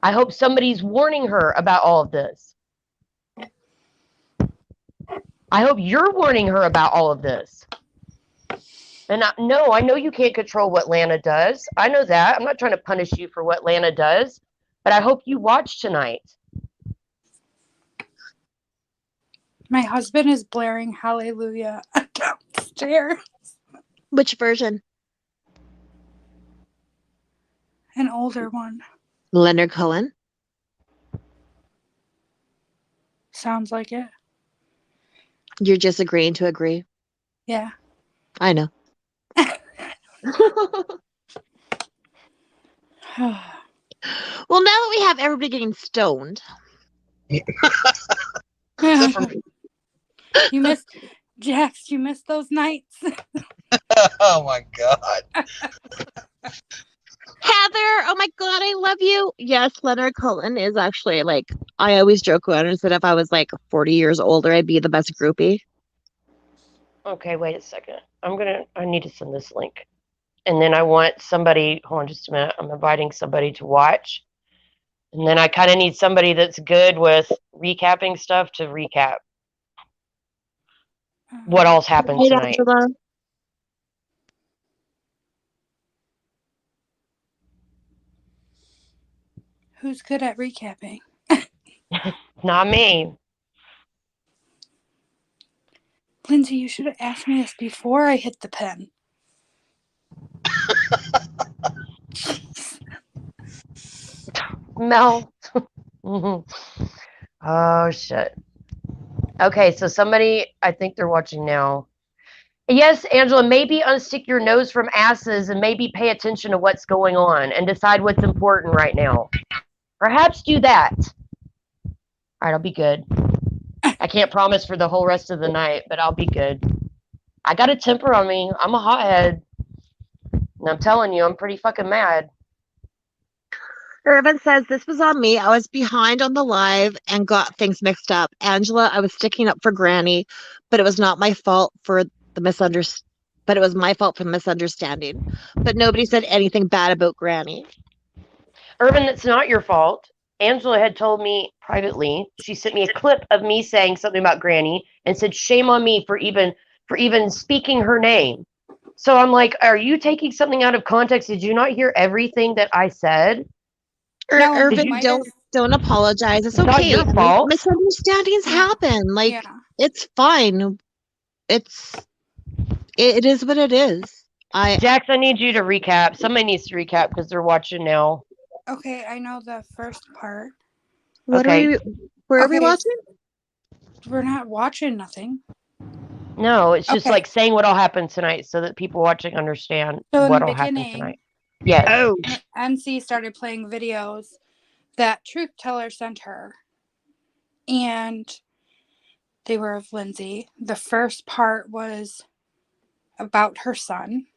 I hope somebody's warning her about all of this. I hope you're warning her about all of this. And no, I know you can't control what Lana does. I know that. I'm not trying to punish you for what Lana does, but I hope you watch tonight. My husband is blaring Hallelujah downstairs. Which version? An older one. Leonard Cohen? Sounds like it. You're just agreeing to agree. Yeah. I know. Well, now that we have everybody getting stoned. You missed, Jax, you missed those nights. Oh my God. Heather, oh my God, I love you. Yes, Leonard Cohen is actually like, I always joke around and said if I was like 40 years older, I'd be the best groupie. Okay, wait a second. I need to send this link. And then I want somebody, hold on just a minute. I'm inviting somebody to watch. And then I kind of need somebody that's good with recapping stuff to recap what else happened Right, tonight. Angela? Who's good at recapping? Not me. Lindsay, you should have asked me this before I hit the pen. Mel. Oh, shit. Okay, so somebody, I think they're watching now. Yes, Angela, maybe unstick your nose from asses and maybe pay attention to what's going on and decide what's important right now. Perhaps do that. All right, I'll be good. I can't promise for the whole rest of the night, but I'll be good. I got a temper on me. I'm a hothead. And I'm telling you, I'm pretty fucking mad. Irvin says, this was on me. I was behind on the live and got things mixed up. Angela, I was sticking up for Granny, but it was not my fault for the misunderstanding. But it was my fault for the misunderstanding. But nobody said anything bad about Granny. Irvin, that's not your fault. Angela had told me privately. She sent me a clip of me saying something about Granny and said, "Shame on me for even speaking her name." So I'm like, "Are you taking something out of context? Did you not hear everything that I said?" No, Irvin, I don't apologize. It's Not okay. your fault. Misunderstandings happen. Like, Yeah. it's fine. It is what it is. Jax, I need you to recap. Somebody needs to recap because they're watching now. Okay, I know the first part. What are Okay. we? Where are we Okay. watching? We're not watching nothing. No, it's just Okay. like saying what'll happen tonight so that people watching understand So in the what'll happen beginning, tonight. Yes. Oh, NC started playing videos that Truth Teller sent her. And they were of Lindsay. The first part was about her son.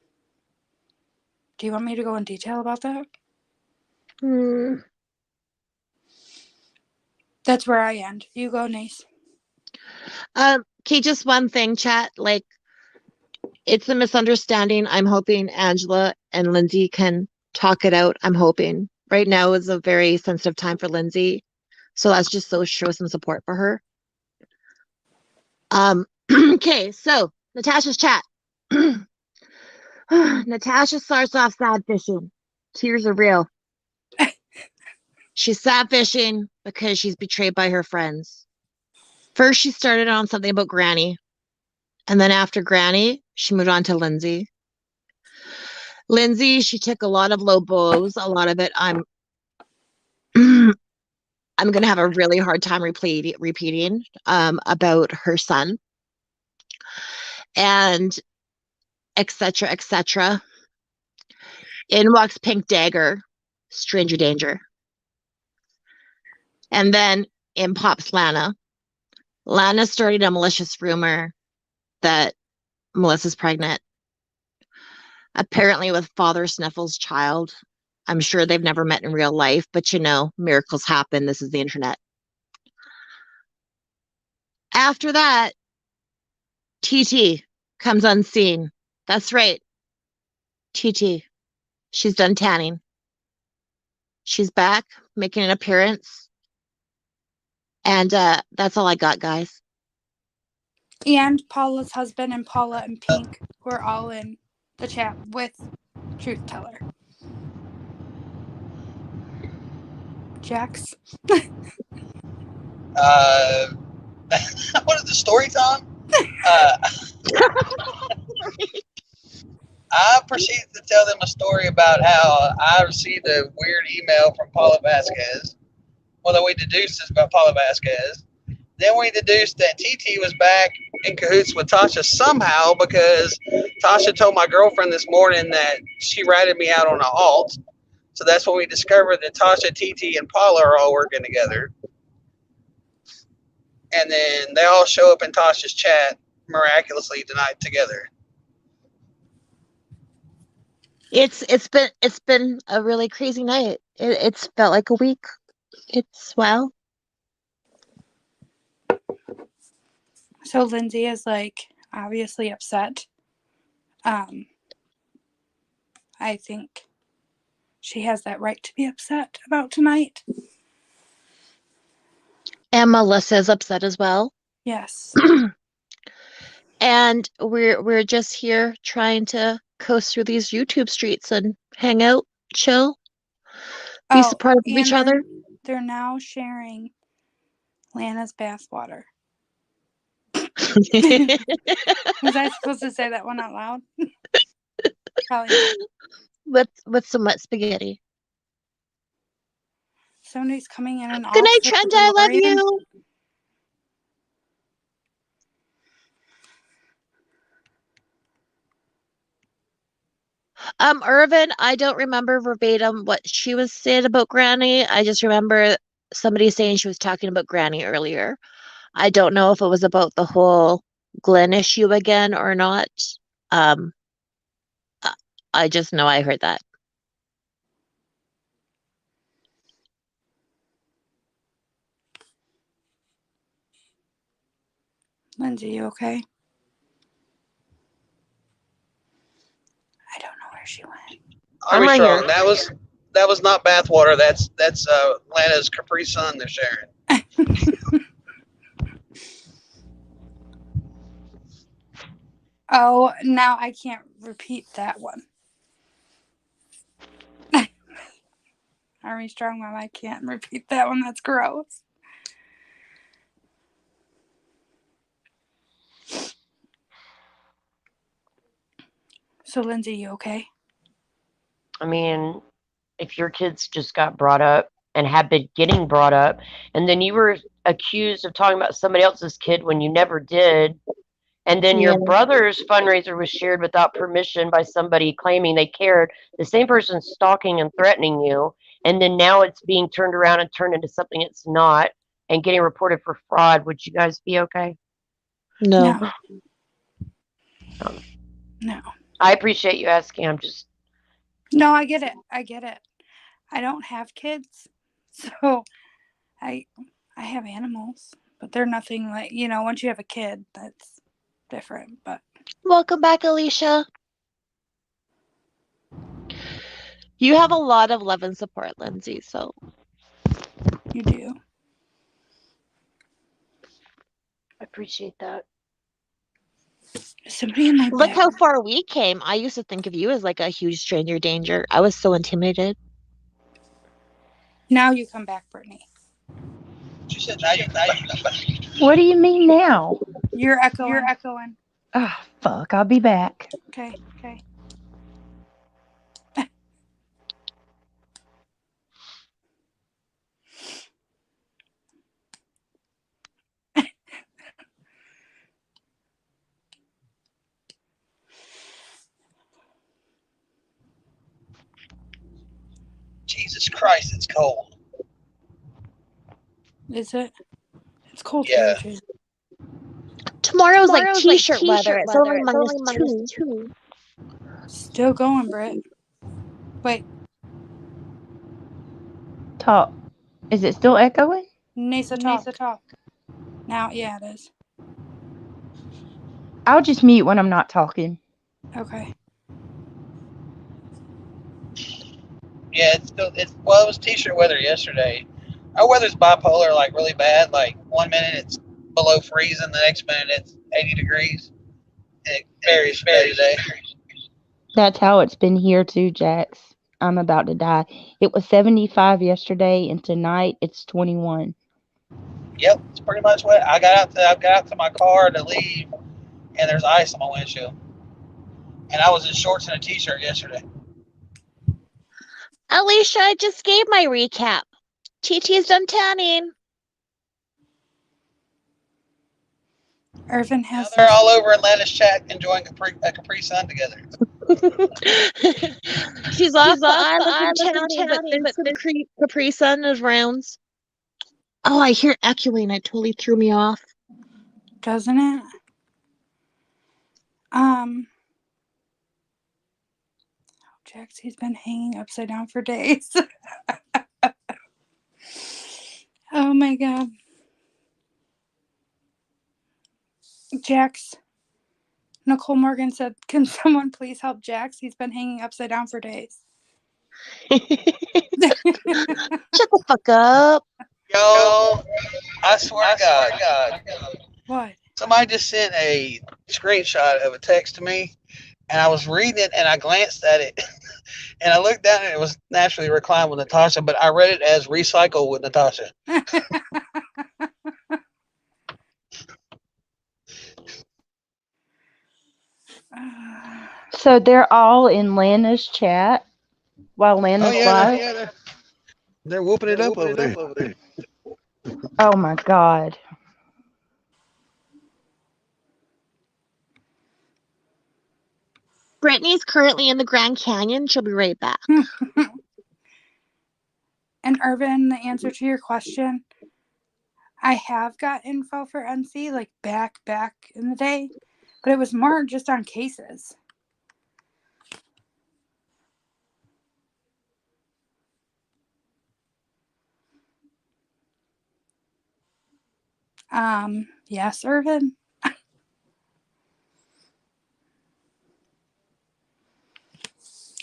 Do you want me to go in detail about that? hmm. That's where I end. You go, Nace. Okay, just one thing, chat. Like, it's a misunderstanding. I'm hoping Angela and Lindsay can talk it out. I'm hoping. Right now is a very sensitive time for Lindsay. So let's just show some support for her. Okay, so Natasha's chat. Natasha starts off sad fishing. Tears are real. She's sad fishing because she's betrayed by her friends. First, she started on something about Granny. And then after Granny, she moved on to Lindsay. Lindsay, she took a lot of low blows. A lot of it I'm I'm gonna have a really hard time repeating about her son and etc. etc. In walks Pink Dagger, Stranger Danger. And then in pops Lana. Lana started a malicious rumor that Melissa's pregnant, apparently with Father Sniffle's child. I'm sure they've never met in real life, but miracles happen. This is the internet. After that, TT comes on scene. That's right. TT. She's done tanning. She's back, making an appearance. And that's all I got, guys. And Paula's husband and Paula and Pink were all in the chat with Truth Teller. Jax. What is the story time? I proceeded to tell them a story about how I received a weird email from Paula Vasquez. Well, that we deduced is about Paula Vasquez. Then we deduced that TT was back in cahoots with Tasha somehow because Tasha told my girlfriend this morning that she ratted me out on an alt. So that's when we discovered that Tasha, TT, and Paula are all working together. And then they all show up in Tasha's chat miraculously tonight together. It's been a really crazy night. It's felt like a week. It's wow. So Lindsay is like obviously upset. I think she has that right to be upset about tonight. And Melissa's upset as well. Yes. And we're just here trying to coast through these YouTube streets and hang out, chill, be supportive of each other. They're now sharing Lana's bathwater. Was I supposed to say that one out loud? Probably not. with some wet spaghetti. Somebody's coming in and Good night, Trent. I love you. Irvin, I don't remember verbatim what she was saying about Granny. I just remember somebody saying she was talking about Granny earlier. I don't know if it was about the whole Glenn issue again or not. I just know I heard that. Lindsay, you okay? I don't know where she went. I'm right strong. here. That was not bathwater. That's Lana's Capri Sun they're sharing. Oh, now I can't repeat that one. Army Strong Mom, I can't repeat that one. That's gross. So, Lindsay, you okay? I mean, if your kids just got brought up and have been getting brought up, and then you were accused of talking about somebody else's kid when you never did. And then your Yeah. brother's fundraiser was shared without permission by somebody claiming they cared. The same person stalking and threatening you. And then now it's being turned around and turned into something it's not and getting reported for fraud. Would you guys be okay? No. No. I appreciate you asking. I'm just. No, I get it. I get it. I don't have kids, so I have animals, but they're nothing like, once you have a kid, that's different. But Welcome back, Alicia. You have a lot of love and support, Lindsay, so you do. I appreciate that. Somebody in my look back. how far we came. I used to think of you as like a huge stranger danger. I was so intimidated. Now you come back, Brittany. She said, now you come back. What do you mean now? You're echoing. Oh, fuck. I'll be back. Okay. Jesus Christ, it's cold. Is it? It's cold Yeah. here, too. Tomorrow's like t-shirt weather. It's only -2. Still going, Britt. Wait, Talk. Is it still echoing? Nasa, talk. Now, yeah, it is. I'll just mute when I'm not talking. Okay. Yeah, it was t-shirt weather yesterday. Our weather's bipolar, like really bad. Like 1 minute it's below freezing, the next minute it's 80 degrees. And it varies from day to day. That's how it's been here too, Jax. I'm about to die. It was 75 yesterday, and tonight it's 21. Yep, it's pretty much wet. I got out to my car to leave, and there's ice on my windshield. And I was in shorts and a t-shirt yesterday. Alicia, I just gave my recap. TT's done tanning. Irvin Now has. they're all over Atlanta's chat enjoying a Capri Sun together. She's off the island tanning, but there's some Capri Sun is rounds. Oh, I hear echoing. It totally threw me off. Doesn't it? Jax, he's been hanging upside down for days. Oh my god. Jax. Nicole Morgan said, "Can someone please help Jax? He's been hanging upside down for days." Shut the fuck up. Yo, I swear to God. What? Somebody just sent a screenshot of a text to me, and I was reading it, and I glanced at it, and I looked down, and it was naturally reclined with Natasha, but I read it as recycle with Natasha. So they're all in Lana's chat while Lana's live? They're whooping it up over there. Oh my god. Brittany's currently in the Grand Canyon. She'll be right back. And Irvin, the answer to your question, I have got info for NC like back in the day, but it was more just on cases. Yes, Irvin.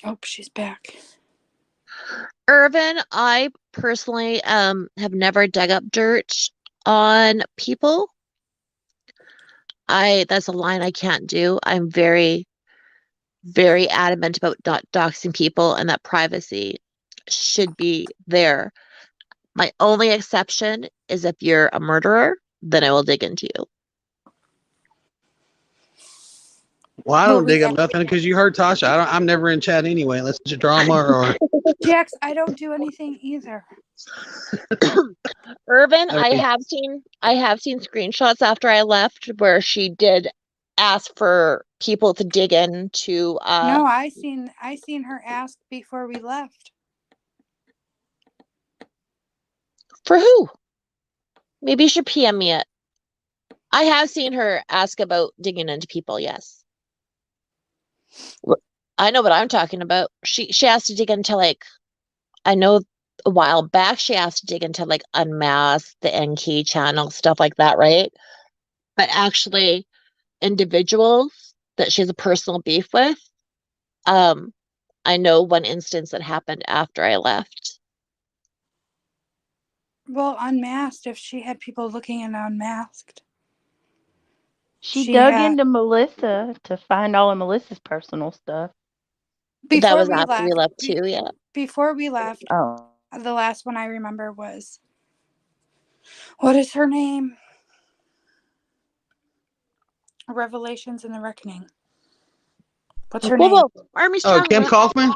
Oh, she's back. Irvin, I personally have never dug up dirt on people. That's a line I can't do. I'm very, very adamant about not doxing people, and that privacy should be there. My only exception is if you're a murderer, then I will dig into you. Well, I don't dig up nothing because you heard Tasha. I'm never in chat anyway, unless it's drama or. Jax, I don't do anything either. Irvin, I mean, I have seen screenshots after I left where she did ask for people to dig into No, I seen her ask before we left. for who? Maybe you should PM me it. I have seen her ask about digging into people, yes. I know what I'm talking about. She asked to dig into like I know a while back she asked to dig into like Unmasked, the NK channel, stuff like that, right? But actually individuals that she has a personal beef with, um, I know one instance that happened after I left. Well, Unmasked, if she had people looking in Unmasked. She She dug had into Melissa to find all of Melissa's personal stuff. But that before was we after we left. left too, yeah. Before we left, Oh. the last one I remember was, what is her name? Revelations and the Reckoning. What's her name? Whoa, Army oh, Strong. Kim Kaufman,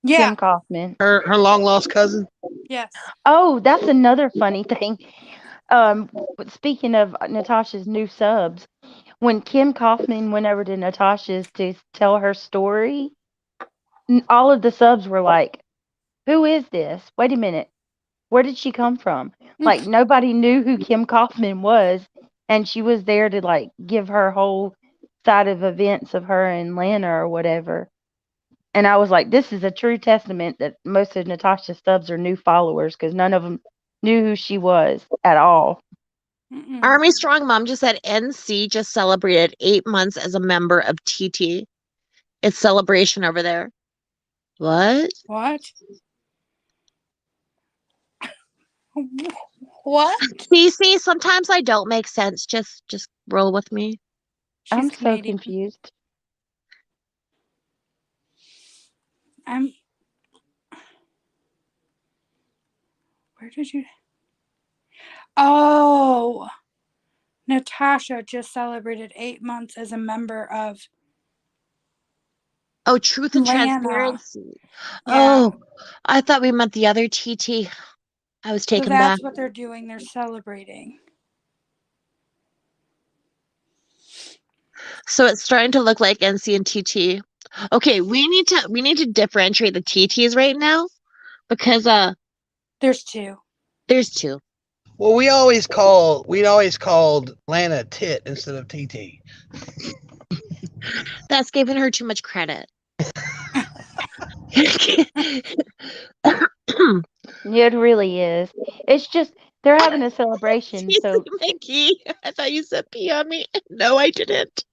Yeah. Kim Kaufman. her long lost cousin. Yes. Oh, that's another funny thing. Speaking of Natasha's new subs, when Kim Kaufman went over to Natasha's to tell her story, all of the subs were like, "Who is this? Wait a minute. Where did she come from?" Like nobody knew who Kim Kaufman was, and she was there to like give her whole side of events of her and Lana or whatever. And I was like, this is a true testament that most of Natasha's subs are new followers because none of them knew who she was at all. Mm-mm. Army Strong Mom just said NC just celebrated 8 months as a member of TT. It's celebration over there. What? What? What? See, sometimes I don't make sense. Just roll with me. She's I'm so Canadian. confused. Where did you? Oh, Natasha just celebrated 8 months as a member of Oh, truth and Lana. transparency. Yeah. Oh, I thought we meant the other TT. I was So taken back. that's what they're doing. They're celebrating. So it's starting to look like NC and TT. Okay, we need to differentiate the TTs right now because There's two. there's two. Well, we'd always called Lana Tit instead of TT. That's giving her too much credit. It really is. It's just they're having a celebration, so Mickey, I thought you said pee on me. No, I didn't.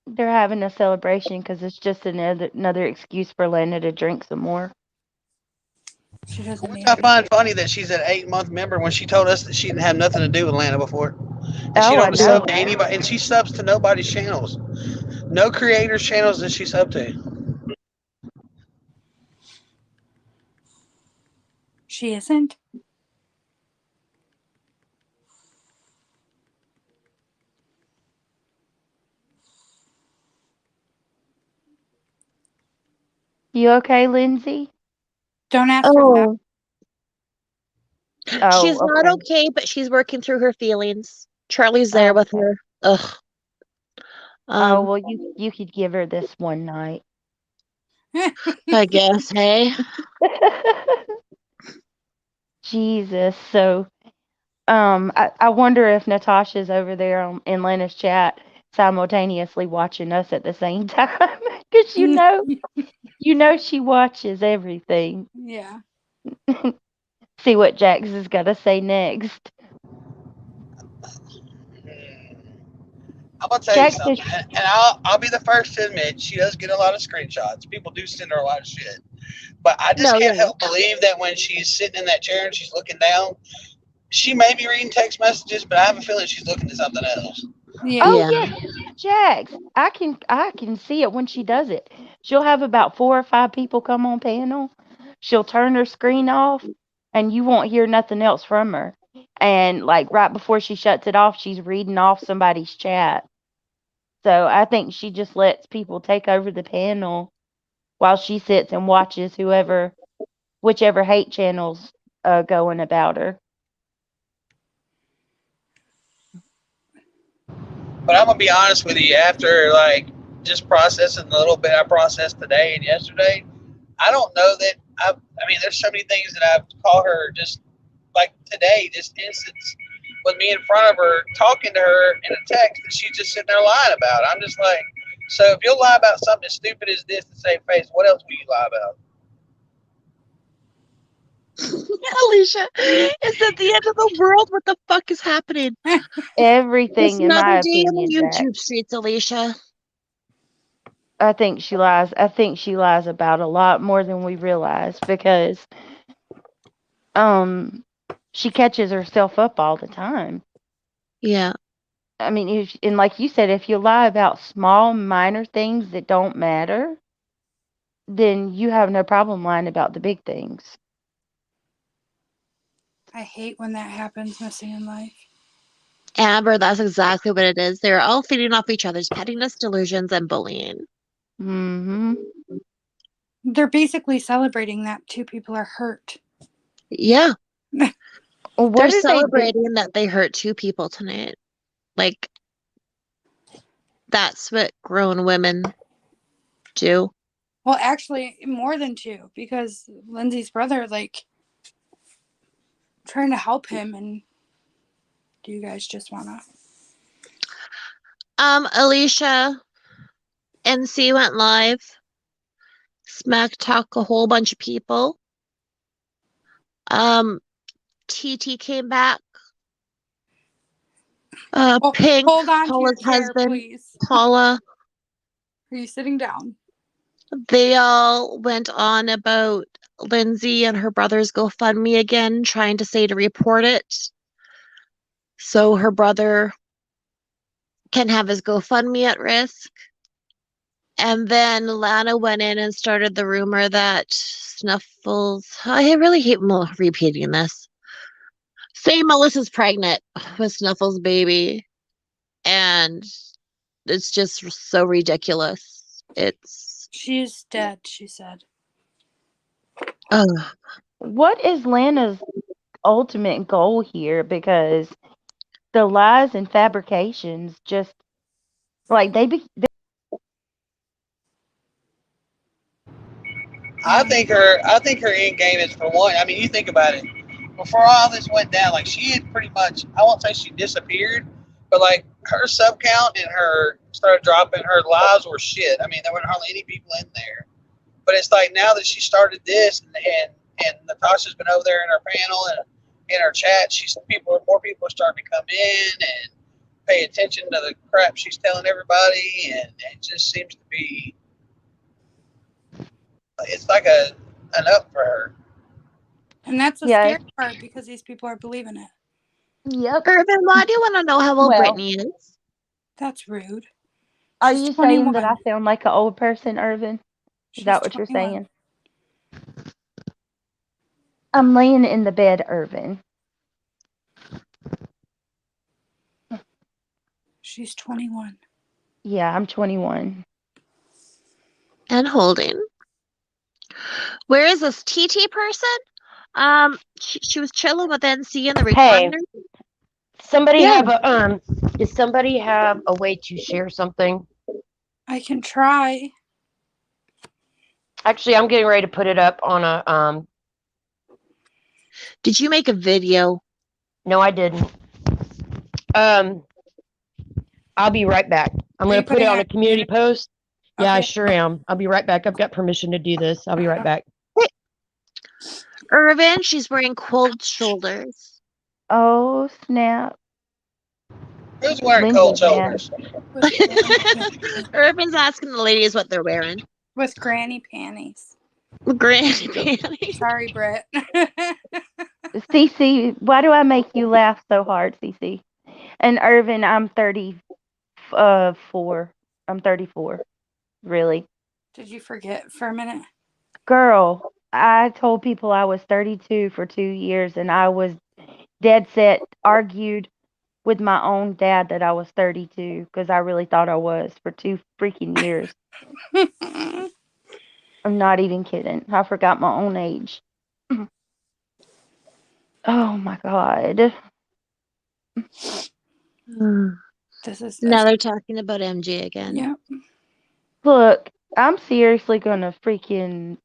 they're having a celebration because it's just another excuse for Lana to drink some more. She doesn't Which need I it. find funny that she's an 8 month member when she told us that she didn't have nothing to do with Lana before. And she Oh, I don't know. sub to anybody, and she subs to nobody's channels. No creators' channels that she sub to. She isn't. You okay, Lindsay? Don't ask her that. Oh, Oh, she's not okay. okay, but she's working through her feelings. Charlie's there Oh, with okay. her. Ugh. Oh, Um, well, you could give her this one night. I guess, hey. Jesus. So, I wonder if Natasha's over there in Lena's chat simultaneously watching us at the same time because you know she watches everything. Yeah. See what Jax has got to say next. I'm gonna tell you Jax is something, and I'll be the first to admit she does get a lot of screenshots. People do send her a lot of shit, but I just No, can't yeah. help believe that when she's sitting in that chair and she's looking down, she may be reading text messages, but I have a feeling she's looking at something else. Yeah. Oh Yeah. yes, Jax. I can see it when she does it. She'll have about 4 or 5 people come on panel. She'll turn her screen off and you won't hear nothing else from her. And like right before she shuts it off, she's reading off somebody's chat. So I think she just lets people take over the panel while she sits and watches whichever hate channels going about her. But I'm gonna be honest with you. After like just processing the little bit I processed today and yesterday, I don't know that I mean, there's so many things that I've called her just like today, this instance with me in front of her, talking to her in a text that she's just sitting there lying about. I'm just like, so if you'll lie about something as stupid as this to save face, what else will you lie about? Alicia, it's at the end of the world. What the fuck is happening? It's Everything, in another my day in the opinion, Jack. YouTube streets, Alicia. I think she lies. I think she lies about a lot more than we realize because she catches herself up all the time. Yeah. I mean, and like you said, if you lie about small, minor things that don't matter, then you have no problem lying about the big things. I hate when that happens, missing in life. Amber, that's exactly what it is. They're all feeding off each other's pettiness, delusions, and bullying. Mm-hmm. They're basically celebrating that two people are hurt. Yeah. Well, what They're do they do? celebrating that they hurt two people tonight. Like, that's what grown women do. Well, actually, more than two, because Lindsay's brother, like, trying to help him, and do you guys just wanna? Alicia, NC went live, smack talk a whole bunch of people. TT came back. Pink, Hold on to your Paula's chair, husband, please. Paula. Are you sitting down? They all went on about Lindsay and her brother's GoFundMe again, trying to say to report it so her brother can have his GoFundMe at risk. And then Lana went in and started the rumor that Snuffles, I really hate repeating this. Say Melissa's pregnant with Snuffles' baby. And it's just so ridiculous. She's dead, she said. What is Lana's ultimate goal here? Because the lies and fabrications just like I think her end game is, for one. I mean, you think about it. Before all this went down, like she had pretty much, I won't say she disappeared, but like her sub count and her started dropping. Her lives were shit. I mean, there weren't hardly any people in there. But it's like now that she started this, and Natasha's been over there in her panel and in her chat, more people are starting to come in and pay attention to the crap she's telling everybody, and it just seems to be, it's like an up for her. And that's the Yeah. scary part, because these people are believing it. Yep. Irvin, why do you want to know how old Well, Brittany is? That's rude. Are She's you saying that 21. I sound like an old person, Irvin? Is She's that what 21. you're saying? I'm laying in the bed, Irvin. She's 21. Yeah, I'm 21. And holding. Where is this TT person? She was chilling with NC in the Hey, recliner. somebody Yeah. have a does somebody have a way to share something? I can try. Actually, I'm getting ready to put it up on a Did you make a video? no, I didn't. I'll be right back. I'm Are going you to put it putting on it a community post. Yeah, I Okay. sure am. I'll be right back. I've got permission to do this. I'll be right back. Irvin, she's wearing cold shoulders. Oh, snap. Who's wearing Lindsay, cold man. shoulders? Irvin's asking the ladies what they're wearing. With granny panties. Granny panties. Sorry, Britt. Cece, why do I make you laugh so hard, Cece? And Irvin, I'm 34. I'm 34. Really. Did you forget for a minute? Girl, I told people I was 32 for 2 years, and I was dead set, argued with my own dad that I was 32 because I really thought I was for 2 freaking years. I'm not even kidding. I forgot my own age. Oh my God. This is Now they're talking about MJ again. yeah. Look, I'm seriously gonna freaking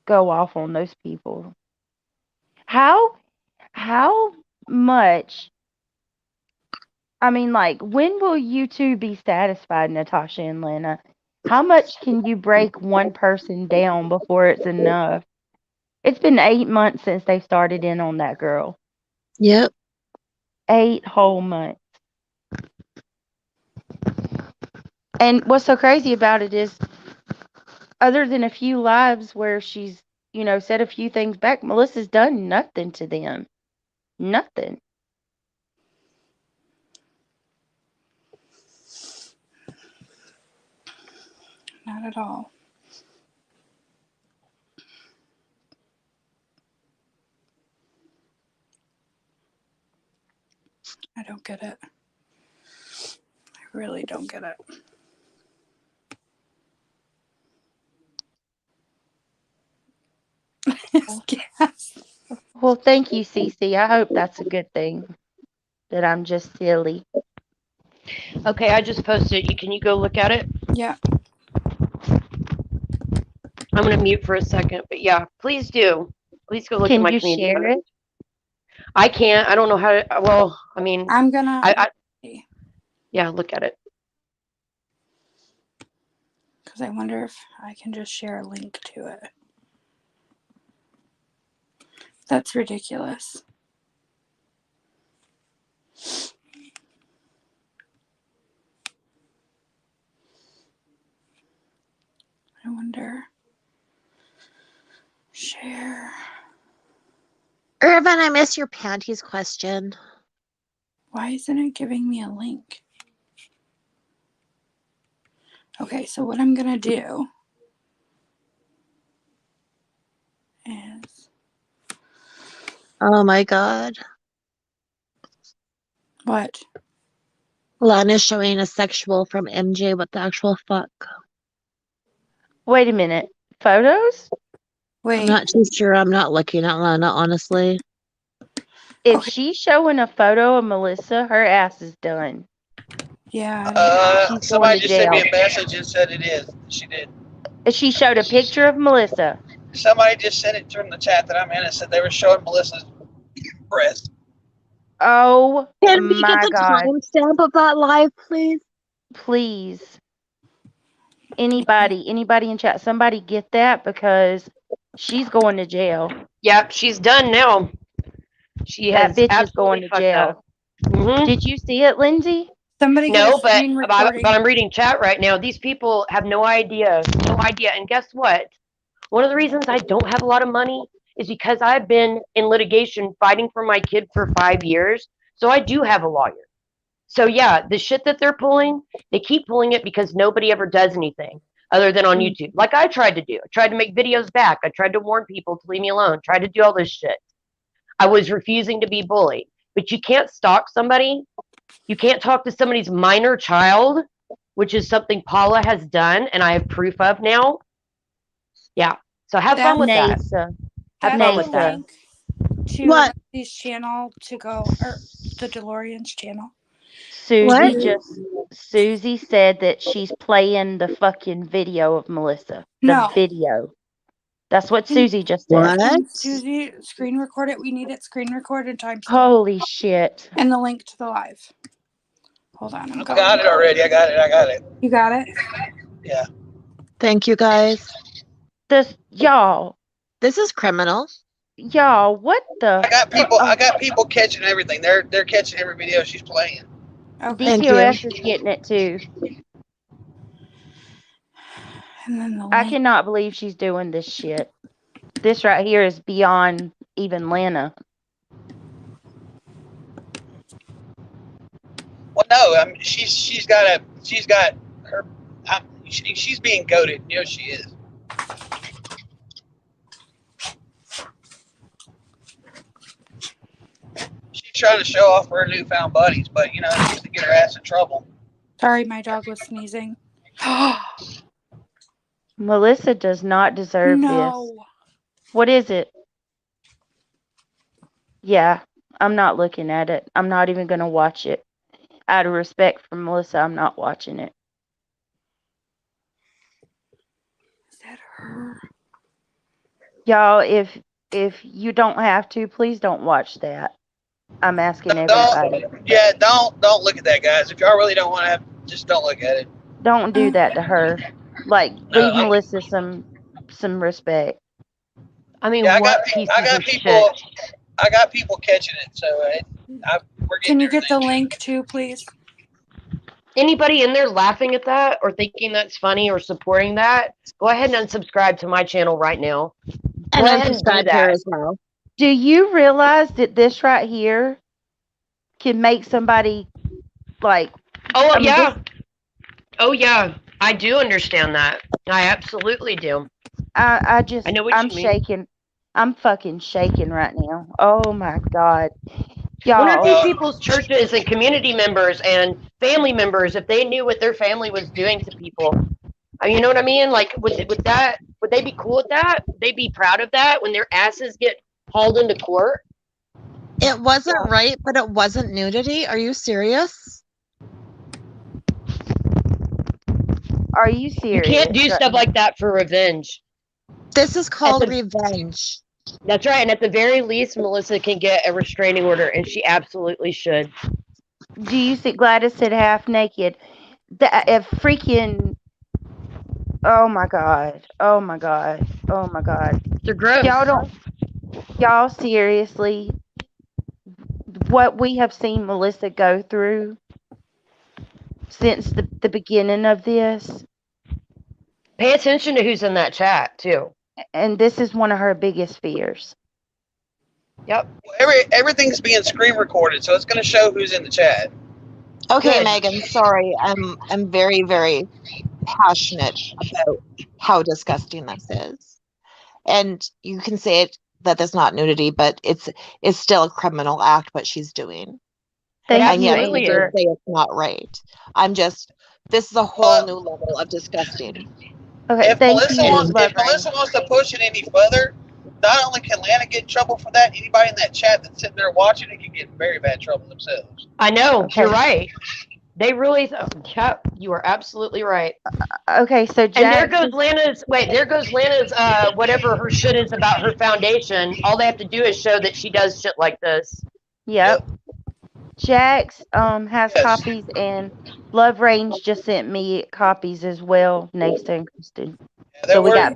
go off on those people. How much? I mean, like, when will you two be satisfied, Natasha and Lena? How much can you break one person down before it's enough? It's been 8 months since they started in on that girl. Yep. 8 whole months. And what's so crazy about it is, other than a few lives where she's, said a few things back, Melissa's done nothing to them. Nothing. Not at all. I don't get it. I really don't get it. Yes. Well, thank you, Cece. I hope that's a good thing. That I'm just silly. Okay, I just posted it. Can you go look at it? Yeah. I'm gonna mute for a second, but yeah, please do. Please go look at Can my you community. share it? I can't. I don't know how to. Well, I mean, I'm gonna yeah, look at it. because I wonder if I can just share a link to it. That's ridiculous. I wonder. Share. Irvin, I miss your panties question. Why isn't it giving me a link? Okay, so what I'm gonna do is Oh my God. what? Lana's showing a sexual from MJ. What the actual fuck? Wait a minute. Photos? I'm Wait. not too sure. I'm not looking at Lana, honestly. If Okay. she's showing a photo of Melissa, her ass is done. Yeah. She's going Somebody to just sent me jail. a message and said it is. She did. She showed a picture of Melissa. Somebody just sent it from the chat that I'm in and said they were showing Melissa's breast. Oh Can we get my the God. timestamp of that live, please? Please. Anybody in chat, somebody get that because she's going to jail. Yep, she's done now. She That has bitch is absolutely going to fucked up. jail. Mm-hmm. Did you see it, Lindsay? Somebody get a No, but screen recording. I'm reading chat right now. These people have no idea, no idea. And guess what? One of the reasons I don't have a lot of money is because I've been in litigation fighting for my kid for 5 years. So I do have a lawyer. So yeah, the shit that they're pulling, they keep pulling it because nobody ever does anything other than on YouTube. Like I tried to do. I tried to make videos back. I tried to warn people to leave me alone. Tried to do all this shit. I was refusing to be bullied. But you can't stalk somebody. You can't talk to somebody's minor child, which is something Paula has done and I have proof of now. Yeah. So have fun with that. Nasa. Have That's fun the with that. link to What? Lindsay's channel to go, or the DeLorean's channel. What? Susie said that she's playing the fucking video of Melissa. The No. video. That's what Can- Susie just said. What? Can Susie screen record it? We need it screen recorded timestamp. Holy shit. And the link to the live. Hold on, I'm I going. got it already. I got it. You got it? Yeah. Thank you, guys. Y'all, This is criminal. what the? I got people catching everything. They're catching every video she's playing. Okay. Thank you. DQS is getting it too. And then the I link. cannot believe she's doing this shit. This right here is beyond even Lana. Well, no, I mean, she's got her. She's being goaded. You know she is. She's trying to show off her newfound buddies, but just to get her ass in trouble. Sorry, my dog was sneezing. Melissa does not deserve this. No. What is it? Yeah, I'm not looking at it. I'm not even going to watch it. Out of respect for Melissa, I'm not watching it. Is that her? Y'all, if you don't have to, please don't watch that. I'm asking everybody. Don't look at that, guys. If y'all really don't want to have, just don't look at it. Don't do that to her. Like, leave No, Melissa some respect. I mean, yeah, what I pieces got of shit? people, I got people catching it. So we're Can getting you get the everything. link too, please? Anybody in there laughing at that or thinking that's funny or supporting that, go ahead and unsubscribe to my channel right now. And Go ahead and do unsubscribe here that. as well. Do you realize that this right here can make somebody like? Oh, I mean, yeah. Oh, yeah. I do understand that. I absolutely do. I I know what I'm you mean. shaking. I'm fucking shaking right now. Oh my god, Wonder if y'all. these people's churches and community members and family members, if they knew what their family was doing to people, you know what I mean? Like, would they be cool with that? Would they be proud of that when their asses get hauled into court? It wasn't right, but it wasn't nudity. Are you serious? Are you You can't serious do right stuff now? like that for revenge. This is At called the revenge. That's right, and at the very least, Melissa can get a restraining order, and she absolutely should. Do you see Gladys said half naked? That if freaking. Oh my god. Oh my god. Oh my god. They're gross. Y'all don't. Y'all seriously. What we have seen Melissa go through since the beginning of this, Pay attention to who's in that chat too. and this is one of her biggest fears. Yep. Everything's being screen recorded, so it's going to show who's in the chat. Okay, Good. Megan, sorry. I'm very, very passionate about how disgusting this is. And you can say it that that's not nudity, but it's still a criminal act what she's doing. It Thank And you, yes, you absolutely did is. Amber. say it's not right. This is a whole new level of disgusting. Okay, thank you, Love If Rain. Melissa wants to push it any further, not only can Lana get in trouble for that, anybody in that chat that's sitting there watching it can get in very bad trouble themselves. I know. Okay. You're right. They really. Yep. You are absolutely right. Okay, so And there Jax goes is, Lana's. Wait, there goes Lana's. Whatever her shit is about her foundation. All they have to do is show that she does shit like this. yep. Jax has Yes. copies, and Love Range just sent me copies as well, Nesta and Kristen. Yeah, So we got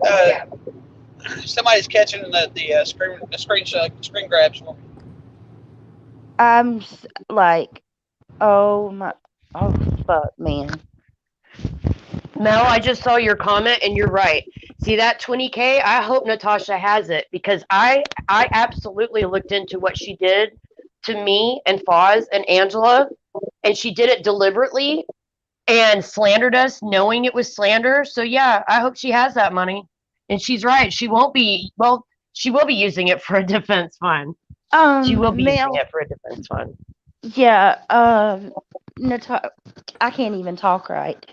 somebody's catching the screen grabs for me. like, oh fuck, man. Mel, I just saw your comment, and you're right. See that 20K? I hope Natasha has it because I absolutely looked into what she did to me and Foz and Angela, and she did it deliberately and slandered us, knowing it was slander. So yeah, I hope she has that money. And she's right. She won't be. Well, she will be using it for a defense fund. She will be using Mel, it for a defense fund. yeah, I can't even talk right.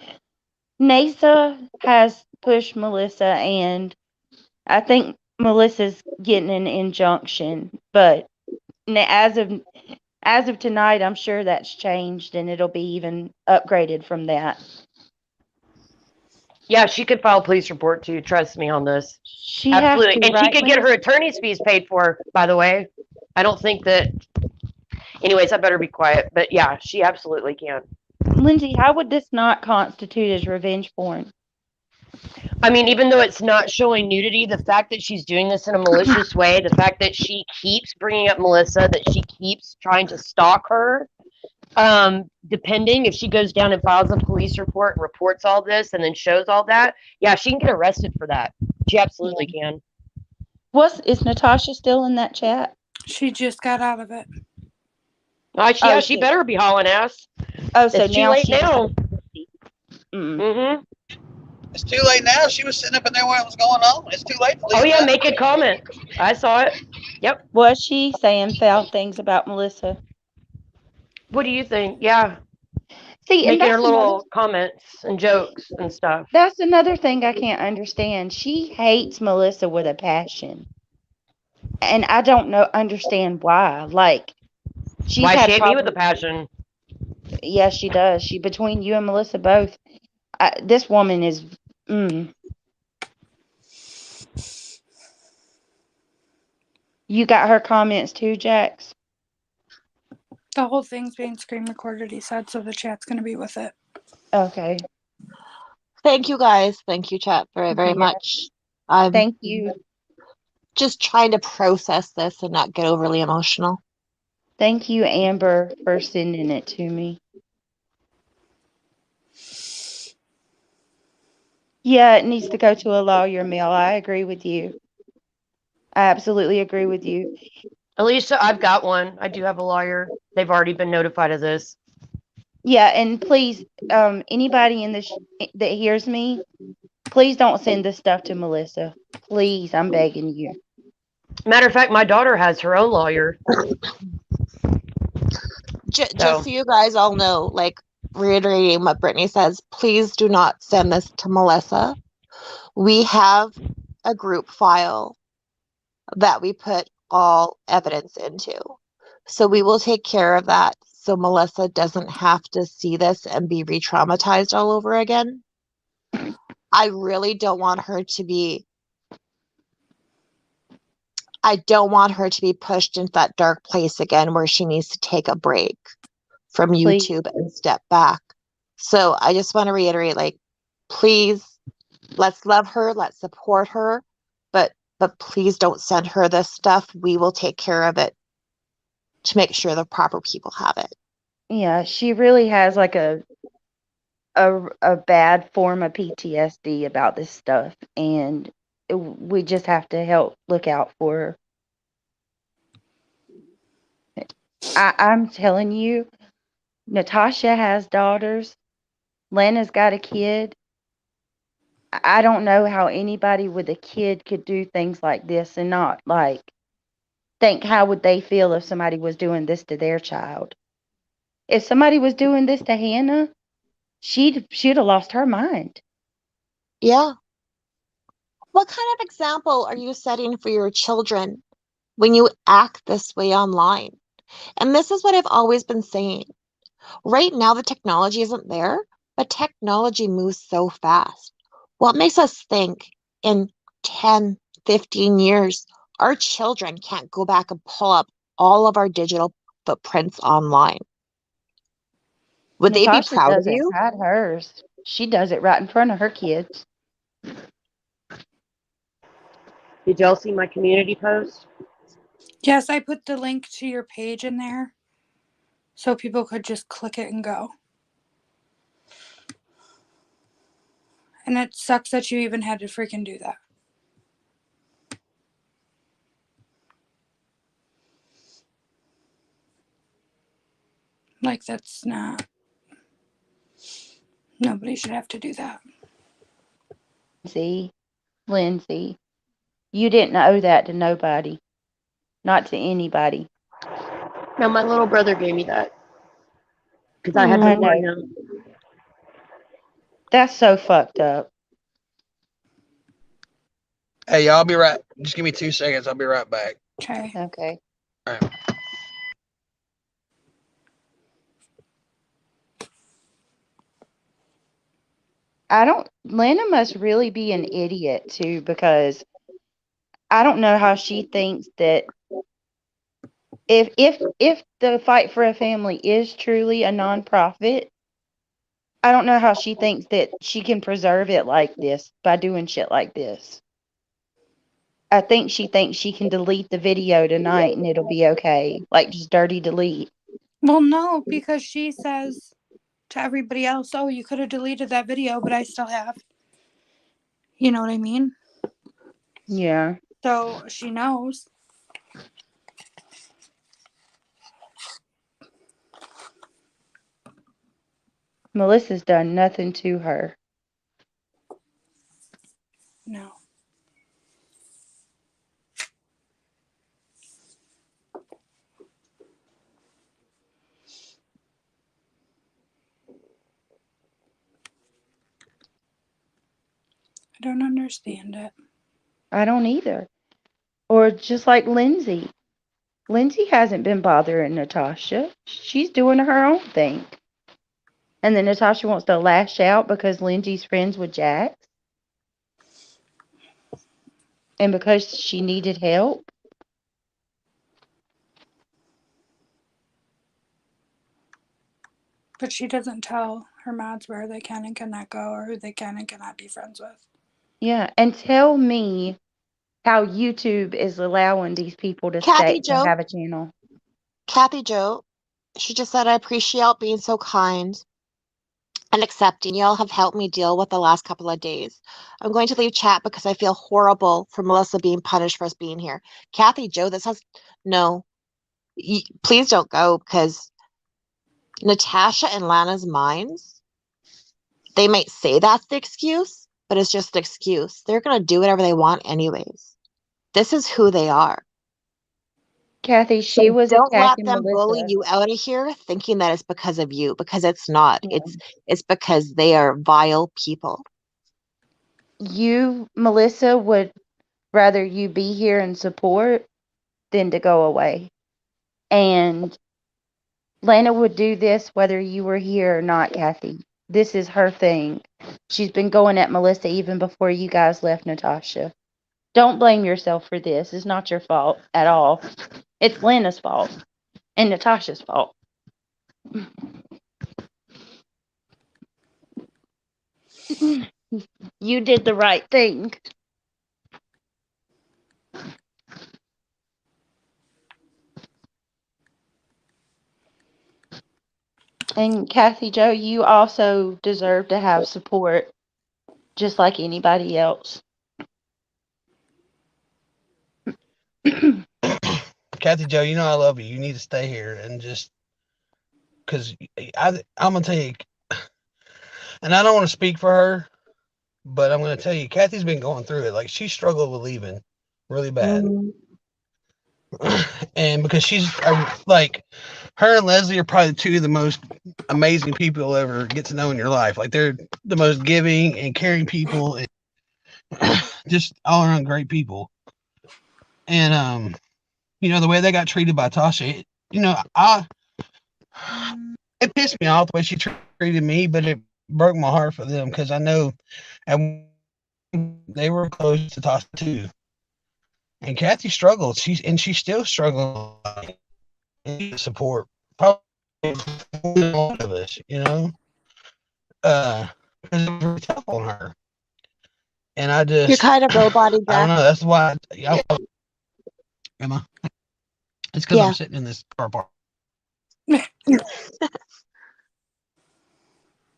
Nasa has pushed Melissa, and I think Melissa's getting an injunction, but as of tonight, I'm sure that's changed, and it'll be even upgraded from that. Yeah, she could file a police report too. Trust me on this. She Absolutely. has to, And she right, could get Lindsay? her attorney's fees paid for, by the way. I don't think that. Anyways, I better be quiet. But yeah, she absolutely can. Lindsay, how would this not constitute as revenge porn? I mean, even though it's not showing nudity, the fact that she's doing this in a malicious way, the fact that she keeps bringing up Melissa, that she keeps trying to stalk her, depending if she goes down and files a police report, reports all this, and then shows all that, yeah, she can get arrested for that. She absolutely can. Is Natasha still in that chat? She just got out of it. She better be hauling ass. Oh, so It's too now late now. Mm-mm. It's too late now. She was sitting up in there when it was going on. It's too late to leave. Oh yeah, make a comment. I saw it. Yep. Was she saying foul things about Melissa? What do you think? Yeah. See, and Making her that's little comments and jokes and stuff. that's another thing I can't understand. She hates Melissa with a passion. And I don't understand why. Like, she's Why she had hit me with a problems. passion? Yes, she does. She, between you and Melissa both, this woman is. Mm. You got her comments too, Jax? The whole thing's being screen recorded, he said, so the chat's going to be with it. Okay. Thank you guys. Thank you, chat, very, very Yeah. much. I'm Thank you. just trying to process this and not get overly emotional. Thank you, Amber, for sending it to me. Yeah, it needs to go to a lawyer, Mel. I agree with you. I absolutely agree with you. Alicia, I've got one. I do have a lawyer. They've already been notified of this. Yeah, and please, anybody in this that hears me, please don't send this stuff to Melissa. Please, I'm begging you. Matter of fact, my daughter has her own lawyer. Just so you guys all know, like, reiterating what Brittany says, please do not send this to Melissa. We have a group file that we put all evidence into. So we will take care of that so Melissa doesn't have to see this and be re-traumatized all over again. I really don't want her to be pushed into that dark place again where she needs to take a break from Please. YouTube and step back. So I just want to reiterate, like, please, let's love her, let's support her, but please don't send her this stuff. We will take care of it to make sure the proper people have it. Yeah, she really has like a bad form of PTSD about this stuff, and we just have to help look out for her. I'm telling you, Natasha has daughters. Lena's got a kid. I don't know how anybody with a kid could do things like this and not like think how would they feel if somebody was doing this to their child. If somebody was doing this to Hannah, she'd have lost her mind. Yeah. What kind of example are you setting for your children when you act this way online? And this is what I've always been saying. Right now, the technology isn't there, but technology moves so fast. What makes us think in 10, 15 years, our children can't go back and pull up all of our digital footprints online? Would they be Natasha proud of doesn't you? hide hers. She does it right in front of her kids. Did y'all see my community post? Yes, I put the link to your page in there so people could just click it and go. And it sucks that you even had to freaking do that. Like, that's not. Nobody should have to do that. Lindsay, you didn't owe that to nobody, not to anybody. No, my little brother gave me that because I had I to warn know. him. That's so fucked up. Hey, y'all, I'll be right. Just give me 2 seconds. I'll be right back. Okay. Okay. All right. Lena must really be an idiot too, because I don't know how she thinks that if the Fight for a Family is truly a nonprofit, I don't know how she thinks that she can preserve it like this by doing shit like this. I think she thinks she can delete the video tonight and it'll be okay. Like, just dirty delete. Well, no, because she says to everybody else, oh, you could have deleted that video, but I still have. You know what I mean? Yeah. So she knows. Melissa's done nothing to her. No. I don't understand it. I don't either. Or just like Lindsay. Lindsay hasn't been bothering Natasha. She's doing her own thing. And then Natasha wants to lash out because Lindsay's friends with Jax and because she needed help. But she doesn't tell her mods where they can and cannot go or who they can and cannot be friends with. Yeah, and tell me how YouTube is allowing these people to Kathy to Joe, have a channel. Kathy Joe, she just said, I appreciate being so kind and accepting. Y'all have helped me deal with the last couple of days. I'm going to leave chat because I feel horrible for Melissa being punished for us being here. Kathy Joe, this has no, please don't go because Natasha and Lana's minds, they might say that's the excuse, but it's just an excuse. They're going to do whatever they want anyways. This is who they are. Kathy, So she was don't let attacking them bully Melissa. you out of here thinking that it's because of you, because it's not. Yeah. It's because they are vile people. You, Melissa, would rather you be here and support than to go away. And Lana would do this whether you were here or not, Kathy. This is her thing. She's been going at Melissa even before you guys left Natasha. Don't blame yourself for this. It's not your fault at all. It's Lana's fault and Natasha's fault. You did the right thing. And Kathy Joe, you also deserve to have support just like anybody else. Kathy Joe, you know I love you. You need to stay here and just because I'm gonna tell you, and I don't want to speak for her, but I'm gonna tell you, Kathy's been going through it. Like she struggled with leaving really bad, and because she's like her and Leslie are probably two of the most amazing people you'll ever get to know in your life. Like they're the most giving and caring people, and just all around great people. And the way they got treated by Tasha, it pissed me off the way she treated me, but it broke my heart for them because I know they were close to Tasha too. And Kathy struggled. She's still struggling. Support probably a lot of us, because it was really tough on her. And You're kind of robot-y, I don't Jack. know. That's why Emma. It's because Yeah. I'm sitting in this car park.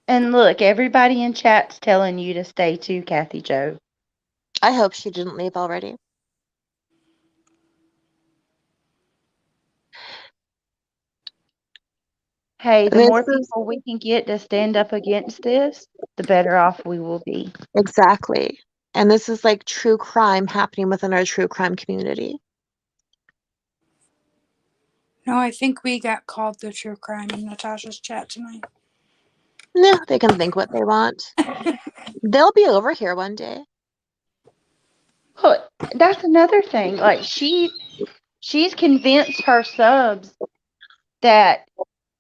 And look, everybody in chat's telling you to stay too, Kathy Joe. I hope she didn't leave already. Hey, the This more is people we can get to stand up against this, the better off we will be. exactly. And this is like true crime happening within our true crime community. No, I think we got called the true crime in Natasha's chat tonight. No, they can think what they want. They'll be over here one day. Look, that's another thing. Like she's convinced her subs that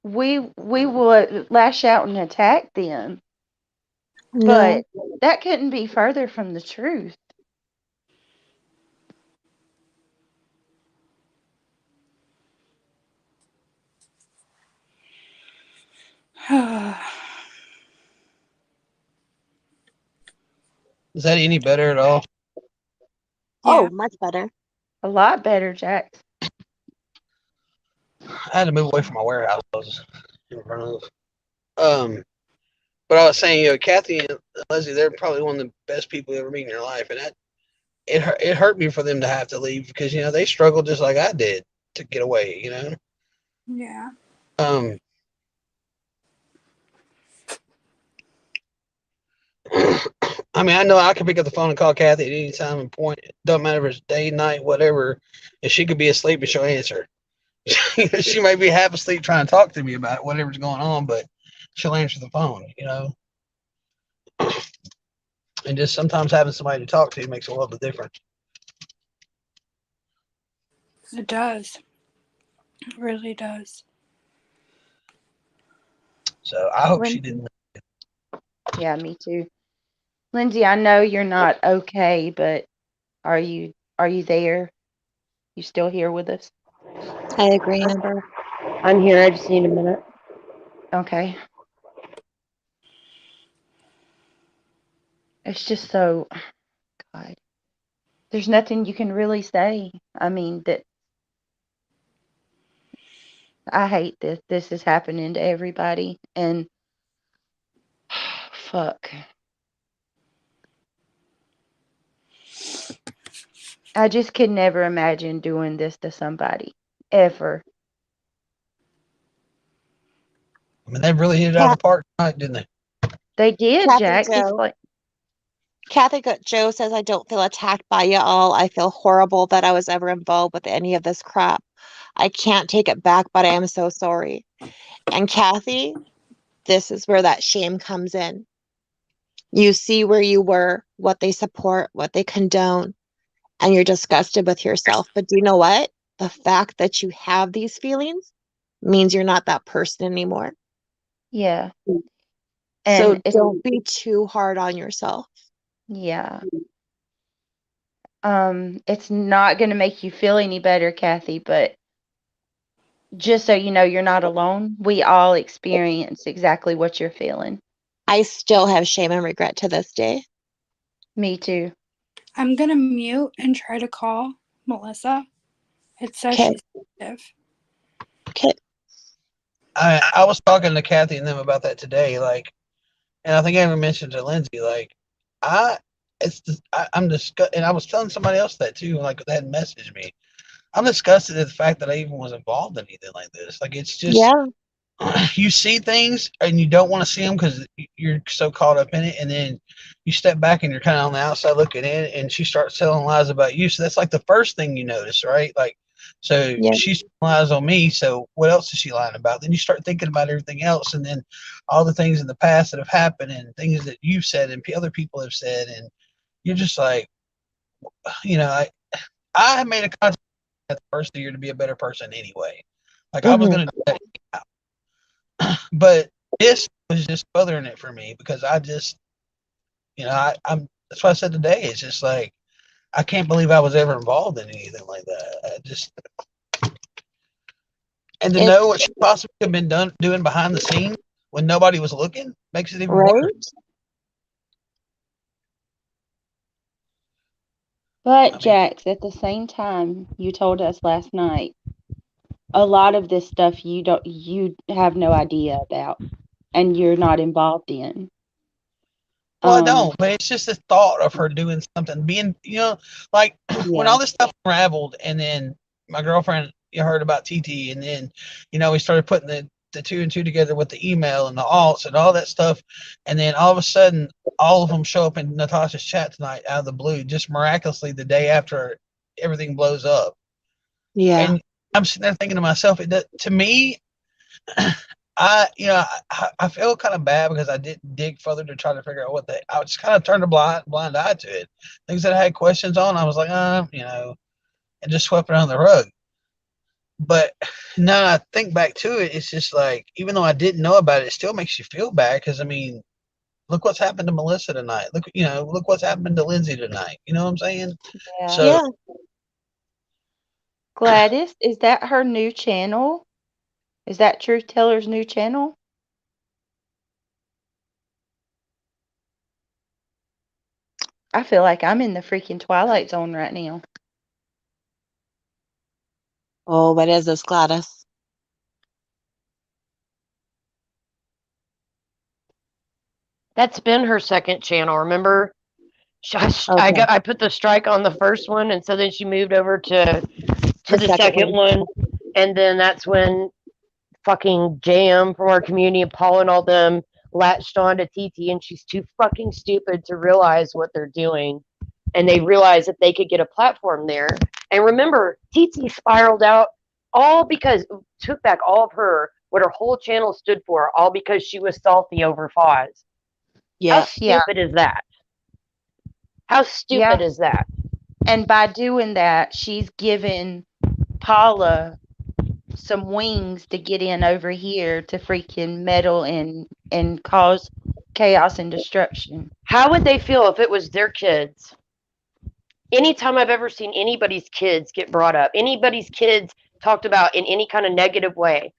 we would lash out and attack them. No. But that couldn't be further from the truth. Is that any better at all? Oh, Yeah. much better. A lot better, Jax. I had to move away from my warehouse. I was in front of. But I was saying, Kathy and Leslie, they're probably one of the best people you ever meet in your life, and it hurt me for them to have to leave because they struggled just like I did to get away. Yeah. I mean, I know I can pick up the phone and call Kathy at any time and point. It doesn't matter if it's day, night, whatever. And she could be asleep and she'll answer. She may be half asleep trying to talk to me about whatever's going on, but she'll answer the phone, And just sometimes having somebody to talk to makes a world of difference. It does. It really does. So I hope she Lindsay. didn't. Yeah, me too. Lindsay, I know you're not okay, but are you there? You still here with us? I agree, Amber. I'm here. I just need a minute. Okay. It's just so, God. There's nothing you can really say. I mean, that I hate this. This is happening to everybody. And fuck. I just could never imagine doing this to somebody. Ever. I mean, they really hit it out of the park tonight, didn't they? They did, Kathy Jax. It's Joe. like, Joe says, I don't feel attacked by you all. I feel horrible that I was ever involved with any of this crap. I can't take it back, but I am so sorry. And Kathy, this is where that shame comes in. You see where you were, what they support, what they condone, and you're disgusted with yourself. But do you know what? The fact that you have these feelings means you're not that person anymore. yeah. So And it's, don't be too hard on yourself. yeah. It's not going to make you feel any better, Kathy, but just so you know, you're not alone. We all experience exactly what you're feeling. I still have shame and regret to this day. Me too. I'm going to mute and try to call Melissa. It says Okay. she's active. Okay. I was talking to Kathy and them about that today, like, and I think I even mentioned to Lindsay, like, I'm disgusted, and I was telling somebody else that too, like, they had messaged me. I'm disgusted at the fact that I even was involved in anything like this. Like, it's just, Yeah. you see things and you don't want to see them because you're so caught up in it, and then you step back and you're kind of on the outside looking in, and she starts telling lies about you. So that's like the first thing you notice, right? Like, so Yeah. she's lies on me. So what else is she lying about? Then you start thinking about everything else, and then all the things in the past that have happened, and things that you've said and other people have said, and you're just like, I made a contract at the first of the year to be a better person anyway. Like, I was Mm-hmm. going to do that. But this was just furthering it for me because I just, I'm. That's why I said today. It's just like I can't believe I was ever involved in anything like that. And to know It's what she possibly could have been doing behind the scenes when nobody was looking makes it even right. worse. But I mean, Jax, at the same time, you told us last night a lot of this stuff you have no idea about and you're not involved in. well, I Um, don't, but it's just the thought of her doing something, being, like when yeah. all this stuff unraveled, and then my girlfriend heard about TT, and then, we started putting the two and two together with the email and the alts and all that stuff, and then all of a sudden, all of them show up in Natasha's chat tonight out of the blue, just miraculously the day after everything blows up, Yeah. and I'm sitting there thinking to myself, to me, I feel kind of bad because I didn't dig further to try to figure out I just kind of turned a blind eye to it. Things that I had questions on, I was like, and just swept it under the rug. But now I think back to it, it's just like, even though I didn't know about it, it still makes you feel bad because, I mean, look what's happened to Melissa tonight. Look what's happened to Lindsay tonight. You know what I'm saying? Yeah. So, Yeah. Gladys, is that her new channel? Is that Truth Teller's new channel? I feel like I'm in the freaking Twilight Zone right now. Oh, what is this, Gladys? That's been her second channel. Remember, Okay. I put the strike on the first one, and so then she moved over to The the second second one. one, and then that's when fucking Jam from our community, Paul and all them latched on to TT, and she's too fucking stupid to realize what they're doing. And they realized that they could get a platform there. And remember, TT spiraled out all because took back all of what her whole channel stood for, all because she was salty over Foz. How Yeah. Yeah. stupid is that? How Yeah. stupid is that? And by doing that, she's given Paula some wings to get in over here to freaking meddle and cause chaos and destruction. How would they feel if it was their kids? Anytime I've ever seen anybody's kids get brought up, anybody's kids talked about in any kind of negative way,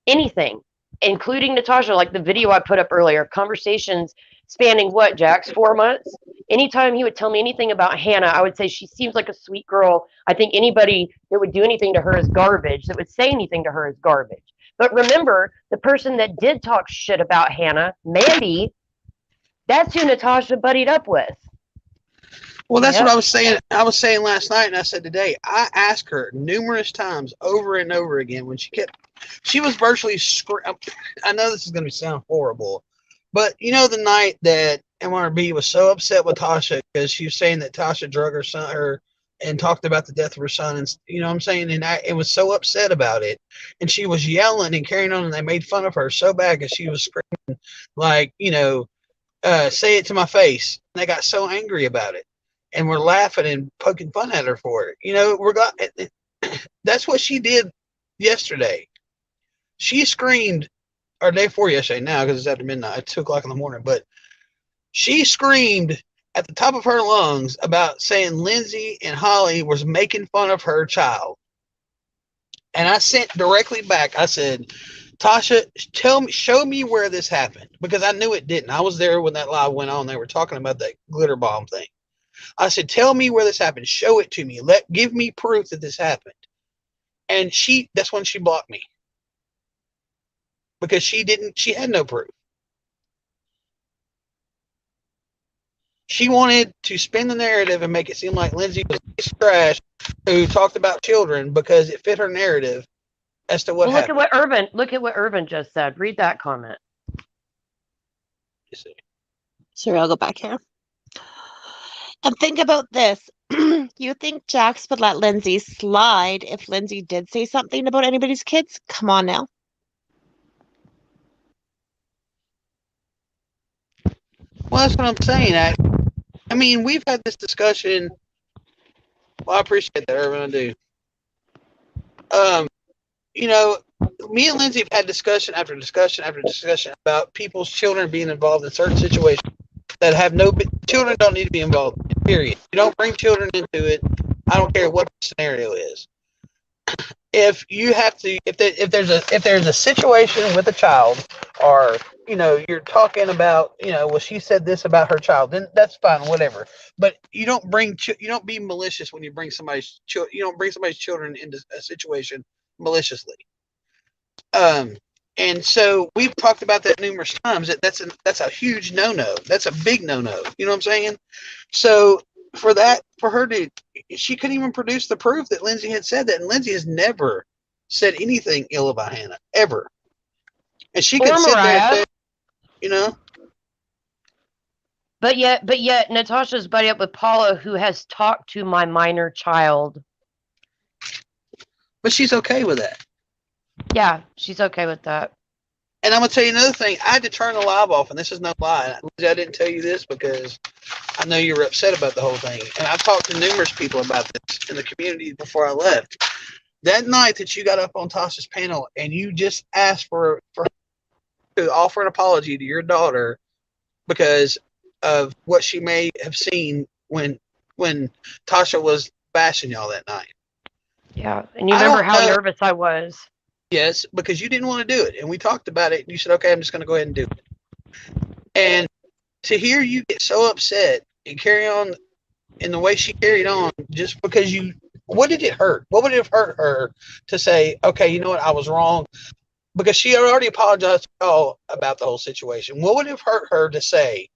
anything, including Natasha, like the video I put up earlier, conversations spanning what, Jax, 4 months? Anytime he would tell me anything about Hannah, I would say she seems like a sweet girl. I think anybody that would do anything to her is garbage, that would say anything to her is garbage. But remember, the person that did talk shit about Hannah, Mandy, that's who Natasha buddied up with. Well, that's Yep. what I was saying. I was saying last night, and I said today. I asked her numerous times, over and over again, when she was virtually. I know this is going to sound horrible, but you know the night that MRB was so upset with Tasha because she was saying that Tasha drug her son, and talked about the death of her son, and you know what I'm saying, and it was so upset about it, and she was yelling and carrying on, and they made fun of her so bad because she was screaming like, say it to my face. And they got so angry about it. And we're laughing and poking fun at her for it. That's what she did yesterday. She screamed, or day before yesterday now, because it's after midnight, 2 o'clock in the morning, but she screamed at the top of her lungs about saying Lindsay and Holly was making fun of her child. And I sent directly back, I said, Tasha, show me where this happened, because I knew it didn't. I was there when that live went on. They were talking about that glitter bomb thing. I said, tell me where this happened. Show it to me. Give me proof that this happened. And that's when she blocked me. Because she had no proof. She wanted to spin the narrative and make it seem like Lindsay was a piece of trash who talked about children because it fit her narrative as to what happened. Look at what Urban just said. Read that comment. Sorry, I'll go back here. And think about this. You think Jax would let Lindsay slide if Lindsay did say something about anybody's kids? Come on now. Well, that's what I'm saying. I mean, we've had this discussion. Well, I appreciate that, Urban. I do. Me and Lindsay have had discussion after discussion after discussion about people's children being involved in certain situations that have children don't need to be involved in, period. You don't bring children into it. I don't care what the scenario is. If there's a situation with a child, or you're talking about, well, she said this about her child, then that's fine, whatever. But you don't be malicious when you bring somebody's children into a situation maliciously. And so we've talked about that numerous times. That's a huge no-no. That's a big no-no. You know what I'm saying? So she couldn't even produce the proof that Lindsay had said that, and Lindsay has never said anything ill about Hannah ever. And she could sit there and say, But yet, Natasha's buddy up with Paula, who has talked to my minor child. But she's okay with that. Yeah, she's okay with that. And I'm going to tell you another thing. I had to turn the live off, and this is no lie. I didn't tell you this because I know you were upset about the whole thing. And I talked to numerous people about this in the community before I left. That night that you got up on Tasha's panel and you just asked for to offer an apology to your daughter because of what she may have seen when Tasha was bashing y'all that night. Yeah, and you remember how nervous I was. Yes, because you didn't want to do it. And we talked about it, and you said, okay, I'm just going to go ahead and do it. And to hear you get so upset and carry on in the way she carried on just because what did it hurt? What would it have hurt her to say, okay, you know what, I was wrong? Because she had already apologized to y'all about the whole situation. What would it have hurt her to say,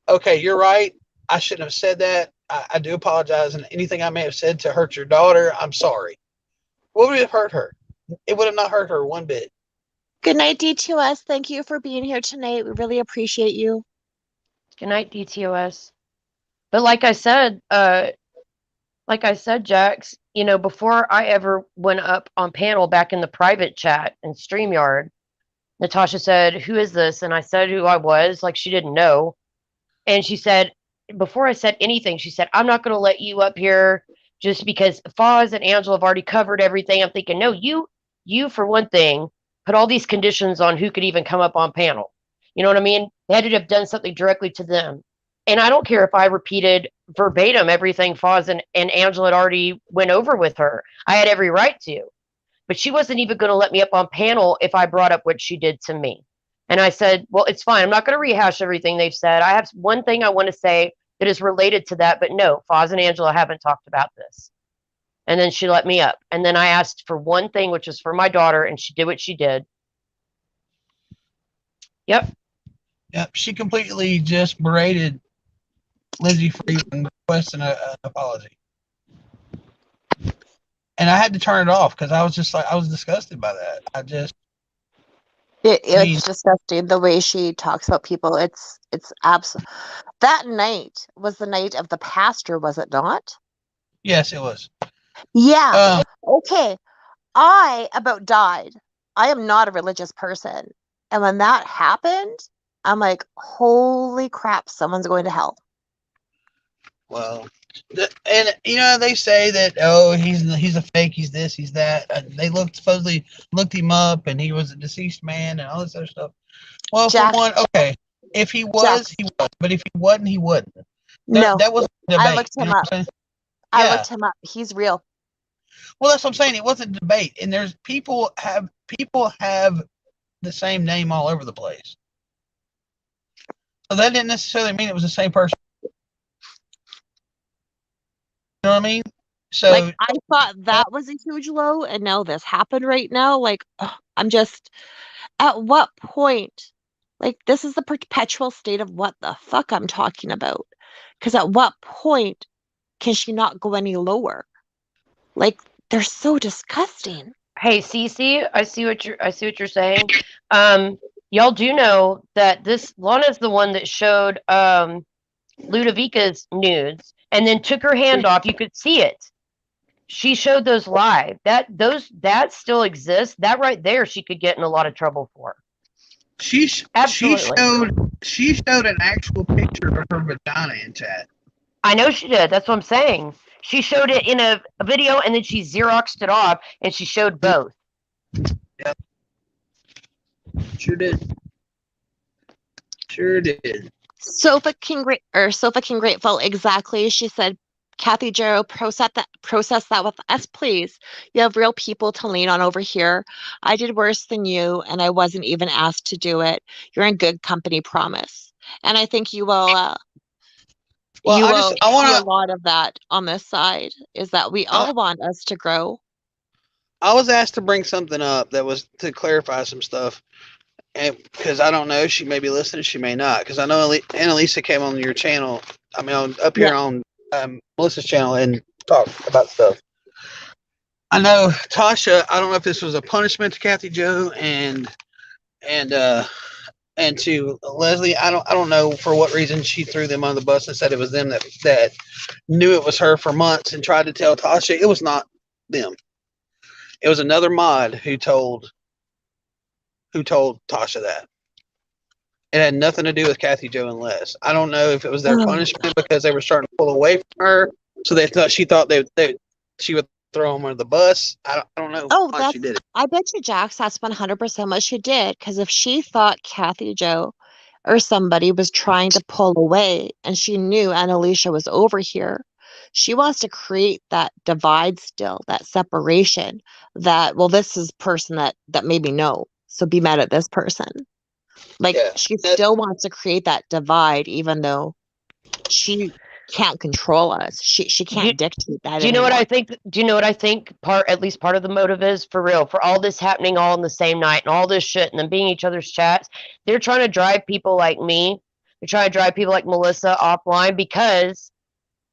okay, you're right, I shouldn't have said that. I do apologize, and anything I may have said to hurt your daughter, I'm sorry. What would it have hurt her? It would have not hurt her one bit. Good night, DTOS. Thank you for being here tonight. We really appreciate you. Good night, DTOS. But like I said, Jax, before I ever went up on panel back in the private chat in StreamYard, Natasha said, who is this? And I said who I was, like she didn't know. And she said, before I said anything, she said, I'm not going to let you up here just because Foz and Angela have already covered everything. I'm thinking, no, you for one thing, put all these conditions on who could even come up on panel. You know what I mean? They had to have done something directly to them. And I don't care if I repeated verbatim everything Foz and Angela had already went over with her. I had every right to. But she wasn't even going to let me up on panel if I brought up what she did to me. And I said, well, it's fine. I'm not going to rehash everything they've said. I have one thing I want to say that is related to that, but no, Foz and Angela haven't talked about this. And then she let me up. And then I asked for one thing, which was for my daughter, and she did what she did. Yep. Yep. She completely just berated Lindsay Freeman requesting an apology. And I had to turn it off because I was just like, I was disgusted by that. It's disgusting the way she talks about people. It's absolute. That night was the night of the pastor, was it not? Yes, it was. Yeah. Okay. I about died. I am not a religious person. And when that happened, I'm like, holy crap, someone's going to hell. Well, and you know they say that he's a fake, he's this, he's that. They supposedly looked him up, and he was a deceased man, and all this other stuff. Well, Jack, for one, okay, if he was, Jack, he was, but if he wasn't, he wouldn't. No, That was a debate. I looked him You know up. what I'm saying? I Yeah. looked him up. He's real. Well, that's what I'm saying. It wasn't a debate, and there's people have the same name all over the place. So that didn't necessarily mean it was the same person. You know what I mean? So Like, I thought that was a huge low, and now this happened right now. Like, I'm just, at what point? Like, this is the perpetual state of what the fuck I'm talking about. Because at what point can she not go any lower? Like, they're so disgusting. Hey, Cece, I see what you're saying. Y'all do know that this Lana's the one that showed Ludovica's nudes and then took her hand off. You could see it. She showed those live. That still exists. That right there, she could get in a lot of trouble for. She Absolutely. she showed an actual picture of her vagina in chat. I know she did. That's what I'm saying. She showed it in a video and then she Xeroxed it off and she showed both. Yep. Sure did. Sure did. Sofa King Grateful, exactly. She said, Kathy Jarrow, process that with us, please. You have real people to lean on over here. I did worse than you, and I wasn't even asked to do it. You're in good company, promise. And I think you will. Well, See a lot of that on this side. Is that we all want us to grow. I was asked to bring something up that was to clarify some stuff. And because I don't know, she may be listening, she may not. Because I know Annalisa came on your channel. I mean, up here on Melissa's channel and talked about stuff. I know Tasha. I don't know if this was a punishment to Kathy Joe and to Leslie. I don't know for what reason she threw them on the bus and said it was them that knew it was her for months and tried to tell Tasha it was not them. It was another mod who told Tasha that. It had nothing to do with Kathy Joe and Les. I don't know if it was their punishment because they were starting to pull away from her, so she thought she would throw them under the bus. I don't know why she did it. I bet you, Jax, that's 100% what she did. Because if she thought Kathy Joe or somebody was trying to pull away, and she knew Annalisa was over here, she wants to create that divide still, that separation. That, well, this is person that maybe no, so be mad at this person. Like, she still wants to create that divide, even though she can't control us. She can't dictate that. Do you know what I think? Do you know what I think? At least part of the motive is for real. For all this happening all in the same night and all this shit and then being each other's chats, they're trying to drive people like me. They're trying to drive people like Melissa offline because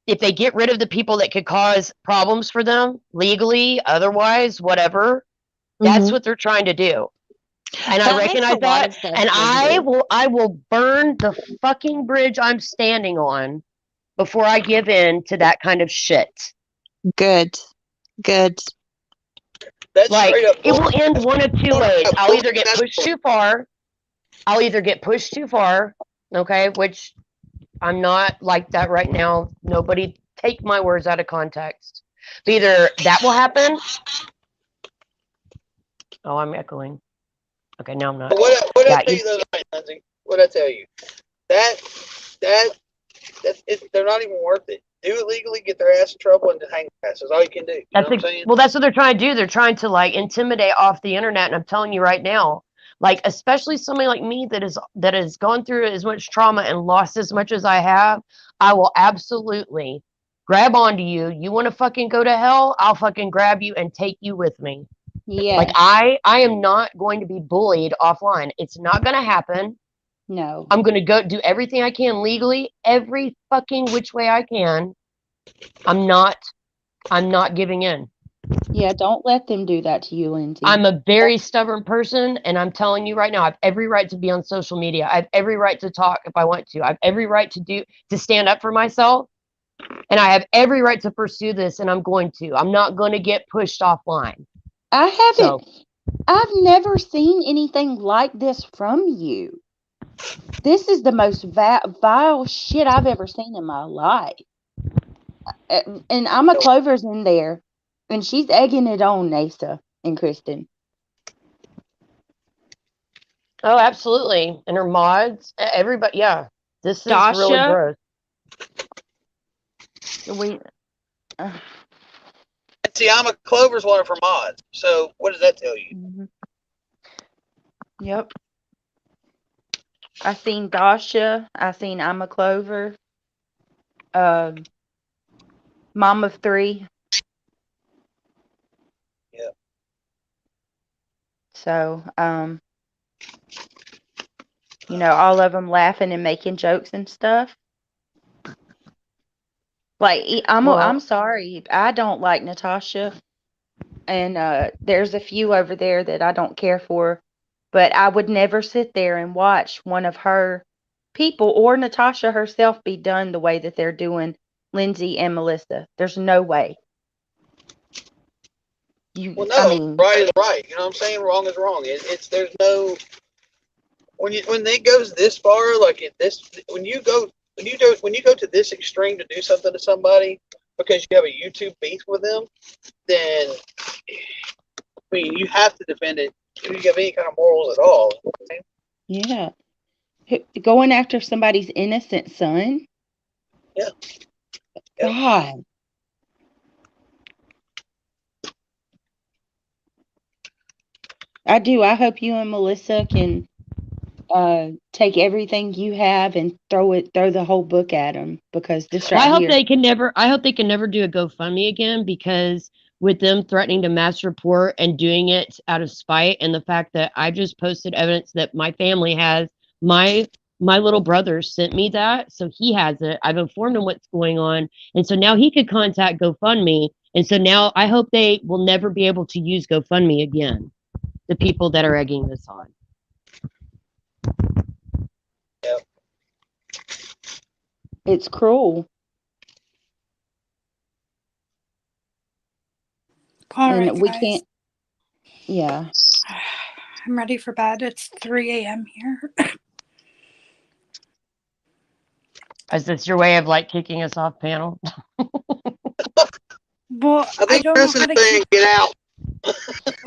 if they get rid of the people that could cause problems for them legally, otherwise, whatever, that's what they're trying to do. And I recognize that. And I will burn the fucking bridge I'm standing on before I give in to that kind of shit. Good. That's like, it will end one of two ways. I'll either get pushed too far, okay, which I'm not like that right now. Nobody take my words out of context. But either that will happen. Oh, I'm echoing. Okay, now I'm not. But what Yeah, I tell you the other night, Lindsay? What I tell you? They're not even worth it. Do it legally, get their ass in trouble, and hang ass. That's all you can do. You know what I'm saying? Well, that's what they're trying to do. They're trying to like intimidate off the internet, and I'm telling you right now, like especially somebody like me that has gone through as much trauma and lost as much as I have, I will absolutely grab onto you. You want to fucking go to hell? I'll fucking grab you and take you with me. Like Yes. I am not going to be bullied offline. It's not going to happen. No. I'm going to go do everything I can legally, every fucking which way I can. I'm not giving in. Yeah, don't let them do that to you, Lindsay. I'm a very stubborn person, and I'm telling you right now, I have every right to be on social media. I have every right to talk if I want to. I have every right to stand up for myself, and I have every right to pursue this, and I'm going to. I'm not going to get pushed offline. I haven't. I've never seen anything like this from you. This is the most vile shit I've ever seen in my life. And Amma Clover's in there, and she's egging it on, Nasa and Kristen. Oh, absolutely. And her mods, everybody, yeah. This is really Dasha. gross. See, Alma Clover's one of her mods. So what does that tell you? Mm-hmm. Yep. I seen Dasha. I seen Amma Clover. Mom of 3. Yeah. So, all of them laughing and making jokes and stuff. Like, I'm sorry. I don't like Natasha. And there's a few over there that I don't care for. But I would never sit there and watch one of her people or Natasha herself be done the way that they're doing Lindsay and Melissa. There's no way. Well, no, right is right. You know what I'm saying? Wrong is wrong. There's no when it goes this far, like when you go to this extreme to do something to somebody because you have a YouTube beef with them, then I mean you have to defend it if you have any kind of morals at all. Yeah. Going after somebody's innocent son? Yeah. God. I do. I hope you and Melissa can take everything you have and throw the whole book at them, because this right I hope here. they can never do a GoFundMe again, because with them threatening to mass report and doing it out of spite, and the fact that I just posted evidence that my family has, my little brother sent me that, so he has it. I've informed him what's going on, and so now he could contact GoFundMe, and so now I hope they will never be able to use GoFundMe again. The people that are egging this on. Yep. It's cruel. All and right, we guys. can't. Yeah. I'm ready for bed. It's 3 a.m. here. Is this your way of like kicking us off panel? Well, I don't know how to get out.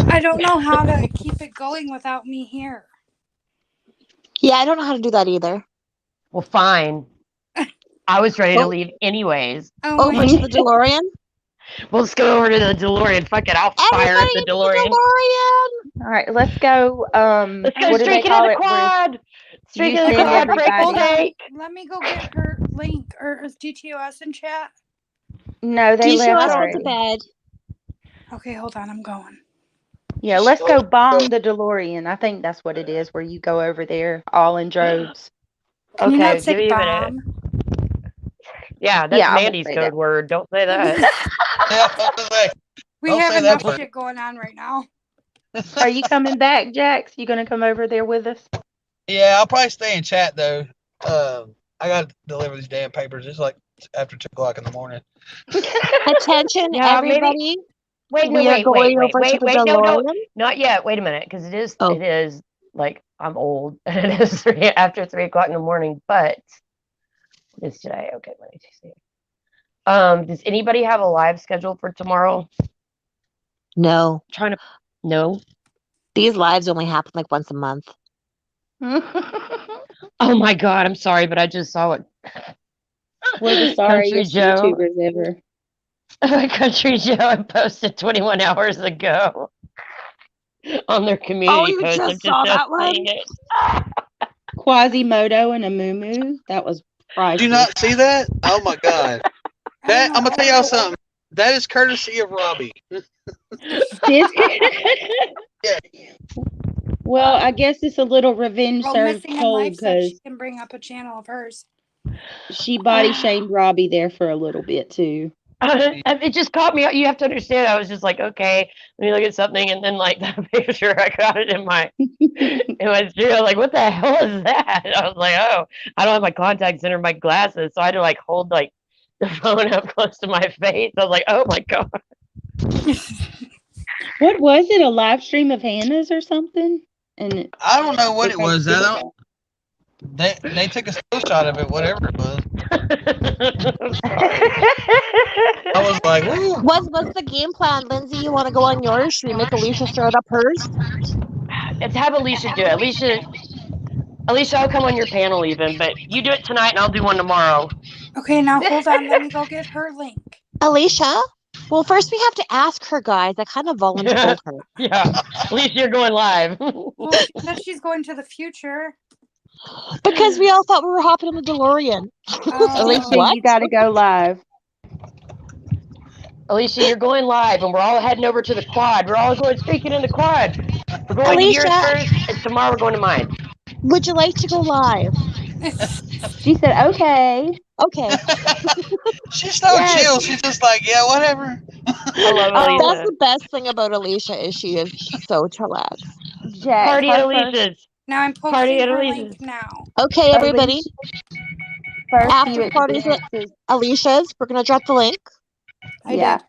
I don't know how to keep it going without me here. Yeah, I don't know how to do that either. Well, fine. I was ready to leave anyways. Oh, Over to the DeLorean? Well, let's go over to the DeLorean. Fuck it, I'll fire up the DeLorean. All right, let's go. Let's go straight into the quad. Straight into the quad. Break steak. Let me go get her link. Or is GTOS in chat? No, they left already. To bed. Okay, hold on. I'm going. Yeah, let's go bomb the DeLorean. I think that's what it is, where you go over there all in droves. Can you not say bomb? Yeah, that's Mandy's code word. Don't say that. We have enough shit going on right now. Are you coming back, Jax? You gonna come over there with us? Yeah, I'll probably stay in chat though. I gotta deliver these damn papers. It's like after 2:00 in the morning. Attention, everybody. Wait, no, wait, no, not yet. Wait a minute, because it is like I'm old and it is after 3:00 in the morning, but it's today. Okay, let me see. Does anybody have a live schedule for tomorrow? No, Trying to. No. these lives only happen like once a month. Oh my God, I'm sorry, but I just saw it. We're the Country sorriest Joe. YouTubers ever. Country Joe had posted 21 hours ago on their Oh, community you post. I'm just just saw now that one? seeing it. Quasimodo and a moo. That was Do you priceless. not see that? Oh my God. That I'm gonna tell y'all know. something. That is courtesy of Robbie. Yeah. Well, I guess it's a little revenge Well, served Missing in cold Life said she because can bring up a channel of hers. she body shamed Robbie there for a little bit too. It just caught me. You have to understand. I was just like, okay, let me look at something, and then like that picture, I got it in my studio. Like, what the hell is that? I was like, oh, I don't have my contacts in or my glasses, so I had to like hold like the phone up close to my face. I was like, oh my God. What was it? A live stream of Hannah's or something? And I don't know what it it made was. you I do don't. They took a still shot of it, whatever it was. Sorry. I was like, woo. What's the game plan, Lindsay? You want to go on yours? Should we make Alicia start up hers? Let's have Alicia do it. Alicia, I'll come on your panel even, but you do it tonight and I'll do one tomorrow. Okay, now hold on. Let me go get her link. Alicia? Well, first we have to ask her, guys. I kind of volunteered her. Yeah. Alicia, you're going live. Well, she said she's going to the future. Because we all thought we were hopping in the DeLorean. Like, Oh. what? You got to go live. Alicia, you're going live, and we're all heading over to the quad. We're all going speaking in the quad. We're going to yours Alicia, first, and tomorrow we're going to mine. would you like to go live? She said, okay. Okay. She's so Yes. chill. She's just like, yeah, whatever. I love That's Alicia. the best thing about Alicia is she is so chillax. Jack, Party at her first, Alicia's. Now I'm Party posting at her Alicia's. link now. Okay, everybody. first few After parties at experiences. Alicia's, we're going to drop the link. I Yeah. did.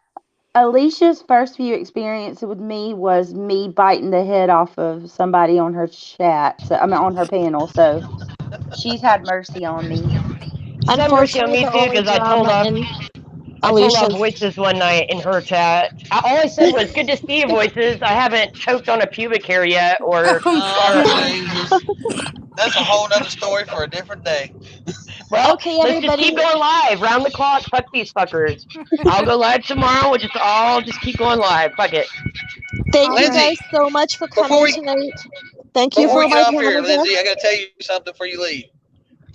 Alicia's first few experience with me was me biting the head off of somebody on her chat. So I mean on her panel. So she's had mercy on me. She's had mercy on Unfortunately, me the too, only because I told drama off. in I told off Alicia's. Voices one night in her chat. All I said was, "Good to see you, Voices. I haven't choked on a pubic hair yet, or Oh, Jesus. That's a whole nother story for a different day. well, Okay, let's just keep going live, round the clock. Fuck these fuckers. I'll go live tomorrow. We'll just keep going live. Fuck it. Thank you Lindsay, guys so much for before coming we- tonight. Thank you Before we for get my off here, panel Lindsay, guest. I got to tell you something before you leave.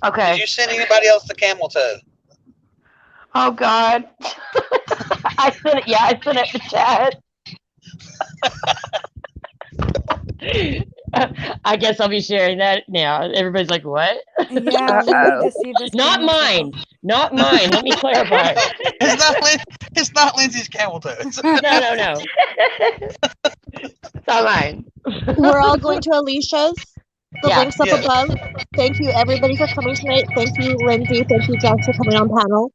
Okay. Did you send anybody else the camel toe? Oh God. I sent it. Yeah, I sent it to chat. I guess I'll be sharing that now. Everybody's like, "What?" Yeah, we need to see this. Not camel toe. mine. Not mine. Let me clarify. It's not Lindsay's camel toe. No. It's not mine. We're all going to Alicia's. The Yeah. link's up Yeah. above. Thank you, everybody, for coming tonight. Thank you, Lindsay. Thank you, Jess, for coming on panel.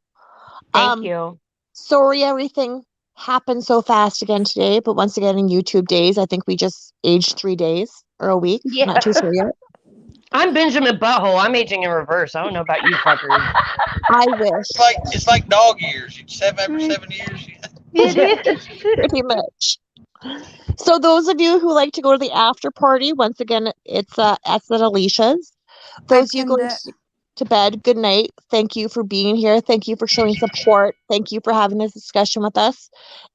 Thank you. Sorry everything happened so fast again today, but once again in YouTube days, I think we just aged 3 days or a week. Yeah. Not too sure yet. I'm Benjamin Butthole. I'm aging in reverse. I don't know about you fuckers. I wish. It's like dog years. After 7 years. It is. Pretty much. So those of you who like to go to the after party, once again, it's at Alicia's. Those of you pinned going it. to bed, good night. Thank you for being here. Thank you for showing support. Thank you for having this discussion with us.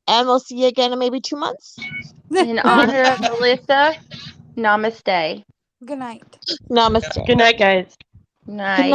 And we'll see you again in maybe 2 months. In honor of Melissa, namaste. Good night. Namaste. Good night, guys. Night. Good night.